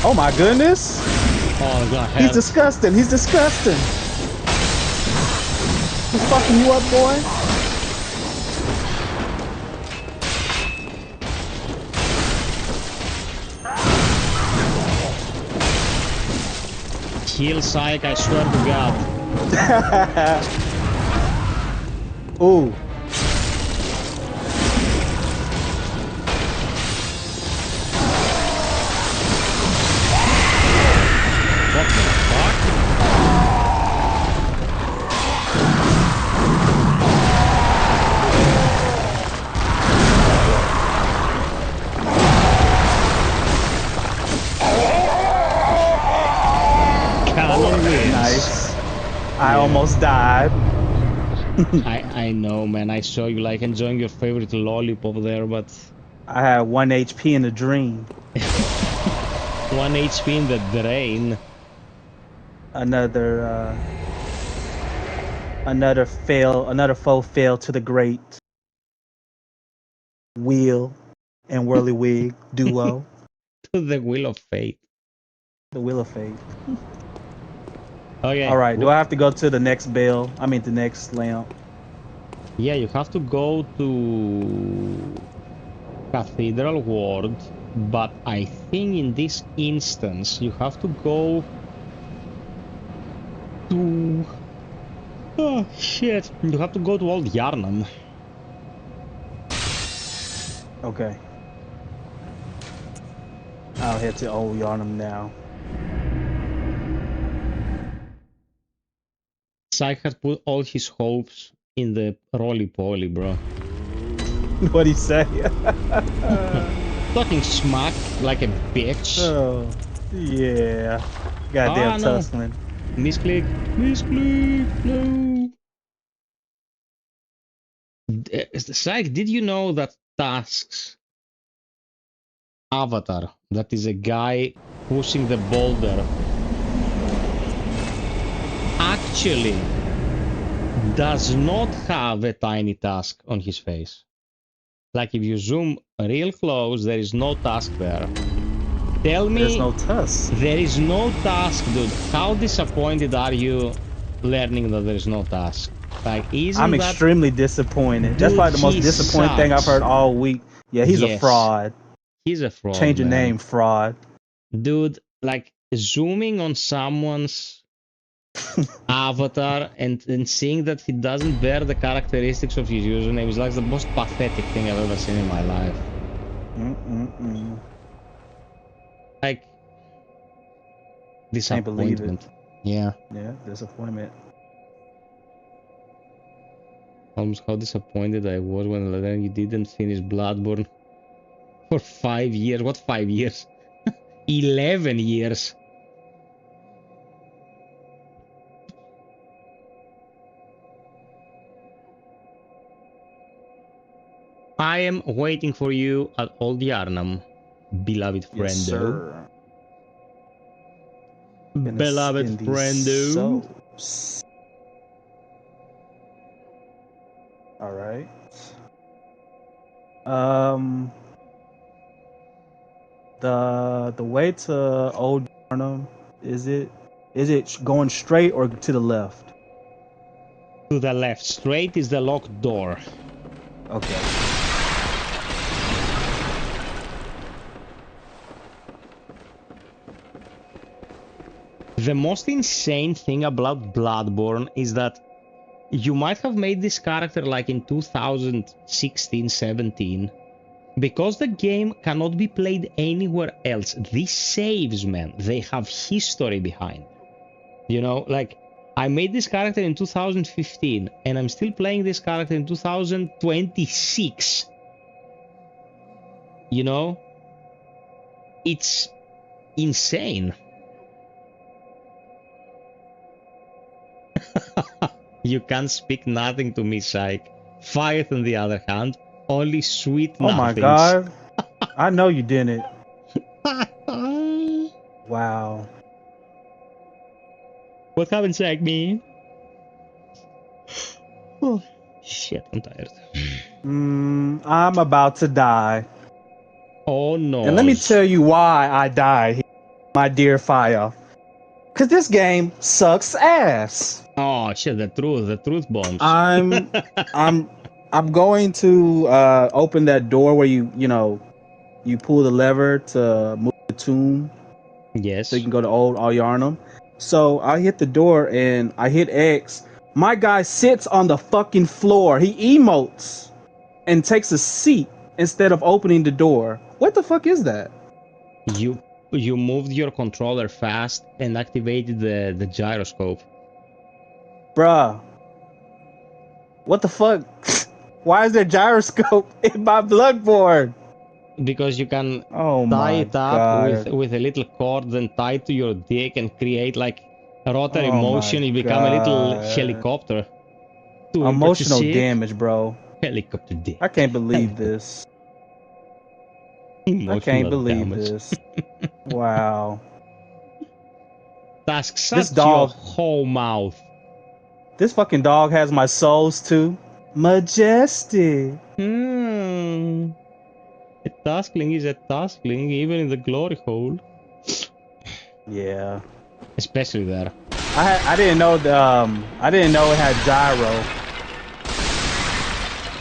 Oh my goodness! Oh god, he's disgusting. He's disgusting. He's fucking you up, boy. Kill Psych, I swear to God. Ooh. Nice. I almost died. I know, man. I saw you like enjoying your favorite lollipop there, but I had 1 HP in the dream. 1 HP in the drain. Another faux fail to the great Wheel and Whirlywig duo. To the Wheel of Fate. The Wheel of Fate. Okay. All right. Do I have to go to the next bell? I mean, the next lamp. Yeah, you have to go to Cathedral Ward, but I think in this instance you have to go to... Oh shit! You have to go to Old Yarnum. Okay. I'll head to Old Yarnum now. Psych has put all his hopes in the roly-poly, bro. What'd he say? Talking smack like a bitch. Oh, yeah. Goddamn tussling. Misclick. Misclick. No. Psych, did you know that Task's avatar, that is a guy pushing the boulder, actually does not have a tiny Task on his face? Like if you zoom real close, there is no Task there. Tell me, there's no Task. There is no Task, dude. How disappointed are you learning that there is no Task? Like, I'm extremely disappointed. Dude, that's probably the most disappointing thing I've heard all week. Yeah, he's a fraud. He's a fraud. Change your name, fraud. Dude, like zooming on someone's avatar and seeing that he doesn't bear the characteristics of his username is like the most pathetic thing I've ever seen in my life. Like, disappointment. Yeah. Yeah, disappointment. Almost how disappointed I was when he didn't finish Bloodborne for 5 years. What 5 years? 11 years. I am waiting for you at Old Yarnum, beloved friend. Yes, sir. beloved friendo. All right. The way to Old Yarnum, is it going straight or to the left? To the left. Straight is the locked door. Okay. The most insane thing about Bloodborne is that you might have made this character like in 2016-17. Because the game cannot be played anywhere else, these saves, man, they have history behind. You know, like, I made this character in 2015, and I'm still playing this character in 2026. You know? It's insane. You can't speak nothing to me, Psych. FiOth, on the other hand, only sweet nothings. Oh my god. I know you didn't. Wow. What happened, Psych, me? Oh, shit, I'm tired. I'm about to die. Oh no. And let me tell you why I died, my dear FiOth. Because this game sucks ass. Oh shit, the truth bombs. I'm going to open that door where you pull the lever to move the tomb. Yes. So you can go to Old Yarnum. So I hit the door and I hit X. My guy sits on the fucking floor. He emotes and takes a seat instead of opening the door. What the fuck is that? You moved your controller fast and activated the gyroscope. Bruh. What the fuck? Why is there gyroscope in my Bloodborne? Because you can tie it up with a little cord, then tie it to your dick and create like a rotary motion. You become a little helicopter. Emotional damage, bro. Helicopter dick. I can't believe this. I can't believe this. Wow. Task, shut your whole mouth. This fucking dog has my souls too. Majestic. A taskling is a taskling, even in the glory hole. Yeah. Especially there. I didn't know I didn't know it had gyro.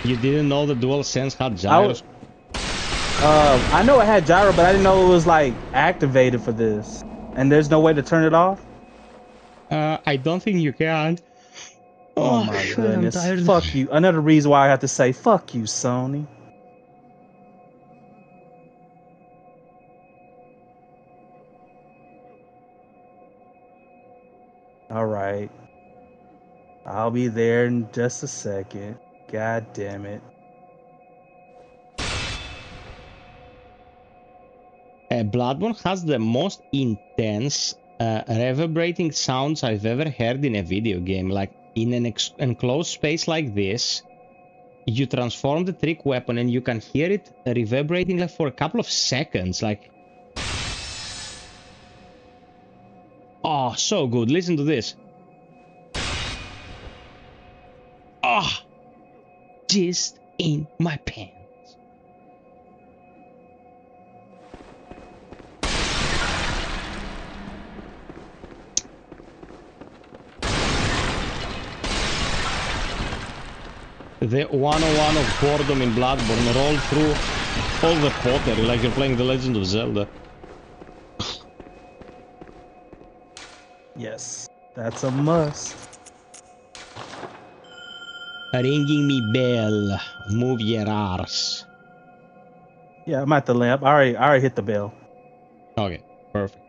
You didn't know the DualSense had gyros? I know it had gyro, but I didn't know it was like activated for this. And there's no way to turn it off? I don't think you can. Oh my goodness. Fuck you. Another reason why I have to say fuck you, Sony. Alright. I'll be there in just a second. God damn it. Bloodborne has the most intense reverberating sounds I've ever heard in a video game. Like in an enclosed space like this, you transform the trick weapon and you can hear it reverberating like for a couple of seconds. Like, oh, so good. Listen to this. Ah, just in my pants. The 101 of boredom in Bloodborne, roll through all the pottery like you're playing The Legend of Zelda. Yes, that's a must. Ringing me bell, move your arse. Yeah, I'm at the lamp. I already hit the bell. Okay, perfect.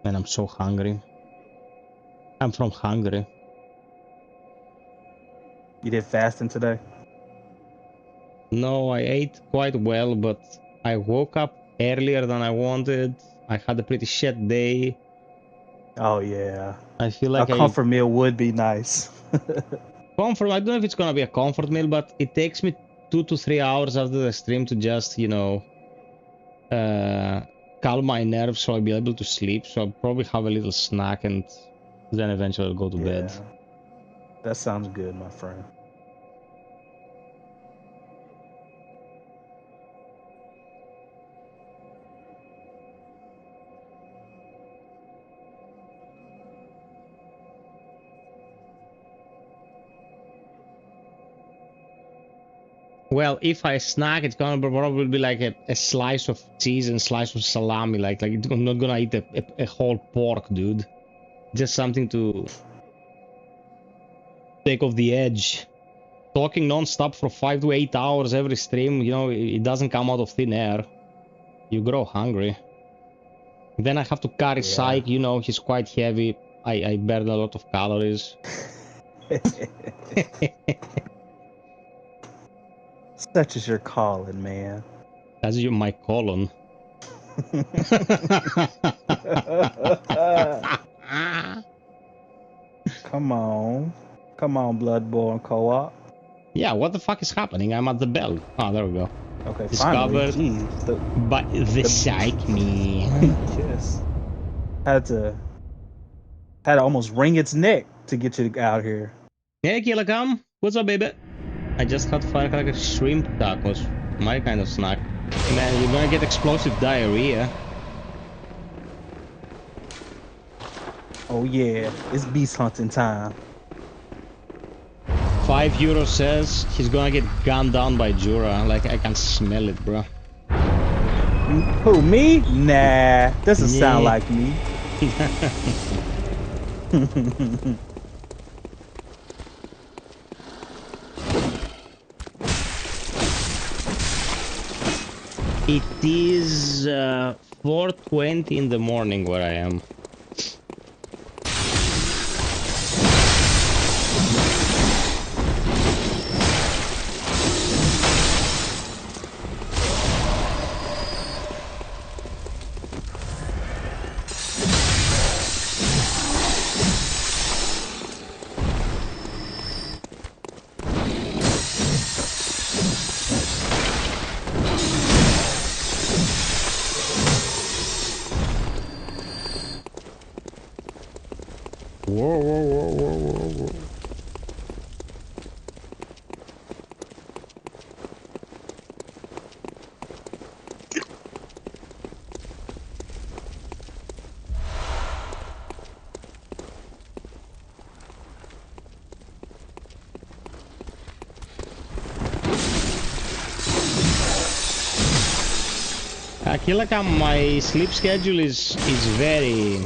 Man, I'm so hungry. I'm from Hungary. You did fasting today? No, I ate quite well, but I woke up earlier than I wanted. I had a pretty shit day. Oh yeah. I feel like a comfort meal would be nice. Comfort, I don't know if it's gonna be a comfort meal, but it takes me 2 to 3 hours after the stream to just, you know, calm my nerves so I'll be able to sleep. So I'll probably have a little snack and then eventually I'll go to bed. That sounds good, my friend. Well, if I snack, it's gonna probably be like a slice of cheese and slice of salami. Like I'm not gonna eat a whole pork, dude. Just something to take off the edge. Talking non-stop for 5 to 8 hours every stream, you know, it doesn't come out of thin air. You grow hungry. Then I have to carry Psyche, you know, he's quite heavy. I burn a lot of calories. Such is your calling, man. That's my colon. Come on, Bloodborne co-op. Yeah, what the fuck is happening? I'm at the bell. Ah, there we go. Okay, discovered by the Psyche man. Yes. Had to almost wring its neck to get you out here. Hey, Killicum. What's up, baby? I just had firecracker shrimp tacos. My kind of snack. Man, you're gonna get explosive diarrhea. Oh yeah, it's beast hunting time. €5 says he's gonna get gunned down by Jura. Like, I can smell it, bro. Who, me? Nah, doesn't sound like me. It is 4:20 in the morning where I am. Whoa. I feel like my sleep schedule is very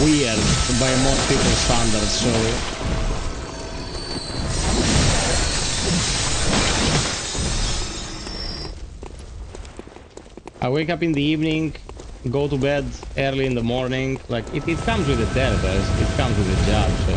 weird by most people's standards, so I wake up in the evening, go to bed early in the morning. Like it comes with the territory, it comes with the job, so.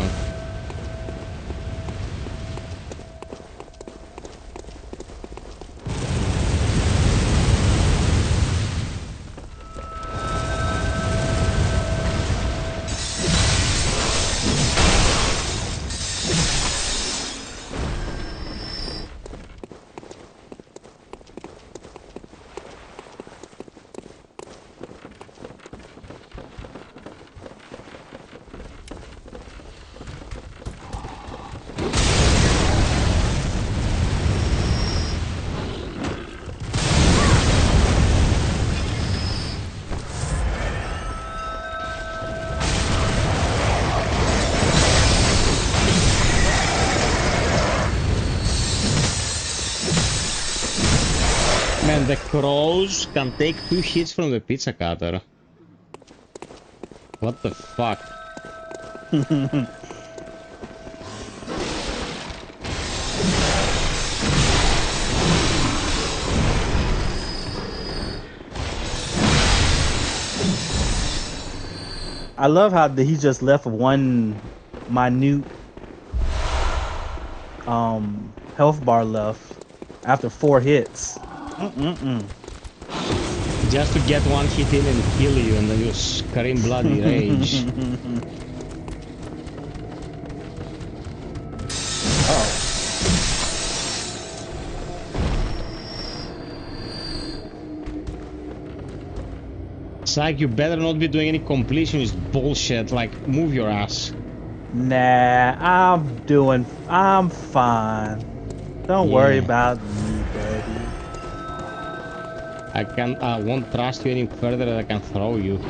Man, the crows can take 2 hits from the pizza cutter. What the fuck? I love how he just left one minute health bar left after 4 hits. Just to get 1 hit in and kill you, and then you scream bloody rage. Psych, you better not be doing any completionist bullshit, like, move your ass. Nah, I'm fine. Don't worry about me, baby. I won't trust you any further than I can throw you.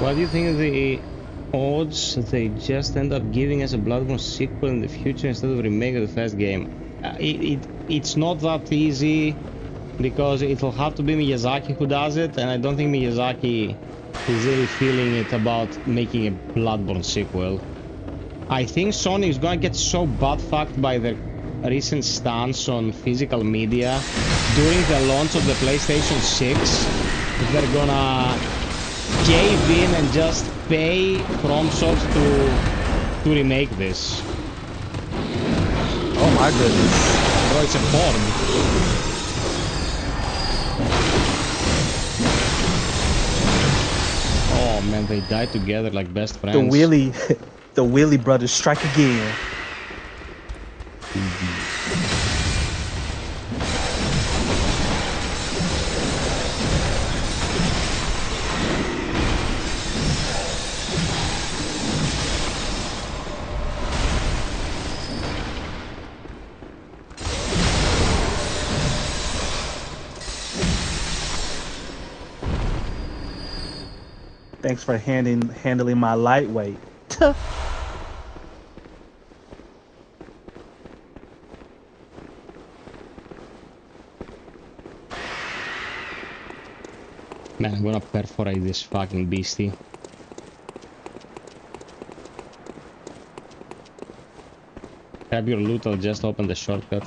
What do you think of the odds they just end up giving us a Bloodborne sequel in the future instead of a remake of the first game? It's not that easy because it'll have to be Miyazaki who does it, and I don't think Miyazaki is really feeling it about making a Bloodborne sequel. I think Sony is gonna get so butt-fucked by the recent stance on physical media during the launch of the PlayStation 6 that they're gonna cave in and just pay FromSoft to remake this. Oh my goodness. Bro, it's a porn. Oh man, they died together like best friends. The Wheelie brothers strike again. Thanks for handling my lightweight. Man, I'm gonna perforate this fucking beastie. Grab your loot, I'll just open the shortcut.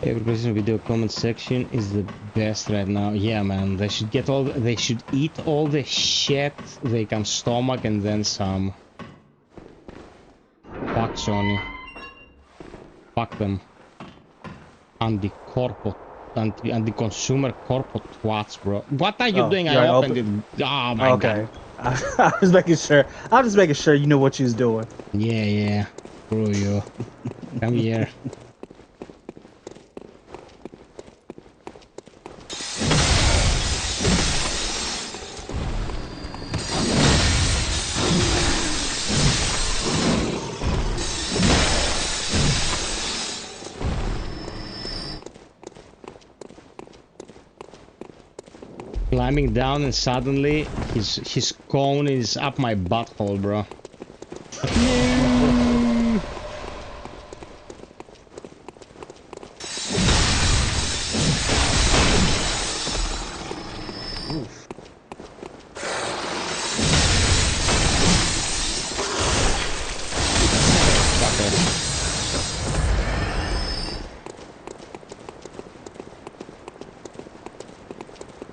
Every person video comment section is the best right now. Yeah, man, they should get they should eat all the shit they can stomach and then some. Fuck Sony. Fuck them. Anti-consumer corporate twats, bro. What are you doing? I opened it. Oh my god. I was making sure. I was just making sure you knew what you was doing. Yeah. Screw you. Come here. Climbing down and suddenly his cone is up my butthole, bro.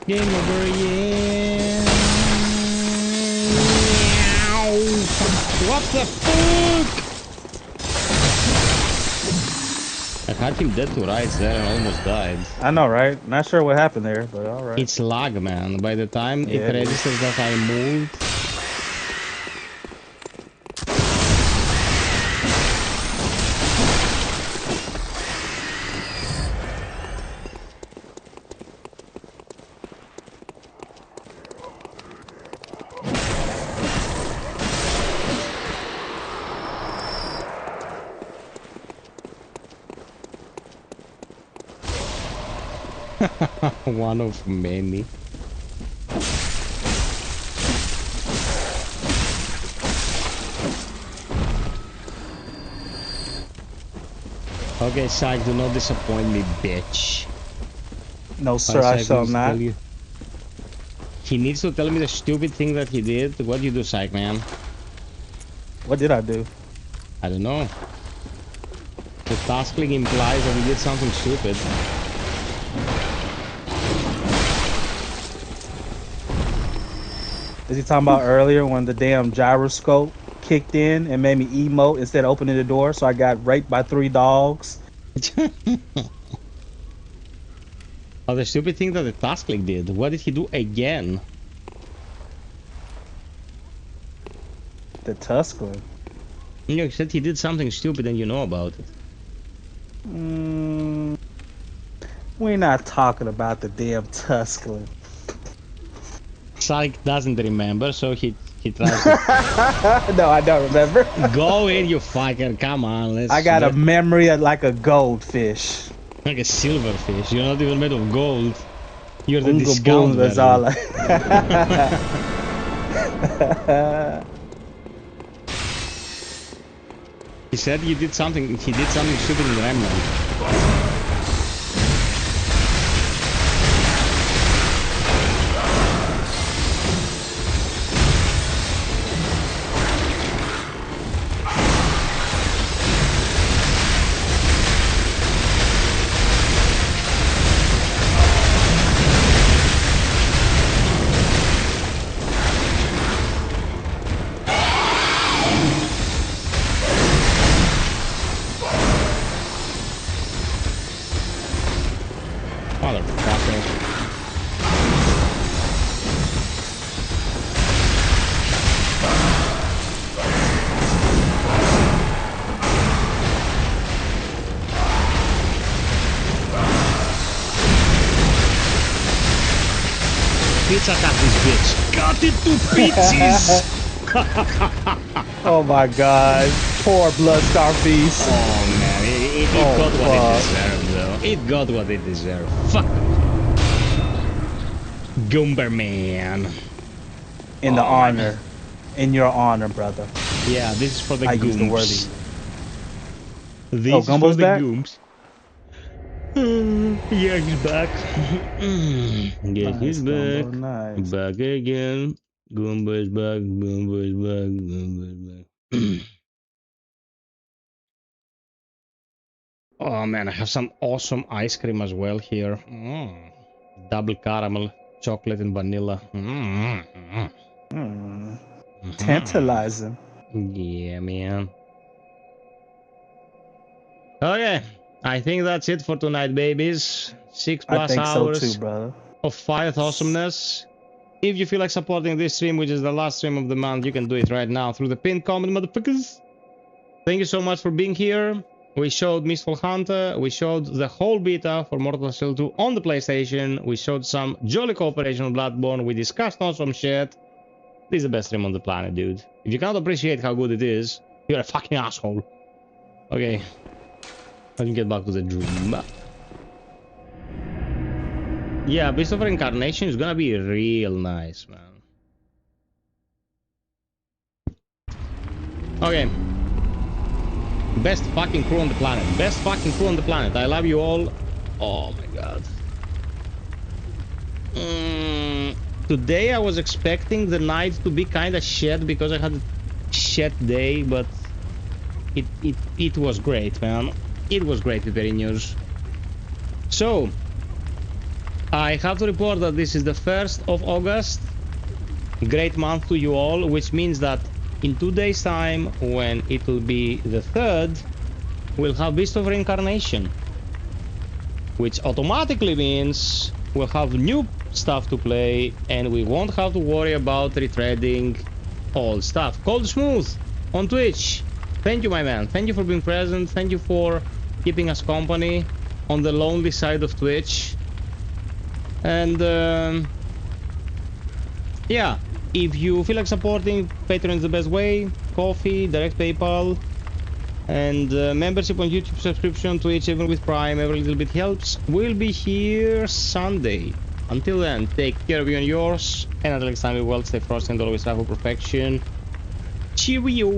Game over, yeah. What the fuck? I had him dead to rights there and almost died. I know, right? Not sure what happened there, but alright. It's lag, man. By the time it registers that I moved... One of many. Okay, Syke, do not disappoint me, bitch. No, sir, I shall not. He needs to tell me the stupid thing that he did. What do you do, Syke, man? What did I do? I don't know. The taskling implies that we did something stupid. Is he talking about earlier when the damn gyroscope kicked in and made me emote instead of opening the door, so I got raped by 3 dogs? Oh, the stupid thing that the taskling did. What did he do again? The taskling? You know, he said he did something stupid and you know about it. We're not talking about the damn taskling. Sark doesn't remember, so he tries to... No, I don't remember. Go in, you fucker. Come on, let's... I got a memory like a goldfish. Like a silverfish. You're not even made of gold. You're the Unga discount boom, that's version. all He said he did something stupid in the Remnant. Pizza cut this bitch. Cut it to pieces. Oh my god. Poor Bloodstar Beast. Oh man, it got what it deserved though. It got what it deserved. Fuck. Goomberman. In the honor. In your honor, brother. Yeah, this is for the I gooms. use the worthy. This is Gumbo's for the back? gooms. Yeah, he's back. Yeah, Nice, he's back. Gumbo, nice. Back again. Goomba is back. Goomba is back. Goomba is back. Oh man, I have some awesome ice cream as well here. Double caramel, chocolate and vanilla. Tantalizing. Yeah, man. Okay, I think that's it for tonight, babies. 6+ I think hours so too, brother. of FiOth awesomeness. If you feel like supporting this stream, which is the last stream of the month, you can do it right now through the pinned comment, motherfuckers. Thank you so much for being here. We showed Mistfall Hunter, we showed the whole beta for Mortal Kombat 2 on the PlayStation, we showed some jolly cooperation on Bloodborne, we discussed awesome shit. This is the best stream on the planet, dude. If you cannot appreciate how good it is, you're a fucking asshole. Okay, let me get back to the dream. Yeah, Beast of Reincarnation is gonna be real nice, man. Okay. Best fucking crew on the planet. Best fucking crew on the planet. I love you all. Oh my god. Today I was expecting the night to be kinda shit because I had a shit day, but it was great, man. It was great, Piperinos. So, I have to report that this is the 1st of August. Great month to you all, which means that in 2 days time, when it will be the 3rd, we'll have Beast of Reincarnation, which automatically means we'll have new stuff to play and we won't have to worry about retreading old stuff. Cold Smooth on Twitch, thank you, my man. Thank you for being present. Thank you for keeping us company on the lonely side of Twitch. And yeah, if you feel like supporting, Patreon is the best way. Coffee, direct PayPal, and membership on YouTube, subscription, Twitch, even with Prime, every little bit helps. We'll be here Sunday. Until then, take care of you and yours. And until next time, be well, stay frosty and always strive for perfection. Cheerio!